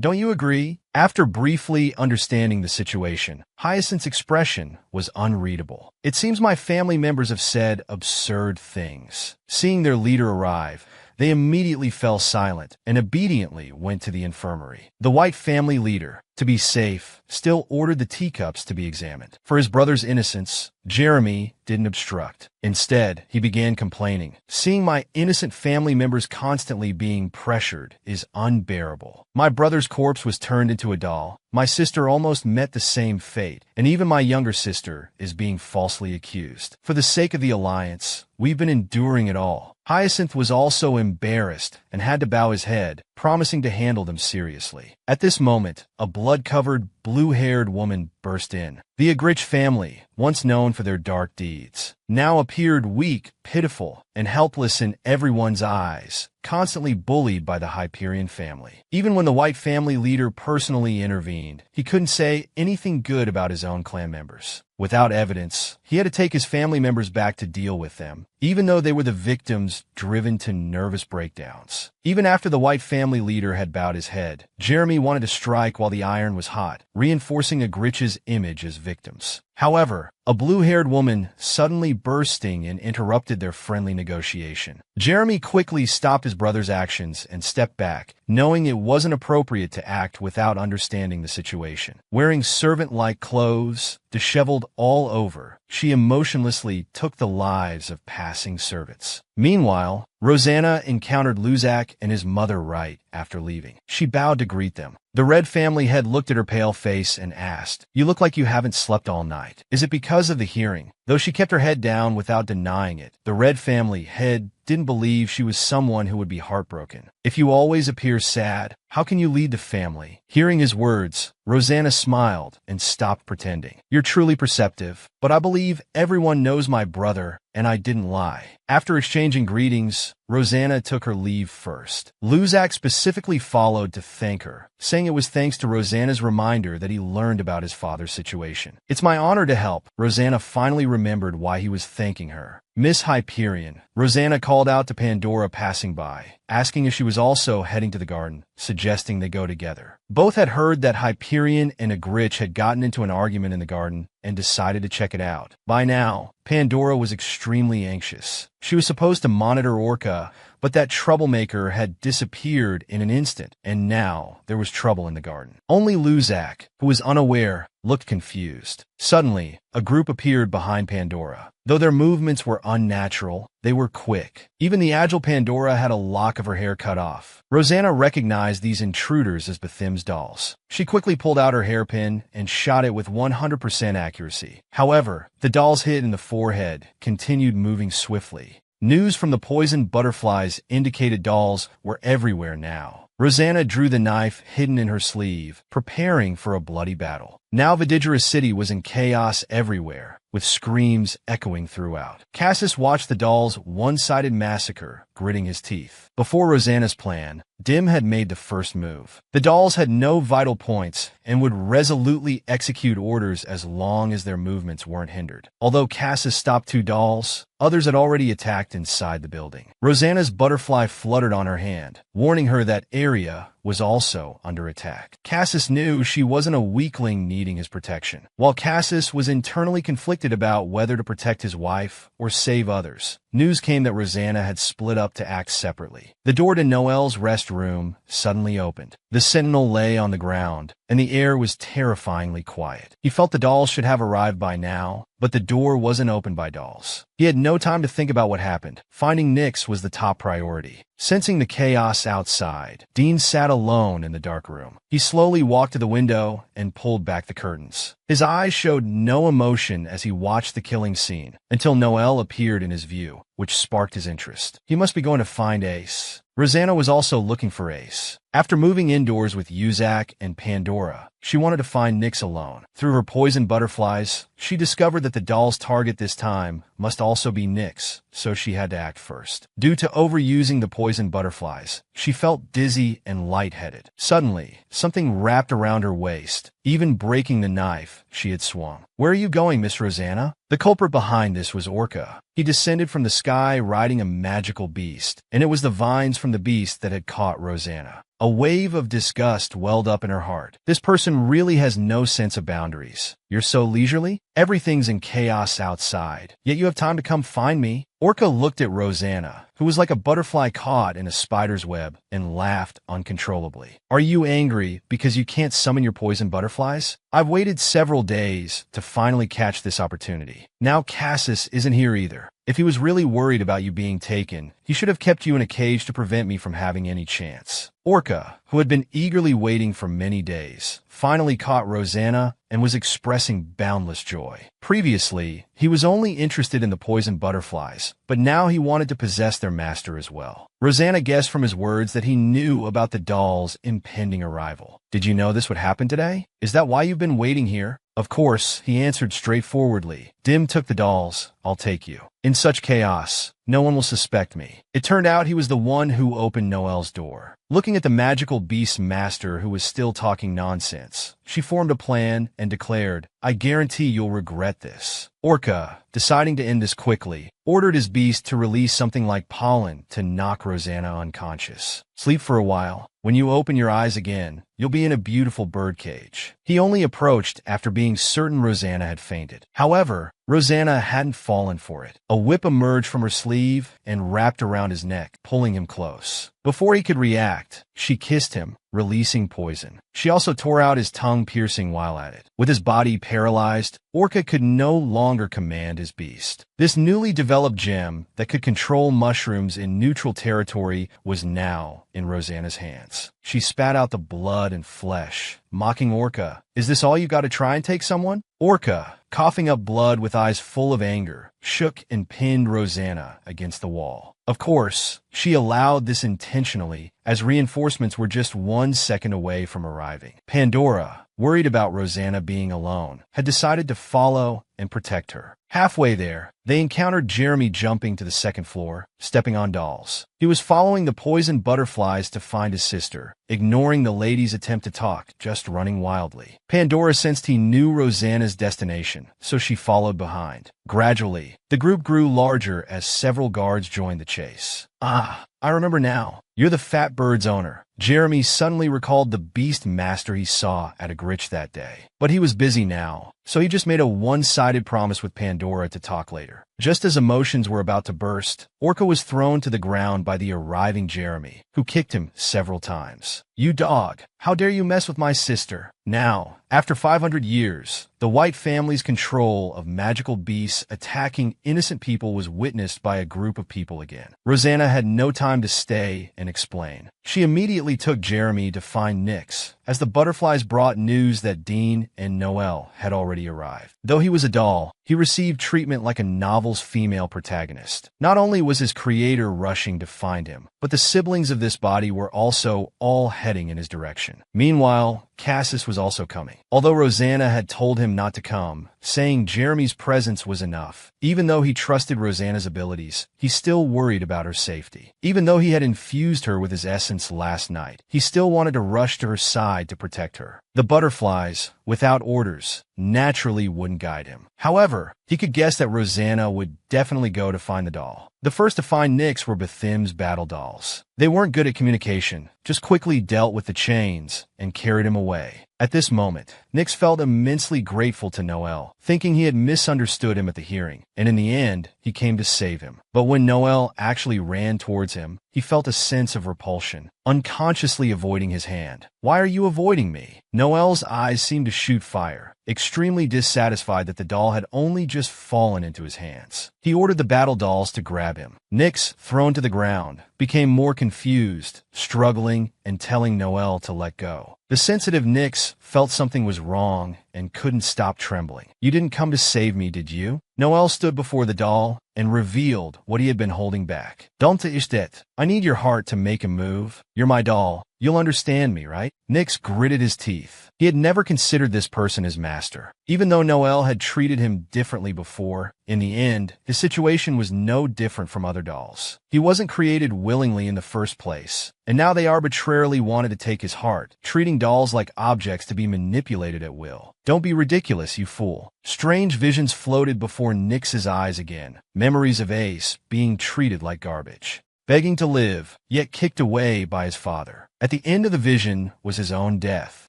Don't you agree?" After briefly understanding the situation, Hyacinth's expression was unreadable. "It seems my family members have said absurd things." Seeing their leader arrive, they immediately fell silent and obediently went to the infirmary. The white family leader, to be safe, still ordered the teacups to be examined. For his brother's innocence, Jeremy didn't obstruct. Instead, he began complaining. "Seeing my innocent family members constantly being pressured is unbearable. My brother's corpse was turned into a doll. My sister almost met the same fate, and even my younger sister is being falsely accused. For the sake of the Alliance, we've been enduring it all." Hyacinth was also embarrassed and had to bow his head, promising to handle them seriously. At this moment, a blood-covered, blue-haired woman burst in. The Gritch family, once known for their dark deeds, now appeared weak, pitiful, and helpless in everyone's eyes, constantly bullied by the Hyperion family. Even when the white family leader personally intervened, he couldn't say anything good about his own clan members. Without evidence, he had to take his family members back to deal with them, even though they were the victims driven to nervous breakdowns. Even after the white family leader had bowed his head, Jeremy wanted to strike while the iron was hot, reinforcing a Gritch's image as victims. However, a blue-haired woman suddenly bursting and interrupted their friendly negotiation. Jeremy quickly stopped his brother's actions and stepped back, knowing it wasn't appropriate to act without understanding the situation. Wearing servant-like clothes, disheveled all over, she emotionlessly took the lives of passing servants. Meanwhile, Rosanna encountered Luzak and his mother right after leaving. She bowed to greet them. The Red family head looked at her pale face and asked, "You look like you haven't slept all night. Is it because of the hearing?" Though she kept her head down without denying it, the Red family head didn't believe she was someone who would be heartbroken. "If you always appear sad, how can you lead the family?" Hearing his words, Rosanna smiled and stopped pretending. "You're truly perceptive, but I believe everyone knows my brother, and I didn't lie." After exchanging greetings, Rosanna took her leave first. Luzak specifically followed to thank her, saying it was thanks to Rosanna's reminder that he learned about his father's situation. "It's my honor to help." Rosanna finally remembered why he was thanking her. "Miss Hyperion," Rosanna called out to Pandora passing by, asking if she was also heading to the garden, suggesting they go together. Both had heard that Hyperion and a Gritch had gotten into an argument in the garden and decided to check it out. By now, Pandora was extremely anxious. She was supposed to monitor Orca, but that troublemaker had disappeared in an instant, and now there was trouble in the garden. Only Luzak, who was unaware, looked confused. Suddenly, a group appeared behind Pandora. Though their movements were unnatural, they were quick. Even the agile Pandora had a lock of her hair cut off. Rosanna recognized these intruders as Bethim's dolls. She quickly pulled out her hairpin and shot it with 100% accuracy. However, the dolls hit in the forehead continued moving swiftly. News from the poisoned butterflies indicated dolls were everywhere now. Rosanna drew the knife hidden in her sleeve, preparing for a bloody battle. Now Vidiger's city was in chaos everywhere, with screams echoing throughout. Cassis watched the dolls' one-sided massacre, gritting his teeth. Before Rosanna's plan, Dim had made the first move. The dolls had no vital points and would resolutely execute orders as long as their movements weren't hindered. Although Cassis stopped 2 dolls, others had already attacked inside the building. Rosanna's butterfly fluttered on her hand, warning her that area was also under attack. Cassis knew she wasn't a weakling needing his protection. While Cassis was internally conflicted about whether to protect his wife or save others, news came that Rosanna had split up to act separately. The door to Noel's rest room suddenly opened. The sentinel lay on the ground, and the air was terrifyingly quiet. He felt the dolls should have arrived by now, but the door wasn't opened by dolls. He had no time to think about what happened. Finding Nyx was the top priority. Sensing the chaos outside, Dean sat alone in the dark room. He slowly walked to the window and pulled back the curtains. His eyes showed no emotion as he watched the killing scene, until Noel appeared in his view, which sparked his interest. He must be going to find Ace. Rosanna was also looking for Ace. After moving indoors with Uzak and Pandora, she wanted to find Nyx alone. Through her poisoned butterflies, she discovered that the doll's target this time must also be Nyx, so she had to act first. Due to overusing the poisoned butterflies, she felt dizzy and lightheaded. Suddenly, something wrapped around her waist, even breaking the knife she had swung. "Where are you going, Miss Rosanna?" The culprit behind this was Orca. He descended from the sky riding a magical beast, and it was the vines from the beast that had caught Rosanna. A wave of disgust welled up in her heart. This person really has no sense of boundaries. You're so leisurely? Everything's in chaos outside, yet you have time to come find me? Orca looked at Rosanna, who was like a butterfly caught in a spider's web, and laughed uncontrollably. "Are you angry because you can't summon your poison butterflies? I've waited several days to finally catch this opportunity. Now Cassis isn't here either. If he was really worried about you being taken, he should have kept you in a cage to prevent me from having any chance." Orca, who had been eagerly waiting for many days, finally caught Rosanna and was expressing boundless joy. Previously, he was only interested in the poison butterflies, but now he wanted to possess their master as well. Rosanna guessed from his words that he knew about the doll's impending arrival. "Did you know this would happen today? Is that why you've been waiting here?" "Of course," he answered straightforwardly. "Dim took the dolls. I'll take you. In such chaos, no one will suspect me." It turned out he was the one who opened Noel's door. Looking at the magical beast master who was still talking nonsense, she formed a plan and declared, "I guarantee you'll regret this." Orca, deciding to end this quickly, ordered his beast to release something like pollen to knock Rosanna unconscious. "Sleep for a while. When you open your eyes again, you'll be in a beautiful birdcage." He only approached after being certain Rosanna had fainted. However, Rosanna hadn't fallen for it. A whip emerged from her sleeve and wrapped around his neck, pulling him close. Before he could react, she kissed him, releasing poison. She also tore out his tongue, piercing while at it. With his body paralyzed, Orca could no longer command his beast. This newly developed gem that could control mushrooms in neutral territory was now in Rosanna's hands. She spat out the blood and flesh, mocking Orca. "Is this all you got to try and take someone?" Orca, coughing up blood with eyes full of anger, shook and pinned Rosanna against the wall. Of course, she allowed this intentionally, as reinforcements were just 1 second away from arriving. Pandora, worried about Rosanna being alone, had decided to follow and protect her. Halfway there, they encountered Jeremy jumping to the second floor, stepping on dolls. He was following the poisoned butterflies to find his sister, ignoring the lady's attempt to talk, just running wildly. Pandora sensed he knew Rosanna's destination, so she followed behind. Gradually, the group grew larger as several guards joined the chase. "Ah, I remember now. You're the fat bird's owner." Jeremy suddenly recalled the beast master he saw at a Gritch that day. But he was busy now, so he just made a one-sided promise with Pandora to talk later. Just as emotions were about to burst, Orca was thrown to the ground by the arriving Jeremy, who kicked him several times. "You dog, How dare you mess with my sister? Now, after 500 years, the White family's control of magical beasts attacking innocent people was witnessed by a group of people again. Rosanna had no time to stay and explain. She immediately took Jeremy to find Nyx, as the butterflies brought news that Dean and Noelle had already arrived. Though he was a doll, he received treatment like a novel's female protagonist. Not only was his creator rushing to find him, but the siblings of this body were also all heading in his direction. Meanwhile, Cassis was also coming. Although Rosanna had told him not to come, saying Jeremy's presence was enough, even though he trusted Rosanna's abilities, he still worried about her safety. Even though he had infused her with his essence last night, he still wanted to rush to her side to protect her. The butterflies, without orders, naturally wouldn't guide him. However, he could guess that Rosanna would definitely go to find the doll. The first to find Nyx were Bethim's battle dolls. They weren't good at communication, just quickly dealt with the chains and carried him away. At this moment, Nyx felt immensely grateful to Noelle, thinking he had misunderstood him at the hearing, and in the end, he came to save him. But when Noelle actually ran towards him, he felt a sense of repulsion, unconsciously avoiding his hand. "Why are you avoiding me?" Noelle's eyes seemed to shoot fire, extremely dissatisfied that the doll had only just fallen into his hands. He ordered the battle dolls to grab him. Nyx, thrown to the ground, became more confused, struggling, and telling Noelle to let go. The sensitive Nyx felt something was wrong and couldn't stop trembling. "You didn't come to save me, did you?" Noelle stood before the doll and revealed what he had been holding back. "Don't is that. I need your heart to make a move. You're my doll. You'll understand me, right?" Nyx gritted his teeth. He had never considered this person his master. Even though Noelle had treated him differently before, in the end, his situation was no different from other dolls. He wasn't created willingly in the first place, and now they arbitrarily wanted to take his heart, treating dolls like objects to be manipulated at will. "Don't be ridiculous, you fool." Strange visions floated before Nyx's eyes again, memories of Ace being treated like garbage, begging to live, yet kicked away by his father. At the end of the vision was his own death.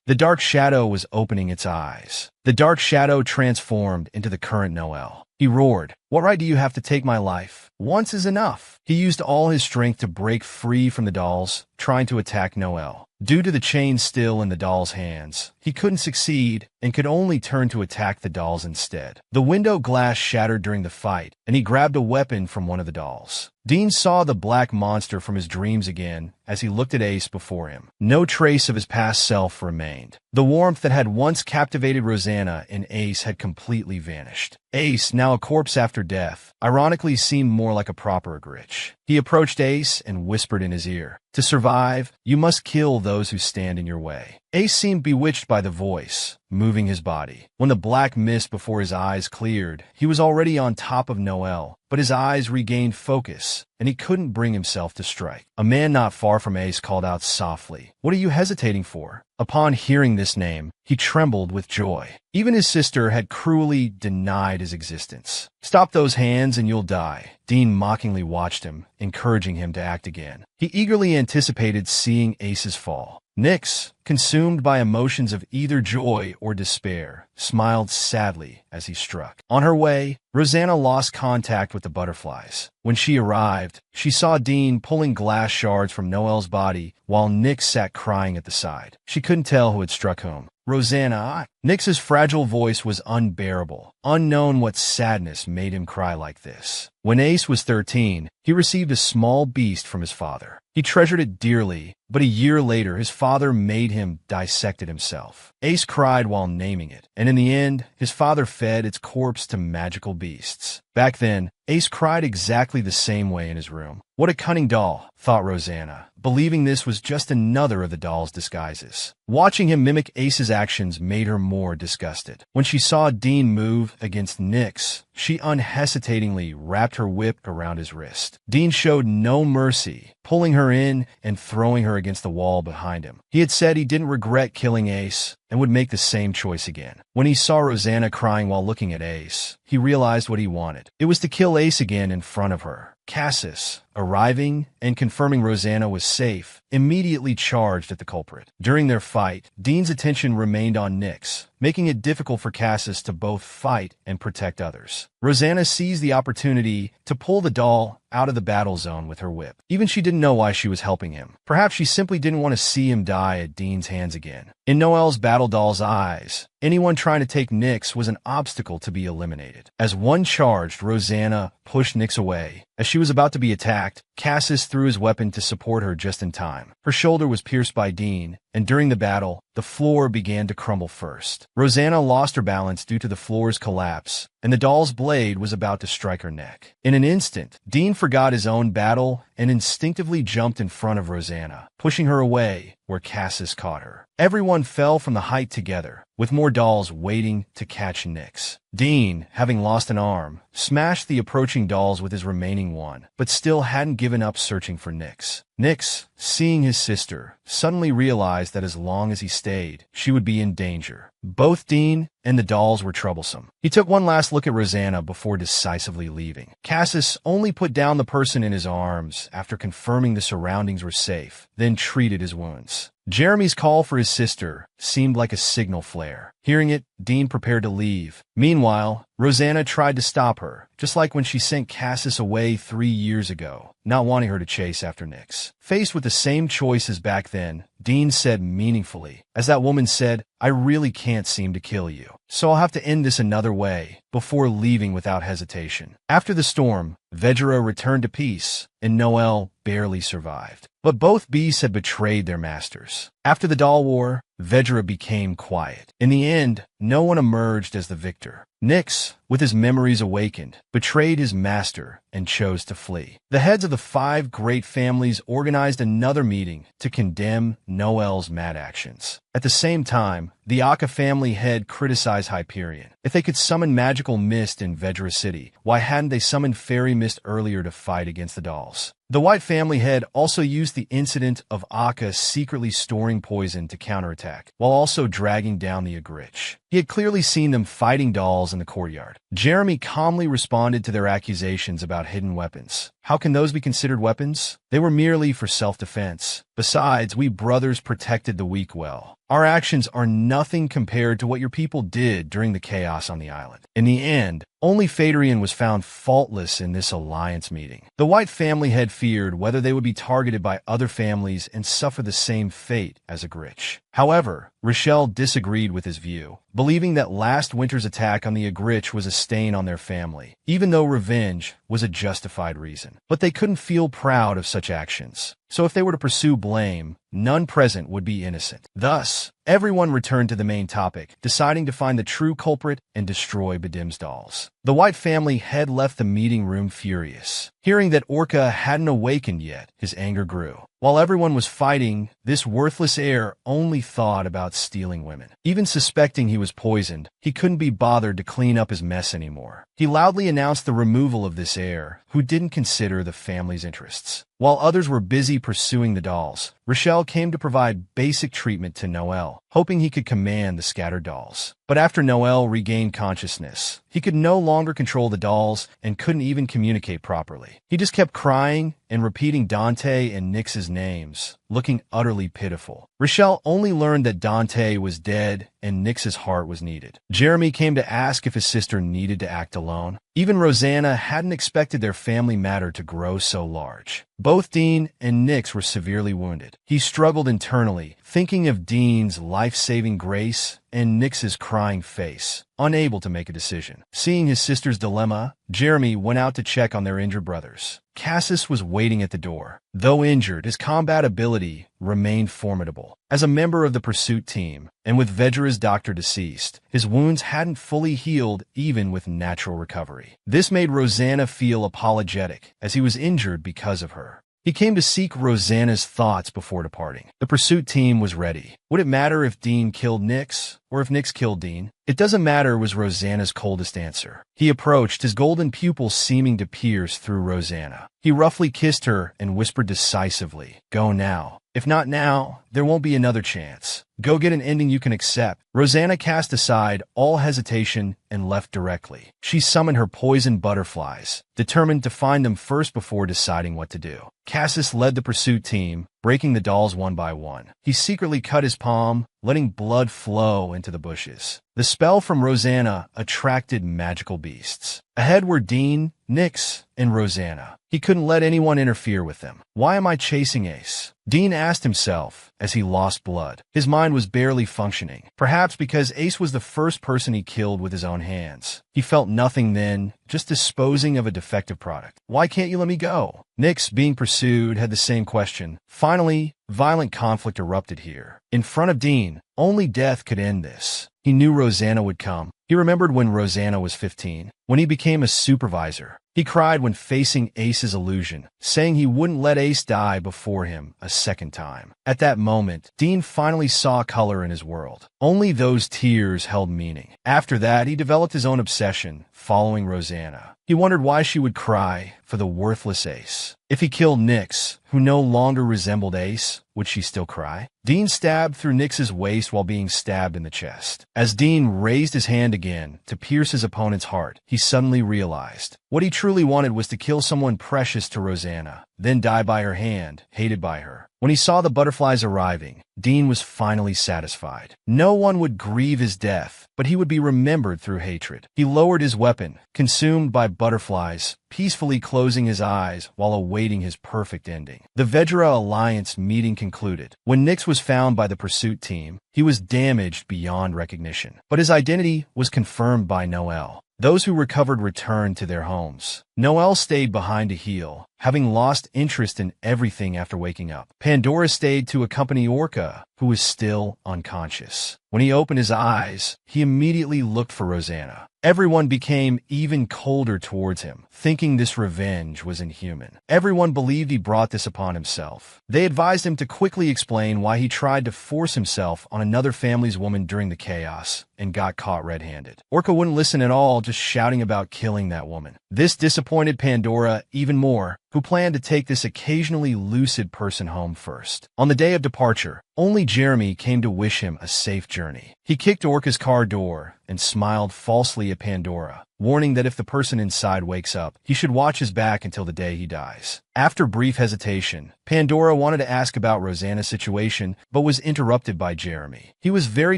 The dark shadow was opening its eyes. The dark shadow transformed into the current Noelle. He roared, "What right do you have to take my life? Once is enough." He used all his strength to break free from the dolls, trying to attack Noelle. Due to the chain still in the doll's hands, he couldn't succeed and could only turn to attack the dolls instead. The window glass shattered during the fight, and he grabbed a weapon from one of the dolls. Dean saw the black monster from his dreams again as he looked at Ace before him. No trace of his past self remained. The warmth that had once captivated Rosanna and Ace had completely vanished. Ace, now a corpse after death, ironically seemed more like a proper Gritch. He approached Ace and whispered in his ear, "To survive, you must kill those who stand in your way." Ace seemed bewitched by the voice, moving his body. When the black mist before his eyes cleared, he was already on top of Noelle, but his eyes regained focus, and he couldn't bring himself to strike. A man not far from Ace called out softly, "What are you hesitating for?" Upon hearing this name, he trembled with joy. Even his sister had cruelly denied his existence. "Stop those hands and you'll die." Dean mockingly watched him, encouraging him to act again. He eagerly anticipated seeing Ace's fall. Nyx, consumed by emotions of either joy or despair, smiled sadly as he struck. On her way, Rosanna lost contact with the butterflies. When she arrived, she saw Dean pulling glass shards from Noelle's body while Nyx sat crying at the side. She couldn't tell who had struck whom. "Rosanna." Nyx's fragile voice was unbearable. Unknown what sadness made him cry like this. When Ace was 13, he received a small beast from his father. He treasured it dearly, but a year later his father made him dissect it himself. Ace cried while naming it, and in the end, his father fed its corpse to magical beasts. Back then, Ace cried exactly the same way in his room. "What a cunning doll," thought Rosanna, believing this was just another of the doll's disguises. Watching him mimic Ace's actions made her more disgusted. When she saw Dean move against Nyx, she unhesitatingly wrapped her whip around his wrist. Dean showed no mercy, pulling her in and throwing her against the wall behind him. He had said he didn't regret killing Ace and would make the same choice again. When he saw Rosanna crying while looking at Ace, he realized what he wanted. It was to kill Ace again in front of her. Cassis, arriving and confirming Rosanna was safe, immediately charged at the culprit. During their fight, Dean's attention remained on Nyx, making it difficult for Cassis to both fight and protect others. Rosanna seized the opportunity to pull the doll out of the battle zone with her whip. Even she didn't know why she was helping him. Perhaps she simply didn't want to see him die at Dean's hands again. In Noelle's battle doll's eyes, anyone trying to take Nyx was an obstacle to be eliminated. As one charged, Rosanna pushed Nyx away. As she was about to be attacked, Cassius threw his weapon to support her just in time. Her shoulder was pierced by Dean, and during the battle, the floor began to crumble first. Rosanna lost her balance due to the floor's collapse, and the doll's blade was about to strike her neck. In an instant, Dean forgot his own battle and instinctively jumped in front of Rosanna, pushing her away where Cassius caught her. Everyone fell from the height together, with more dolls waiting to catch Nyx. Dean, having lost an arm, smashed the approaching dolls with his remaining one, but still hadn't given up searching for Nyx. Nyx, seeing his sister, suddenly realized that as long as he stayed, she would be in danger. Both Dean and the dolls were troublesome. He took one last look at Rosanna before decisively leaving. Cassius only put down the person in his arms after confirming the surroundings were safe, then treated his wounds. Jeremy's call for his sister seemed like a signal flare. Hearing it, Dean prepared to leave. Meanwhile, Rosanna tried to stop her, just like when she sent Cassius away 3 years ago, not wanting her to chase after Nyx. Faced with the same choice as back then, Dean said meaningfully, as that woman said, "I really can't seem to kill you, so I'll have to end this another way," before leaving without hesitation. After the storm, Vedra returned to peace, and Noelle barely survived. But both beasts had betrayed their masters. After the doll war, Vedra became quiet. In the end, no one emerged as the victor. Nyx, with his memories awakened, betrayed his master and chose to flee. The heads of the 5 great families organized another meeting to condemn Noelle's mad actions. At the same time, the Akka family head criticized Hyperion. If they could summon magical mist in Vedra City, why hadn't they summoned fairy mist earlier to fight against the dolls? The White family head also used the incident of Akka secretly storing poison to counterattack, while also dragging down the Agrich. He had clearly seen them fighting dolls in the courtyard. Jeremy calmly responded to their accusations about hidden weapons. How can those be considered weapons? They were merely for self-defense. Besides, we brothers protected the weak well. Our actions are nothing compared to what your people did during the chaos on the island. In the end, only Phaedrian was found faultless in this alliance meeting. The White family had feared whether they would be targeted by other families and suffer the same fate as Agrich. However, Rochelle disagreed with his view, believing that last winter's attack on the Agrich was a stain on their family, even though revenge was a justified reason. But they couldn't feel proud of such actions. So if they were to pursue blame, none present would be innocent. Thus, everyone returned to the main topic, deciding to find the true culprit and destroy Badim's dolls. The White family head left the meeting room furious. Hearing that Orca hadn't awakened yet, his anger grew. While everyone was fighting, this worthless heir only thought about stealing women. Even suspecting he was poisoned, he couldn't be bothered to clean up his mess anymore. He loudly announced the removal of this heir, who didn't consider the family's interests. While others were busy pursuing the dolls, Rochelle came to provide basic treatment to Noelle, hoping he could command the scattered dolls. But after Noelle regained consciousness, he could no longer control the dolls and couldn't even communicate properly. He just kept crying and repeating Dante and Nyx's names, looking utterly pitiful. Rochelle only learned that Dante was dead and Nyx's heart was needed. Jeremy came to ask if his sister needed to act alone. Even Rosanna hadn't expected their family matter to grow so large. Both Dean and Nyx were severely wounded. He struggled internally, thinking of Dean's life-saving grace and Nyx's crying face, unable to make a decision. Seeing his sister's dilemma, Jeremy went out to check on their injured brothers. Cassius was waiting at the door. Though injured, his combat ability remained formidable. As a member of the pursuit team, and with Vedra's doctor deceased, his wounds hadn't fully healed even with natural recovery. This made Rosanna feel apologetic, as he was injured because of her. He came to seek Rosanna's thoughts before departing. The pursuit team was ready. Would it matter if Dean killed Nyx, or if Nyx killed Dean? It doesn't matter was Rosanna's coldest answer. He approached, his golden pupil seeming to pierce through Rosanna. He roughly kissed her and whispered decisively, "Go now. If not now, there won't be another chance. Go get an ending you can accept." Rosanna cast aside all hesitation and left directly. She summoned her poison butterflies, determined to find them first before deciding what to do. Cassius led the pursuit team, breaking the dolls one by one. He secretly cut his palm, letting blood flow into the bushes. The spell from Rosanna attracted magical beasts. Ahead were Dean, Nix, and Rosanna. He couldn't let anyone interfere with them. Why am I chasing Ace? Dean asked himself as he lost blood. His mind was barely functioning. Perhaps because Ace was the first person he killed with his own hands. He felt nothing then, just disposing of a defective product. Why can't you let me go? Nix, being pursued, had the same question. Finally, violent conflict erupted here. In front of Dean, only death could end this. He knew Rosanna would come. He remembered when Rosanna was 15, when he became a supervisor. He cried when facing Ace's illusion, saying he wouldn't let Ace die before him a second time. At that moment, Dean finally saw color in his world. Only those tears held meaning. After that, he developed his own obsession, following Rosanna. He wondered why she would cry for the worthless Ace. If he killed Nix, who no longer resembled Ace, would she still cry? Dean stabbed through Nix's waist while being stabbed in the chest. As Dean raised his hand again to pierce his opponent's heart, he suddenly realized what he truly wanted was to kill someone precious to Rosanna, then die by her hand, hated by her. When he saw the butterflies arriving, Dean was finally satisfied. No one would grieve his death, but he would be remembered through hatred. He lowered his weapon, consumed by butterflies, peacefully closing his eyes while awaiting his perfect ending. The Vedra Alliance meeting concluded. When Nix was found by the pursuit team, he was damaged beyond recognition, but his identity was confirmed by Noel. Those who recovered returned to their homes. Noel stayed behind to heal, having lost interest in everything after waking up. Pandora stayed to accompany Orca, who was still unconscious. When he opened his eyes, he immediately looked for Rosanna. Everyone became even colder towards him, thinking this revenge was inhuman. Everyone believed he brought this upon himself. They advised him to quickly explain why he tried to force himself on another family's woman during the chaos and got caught red-handed. Orca wouldn't listen at all, just shouting about killing that woman. This disappointed Pandora even more, who planned to take this occasionally lucid person home first. On the day of departure, only Jeremy came to wish him a safe journey. He kicked Orca's car door and smiled falsely at Pandora, warning that if the person inside wakes up, he should watch his back until the day he dies. After brief hesitation, Pandora wanted to ask about Rosanna's situation, but was interrupted by Jeremy. He was very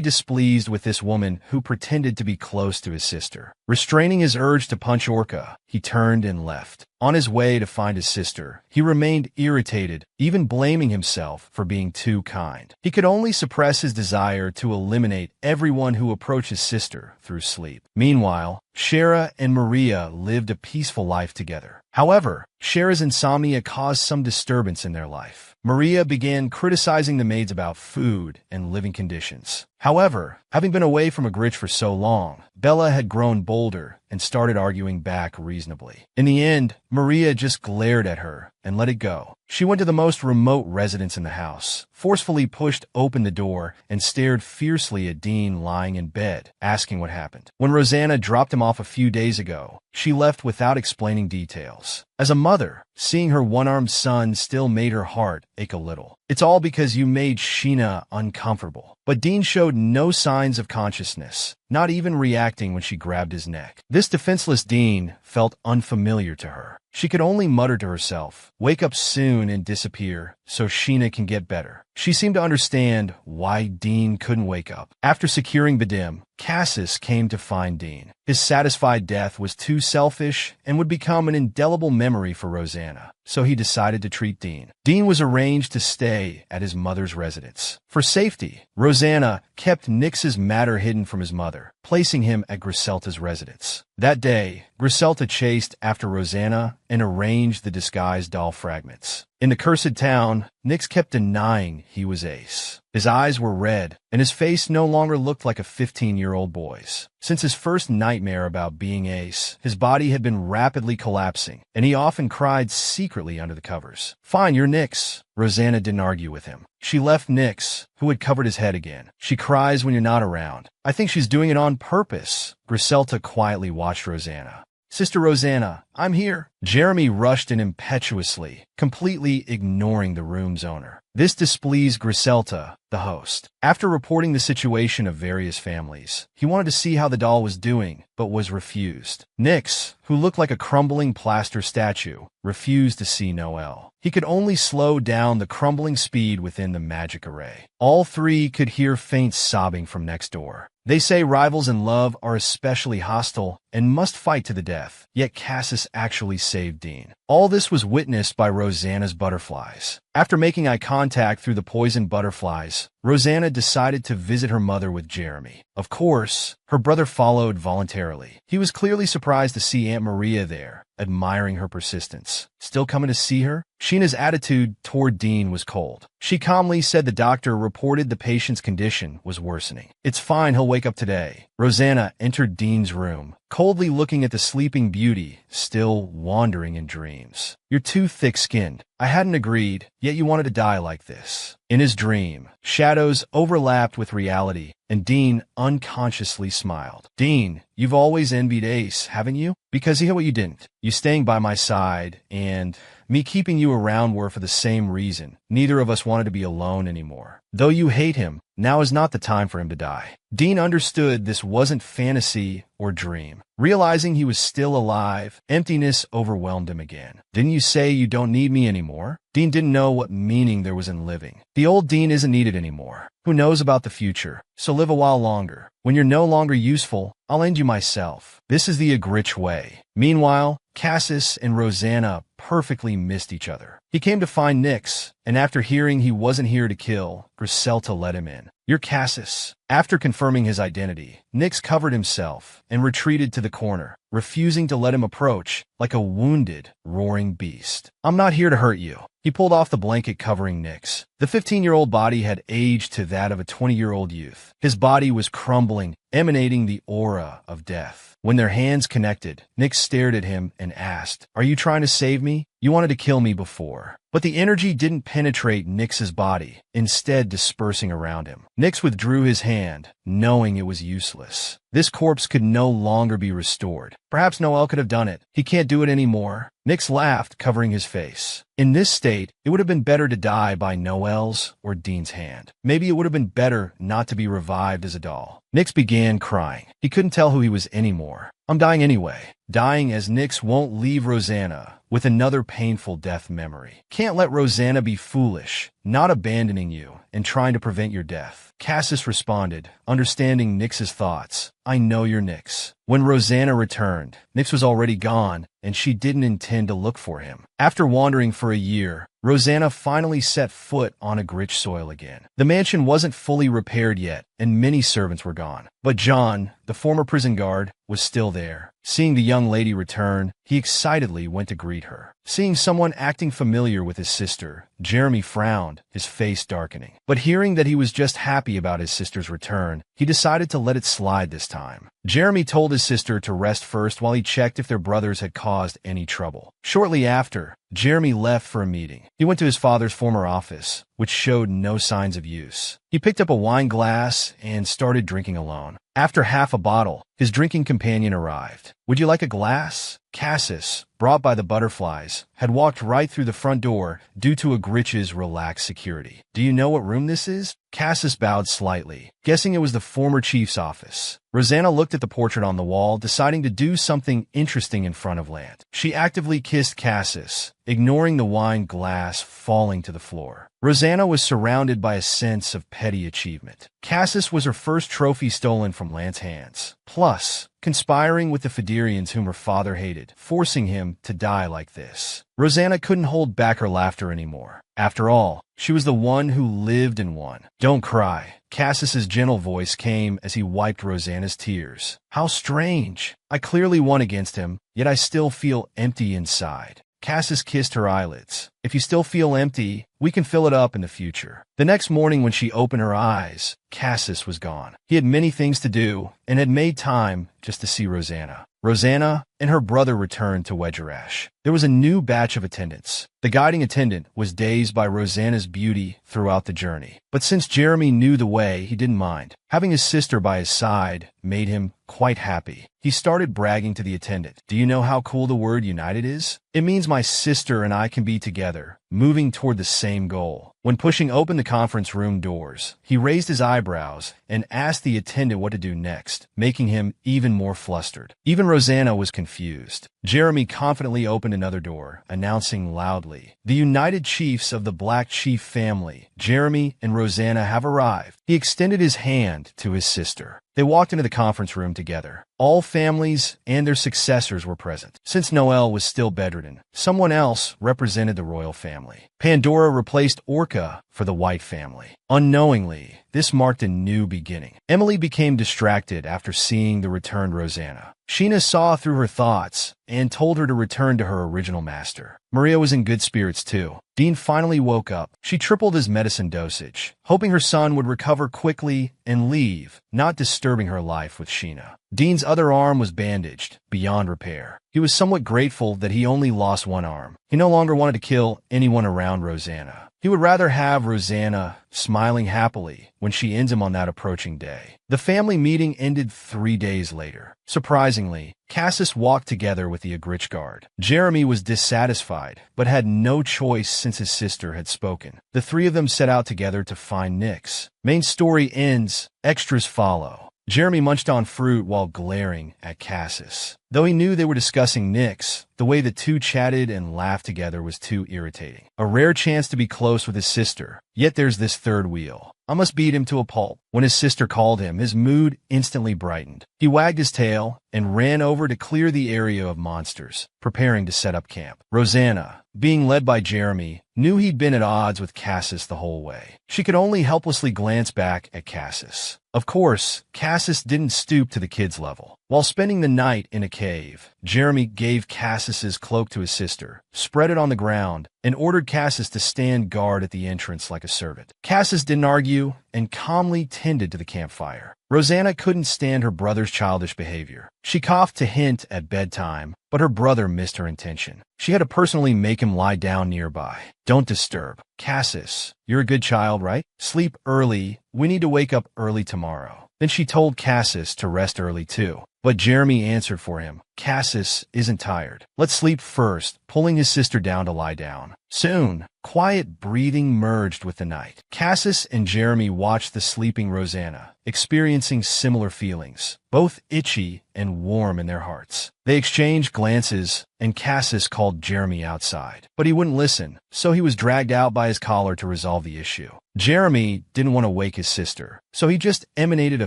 displeased with this woman who pretended to be close to his sister. Restraining his urge to punch Orca, he turned and left. On his way to find his sister, he remained irritated, even blaming himself for being too kind. He could only suppress his desire to eliminate everyone who approached his sister through sleep. Meanwhile, Shara and Maria lived a peaceful life together. However, Shara's insomnia caused some disturbance in their life. Maria began criticizing the maids about food and living conditions. However, having been away from Agrich for so long, Bella had grown bolder and started arguing back reasonably. In the end, Maria just glared at her and let it go. She went to the most remote residence in the house, forcefully pushed open the door, and stared fiercely at Dean lying in bed, asking what happened. When Rosanna dropped him off a few days ago, she left without explaining details. As a mother, seeing her one-armed son still made her heart ache a little. It's all because you made Sheena uncomfortable. But Dean showed no signs of consciousness, not even reacting when she grabbed his neck. This defenseless Dean felt unfamiliar to her. She could only mutter to herself, "Wake up soon and disappear, so Sheena can get better." She seemed to understand why Dean couldn't wake up. After securing Badim, Cassis came to find Dean. His satisfied death was too selfish and would become an indelible memory for Rosanna, so he decided to treat Dean. Dean was arranged to stay at his mother's residence. For safety, Rosanna kept Nix's matter hidden from his mother, placing him at Griselta's residence. That day, Griselta chased after Rosanna and arranged the disguised doll fragments. In the cursed town, Nix kept denying he was Ace. His eyes were red, and his face no longer looked like a 15-year-old boy's. Since his first nightmare about being Ace, his body had been rapidly collapsing, and he often cried secretly under the covers. "Fine, you're Nix." Rosanna didn't argue with him. She left Nix, who had covered his head again. "She cries when you're not around. I think she's doing it on purpose." Griselta quietly watched Rosanna. Sister Rosanna, I'm here. Jeremy rushed in impetuously, completely ignoring the room's owner. This displeased Griselda, the host. After reporting the situation of various families, he wanted to see how the doll was doing, but was refused. Nix, who looked like a crumbling plaster statue, refused to see Noelle. He could only slow down the crumbling speed within the magic array. All three could hear faint sobbing from next door. They say rivals in love are especially hostile and must fight to the death, yet Cassis actually saved Dean. All this was witnessed by Rosanna's butterflies. After making eye contact through the poisoned butterflies, Rosanna decided to visit her mother with Jeremy. Of course, her brother followed voluntarily. He was clearly surprised to see Aunt Maria there, admiring her persistence. Still coming to see her? Sheena's attitude toward Dean was cold. She calmly said the doctor reported the patient's condition was worsening. It's fine, he'll wake up today. Rosanna entered Dean's room, coldly looking at the sleeping beauty, still wandering in dreams. You're too thick-skinned. I hadn't agreed, yet you wanted to die like this. In his dream, shadows overlapped with reality, and Dean unconsciously smiled. Dean, you've always envied Ace, haven't you? Because here's what you didn't. You staying by my side, and me keeping you around were for the same reason. Neither of us wanted to be alone anymore. Though you hate him, now is not the time for him to die. Dean understood this wasn't fantasy or dream. Realizing he was still alive, emptiness overwhelmed him again. Didn't you say you don't need me anymore? Dean didn't know what meaning there was in living. The old Dean isn't needed anymore. Who knows about the future? So live a while longer. When you're no longer useful, I'll end you myself. This is the Agrich way. Meanwhile, Cassis and Rosanna perfectly missed each other. He came to find Nix, and after hearing he wasn't here to kill, Griselda let him in. You're Cassis. After confirming his identity, Nix covered himself and retreated to the corner, refusing to let him approach like a wounded, roaring beast. I'm not here to hurt you. He pulled off the blanket covering Nix. The 15-year-old body had aged to that of a 20-year-old youth. His body was crumbling, emanating the aura of death. When their hands connected, Nix stared at him and asked, Are you trying to save me? You wanted to kill me before. But the energy didn't penetrate Nix's body, instead dispersing around him. Nix withdrew his hand, knowing it was useless. This corpse could no longer be restored. Perhaps Noelle could have done it. He can't do it anymore. Nix laughed, covering his face. In this state, it would have been better to die by Noelle's or Dean's hand. Maybe it would have been better not to be revived as a doll. Nix began crying. He couldn't tell who he was anymore. I'm dying anyway. Dying as Nix won't leave Rosanna with another painful death memory. Can't let Rosanna be foolish, not abandoning you and trying to prevent your death. Cassis responded, understanding Nix's thoughts. I know you're Nix. When Rosanna returned, Nix was already gone, and she didn't intend to look for him. After wandering for a year, Rosanna finally set foot on Agrich soil again. The mansion wasn't fully repaired yet, and many servants were gone. But John, the former prison guard, was still there. Seeing the young lady return, he excitedly went to greet her. Seeing someone acting familiar with his sister, Jeremy frowned, his face darkening. But hearing that he was just happy about his sister's return, he decided to let it slide this time. Jeremy told his sister to rest first while he checked if their brothers had caused any trouble. Shortly after, Jeremy left for a meeting. He went to his father's former office, which showed no signs of use. He picked up a wine glass and started drinking alone. After half a bottle, his drinking companion arrived. Would you like a glass? Cassis, brought by the butterflies, had walked right through the front door due to Agrich's relaxed security. Do you know what room this is? Cassis bowed slightly, guessing it was the former chief's office. Rosanna looked at the portrait on the wall, deciding to do something interesting in front of Lant. She actively kissed Cassis, ignoring the wine glass falling to the floor. Rosanna was surrounded by a sense of petty achievement. Cassis was her first trophy stolen from Lant's hands. Plus, conspiring with the Federians whom her father hated, forcing him to die like this. Rosanna couldn't hold back her laughter anymore. After all, she was the one who lived and won. Don't cry. Cassis's gentle voice came as he wiped Rosanna's tears. How strange. I clearly won against him, yet I still feel empty inside. Cassis kissed her eyelids. If you still feel empty, we can fill it up in the future. The next morning when she opened her eyes, Cassis was gone. He had many things to do and had made time just to see Rosanna. Rosanna and her brother returned to Wedgerash. There was a new batch of attendants. The guiding attendant was dazed by Rosanna's beauty throughout the journey. But since Jeremy knew the way, he didn't mind. Having his sister by his side made him quite happy. He started bragging to the attendant. Do you know how cool the word united is? It means my sister and I can be together, moving toward the same goal. When pushing open the conference room doors, he raised his eyebrows and asked the attendant what to do next, making him even more flustered. Even Rosanna was confused. Jeremy confidently opened another door, announcing loudly, "The United Chiefs of the Black Chief family, Jeremy and Rosanna, have arrived." He extended his hand to his sister. They walked into the conference room together. All families and their successors were present. Since Noel was still bedridden, someone else represented the royal family. Pandora replaced Orca for the White family. Unknowingly, this marked a new beginning. Emily became distracted after seeing the returned Rosanna. Sheena saw through her thoughts and told her to return to her original master. Maria was in good spirits too. Dean finally woke up. She tripled his medicine dosage, hoping her son would recover quickly and leave, not disturbing her life with Sheena. Dean's other arm was bandaged, beyond repair. He was somewhat grateful that he only lost one arm. He no longer wanted to kill anyone around Rosanna. He would rather have Rosanna smiling happily when she ends him on that approaching day. The family meeting ended 3 days later. Surprisingly, Cassis walked together with the Agrich guard. Jeremy was dissatisfied, but had no choice since his sister had spoken. The three of them set out together to find Nyx. Main story ends, extras follow. Jeremy munched on fruit while glaring at Cassis. Though he knew they were discussing Nyx, the way the two chatted and laughed together was too irritating. A rare chance to be close with his sister, yet there's this third wheel. I must beat him to a pulp. When his sister called him, his mood instantly brightened. He wagged his tail and ran over to clear the area of monsters, preparing to set up camp. Rosanna, being led by Jeremy, knew he'd been at odds with Cassis the whole way. She could only helplessly glance back at Cassis. Of course, Cassis didn't stoop to the kid's level. While spending the night in a cave, Jeremy gave Cassis's cloak to his sister, spread it on the ground, and ordered Cassis to stand guard at the entrance like a servant. Cassis didn't argue and calmly tended to the campfire. Rosanna couldn't stand her brother's childish behavior. She coughed to hint at bedtime, but her brother missed her intention. She had to personally make him lie down nearby. Don't disturb. Cassis, you're a good child, right? Sleep early. We need to wake up early tomorrow. Then she told Cassis to rest early too. But Jeremy answered for him. Cassis isn't tired. Let's sleep first, pulling his sister down to lie down. Soon, quiet breathing merged with the night. Cassis and Jeremy watched the sleeping Rosanna, experiencing similar feelings, both itchy and warm in their hearts. They exchanged glances, and Cassis called Jeremy outside. But he wouldn't listen, so he was dragged out by his collar to resolve the issue. Jeremy didn't want to wake his sister, so he just emanated a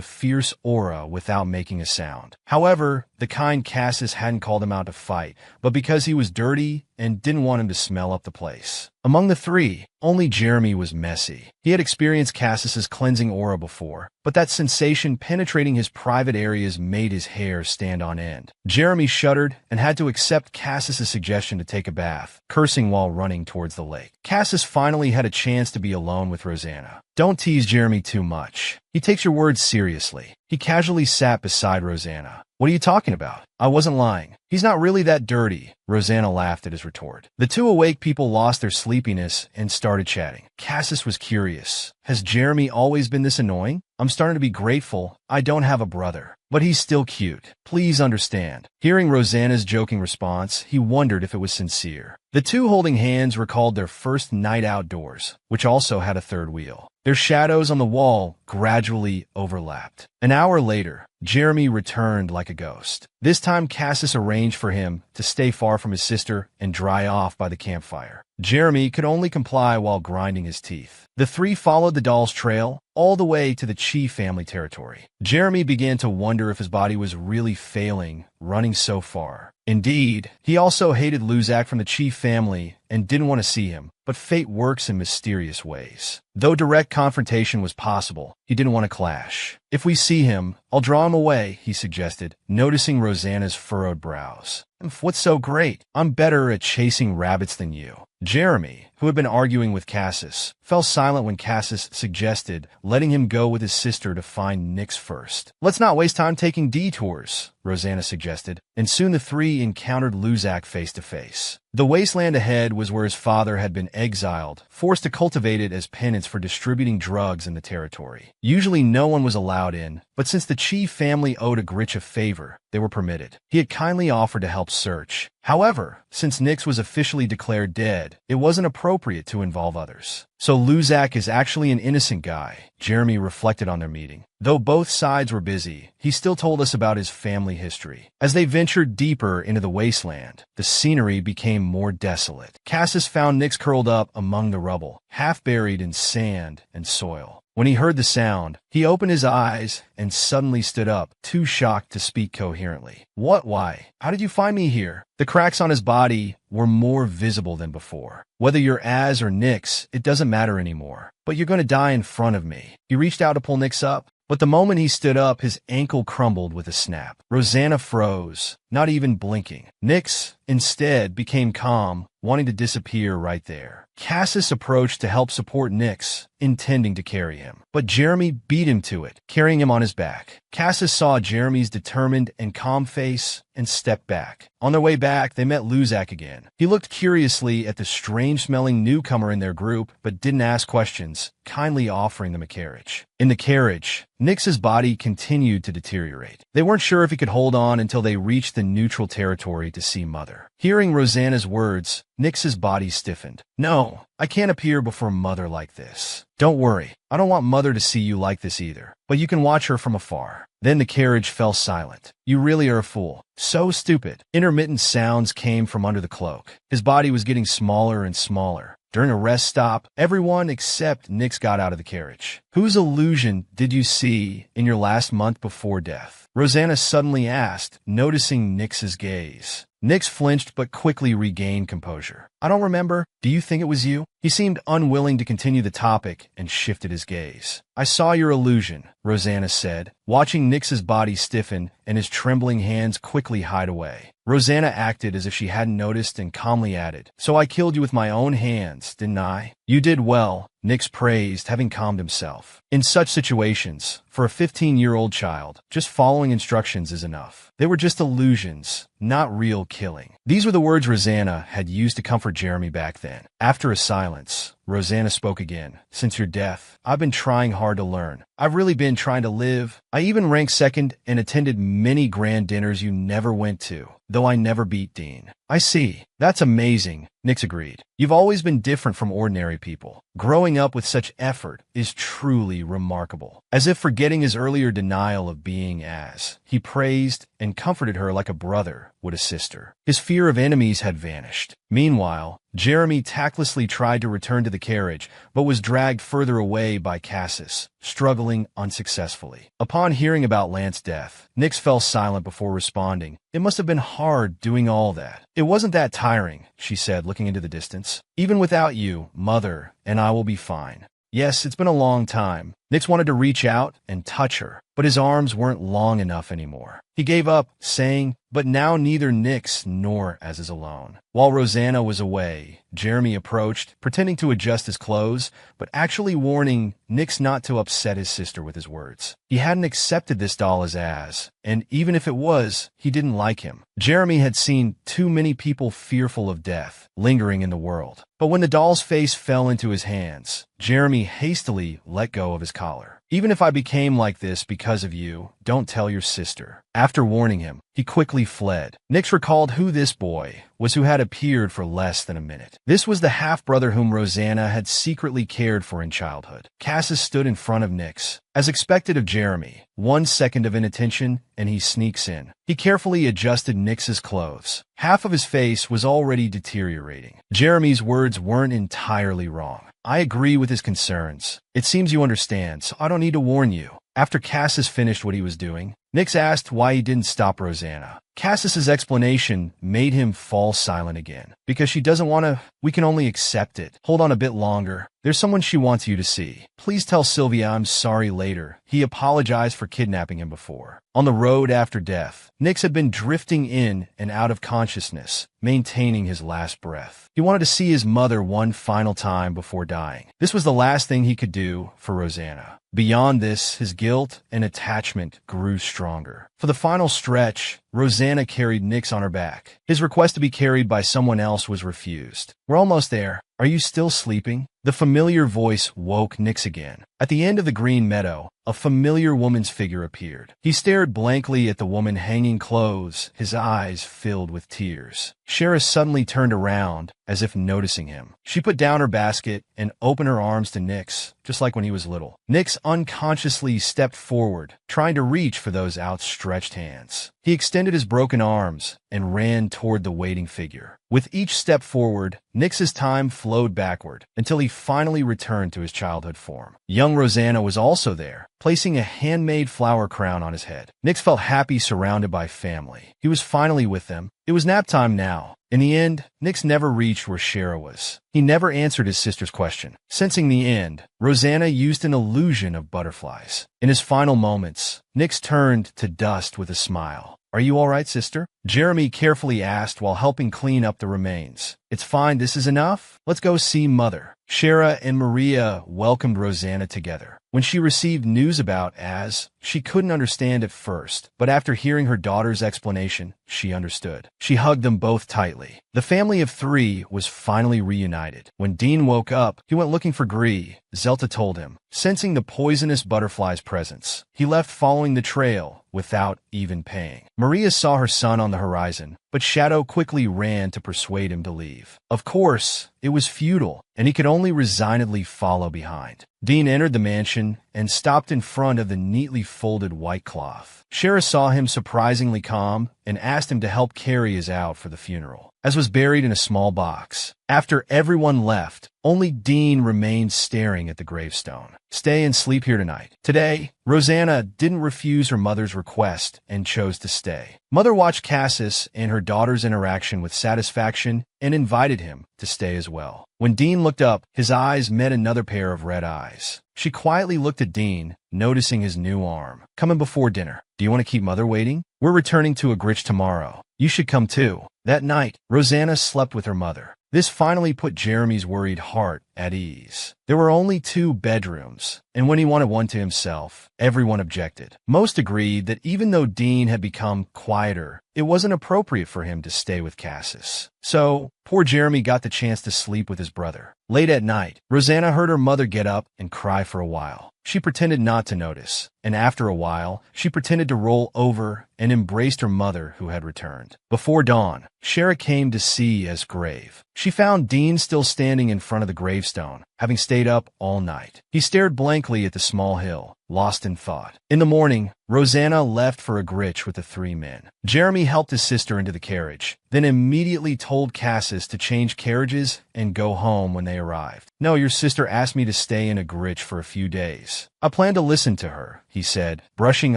fierce aura without making a sound. However, the kind Cassis hadn't called him out to fight, but because he was dirty and didn't want him to smell up the place. Among the three, only Jeremy was messy. He had experienced Cassis's cleansing aura before, but that sensation penetrating his private areas made his hair stand on end. Jeremy shuddered and had to accept Cassis's suggestion to take a bath, cursing while running towards the lake. Cassis finally had a chance to be alone with Rosanna. Don't tease Jeremy too much. He takes your words seriously. He casually sat beside Rosanna. What are you talking about? I wasn't lying. He's not really that dirty. Rosanna laughed at his retort. The two awake people lost their sleepiness and started chatting. Cassis was curious. Has Jeremy always been this annoying? I'm starting to be grateful I don't have a brother. But he's still cute. Please understand. Hearing Rosanna's joking response, he wondered if it was sincere. The two holding hands recalled their first night outdoors, which also had a third wheel. Their shadows on the wall gradually overlapped. An hour later, Jeremy returned like a ghost. This time Cassis arranged for him to stay far from his sister and dry off by the campfire. Jeremy could only comply while grinding his teeth. The three followed the doll's trail all the way to the Chi family territory. Jeremy began to wonder if his body was really failing, running so far. Indeed, he also hated Luzak from the Chi family and didn't want to see him, but fate works in mysterious ways. Though direct confrontation was possible, he didn't want to clash. If we see him, I'll draw him away, he suggested, noticing Rosanna's furrowed brows. What's so great? I'm better at chasing rabbits than you. Jeremy, who had been arguing with Cassis, fell silent when Cassis suggested letting him go with his sister to find Nyx first. "Let's not waste time taking detours," Rosanna suggested, and soon the three encountered Luzak face to face. The wasteland ahead was where his father had been exiled, forced to cultivate it as penance for distributing drugs in the territory. Usually no one was allowed in, but since the Chi family owed Agrich a favor, they were permitted. He had kindly offered to help search. However, since Nyx was officially declared dead, it wasn't appropriate to involve others. So Luzak is actually an innocent guy, Jeremy reflected on their meeting. Though both sides were busy, he still told us about his family history. As they ventured deeper into the wasteland, the scenery became more desolate. Cassis found Nyx curled up among the rubble, half buried in sand and soil. When he heard the sound, he opened his eyes and suddenly stood up, too shocked to speak coherently. "What? Why? How did you find me here?" The cracks on his body were more visible than before. "Whether you're Az or Nyx, it doesn't matter anymore. But you're going to die in front of me." He reached out to pull Nyx up, but the moment he stood up, his ankle crumbled with a snap. Rosanna froze, not even blinking. Nyx, instead, became calm, wanting to disappear right there. Cassis approached to help support Nyx, intending to carry him. But Jeremy beat him to it, carrying him on his back. Cassis saw Jeremy's determined and calm face and stepped back. On their way back, they met Luzak again. He looked curiously at the strange-smelling newcomer in their group, but didn't ask questions, kindly offering them a carriage. In the carriage, Nyx's body continued to deteriorate. They weren't sure if he could hold on until they reached the neutral territory to see Mother. Hearing Rosanna's words, Nyx's body stiffened. "No, I can't appear before Mother like this. Don't worry, I don't want Mother to see you like this either, but you can watch her from afar." Then the carriage fell silent. "You really are a fool. So stupid." Intermittent sounds came from under the cloak. His body was getting smaller and smaller. During a rest stop, everyone except Nyx got out of the carriage. "Whose illusion did you see in your last month before death?" Rosanna suddenly asked, noticing Nyx's gaze. Nyx flinched but quickly regained composure. "I don't remember. Do you think it was you?" He seemed unwilling to continue the topic and shifted his gaze. "I saw your illusion," Rosanna said, watching Nyx's body stiffen and his trembling hands quickly hide away. Rosanna acted as if she hadn't noticed and calmly added, "So I killed you with my own hands, didn't I?" "You did well," Nyx praised, having calmed himself. In such situations, for a 15-year-old child, just following instructions is enough. They were just illusions, not real killing. These were the words Rosanna had used to comfort Jeremy back then. After a silence, Rosanna spoke again. "Since your death, I've been trying hard to learn. I've really been trying to live. I even ranked second and attended many grand dinners you never went to, though I never beat Dean." "I see. That's amazing," Nyx agreed. "You've always been different from ordinary people. Growing up with such effort is truly remarkable." As if forgetting his earlier denial of being Az, he praised and comforted her like a brother would a sister. His fear of enemies had vanished. Meanwhile, Jeremy tactlessly tried to return to the carriage, but was dragged further away by Cassis, struggling unsuccessfully. Upon hearing about Lance's death, Nyx fell silent before responding. "It must have been hard doing all that." "It wasn't that tiring," she said, looking into the distance. "Even without you, Mother, and I will be fine." "Yes, it's been a long time." Nyx wanted to reach out and touch her, but his arms weren't long enough anymore. He gave up, saying, "But now neither Nyx nor Az is alone." While Rosanna was away, Jeremy approached, pretending to adjust his clothes, but actually warning Nyx not to upset his sister with his words. He hadn't accepted this doll as Az, and even if it was, he didn't like him. Jeremy had seen too many people fearful of death lingering in the world. But when the doll's face fell into his hands, Jeremy hastily let go of his collar. "Even if I became like this because of you, don't tell your sister." After warning him, he quickly fled. Nyx recalled who this boy was who had appeared for less than a minute. This was the half-brother whom Rosanna had secretly cared for in childhood. Cassis stood in front of Nyx. As expected of Jeremy, 1 second of inattention and he sneaks in. He carefully adjusted Nyx's clothes. Half of his face was already deteriorating. Jeremy's words weren't entirely wrong. "I agree with his concerns. It seems you understand, so I don't need to warn you." After Cassis finished what he was doing, Nix asked why he didn't stop Rosanna. Cassis's explanation made him fall silent again. Because she doesn't want to, we can only accept it. Hold on a bit longer. There's someone she wants you to see. Please tell Sylvia I'm sorry later. He apologized for kidnapping him before. On the road after death, Nix had been drifting in and out of consciousness, maintaining his last breath. He wanted to see his mother one final time before dying. This was the last thing he could do for Rosanna. Beyond this, his guilt and attachment grew stronger. For the final stretch, Rosanna carried Nix on her back. His request to be carried by someone else was refused. We're almost there. Are you still sleeping? The familiar voice woke Nix again. At the end of the green meadow, a familiar woman's figure appeared. He stared blankly at the woman hanging clothes, his eyes filled with tears. Shara suddenly turned around, as if noticing him. She put down her basket and opened her arms to Nix, just like when he was little. Nix unconsciously stepped forward, trying to reach for those outstretched hands. He extended his broken arms and ran toward the waiting figure. With each step forward, Nix's time flowed backward until he finally returned to his childhood form. Young Rosanna was also there, placing a handmade flower crown on his head. Nix felt happy surrounded by family. He was finally with them. It was nap time now. In the end, Nix never reached where Shara was. He never answered his sister's question. Sensing the end, Rosanna used an illusion of butterflies. In his final moments, Nix turned to dust with a smile. Are you all right, sister? Jeremy carefully asked while helping clean up the remains. It's fine, this is enough. Let's go see Mother. Shara and Maria welcomed Rosanna together. When she received news about Az, she couldn't understand at first, but after hearing her daughter's explanation, she understood. She hugged them both tightly. The family of three was finally reunited. When Dean woke up, he went looking for Gree, Zelta told him. Sensing the poisonous butterfly's presence, he left following the trail without even paying. Maria saw her son on the horizon, but Shadow quickly ran to persuade him to leave. Of course, it was futile, and he could only resignedly follow behind. Dean entered the mansion and stopped in front of the neatly folded white cloth. Shara saw him surprisingly calm and asked him to help carry his out for the funeral. Az was buried in a small box. After everyone left, only Dean remained staring at the gravestone. Stay and sleep here tonight. Today, Rosanna didn't refuse her mother's request and chose to stay. Mother watched Cassis and her daughter's interaction with satisfaction and invited him to stay as well. When Dean looked up, his eyes met another pair of red eyes. She quietly looked at Dean, noticing his new arm. Coming before dinner. Do you want to keep Mother waiting? We're returning to Agrich tomorrow. You should come too. That night, Rosanna slept with her mother. This finally put Jeremy's worried heart at ease. There were only 2 bedrooms, and when he wanted one to himself, everyone objected. Most agreed that even though Dean had become quieter, it wasn't appropriate for him to stay with Cassis. So, poor Jeremy got the chance to sleep with his brother. Late at night, Rosanna heard her mother get up and cry for a while. She pretended not to notice, and after a while, she pretended to roll over and embraced her mother who had returned. Before dawn, Shara came to see Az grave. She found Dean still standing in front of the gravestone, having stayed up all night. He stared blankly at the small hill, lost in thought. In the morning, Rosanna left for Agrich with the 3 men. Jeremy helped his sister into the carriage, then immediately told Cassis to change carriages and go home when they arrived. No, your sister asked me to stay in Agrich for a few days. I plan to listen to her, he said, brushing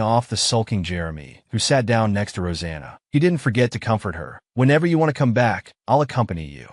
off the sulking Jeremy, who sat down next to Rosanna. He didn't forget to comfort her. Whenever you want to come back, I'll accompany you.